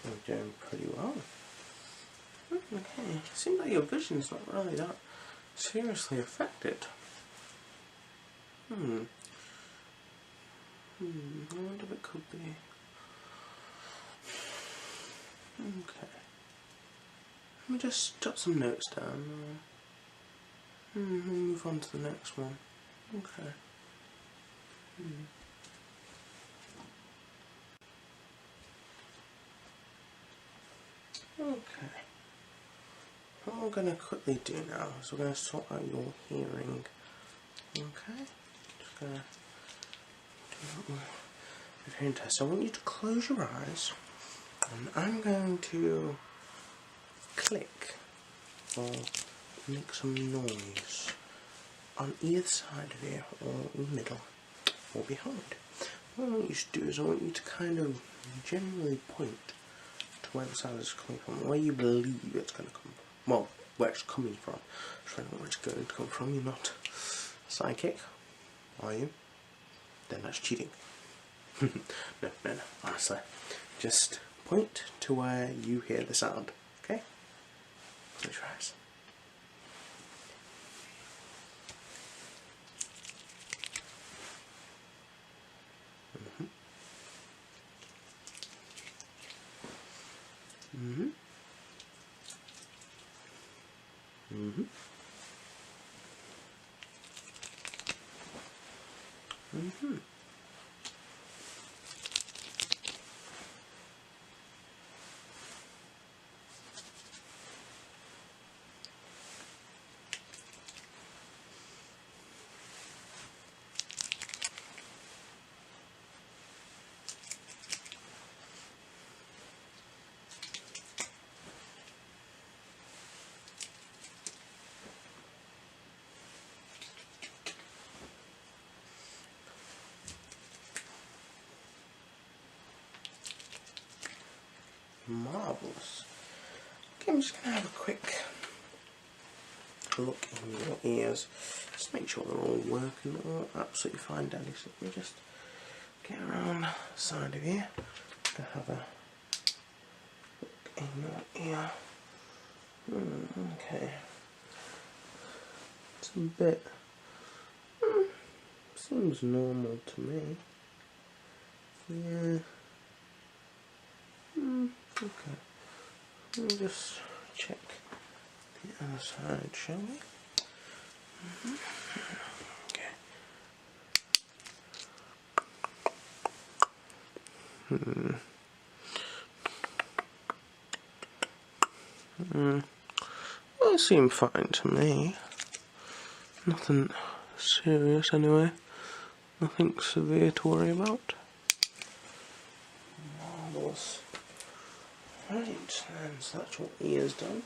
I'm doing pretty well. Okay, seems like your vision's not really that seriously affected. I wonder if it could be. Okay. Let me just jot some notes down. Move on to the next one. Okay. Okay. What we're going to quickly do now is we're going to sort out your hearing. Okay. Just going to do a hearing test. I want you to close your eyes, and I'm going to click or make some noise on either side of you, or in the middle, or behind. What I want you to do is I want you to kind of generally point to where the sound is coming from, where you believe it's going to come from. Well, where it's coming from. So I know where it's going to come from. You're not psychic, are you? Then that's cheating. No, honestly. Just point to where you hear the sound, okay? Close your eyes. Mm-hmm. Mm-hmm. Mm-hmm. Marvellous. Okay, I'm just going to have a quick look in your ears. Just make sure they're all working, all absolutely fine, Daddy. So let me just get around the side of you. Gonna have a look in your ear. Okay. It's a bit. Seems normal to me. Yeah. Okay. Let me just check the other side, shall we? Okay. Well, it seemed fine to me. Nothing serious anyway. Nothing severe to worry about. Marvellous. Right, and so that's what ear's done.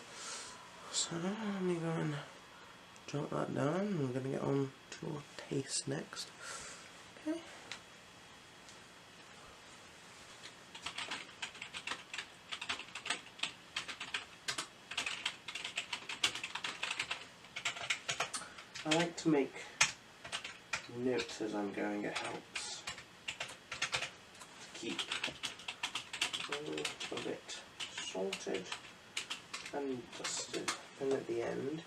So let me go and jot that down. I'm going to get on to your taste next. Okay. I like to make notes as I'm going. It helps to keep a bit sorted and dusted. And at the end,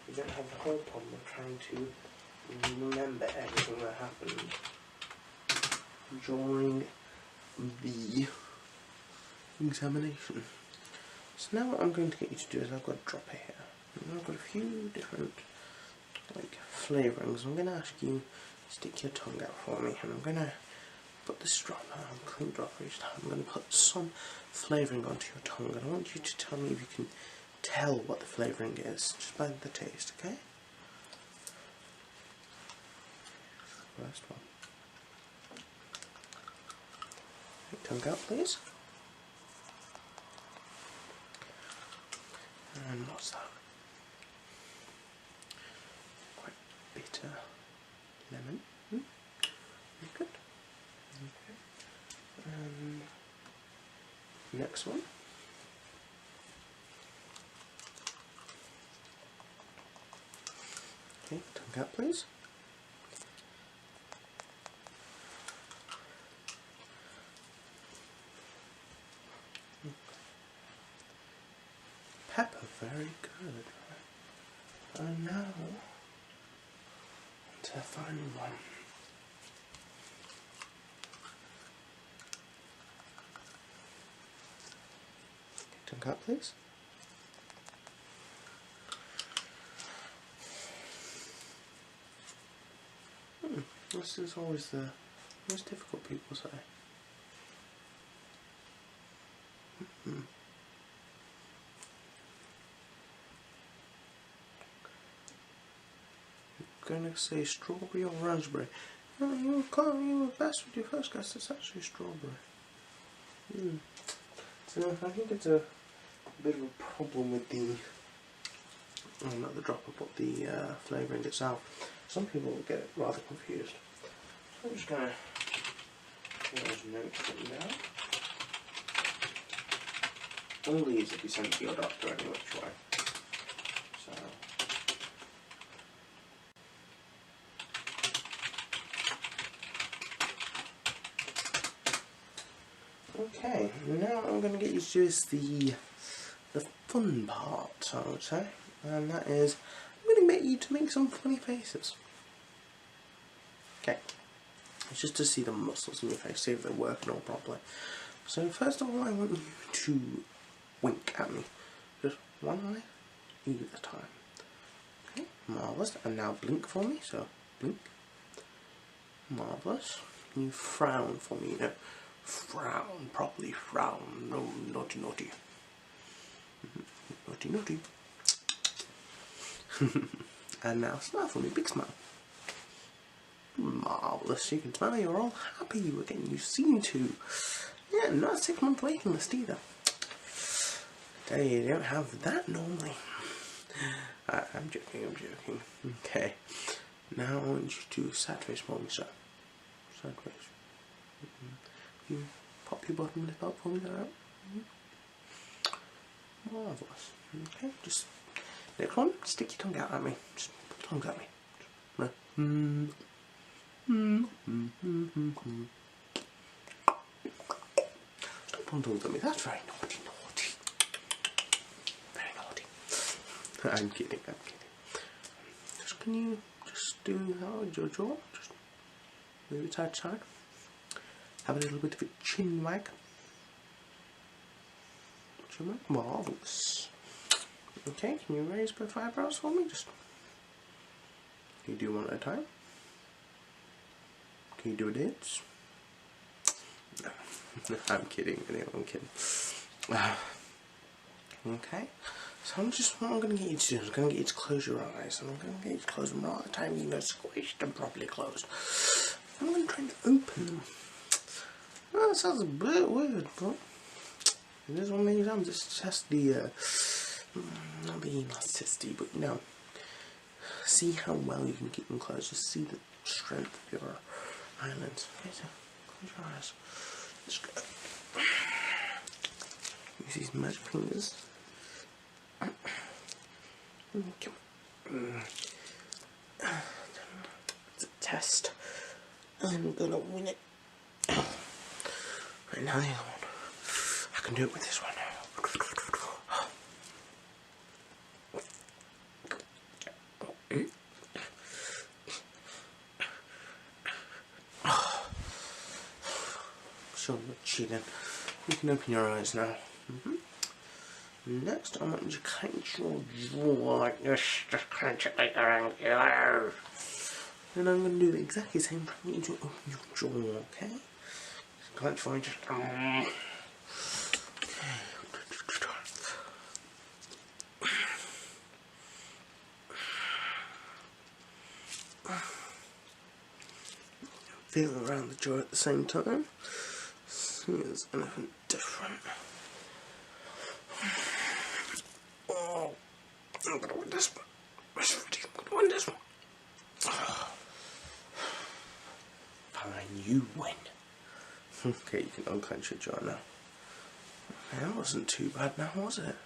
you don't have the whole problem of trying to remember everything that happened during the examination. So now what I'm going to get you to do is I've got a dropper here. And I've got a few different flavourings. I'm going to ask you to stick your tongue out for me, and I'm going to put this dropper, clean dropper each time. I'm going to put some flavouring onto your tongue, and I want you to tell me if you can tell what the flavouring is, just by the taste, okay? First one. Tongue out, please. And what's that? Quite bitter lemon. Very good. Okay. Next one. Okay, tongue out, please. Pepper, very good. And now, to the final one. Tongue out, please. This is always the most difficult, people say. Going to say strawberry or raspberry. Oh, you were best with your first guess. It's actually strawberry. So I think it's a bit of a problem with the, not the dropper, but the flavouring itself. Some people will get rather confused. So I'm just going to get those notes written down. All these will be sent to your doctor any which way. So. Okay, now I'm going to get you to do the fun part, I would say, and that is I'm going to get you to make some funny faces. Okay, it's just to see the muscles in your face, see if they're working all properly. So first of all, I want you to wink at me, just one eye either time. Okay, marvellous. And now blink for me. So blink, marvellous. You frown for me, you know. Frown, properly frown, no naughty naughty. Naughty naughty. And now smile for me, big smile. Marvellous, you can smile, you're all happy again, you seem to. Yeah, not a 6-month waiting list either. You don't have that normally. I'm joking. Okay, now I want you to sad face for me, sir. Sad face. You pop your bottom lip up for me, alright? Marvellous. Okay, just next one, stick your tongue out at me. Just put your tongue at me. Stop putting tongues at me, that's very naughty, naughty. Very naughty. I'm kidding, I'm kidding. Just can you just do that with your jaw? Just move it side to side. Have a little bit of a chin wag. Chin wag, marvellous. Okay, can you raise both eyebrows for me? Just can you do one at a time? Can you do a dance? No, I'm kidding. I'm kidding. Okay, so what I'm going to get you to do is I'm going to get you to close your eyes, and I'm going to get you to close them right at the time you know squished and properly closed. I'm going to try and open them. Well, that sounds a bit weird, but it is one of the exams. It's just the not the elasticity, but you know, see how well you can keep them closed. Just see the strength of your eyelids. Okay, so close your eyes. Just go. Use these magic fingers. It's a test. I'm gonna win it. Right now, the other one. I can do it with this one. Sure, you're cheating. You can open your eyes now. Next, I want you to clench your jaw like this. Just clench it like that. Then I'm going to do the exactly same thing. I need you to open your jaw, okay? Just clench for me. Just. Feel around the jaw at the same time. See if there's anything different. Oh, I'm gonna win this one. I'm gonna win this one. Fine, you win. Okay, you can unclench your jaw now. Okay, that wasn't too bad now, was it?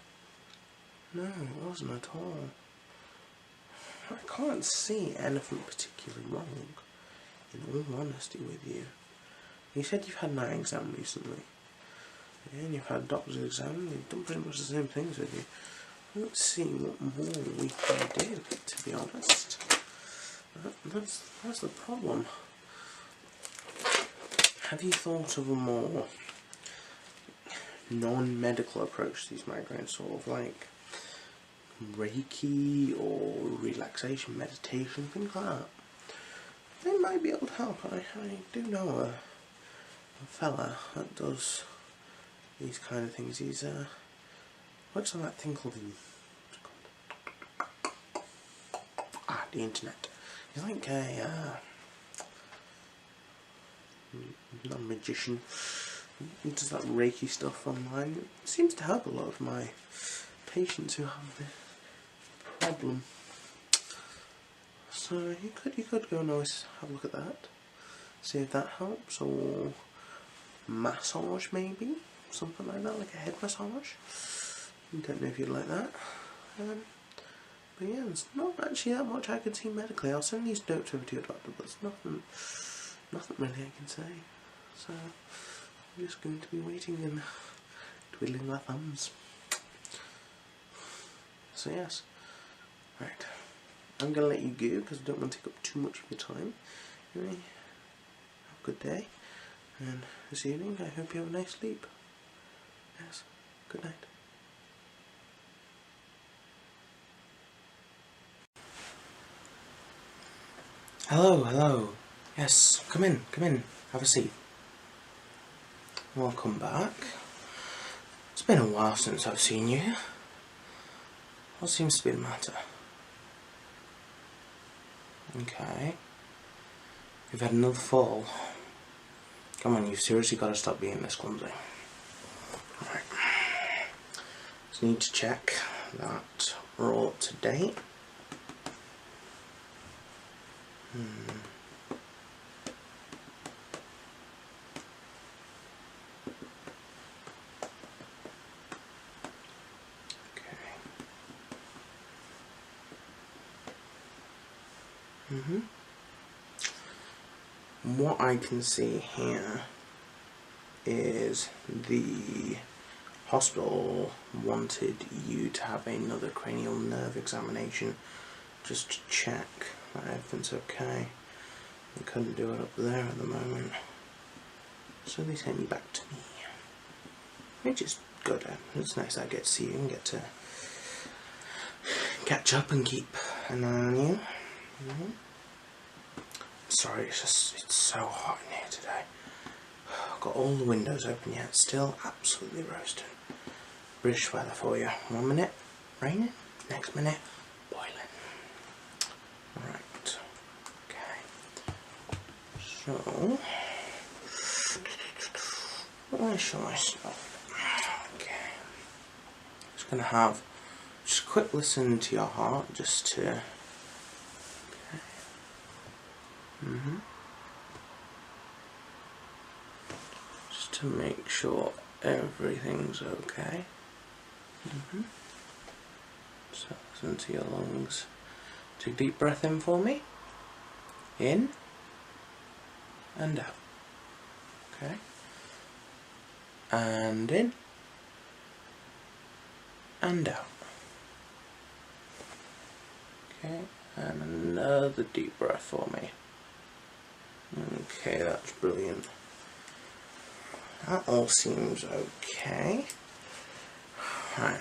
No, it wasn't at all. I can't see anything particularly wrong, in all honesty with you. You said you've had an eye exam recently. Yeah, and you've had a doctor's exam, they've done pretty much the same things with you. Let's see what more we can do, to be honest. That's the problem. Have you thought of a more non-medical approach to these migraines, sort of like Reiki or relaxation, meditation, things like that? They might be able to help. I do know a fella that does these kind of things. He's what's on that thing called the internet. He's like a not a magician. He does that Reiki stuff online. It seems to help a lot of my patients who have this problem. So you could go and always have a look at that, see if that helps, or massage maybe, something like that, like a head massage. I don't know if you'd like that. But yeah, there's not actually that much I can see medically. I'll send these notes over to your doctor, but there's nothing really I can say. So I'm just going to be waiting and twiddling my thumbs. So yes, right. I'm going to let you go because I don't want to take up too much of your time. Anyway, have a good day, and this evening I hope you have a nice sleep. Yes, good night. Hello. Yes, come in, have a seat. Welcome back. It's been a while since I've seen you. What seems to be the matter? Okay. You've had another fall. Come on, you've seriously got to stop being this clumsy. Right. Just need to check that we're all up to date. What I can see here is the hospital wanted you to have another cranial nerve examination just to check that everything's okay. They couldn't do it up there at the moment, so they sent you back to me, which is good. It's nice that I get to see you and get to catch up and keep an eye on you. Sorry, it's so hot in here today. I've got all the windows open yet, still absolutely roasting. British weather for you. 1 minute raining, next minute boiling. Right, okay. So, where shall I start? Okay. Just gonna have just a quick listen to your heart, just to. Okay. Just to make sure everything's okay. So listen to your lungs. Take a deep breath in for me. In and out. Okay. And in and out. Okay, and another deep breath for me. Okay, that's brilliant. That all seems okay. Right,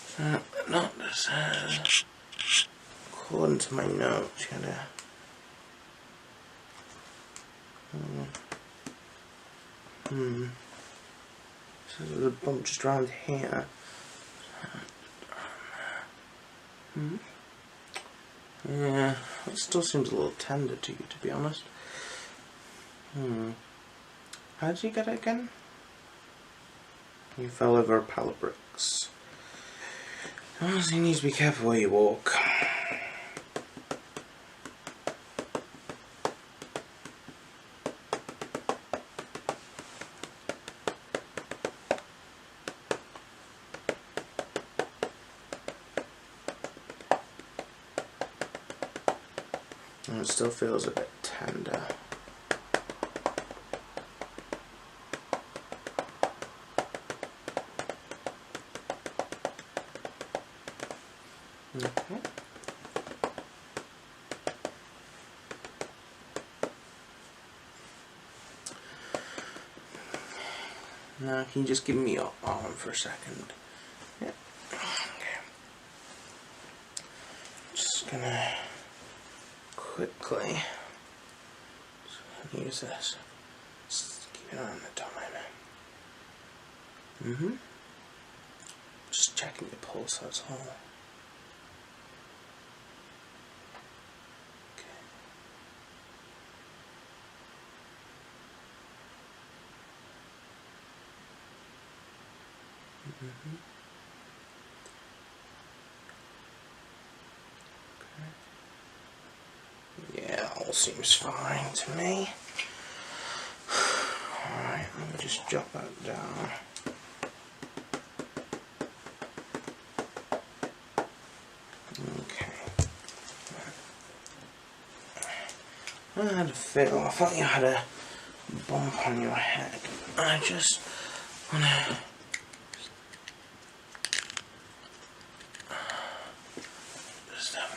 so the doctor says, according to my notes, you gotta so there's a bump just around here. Yeah, it still seems a little tender to you, to be honest. How did you get it again? You fell over a pile of bricks. Oh, so you need to be careful where you walk. And it still feels a bit tender. Okay. Now can you just give me your arm for a second? Yep. Okay. Just gonna quickly use this. Just keep it on the time. Just checking your pulse, that's all. Yeah, all seems fine to me. Alright, let me just jot that down. Okay. I had a feel, I thought you had a bump on your head. I just wanna just have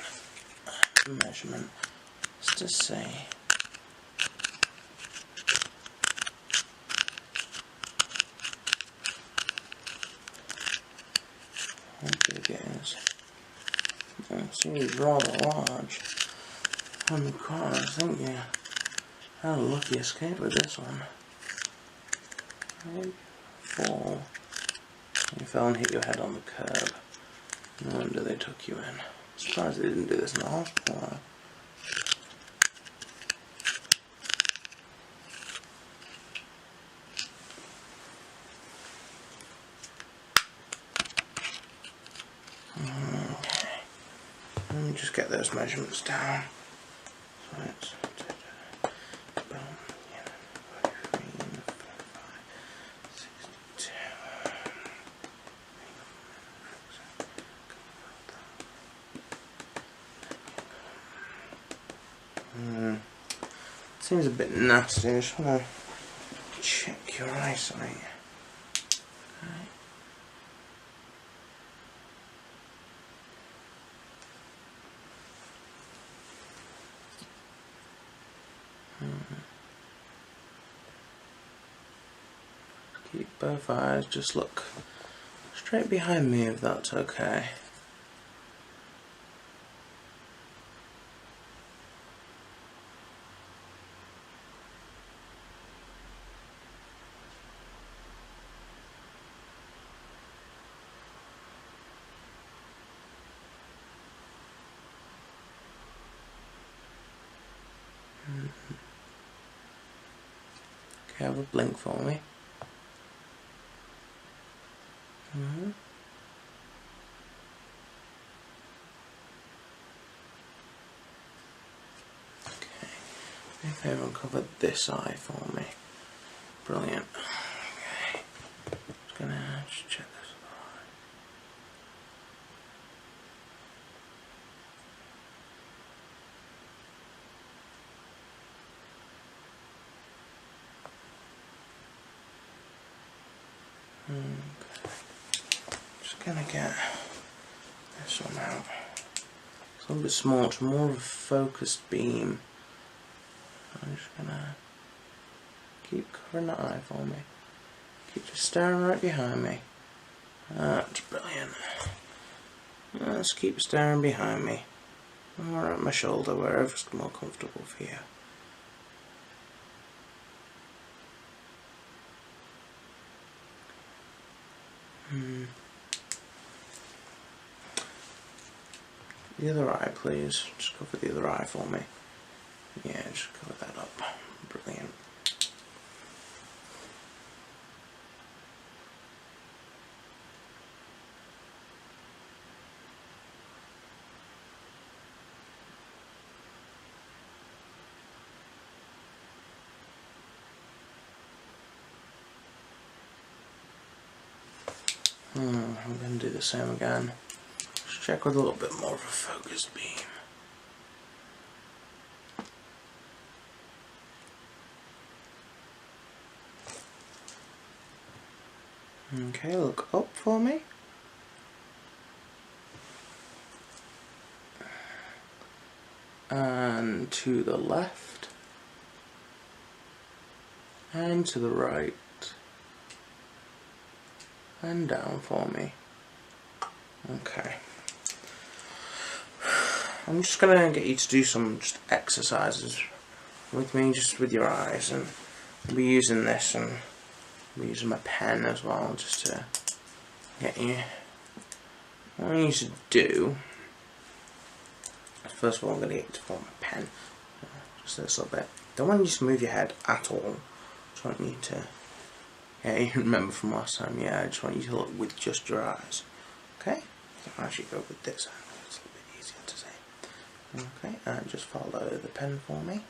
a measurement just to see how big it is. It seems rather large. On the car, I think you had a lucky escape with this one. 4. You fell and hit your head on the curb. No wonder they took you in. Surprised they didn't do this in the hospital. Okay. Let me just get those measurements down. So it's 62. seems a bit nasty. I just want to check your eyesight. Okay. Keep both eyes, just look straight behind me if that's okay. Okay, have a blink for me. Okay, if they uncover this eye for me. Brilliant. Okay, just gonna check this eye. Okay. Just gonna get this one out. It's a little bit small, it's more of a focused beam. I'm just gonna keep covering that eye for me. Keep just staring right behind me. That's brilliant. Let's keep staring behind me. Or at my shoulder, wherever's more comfortable for you. The other eye, please. Just cover the other eye for me. Yeah, just cover that up. Brilliant. I'm going to do the same again. Just check with a little bit more of a focused beam. Okay, look up for me. And to the left. And to the right. And down for me. Okay. I'm just gonna get you to do some just exercises with me, just with your eyes, and I'll be using this, and I'll be using my pen as well, just to get you. What I need you to do, first of all, I'm gonna get you to form a pen, just this little bit. Don't want you to move your head at all. Just want you to. Yeah, you remember from last time, yeah, I just want you to look with just your eyes. Okay? I'll actually go with this angle, it's a little bit easier to see. Okay, and just follow the pen for me.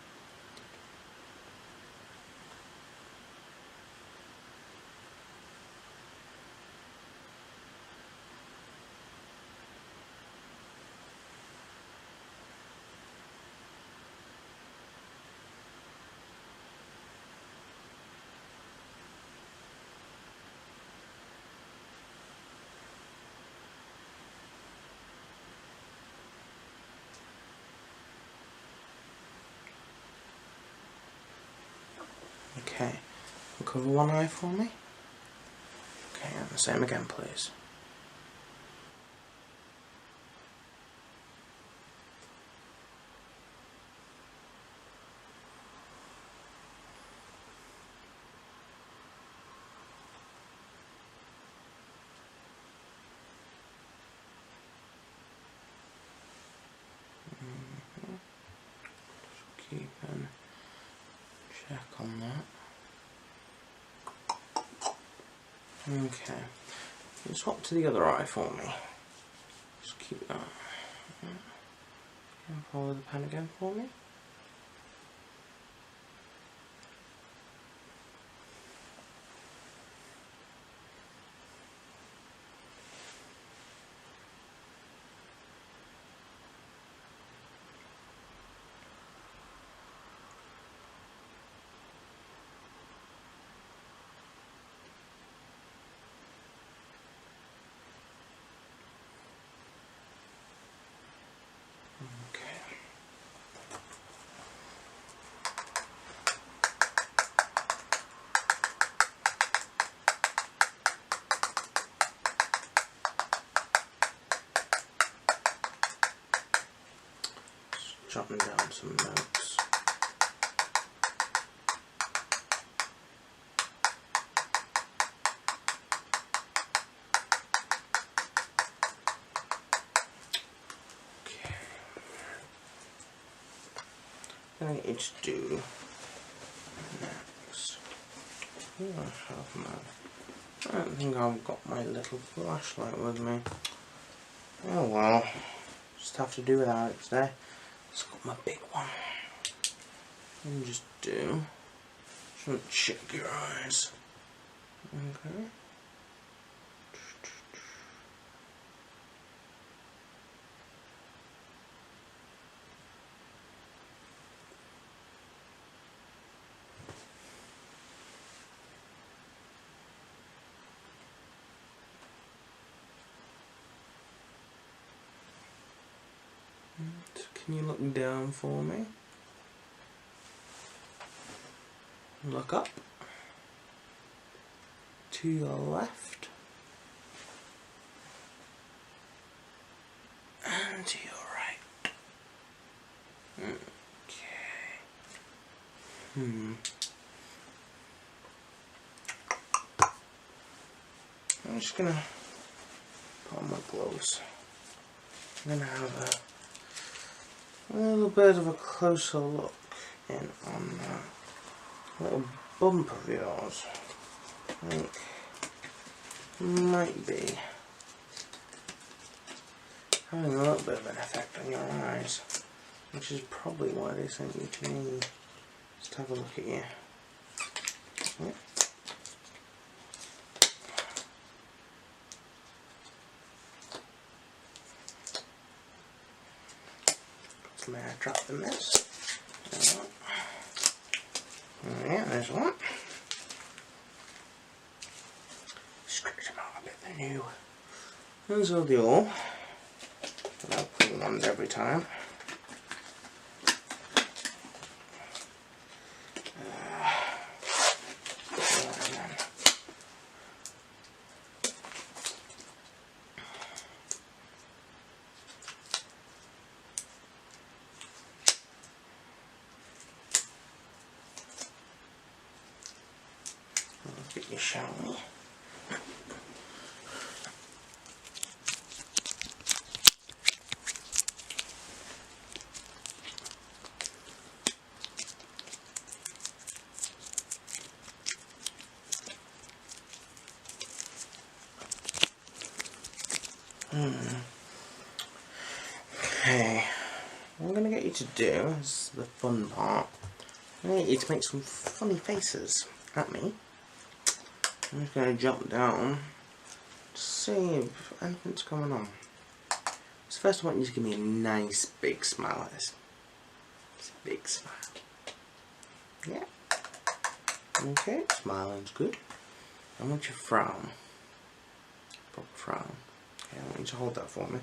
Okay, we'll cover one eye for me. Okay, and the same again, please. Just keep and check on that. Okay, you swap to the other eye for me. Just keep that. And follow the pen again for me. jotting down some notes. Okay. I'm going to get you to do next. What do I have now? I don't think I've got my little flashlight with me. Oh well, just have to do without it today. It's got my big one. And just check your eyes. Okay. Can you look down for me? Look up. To your left. And to your right. Okay. I'm just gonna put on my gloves. I'm gonna have a little bit of a closer look in on that little bump of yours. I think might be having a little bit of an effect on your eyes, which is probably why they sent you to me. Just have a look at you. Yep. May I drop in this? Yeah, there's one. Stretch them out a bit, they're new. Those are the all. I'll clean ones every time. Look at you, shall we? Okay, what I'm going to get you to do is the fun part. I'm going to get you to make some funny faces at me. I'm just going to jump down to see if anything's going on. So first I want you to give me a nice big smile like this. It's a big smile. Yeah. Okay, smiling's good. I want you to frown. Proper frown. Okay, I want you to hold that for me.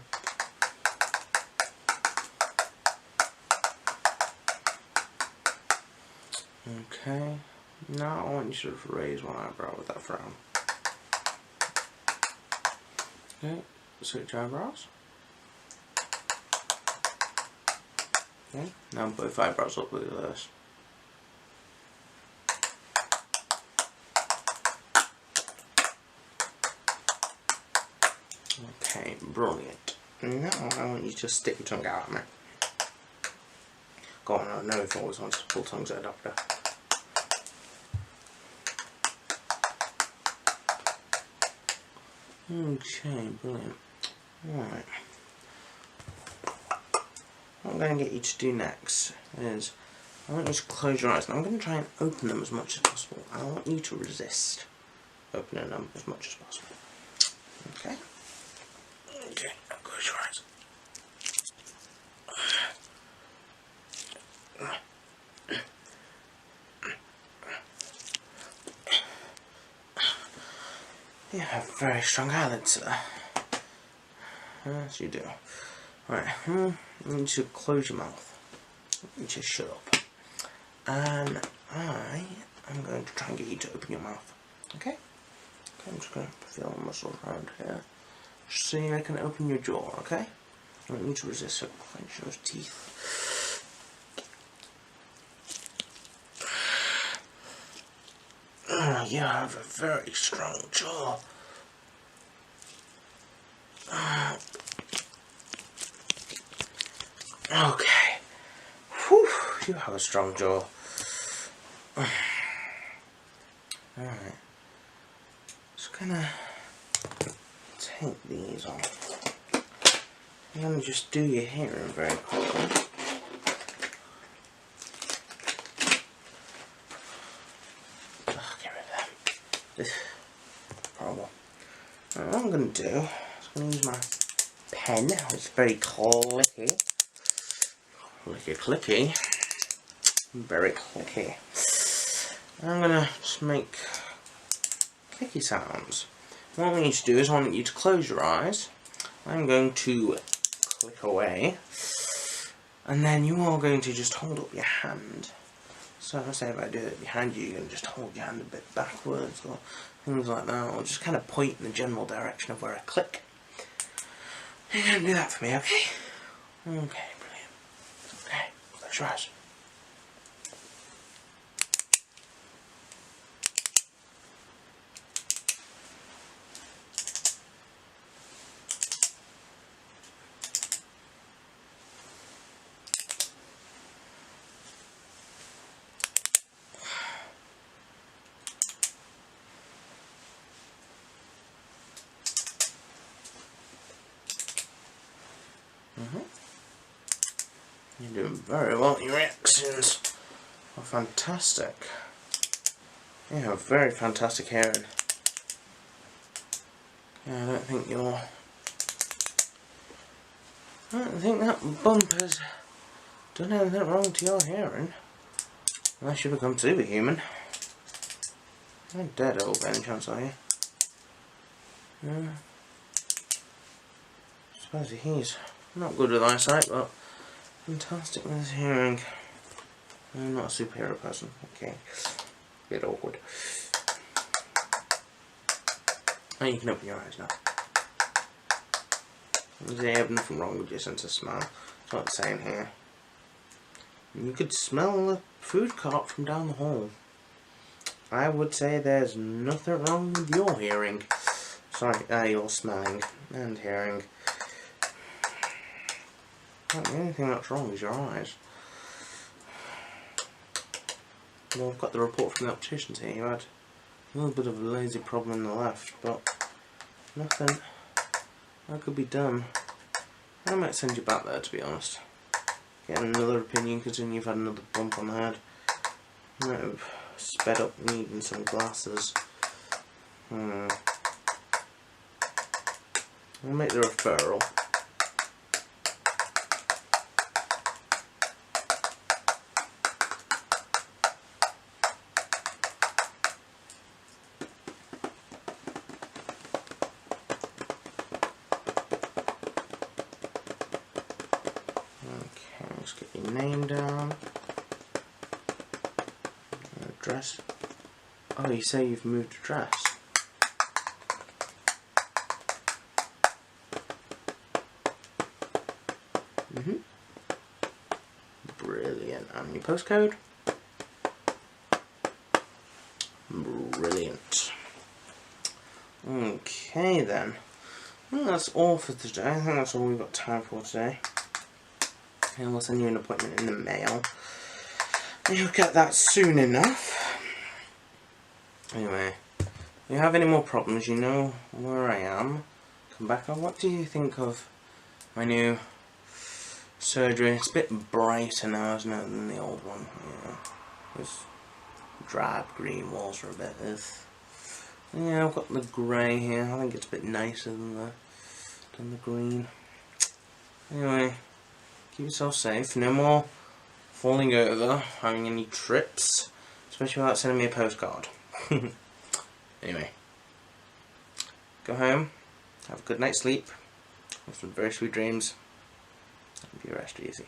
Okay. Now I want you to sort of raise one eyebrow with that frown. Okay, switch eyebrows. Okay, now both eyebrows up with this. Okay, brilliant. Now I want you to stick your tongue out at me. Go on, I know if you always want to pull tongues at a doctor. Okay, brilliant. Right. What I'm going to get you to do next is I want you to close your eyes. Now I'm going to try and open them as much as possible. And I want you to resist opening them as much as possible. Okay? Okay, now close your eyes. You have very strong eyelids, sir. Yes, you do. Right, I need you to close your mouth. You just shut up. And I am going to try and get you to open your mouth. Okay? Okay, I'm just going to feel the muscles around here. Just so I can open your jaw, okay? I want you to resist, so clench those teeth. you have a very strong jaw. Okay. Whew, you have a strong jaw. Alright. Just gonna take these off. I'm gonna just do your hearing very quickly. Oh, get rid of them. Horrible. What I'm gonna do is I'm gonna use my pen. It's very clicky. Clicky. Very clicky. I'm gonna just make clicky sounds. What I want you to do is I want you to close your eyes. I'm going to click away, and then you are going to just hold up your hand. So let's say if I do it behind you, you're going to just hold your hand a bit backwards or things like that, or just kind of point in the general direction of where I click. You're going to do that for me, okay? Okay, brilliant. Okay, close your eyes. You're doing very well. Your reactions are fantastic. You have very fantastic hearing. Yeah, I don't think that bump has done anything wrong to your hearing. Unless you become superhuman. You're dead old by any chance, are you? Yeah. I suppose he's not good with eyesight, but fantastic with his hearing. I'm not a superhero person. Okay. Bit awkward. Oh, you can open your eyes now. You have nothing wrong with your sense of smell. That's what it's saying here. You could smell the food cart from down the hall. I would say there's nothing wrong with your hearing. Sorry, your smelling and hearing. The only thing that's wrong is your eyes. Well, I've got the report from the opticians here. You had a little bit of a lazy problem in the left, but nothing that could be done. I might send you back there, to be honest. Get another opinion, considering you've had another bump on the head. You might have sped up needing some glasses. I'll make the referral. Let's get your name down. Address. Oh, you say you've moved address. Brilliant. And your postcode? Brilliant. Okay then. Well, that's all for today. I think that's all we've got time for today. And we'll send you an appointment in the mail. And you'll get that soon enough. Anyway, if you have any more problems, you know where I am. Come back on. What do you think of my new surgery? It's a bit brighter now, isn't it, than the old one? Yeah. Those drab green walls are a bit. Yeah, I've got the grey here. I think it's a bit nicer than the green. Anyway, keep yourself safe. No more falling over, having any trips, especially without sending me a postcard. Anyway, go home, have a good night's sleep, have some very sweet dreams, and be rest easy.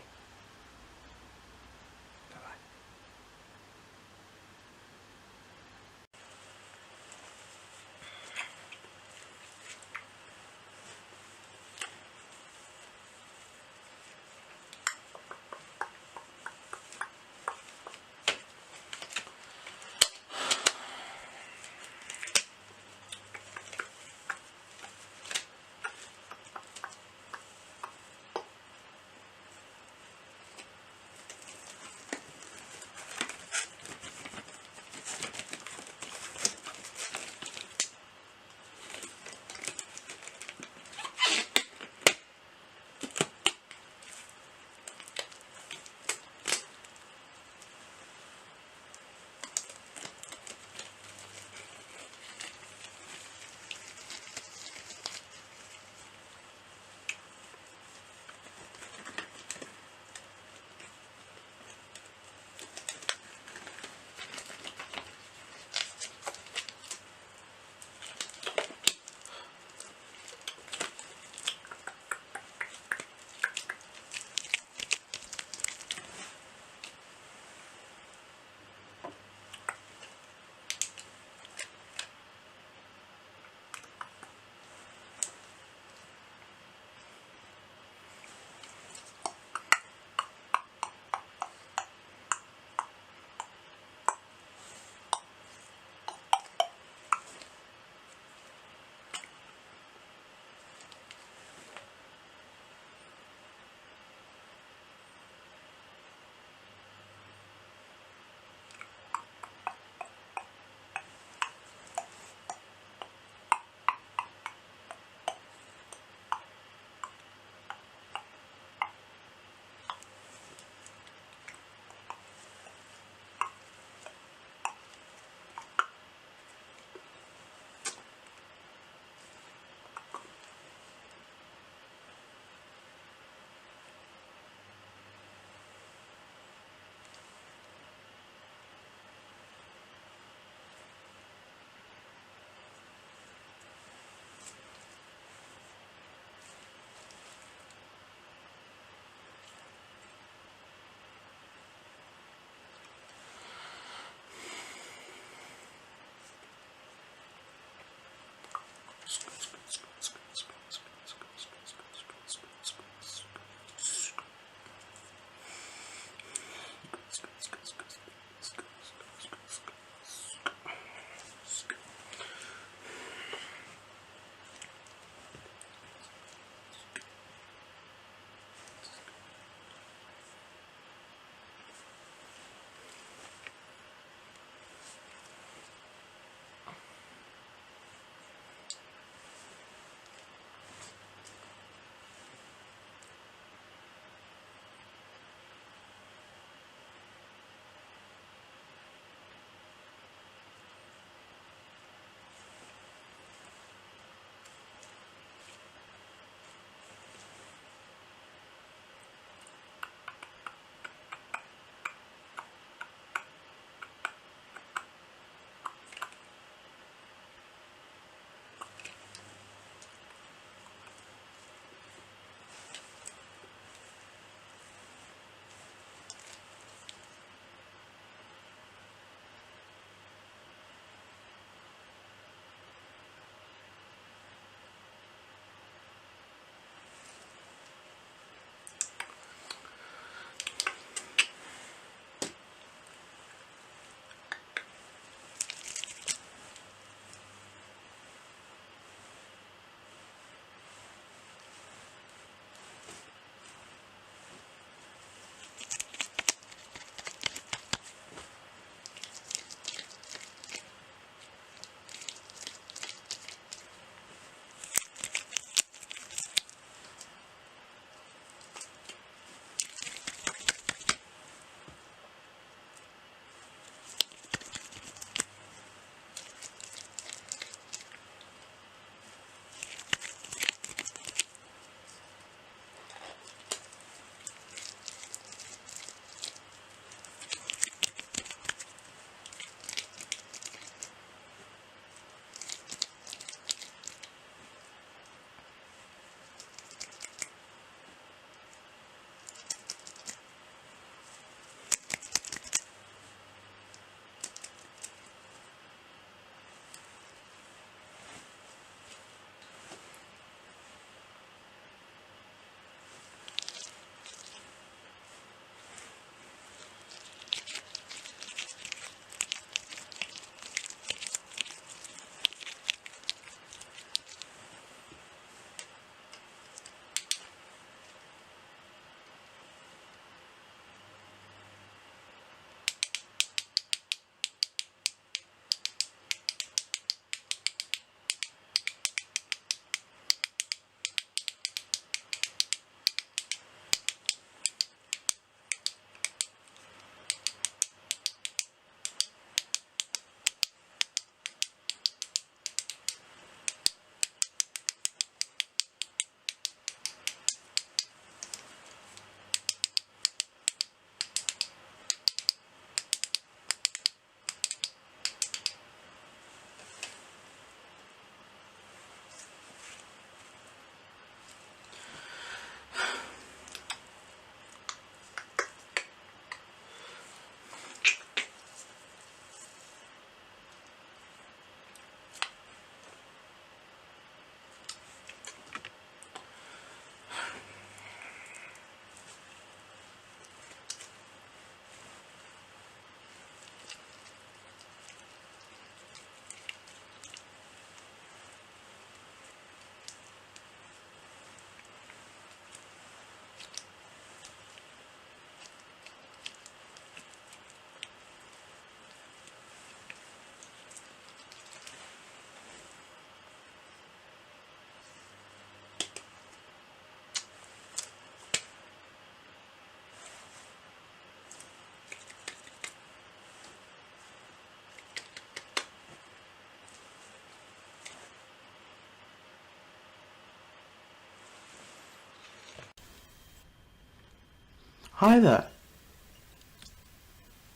Hi there.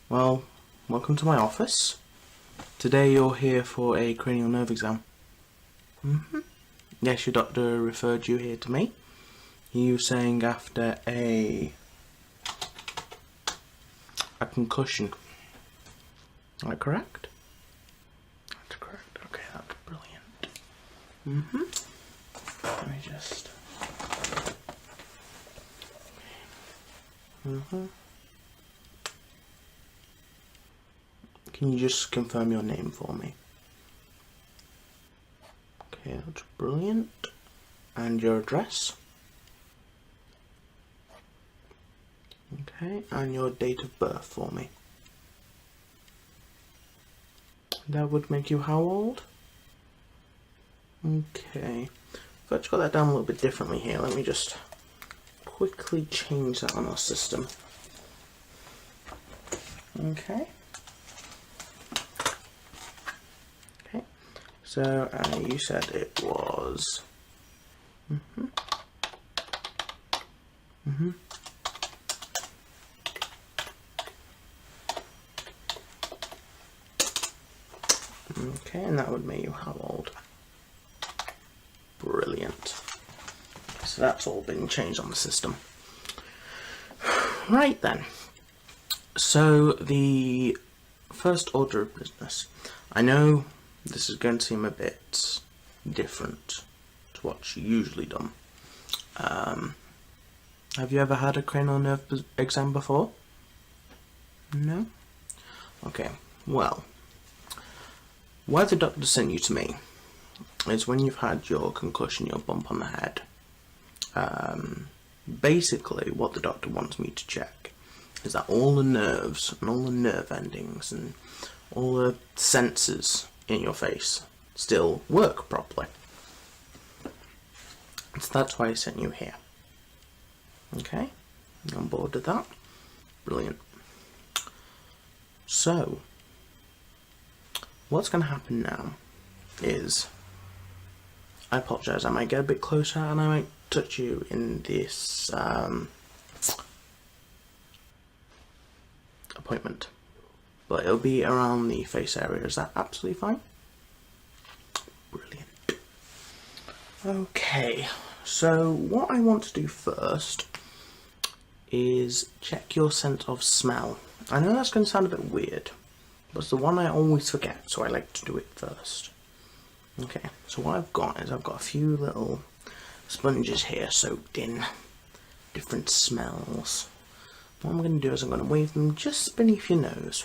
Well, welcome to my office. Today you're here for a cranial nerve exam. Yes, your doctor referred you here to me. You were saying after a concussion. Am I correct? That's correct. Okay, that's brilliant. Let me just... Can you just confirm your name for me? Okay, that's brilliant. And your address? Okay, and your date of birth for me. That would make you how old? Okay, I've actually got that down a little bit differently here. Let me just quickly change that on our system. Okay. Okay, so you said it was... Okay, and that would make you how old? Brilliant. So that's all been changed on the system. Right then. So the first order of business. I know this is going to seem a bit different to what's usually done. Have you ever had a cranial nerve exam before? No? Okay, well, why the doctor sent you to me is when you've had your concussion, your bump on the head. Basically, what the doctor wants me to check is that all the nerves and all the nerve endings and all the sensors in your face still work properly. So that's why I sent you here. Okay, you on board with that? Brilliant. So, what's going to happen now is, I apologise, I might get a bit closer and I might touch you in this appointment, but it'll be around the face area. Is that absolutely fine? Brilliant. Okay, so what I want to do first is check your sense of smell. I know that's going to sound a bit weird, but it's the one I always forget, so I like to do it first. Okay, so what I've got is I've got a few little sponges here soaked in different smells. What I'm going to do is I'm going to wave them just beneath your nose,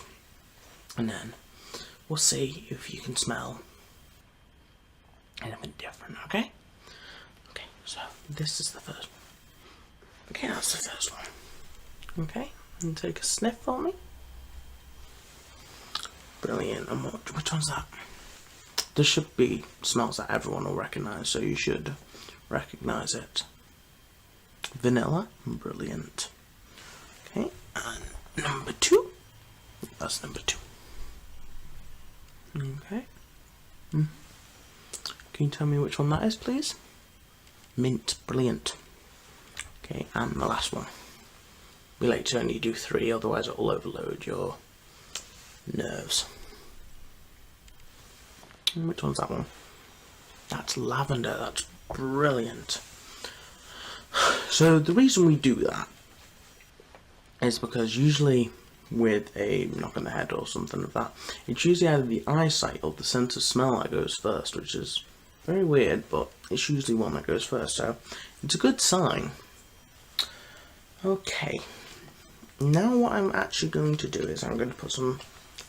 and then we'll see if you can smell anything different, okay? Okay, so this is the first one. Okay, that's the first one. Okay, and take a sniff for me. Brilliant. And which one's that? There should be smells that everyone will recognise, so you should recognise it. Vanilla. Brilliant. Okay, and number 2. That's number 2. Okay. Can you tell me which one that is, please? Mint. Brilliant. Okay, and the last one. We like to only do 3, otherwise it will overload your nerves. And which one's that one? That's lavender. That's brilliant. So the reason we do that is because usually with a knock on the head or something like that, it's usually either the eyesight or the sense of smell that goes first, which is very weird, but it's usually one that goes first, so it's a good sign. Okay, now what I'm actually going to do is I'm going to put some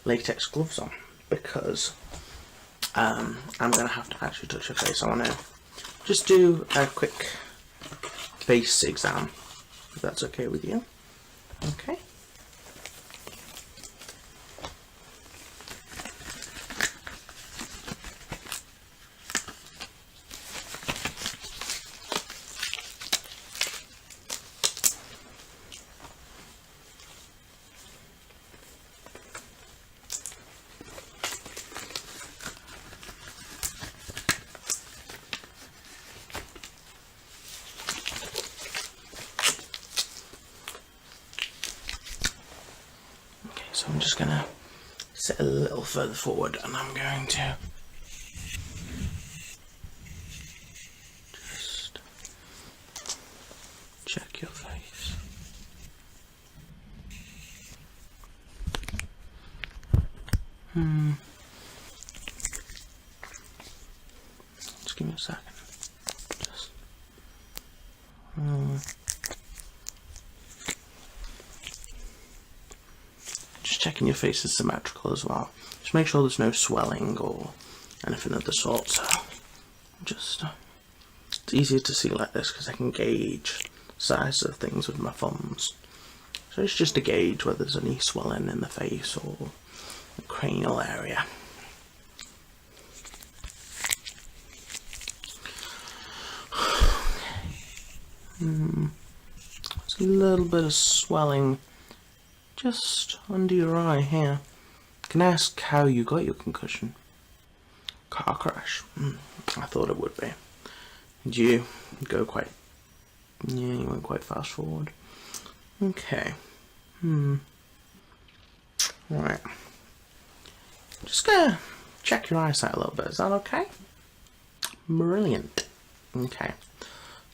latex gloves on, because I'm going to have to actually touch your face. I want to just do a quick face exam, if that's okay with you. Okay. So I'm just gonna sit a little further forward, and I'm going to just check your face. Just give me a second. Just checking your face is symmetrical as well. Just make sure there's no swelling or anything of the sort. So just it's easier to see like this because I can gauge size of things with my thumbs. So it's just to gauge whether there's any swelling in the face or the cranial area. There's a little bit of swelling just under your eye here. Can I ask how you got your concussion? Car crash. I thought it would be. Did you go quite... yeah, you went quite fast forward. Okay. Right. Just gonna check your eyesight a little bit. Is that okay? Brilliant. Okay.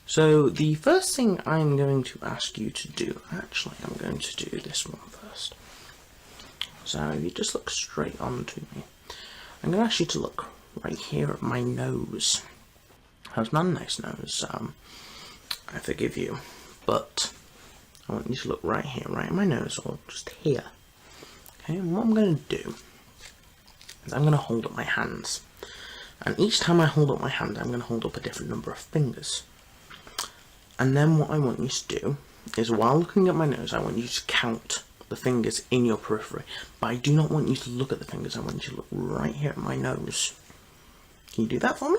So the first thing I'm going to ask you to do, actually I'm going to do this one first. So if you just look straight on to me, I'm going to ask you to look right here at my nose. That's not a nice nose, I forgive you, but I want you to look right here, right at my nose, or just here. Okay, and what I'm going to do is I'm going to hold up my hands. And each time I hold up my hand, I'm going to hold up a different number of fingers. And then what I want you to do is, while looking at my nose, I want you to count the fingers in your periphery. But I do not want you to look at the fingers, I want you to look right here at my nose. Can you do that for me?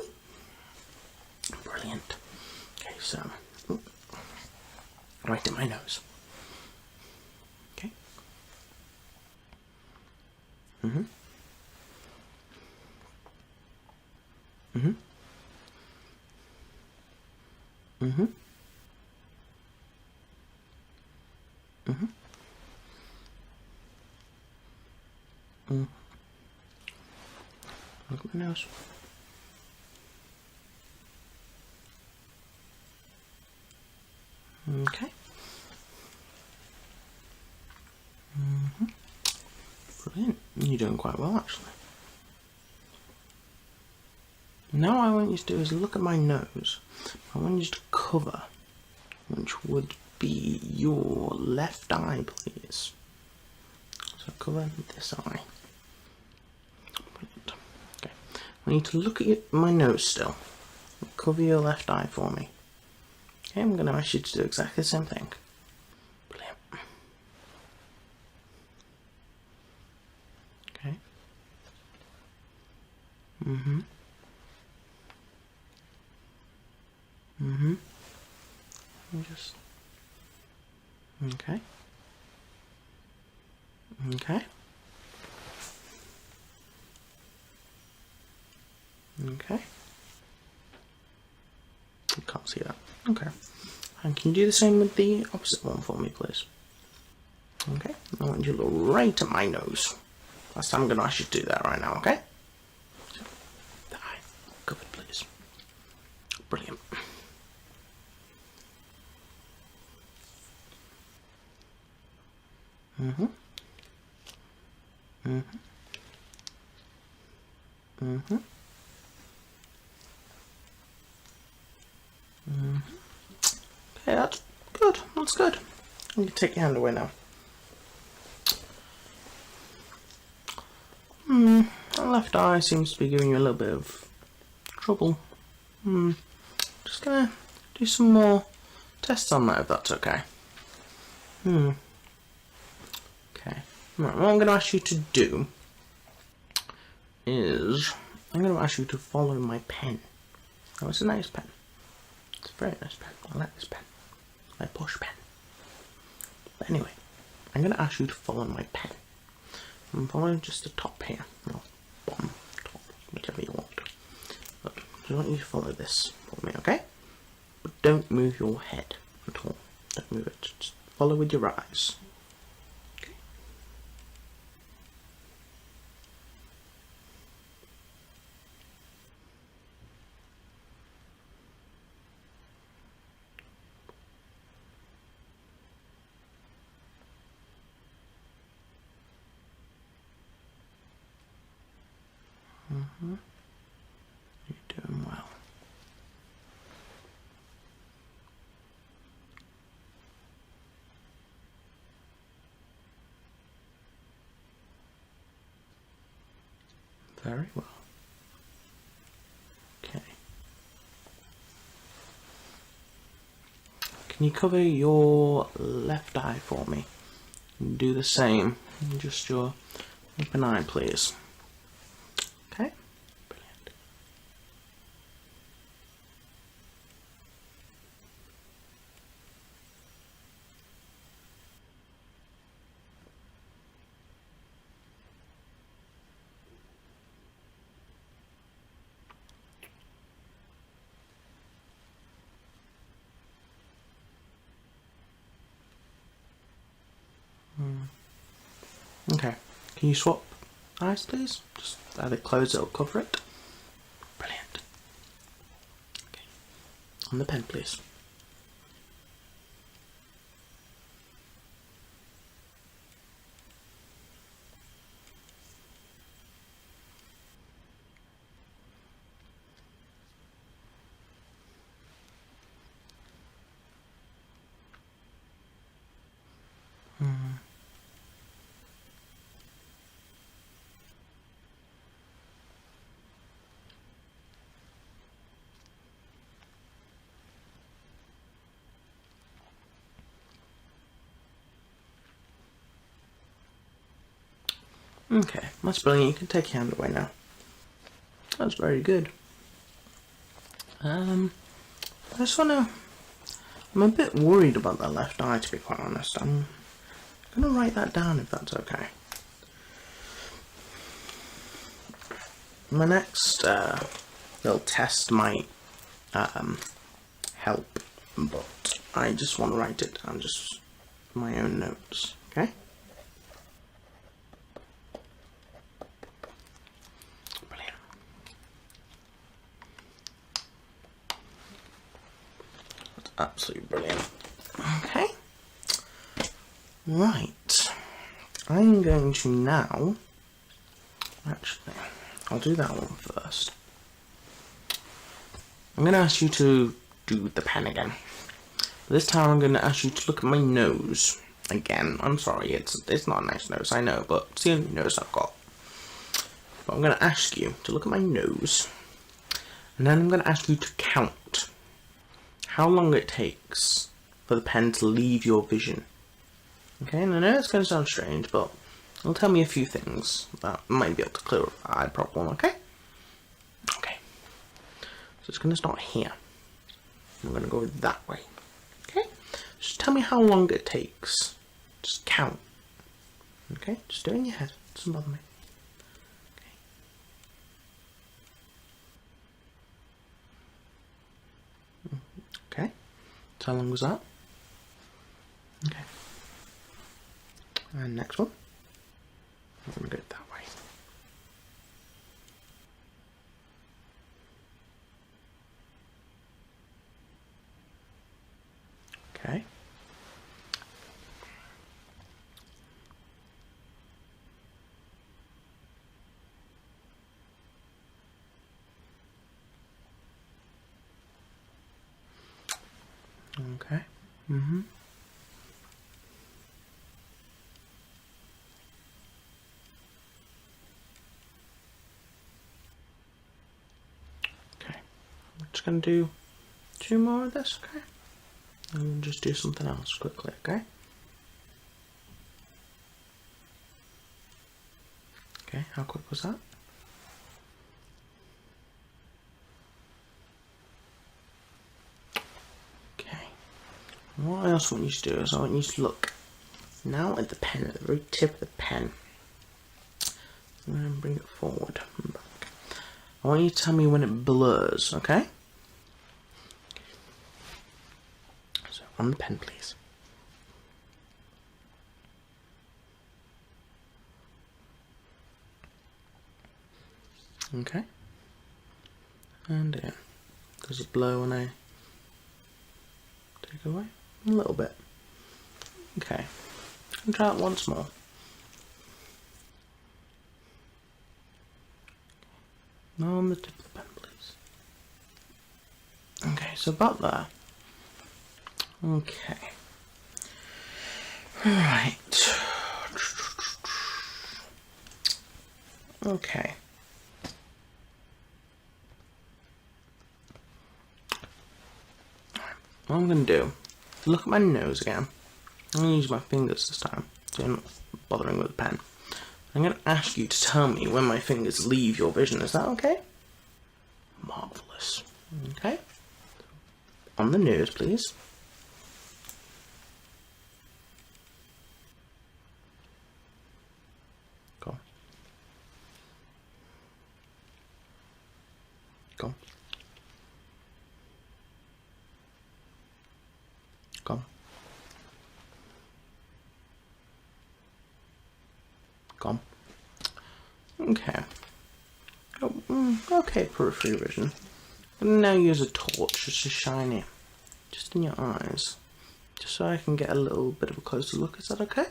Brilliant. Okay, so, right at my nose. Okay. Mm-hmm. Look at my nose. Okay. Brilliant. You're doing quite well, actually. Now what I want you to do is look at my nose. I want you to cover, which would be your left eye, please. So cover this eye. Brilliant. Okay. I need to look at my nose still. Cover your left eye for me. Okay, I'm going to ask you to do exactly the same thing. Brilliant. Okay. Just... okay. Okay. Okay. I can't see that. Okay. And can you do the same with the opposite one for me, please? Okay. I want you to look right at my nose. Last time I'm going to ask you to do that right now, okay? So, the eye covered, please. Brilliant. Okay, that's good. That's good. You can take your hand away now. That left eye seems to be giving you a little bit of trouble. Just gonna do some more tests on that, if that's okay. Okay. Right, what I'm going to ask you to do is I'm going to ask you to follow my pen. Oh, it's a nice pen. It's a very nice pen. I like this pen. My push pen. But anyway, I'm going to ask you to follow my pen. I'm following just the top here. Or bottom, top, whichever you want. But I just want you to follow this for me, okay? But don't move your head at all. Don't move it. Just follow with your eyes. Okay. You're doing well. Very well. Okay. Can you cover your left eye for me? And do the same. Just your open eye, please. Okay? Brilliant. Okay, can you swap eyes, please? Just either close it or cover it. Brilliant. Okay, on the pen, please. Okay, that's brilliant. You can take your hand away now. That's very good. I just wanna... I'm a bit worried about that left eye, to be quite honest. I'm gonna write that down if that's okay. My next little test might help, but I just want to write it down, just my own notes, okay? Brilliant. That's absolutely brilliant. Okay. Right. I'm going to now... Actually, I'll do that one first. I'm going to ask you to do the pen again. This time I'm going to ask you to look at my nose again. I'm sorry, it's not a nice nose, I know, but it's the only nose I've got. But I'm going to ask you to look at my nose, and then I'm going to ask you to count how long it takes for the pen to leave your vision. Okay, and I know it's going to sound strange, but it'll tell me a few things that might be able to clear up the eye problem, okay? Okay. So it's going to start here. I'm going to go that way. Okay? Just tell me how long it takes. Just count. Okay? Just do it in your head. It doesn't bother me. Okay. Okay. So how long was that? Okay. And next one. I'm going to go that way. Okay. Okay. Mm-hmm. Okay. I'm just going to do 2 more of this, okay? And just do something else quickly, okay? Okay, how quick was that? Okay. What I also want you to do is I want you to look now at the pen, at the very tip of the pen. I'm going to bring it forward and back. I want you to tell me when it blurs, okay? So, on the pen, please. Okay. And in. Does it blow when I take it away? A little bit. Okay. And try it once more. On the tip of the pen, please. Okay, so about there. Okay. Right. Okay. What I'm going to do, look at my nose again. I'm going to use my fingers this time, so I'm not bothering with the pen. I'm going to ask you to tell me when my fingers leave your vision. Is that okay? Marvellous. Okay. On the nose, please. Go. Go. Go. Go. Okay. Oh, okay, periphery vision. And now use a torch just to shine it, just in your eyes, just so I can get a little bit of a closer look. Is that okay?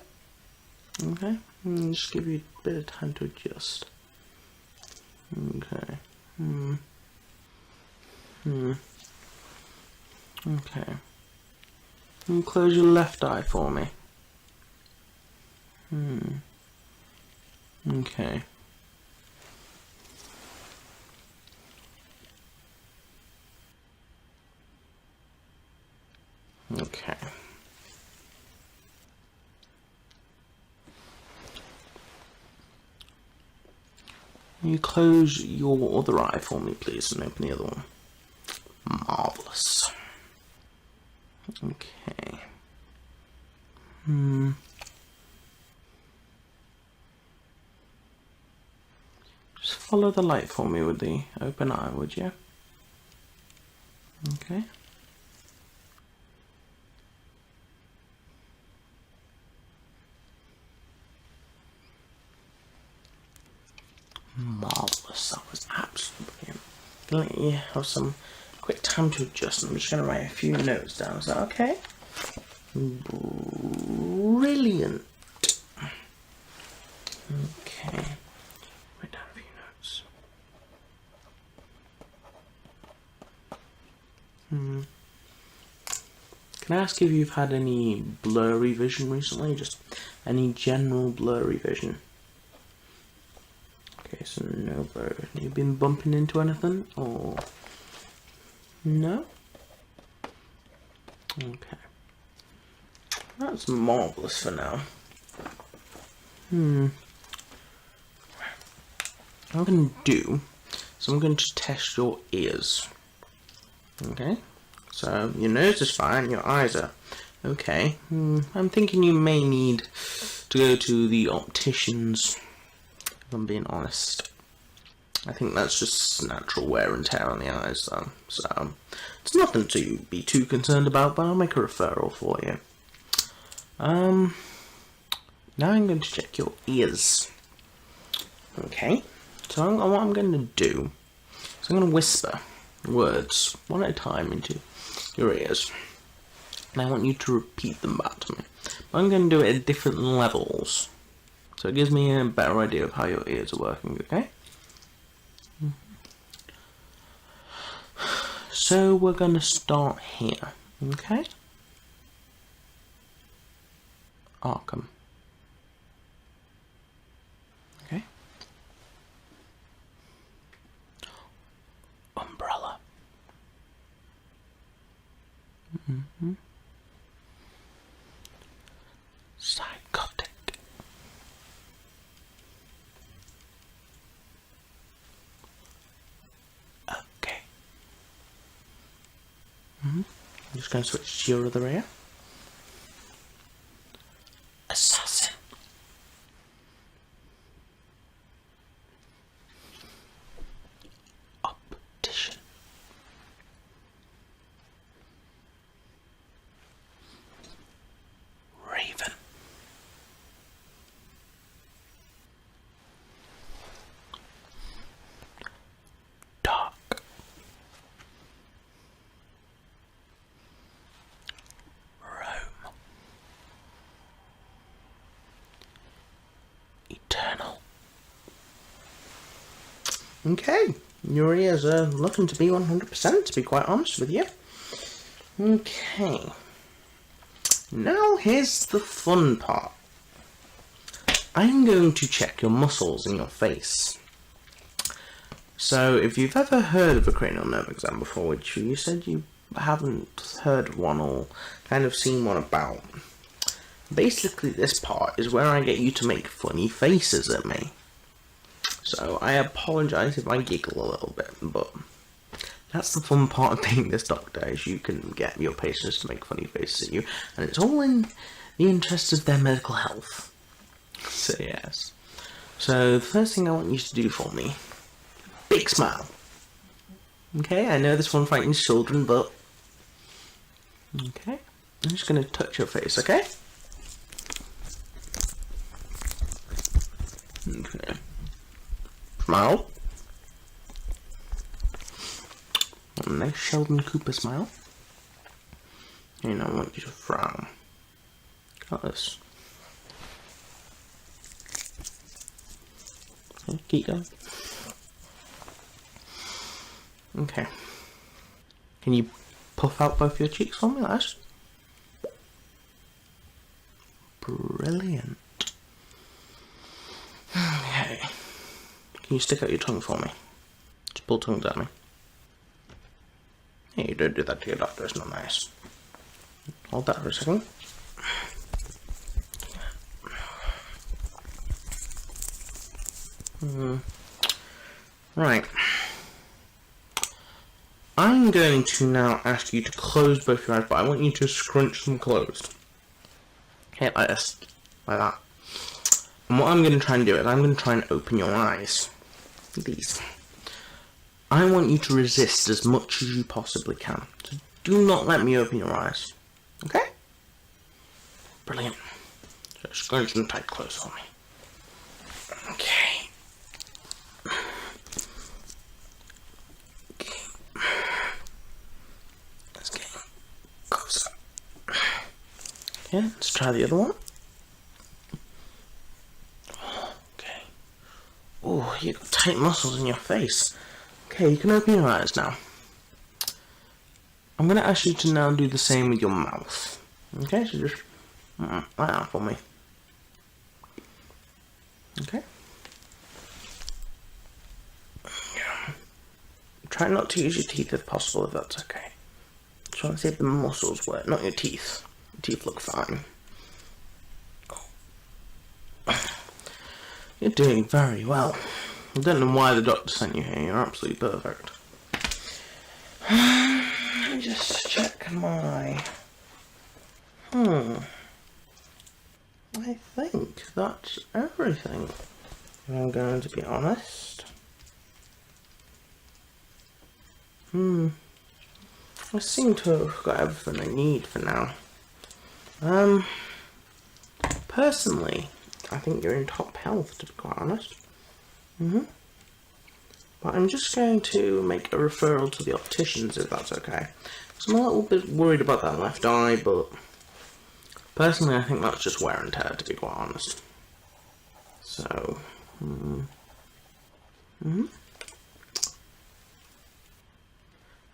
Okay. Just give you a bit of time to adjust. Okay. Okay. And close your left eye for me. Okay. Okay. You close your other eye for me, please, and open the other one. Marvellous. Okay. Just follow the light for me with the open eye, would you? Okay. Marvellous, that was absolutely brilliant. Let you have some quick time to adjust. I'm just going to write a few notes down. Is that okay? Brilliant. Okay. Write down a few notes. Can I ask if you've had any blurry vision recently? Just any general blurry vision? Okay, so no blurry vision. You've been bumping into anything, or no? Okay. That's marvellous for now. What I'm going to do, so I'm going to test your ears. Okay? So your nose is fine, your eyes are okay. I'm thinking you may need to go to the opticians, if I'm being honest. I think that's just natural wear and tear on the eyes, though. So it's nothing to be too concerned about, but I'll make a referral for you. Now I'm going to check your ears. Okay, so what I'm going to do is I'm going to whisper words one at a time into your ears, and I want you to repeat them back to me. But I'm going to do it at different levels, so it gives me a better idea of how your ears are working, okay? So we're going to start here, okay? Arkham. Okay. Umbrella. Psychotic. Okay. I'm just going to switch to your other ear. Assassin. Optician. Raven. Dark. Rome. Okay, your ears are looking to be 100%, to be quite honest with you. Okay. Now here's the fun part. I'm going to check your muscles in your face. So, if you've ever heard of a cranial nerve exam before, which you said you haven't heard of one or kind of seen one about, basically this part is where I get you to make funny faces at me. So, I apologise if I giggle a little bit, but that's the fun part of being this doctor, is you can get your patients to make funny faces at you, and it's all in the interest of their medical health. So yes. So the first thing I want you to do for me, big smile. Okay, I know this one frightens children, but okay. I'm just going to touch your face, okay? Okay. Smile. A nice Sheldon Cooper smile. And I want you to frown. Got this. Okay, keep going. Okay. Can you puff out both your cheeks for me, lads? Brilliant. Okay. Can you stick out your tongue for me? Just pull tongues at me. Hey, you don't do that to your doctor, it's not nice. Hold that for a second. Right. I'm going to now ask you to close both your eyes, but I want you to scrunch them closed. Okay, like this. Like that. And what I'm going to try and do is I'm going to try and open your eyes. These. I want you to resist as much as you possibly can. So do not let me open your eyes. Okay? Brilliant. So scrunch them tight close for me. Okay. Let's get closer. Okay, let's try the other one. Okay. Oh, you've got tight muscles in your face. Okay, you can open your eyes now. I'm going to ask you to now do the same with your mouth. Okay, so just like that for me. Okay. Try not to use your teeth if possible, if that's okay. Just want to see if the muscles work, not your teeth. Your teeth look fine. You're doing very well. I don't know why the doctor sent you here. You're absolutely perfect. Let me just check my... I think that's everything, if I'm going to be honest. I seem to have got everything I need for now. Personally, I think you're in top health, to be quite honest. But I'm just going to make a referral to the opticians, if that's okay. So I'm a little bit worried about that left eye, but personally I think that's just wear and tear, to be quite honest. So,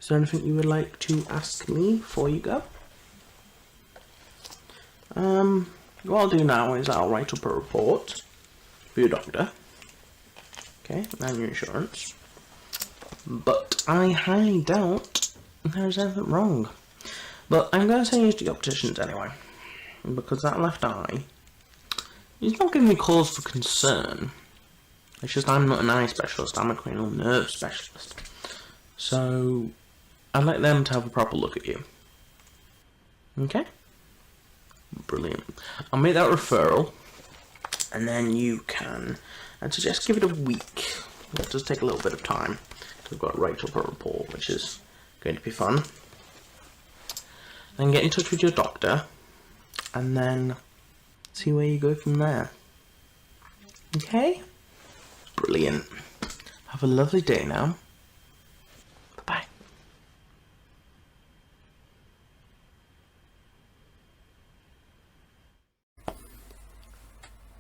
Is there anything you would like to ask me before you go? What I'll do now is I'll write up a report for your doctor. Okay, and your insurance. But I highly doubt there's anything wrong. But I'm going to send you to the opticians anyway. Because that left eye, he's not giving me cause for concern. It's just I'm not an eye specialist, I'm a cranial nerve specialist. So, I'd like them to have a proper look at you. Okay? Brilliant. I'll make that referral, and then you can, I'd suggest give it a week. It does take a little bit of time. We've got to write up a report, which is going to be fun. Then get in touch with your doctor, and then see where you go from there. Okay? Brilliant. Have a lovely day now. Bye-bye.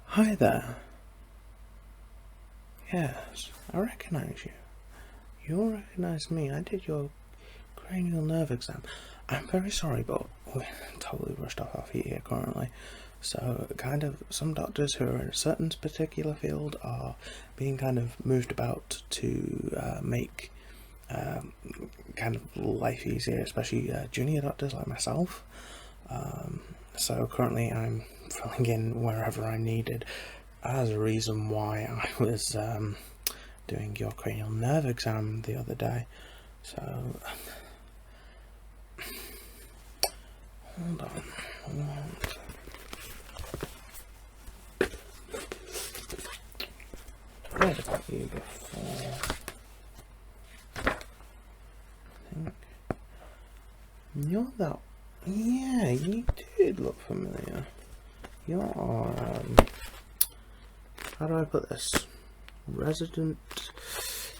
Hi there. Yes, I recognise you. You'll recognise me. I did your cranial nerve exam. I'm very sorry, but we're totally rushed off our feet here currently. So, kind of, some doctors who are in a certain particular field are being kind of moved about to make kind of life easier, especially junior doctors like myself. So currently I'm filling in wherever I'm needed as a reason why I was doing your cranial nerve exam the other day. So, hold on. I read about you before. I think you're that. Yeah, you did look familiar. You're how do I put this? Resident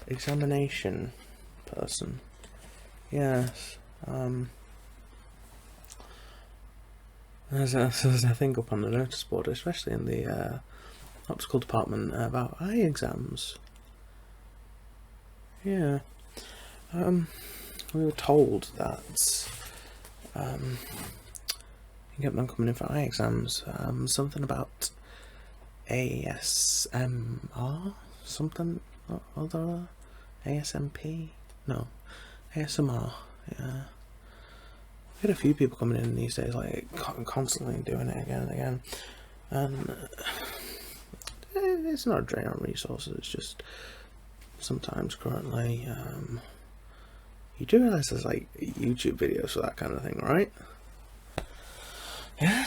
examination person. Yes. There's a thing up on the notice board, especially in the optical department, about eye exams. Yeah. We were told that you get them coming in for eye exams. Something about ASMR, something other, ASMP, no, ASMR. Yeah, we had a few people coming in these days, like constantly doing it again and again, and it's not a drain on resources. It's just sometimes currently, you do realize there's like YouTube videos for that kind of thing, right? Yeah.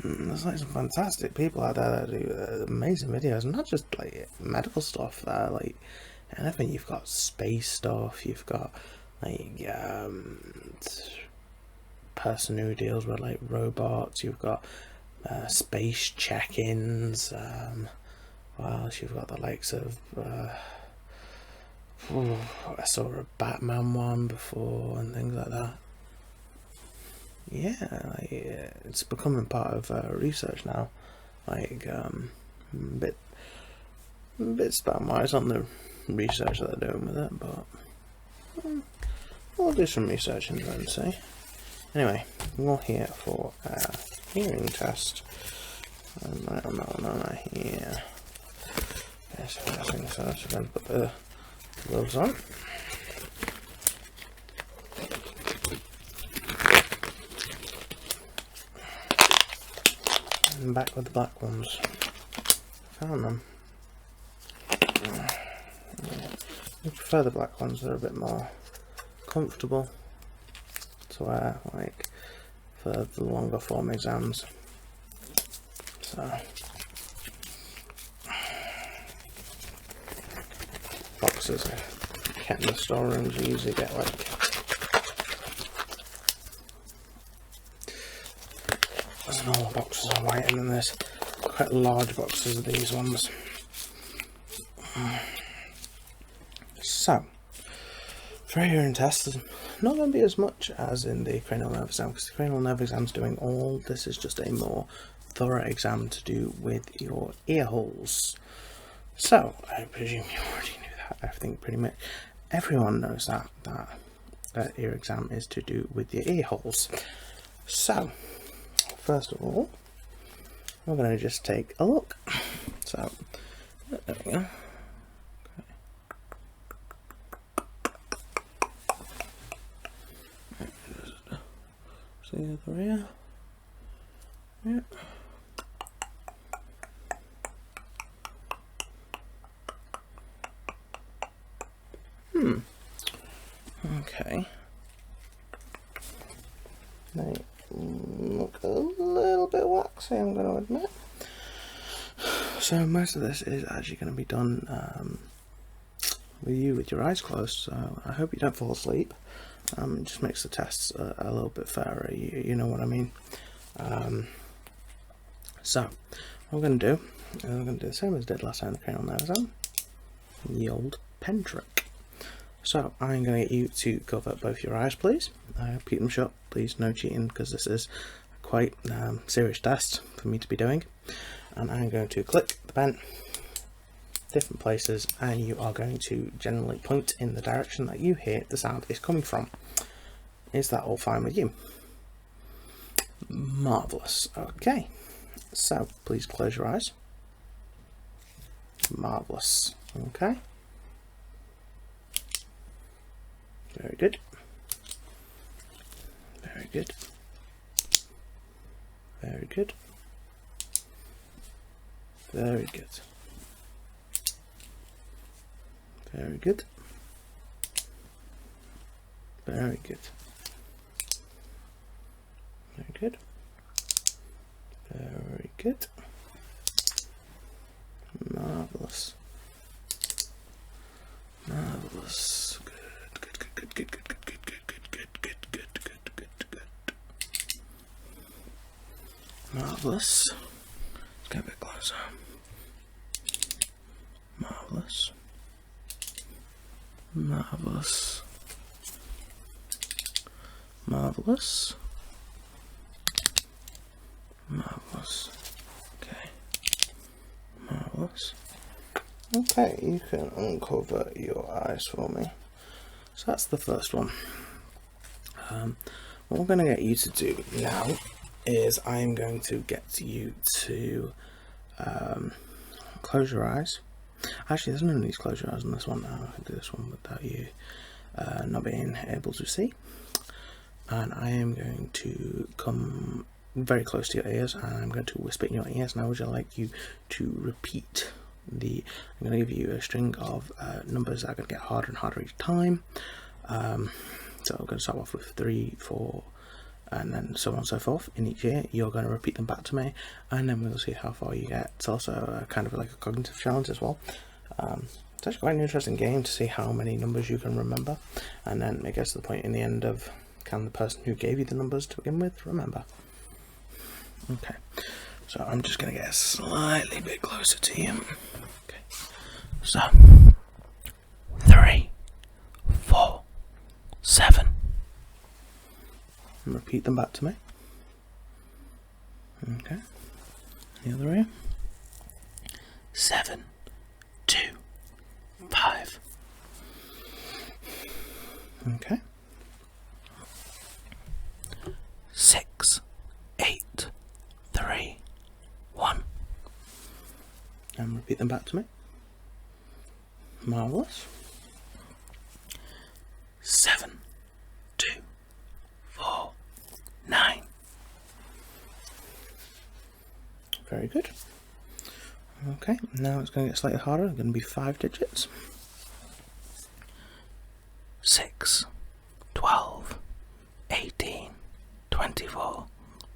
There's like some fantastic people out there that do amazing videos, and not just like medical stuff. Like anything, you've got space stuff. You've got like person who deals with like robots. You've got space check-ins. What else? You've got the likes of. I saw a Batman one before and things like that. Yeah, like, it's becoming part of research now. Like, bit spam-wise on the research that they're doing with it, but we'll do some research into it and see. Anyway, we're here for a hearing test. No, here. Yes, I think so. So we're going to put the gloves on. And back with the black ones. Found them. I prefer the black ones, they're a bit more comfortable to wear, like for the longer form exams. So boxes kept in the storerooms, you usually get like normal boxes are white, and then there's quite large boxes of these ones. So, for a hearing test, there's not going to be as much as in the cranial nerve exam, because the cranial nerve exam is doing all. This is just a more thorough exam to do with your ear holes. So, I presume you already knew that. I think pretty much everyone knows that ear exam is to do with your ear holes. So, first of all, we're going to just take a look. So, there we go. See the other ear? Yeah. Okay. They look a little bit waxy, I'm going to admit. So most of this is actually going to be done with your eyes closed. So I hope you don't fall asleep. It just makes the tests a little bit fairer. You know what I mean. So what we're going to do is we're going to do the same as I did last time, the cranial nerve exam. The old pen trick. So I'm going to get you to cover both your eyes, please. Keep them shut, please. No cheating, because this is quite serious test for me to be doing. And I'm going to click the pen different places, and you are going to generally point in the direction that you hear the sound is coming from. Is that all fine with you? Marvellous. Okay, so please close your eyes. Marvellous. Okay. Very good. Very good. Very good. Very good. Very good. Very good. Very good. Very good. Marvellous. Marvellous. Good, good, good, good, good, good, good, good, good, good, good, good, good, good, good. Marvellous. Let's get a bit closer. Marvellous. Marvellous. Marvellous. Marvellous. Okay. Marvellous. Okay, you can uncover your eyes for me. So that's the first one. What we're going to get you to do now is I'm going to get you to close your eyes. Actually, there's no need to close your eyes on this one now. I can do this one without you not being able to see. And I am going to come very close to your ears, and I'm going to whisper in your ears. Now, would you like you to repeat I'm going to give you a string of numbers that are going to get harder and harder each time. So I'm going to start off with 3, 4, and then so on and so forth. In each ear, you're going to repeat them back to me, and then we'll see how far you get. It's also kind of like a cognitive challenge as well. It's actually quite an interesting game to see how many numbers you can remember, and then it gets to the point in the end of, can the person who gave you the numbers to begin with remember? Okay, so I'm just going to get a slightly bit closer to you. Okay, so 3, 4, 7. And repeat them back to me. Okay, the other ear. 7, 2, 5. Okay. 6, 8, 3, 1. And repeat them back to me. Marvellous. 7, 2, 4, 9. Very good. Okay, now it's going to get slightly harder. It's going to be 5 digits. 6, 12, 18, 24,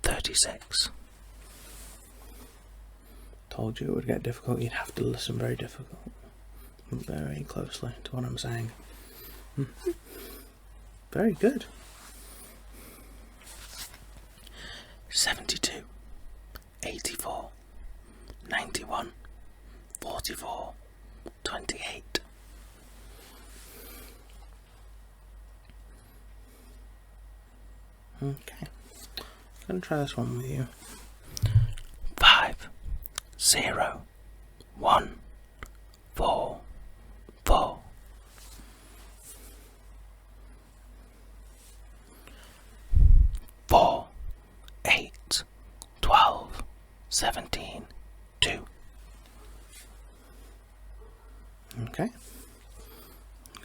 36. Told you it would get difficult. You'd have to listen very closely to what I'm saying. Very good. 72, 84, 91, 44, 28. Okay, I'm going to try this one with you. 5, 0, 1, 4, 4. 4, 8, 12, 17, 2. Okay. I'm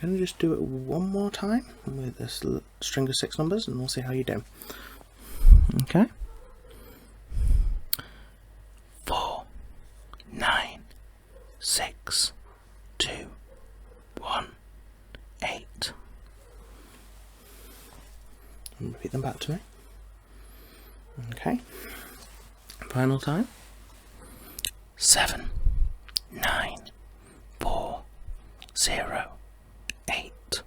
going to just do it one more time with this string of 6 numbers, and we'll see how you do. Okay. 4, 9, 6, 2, 1, 8. And repeat them back to me. Okay. Final time. 7, 9, 4, 0, 8,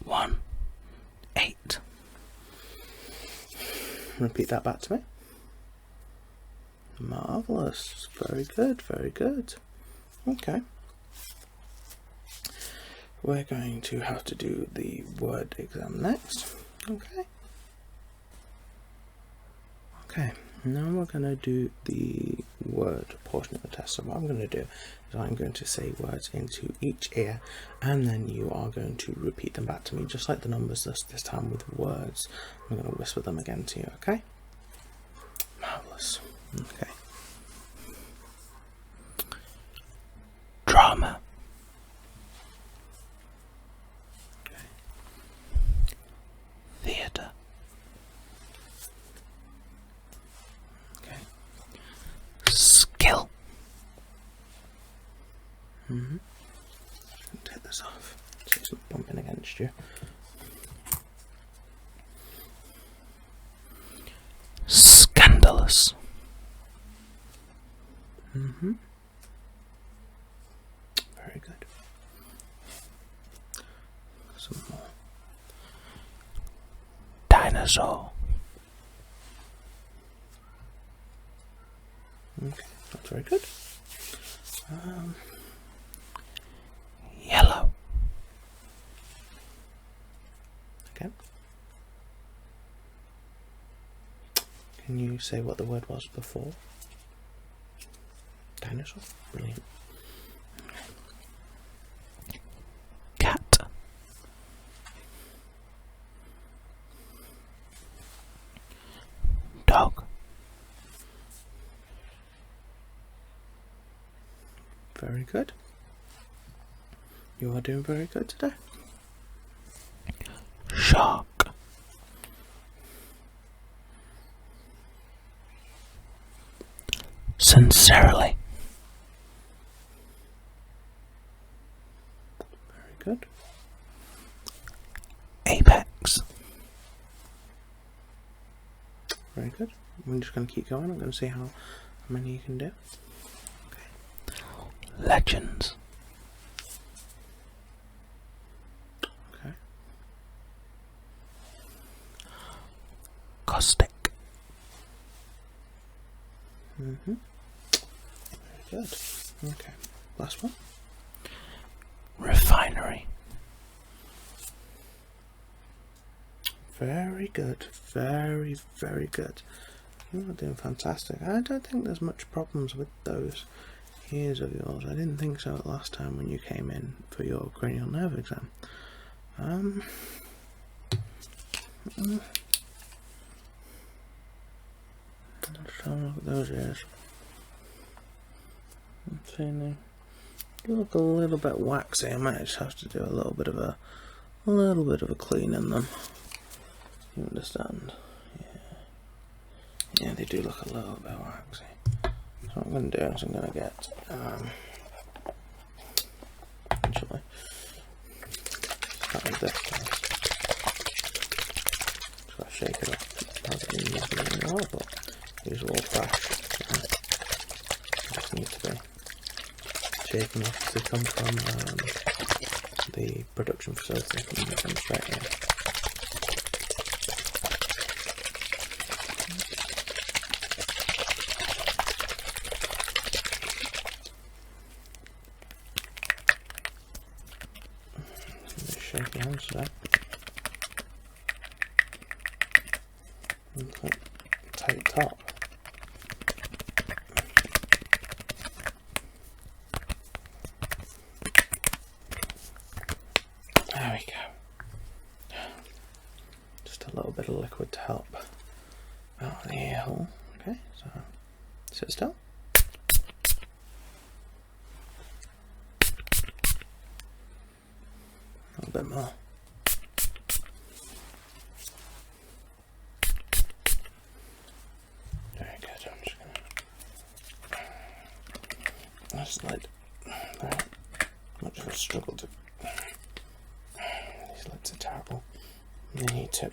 1, 8. Repeat that back to me. Marvellous. Very good, very good. Okay. We're going to have to do the word exam next. Okay. Okay, Now we're going to do the word portion of the test. So what I'm going to do is I'm going to say words into each ear, and then you are going to repeat them back to me, just like the numbers this time with words. I'm going to whisper them again to you, okay? Marvellous. Okay. Drama. Okay. Theatre. Skill. Take this off so it's not bumping against you. Scandalous. Very good. Some more. Dinosaur. Okay, that's very good. Yellow. Okay. Can you say what the word was before? Dinosaur? Brilliant. Cat. Dog. Very good. You are doing very good today. Shark. Sincerely. Very good. Apex. Very good. I'm just going to keep going. I'm going to see how many you can do. Legends. Okay. Caustic. Very good. Okay. Last one. Refinery. Very good. Very, very good. You're doing fantastic. I don't think there's much problems with those ears of yours. I didn't think so last time when you came in for your cranial nerve exam. Let's have a look at those ears. I'm feeling you look a little bit waxy. I might just have to do a little bit of a clean in them. You understand? Yeah, they do look a little bit waxy. So what I'm going to do is I'm going to get actually start with this first. Just got to shake it up. Has it been used in a while, but these are all fresh. Just need to be shaken off. They come from the production facility and they come straight in. Shake your hands there. And put tight top. There we go. Just a little bit of liquid to help out the ear hole. Okay, so sit still. A little bit more. Very good. I'm just gonna. That's like very much of a struggle to. These lids are terrible. You need to.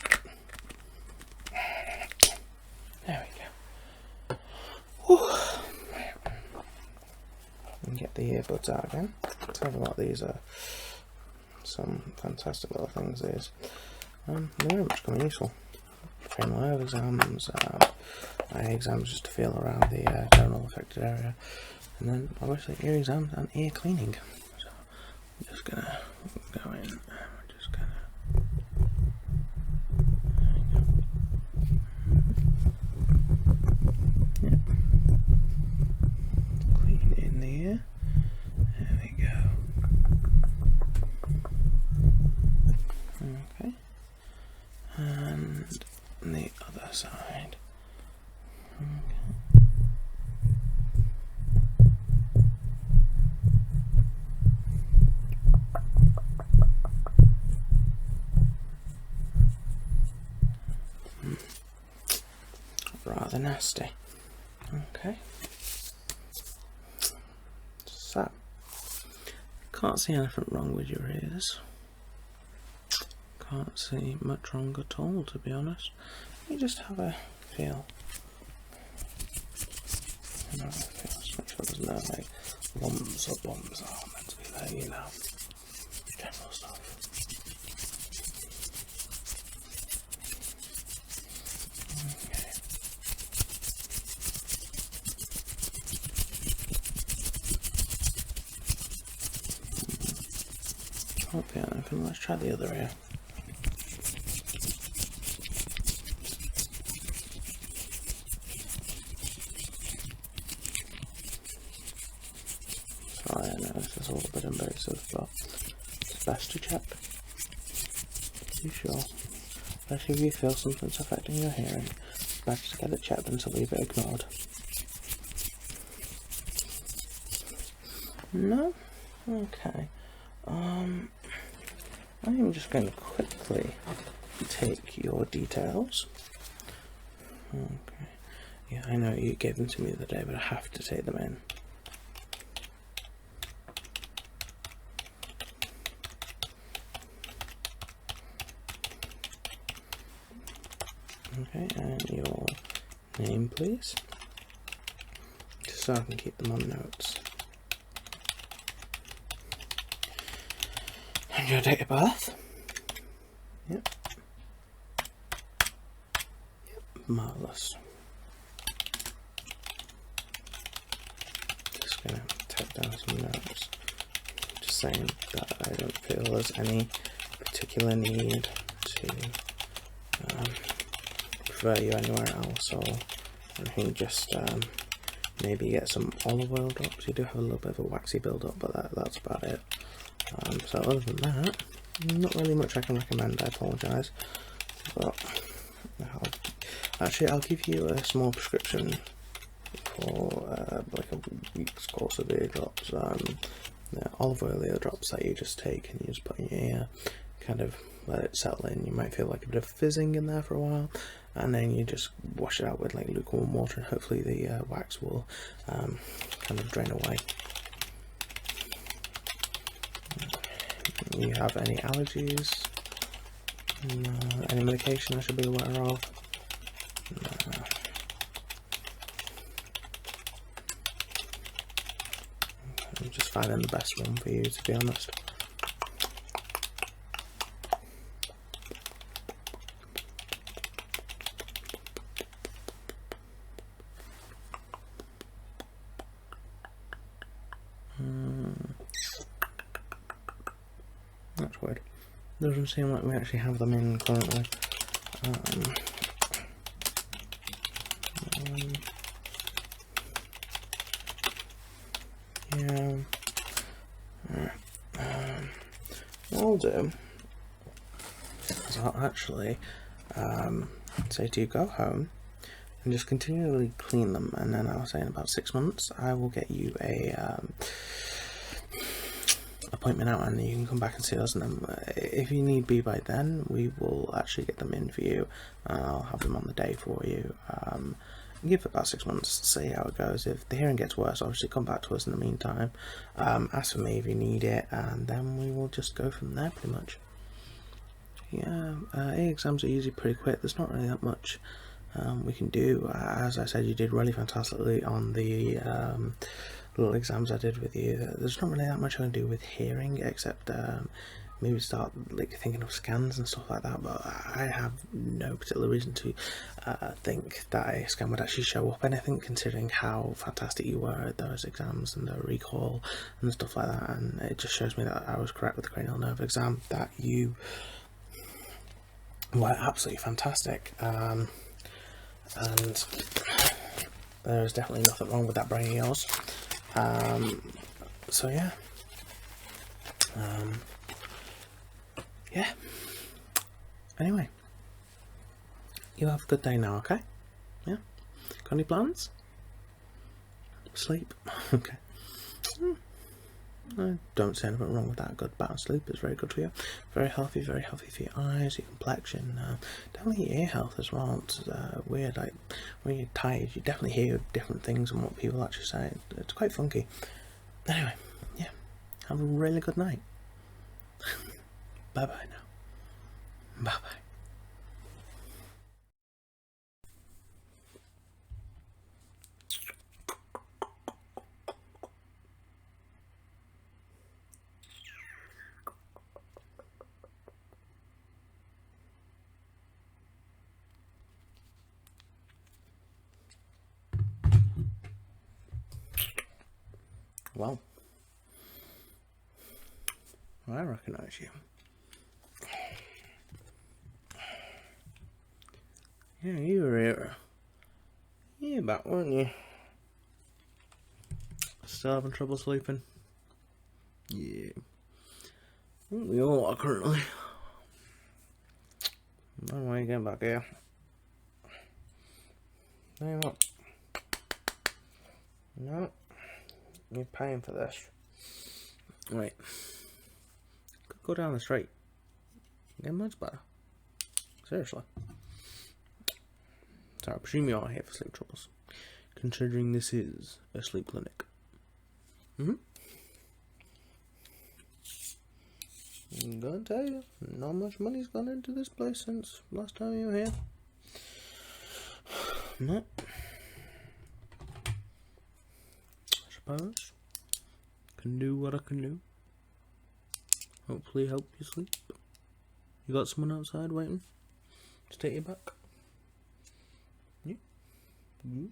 There we go. Whew. And get the earbuds out again. Tell you what, these are some fantastic little things. These they're very much come useful. Cranial nerve exams, eye exams, just to feel around the general affected area, and then obviously ear exams and ear cleaning. So I'm just gonna go in. We're just gonna. other side. Rather nasty. Okay. So, can't see anything wrong with your ears. Can't see much wrong at all, to be honest. You just have a feel. Just make sure there's no like lumps or bumps that are meant to be there, you know. General stuff. Okay, let's try the other ear. Sorry, I know this is a little bit invasive, but it's best to check. You sure? Especially if you feel something's affecting your hearing, it's best to get it checked than to leave it ignored. No? Okay. I'm just going to quickly take your details. Okay. Yeah, I know you gave them to me the other day, but I have to take them in. Okay, and your name, please. Just so I can keep them on notes. And your date of birth. Yep. Marvellous. Just gonna take down some notes. Just saying that I don't feel there's any particular need to refer you anywhere else, or anything. Just maybe get some olive oil drops. You do have a little bit of a waxy build up, but that's about it. So other than that, not really much I can recommend. I apologise, but I'll give you a small prescription for like a week's course of ear drops. Olive oil ear drops that you just take and you just put in your ear, kind of let it settle in. You might feel like a bit of fizzing in there for a while, and then you just wash it out with like lukewarm water, and hopefully the wax will kind of drain away. You have any allergies? No. Any medication I should be aware of? No. I'm just finding the best one for you, to be honest. That's weird. Doesn't seem like we actually have them in currently. Yeah. What I'll do is I'll actually say to you, go home and just continually clean them, and then I'll say in about 6 months I will get you a appointment out, and you can come back and see us, and then if you need be by then, we will actually get them in for you. I'll have them on the day for you. Give it about 6 months to see how it goes. If the hearing gets worse, obviously come back to us in the meantime. Ask for me if you need it, and then we will just go from there pretty much. Yeah, ear exams are usually pretty quick. There's not really that much we can do. As I said, you did really fantastically on the little exams I did with you. There's not really that much I can do with hearing, except maybe start like thinking of scans and stuff like that, but I have no particular reason to think that a scan would actually show up anything, considering how fantastic you were at those exams and the recall and stuff like that. And it just shows me that I was correct with the cranial nerve exam, that you were absolutely fantastic. And there's definitely nothing wrong with that brain of yours. So yeah. Yeah. Anyway, you have a good day now, okay? Yeah? Got any plans? Sleep? Okay. I don't see anything wrong with that. Good bout sleep is very good for you. Very healthy for your eyes, your complexion, definitely your ear health as well. It's weird, like when you're tired you definitely hear different things and what people actually say. It's quite funky. Anyway, yeah, have a really good night. Bye bye now. Bye bye. Well, I recognise you. Yeah, you were here. You back, weren't you? Still having trouble sleeping? Yeah. We all are currently. No way you getting back here. Tell you what. No. You're paying for this. Wait. Could go down the street. Get much better. Seriously. So I presume you are here for sleep troubles, considering this is a sleep clinic. I'm gonna tell you, not much money's gone into this place since last time you were here. No. I suppose. Can do what I can do. Hopefully help you sleep. You got someone outside waiting to take you back? Yeah. Good.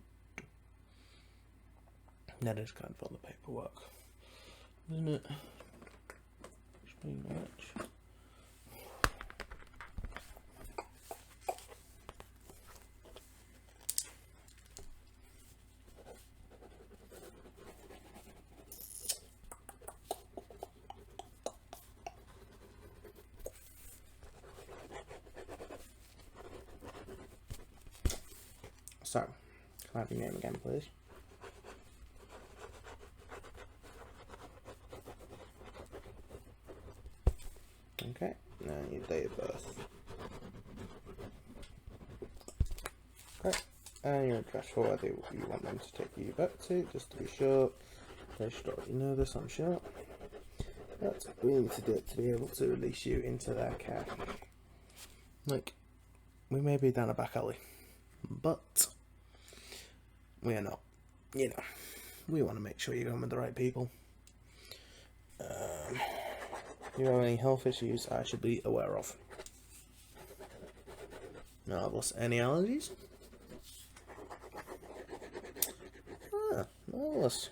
That is kind of all the paperwork, isn't it? Just pretty much. So, can I have your name again, please? Okay, now your date of birth. Okay, and your address for whether you want them to take you back to, just to be sure. They should already know this, I'm sure. That's what we need to do to be able to release you into their care. Like, we may be down a back alley, but we are not. You know, we want to make sure you're going with the right people. Do you have any health issues I should be aware of? Marvellous. Any allergies? Ah, marvellous.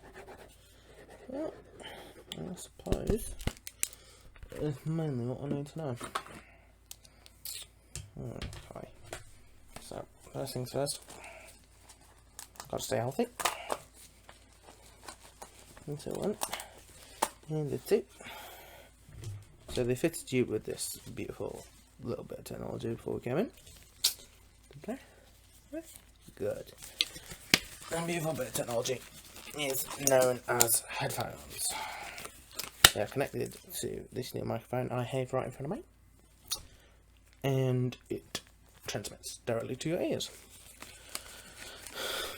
Well, I suppose that's mainly what I need to know. Okay. So, first things first. Got to stay healthy. Into one. And the two. So they fitted you with this beautiful little bit of technology before we came in. Okay. Good. And beautiful bit of technology is known as headphones. They are connected to this new microphone I have right in front of me. And it transmits directly to your ears.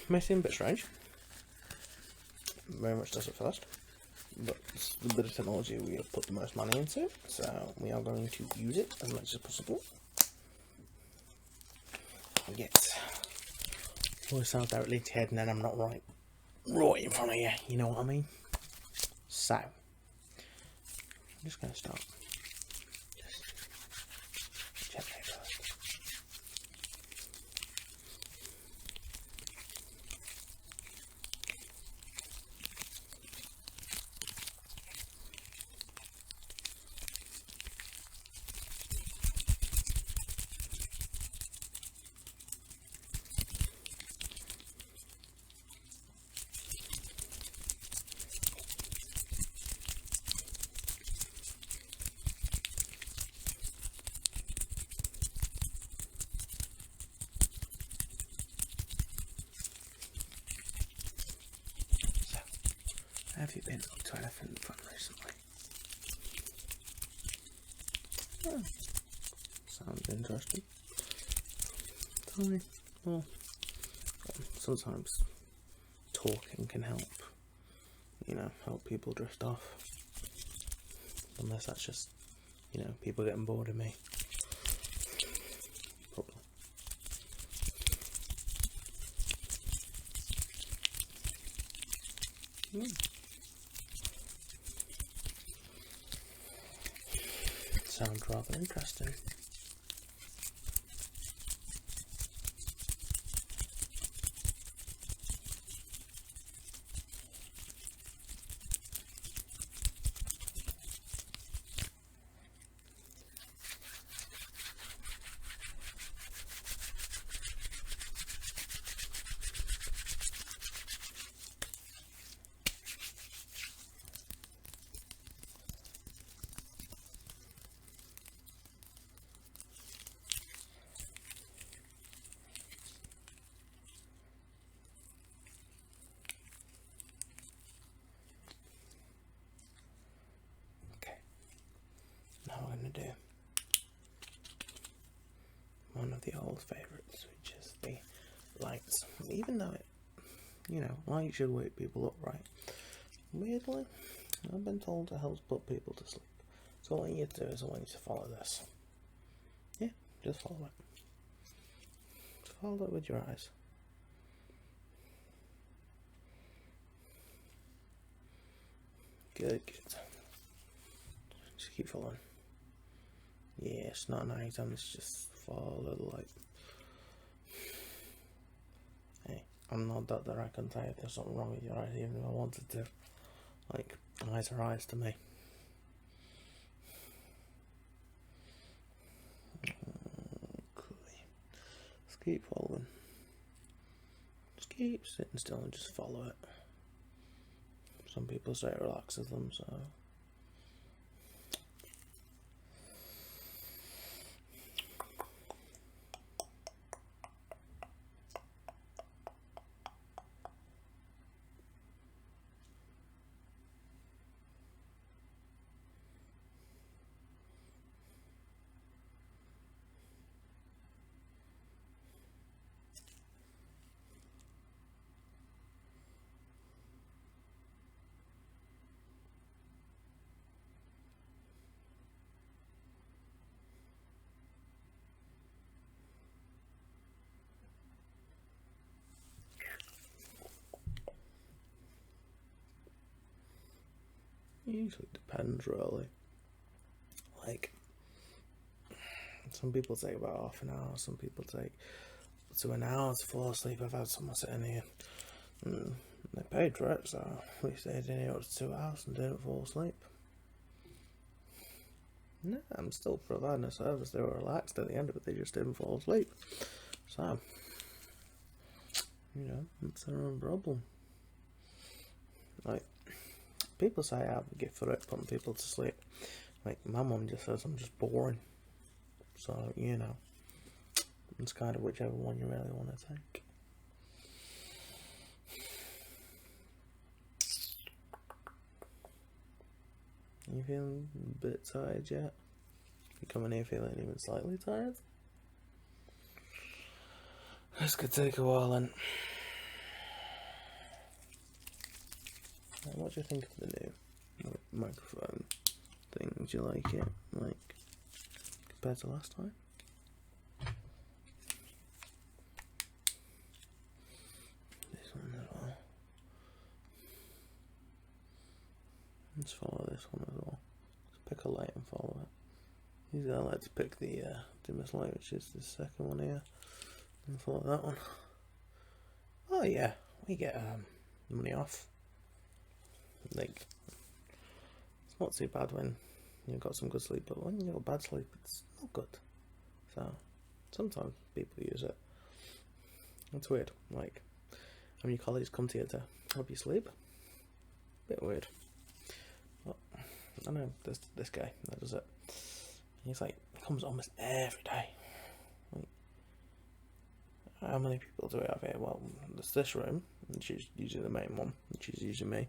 May seem a bit strange. Very much does at first. But it's the bit of technology we have put the most money into, so we are going to use it as much as possible. Yes. Always sound directly to your head and then I'm not right in front of you, you know what I mean? So, I'm just going to start. Just gently first. have you been up to anything fun recently? Oh, sounds interesting. Tell me. Well, sometimes talking can help, help people drift off. Unless that's just, people getting bored of me. Probably. Sounds rather interesting. Now we're going to do one of the old favourites, which is the lights. Even though it, light should wake people up, right? Weirdly, I've been told it helps put people to sleep. So what I want you to do is I want you to follow this. Yeah, just follow it. Just follow it with your eyes. Good, good. Just keep following. Yeah, it's not an item, it's just follow the light. Hey, I'm not doctor, I can tell you if there's something wrong with your eyes, even if I wanted to. Like, eyes are eyes to me. Okay. Just keep following. Just keep sitting still and just follow it. Some people say it relaxes them, so... It usually depends, really. Like, some people take about half an hour, some people take up to an hour to fall asleep. I've had someone sitting here and they paid for it, so at least they didn't here up to 2 hours and didn't fall asleep. No, I'm still providing a service. They were relaxed at the end of it, they just didn't fall asleep. So, it's their own problem. Like, people say I have a gift for it, putting people to sleep. Like, my mum just says I'm just boring. So, it's kind of whichever one you really want to take. You feeling a bit tired yet? You coming here feeling even slightly tired? This could take a while then. What do you think of the new microphone thing? Do you like it? Like, compared to last time? This one as well. Let's follow this one as well. Just pick a light and follow it. Usually I like to pick the dimmest light, which is the second one here, and follow that one. Oh yeah, we get money off. Like, it's not too bad when you've got some good sleep, but when you've got bad sleep, it's not good. So, sometimes people use it. It's weird. Like, when your colleagues come to you to help you sleep, bit weird. But I know this guy that does it. He's like, he comes almost every day. Like, how many people do we have here? Well, there's this room, which is usually the main one, which is usually me.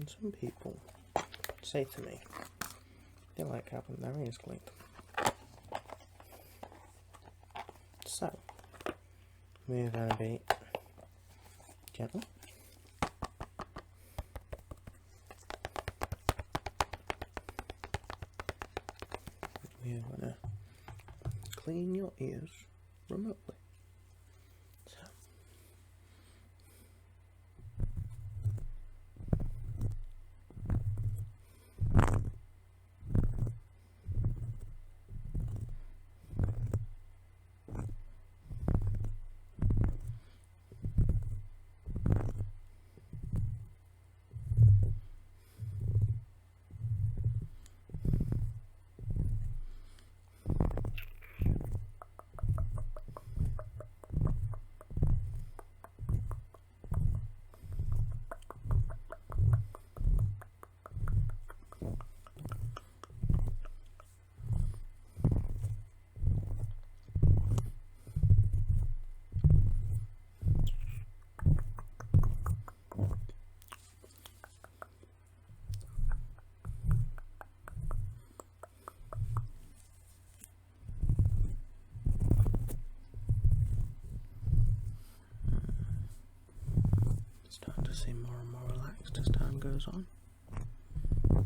And some people say to me they like having their ears cleaned. So, we're going to be gentle. We're going to clean your ears remotely. So, starting to seem more and more relaxed as time goes on.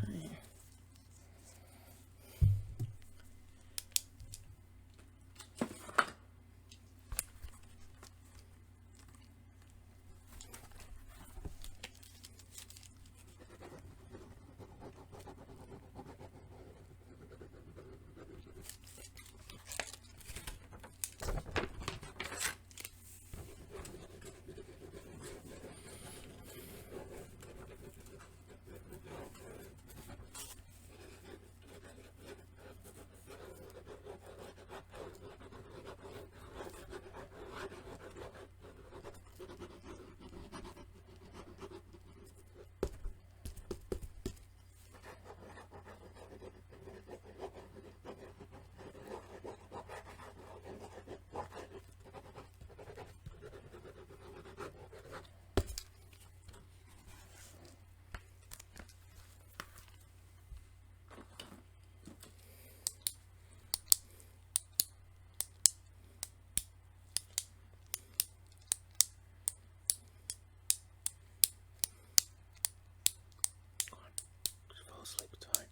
Hey. Fall asleep tonight.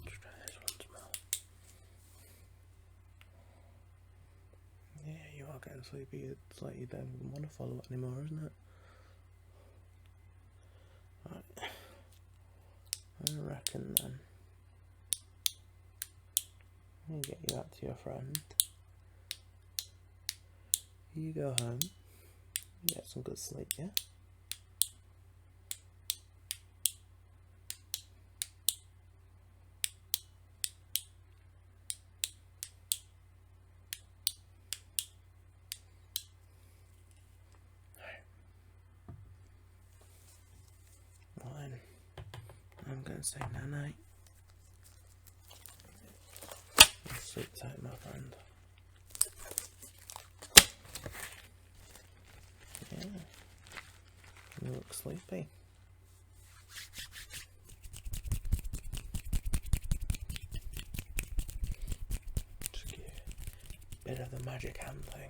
Let's try this once more. Yeah, you are getting sleepy. It's like you don't even want to follow it anymore, isn't it? Right. I reckon then I'll get you out to your friend. You go home, you get some good sleep, yeah? Well then, I'm going to say night-night. Sleep tight, my friend. Yeah, you look sleepy. Just give a bit of the magic hand thing.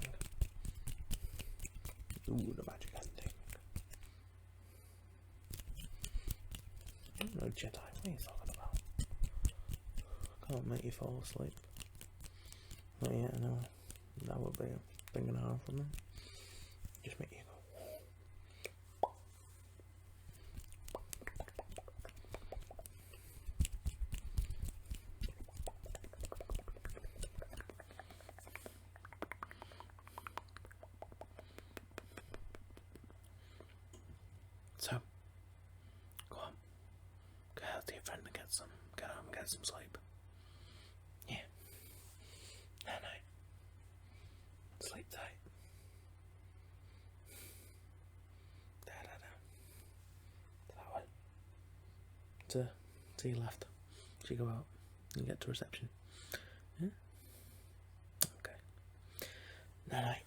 Ooh, the magic hand thing. No Jedi, what are you talking about? Can't make you fall asleep. Oh yeah, no, that would be a thing and a half for me. Just make you go. So, go on. Go out to your friend and get home and get some sleep. Yeah. Sleep tight. That way. To your left. As you go out, you get to reception. Yeah? Okay. Night night.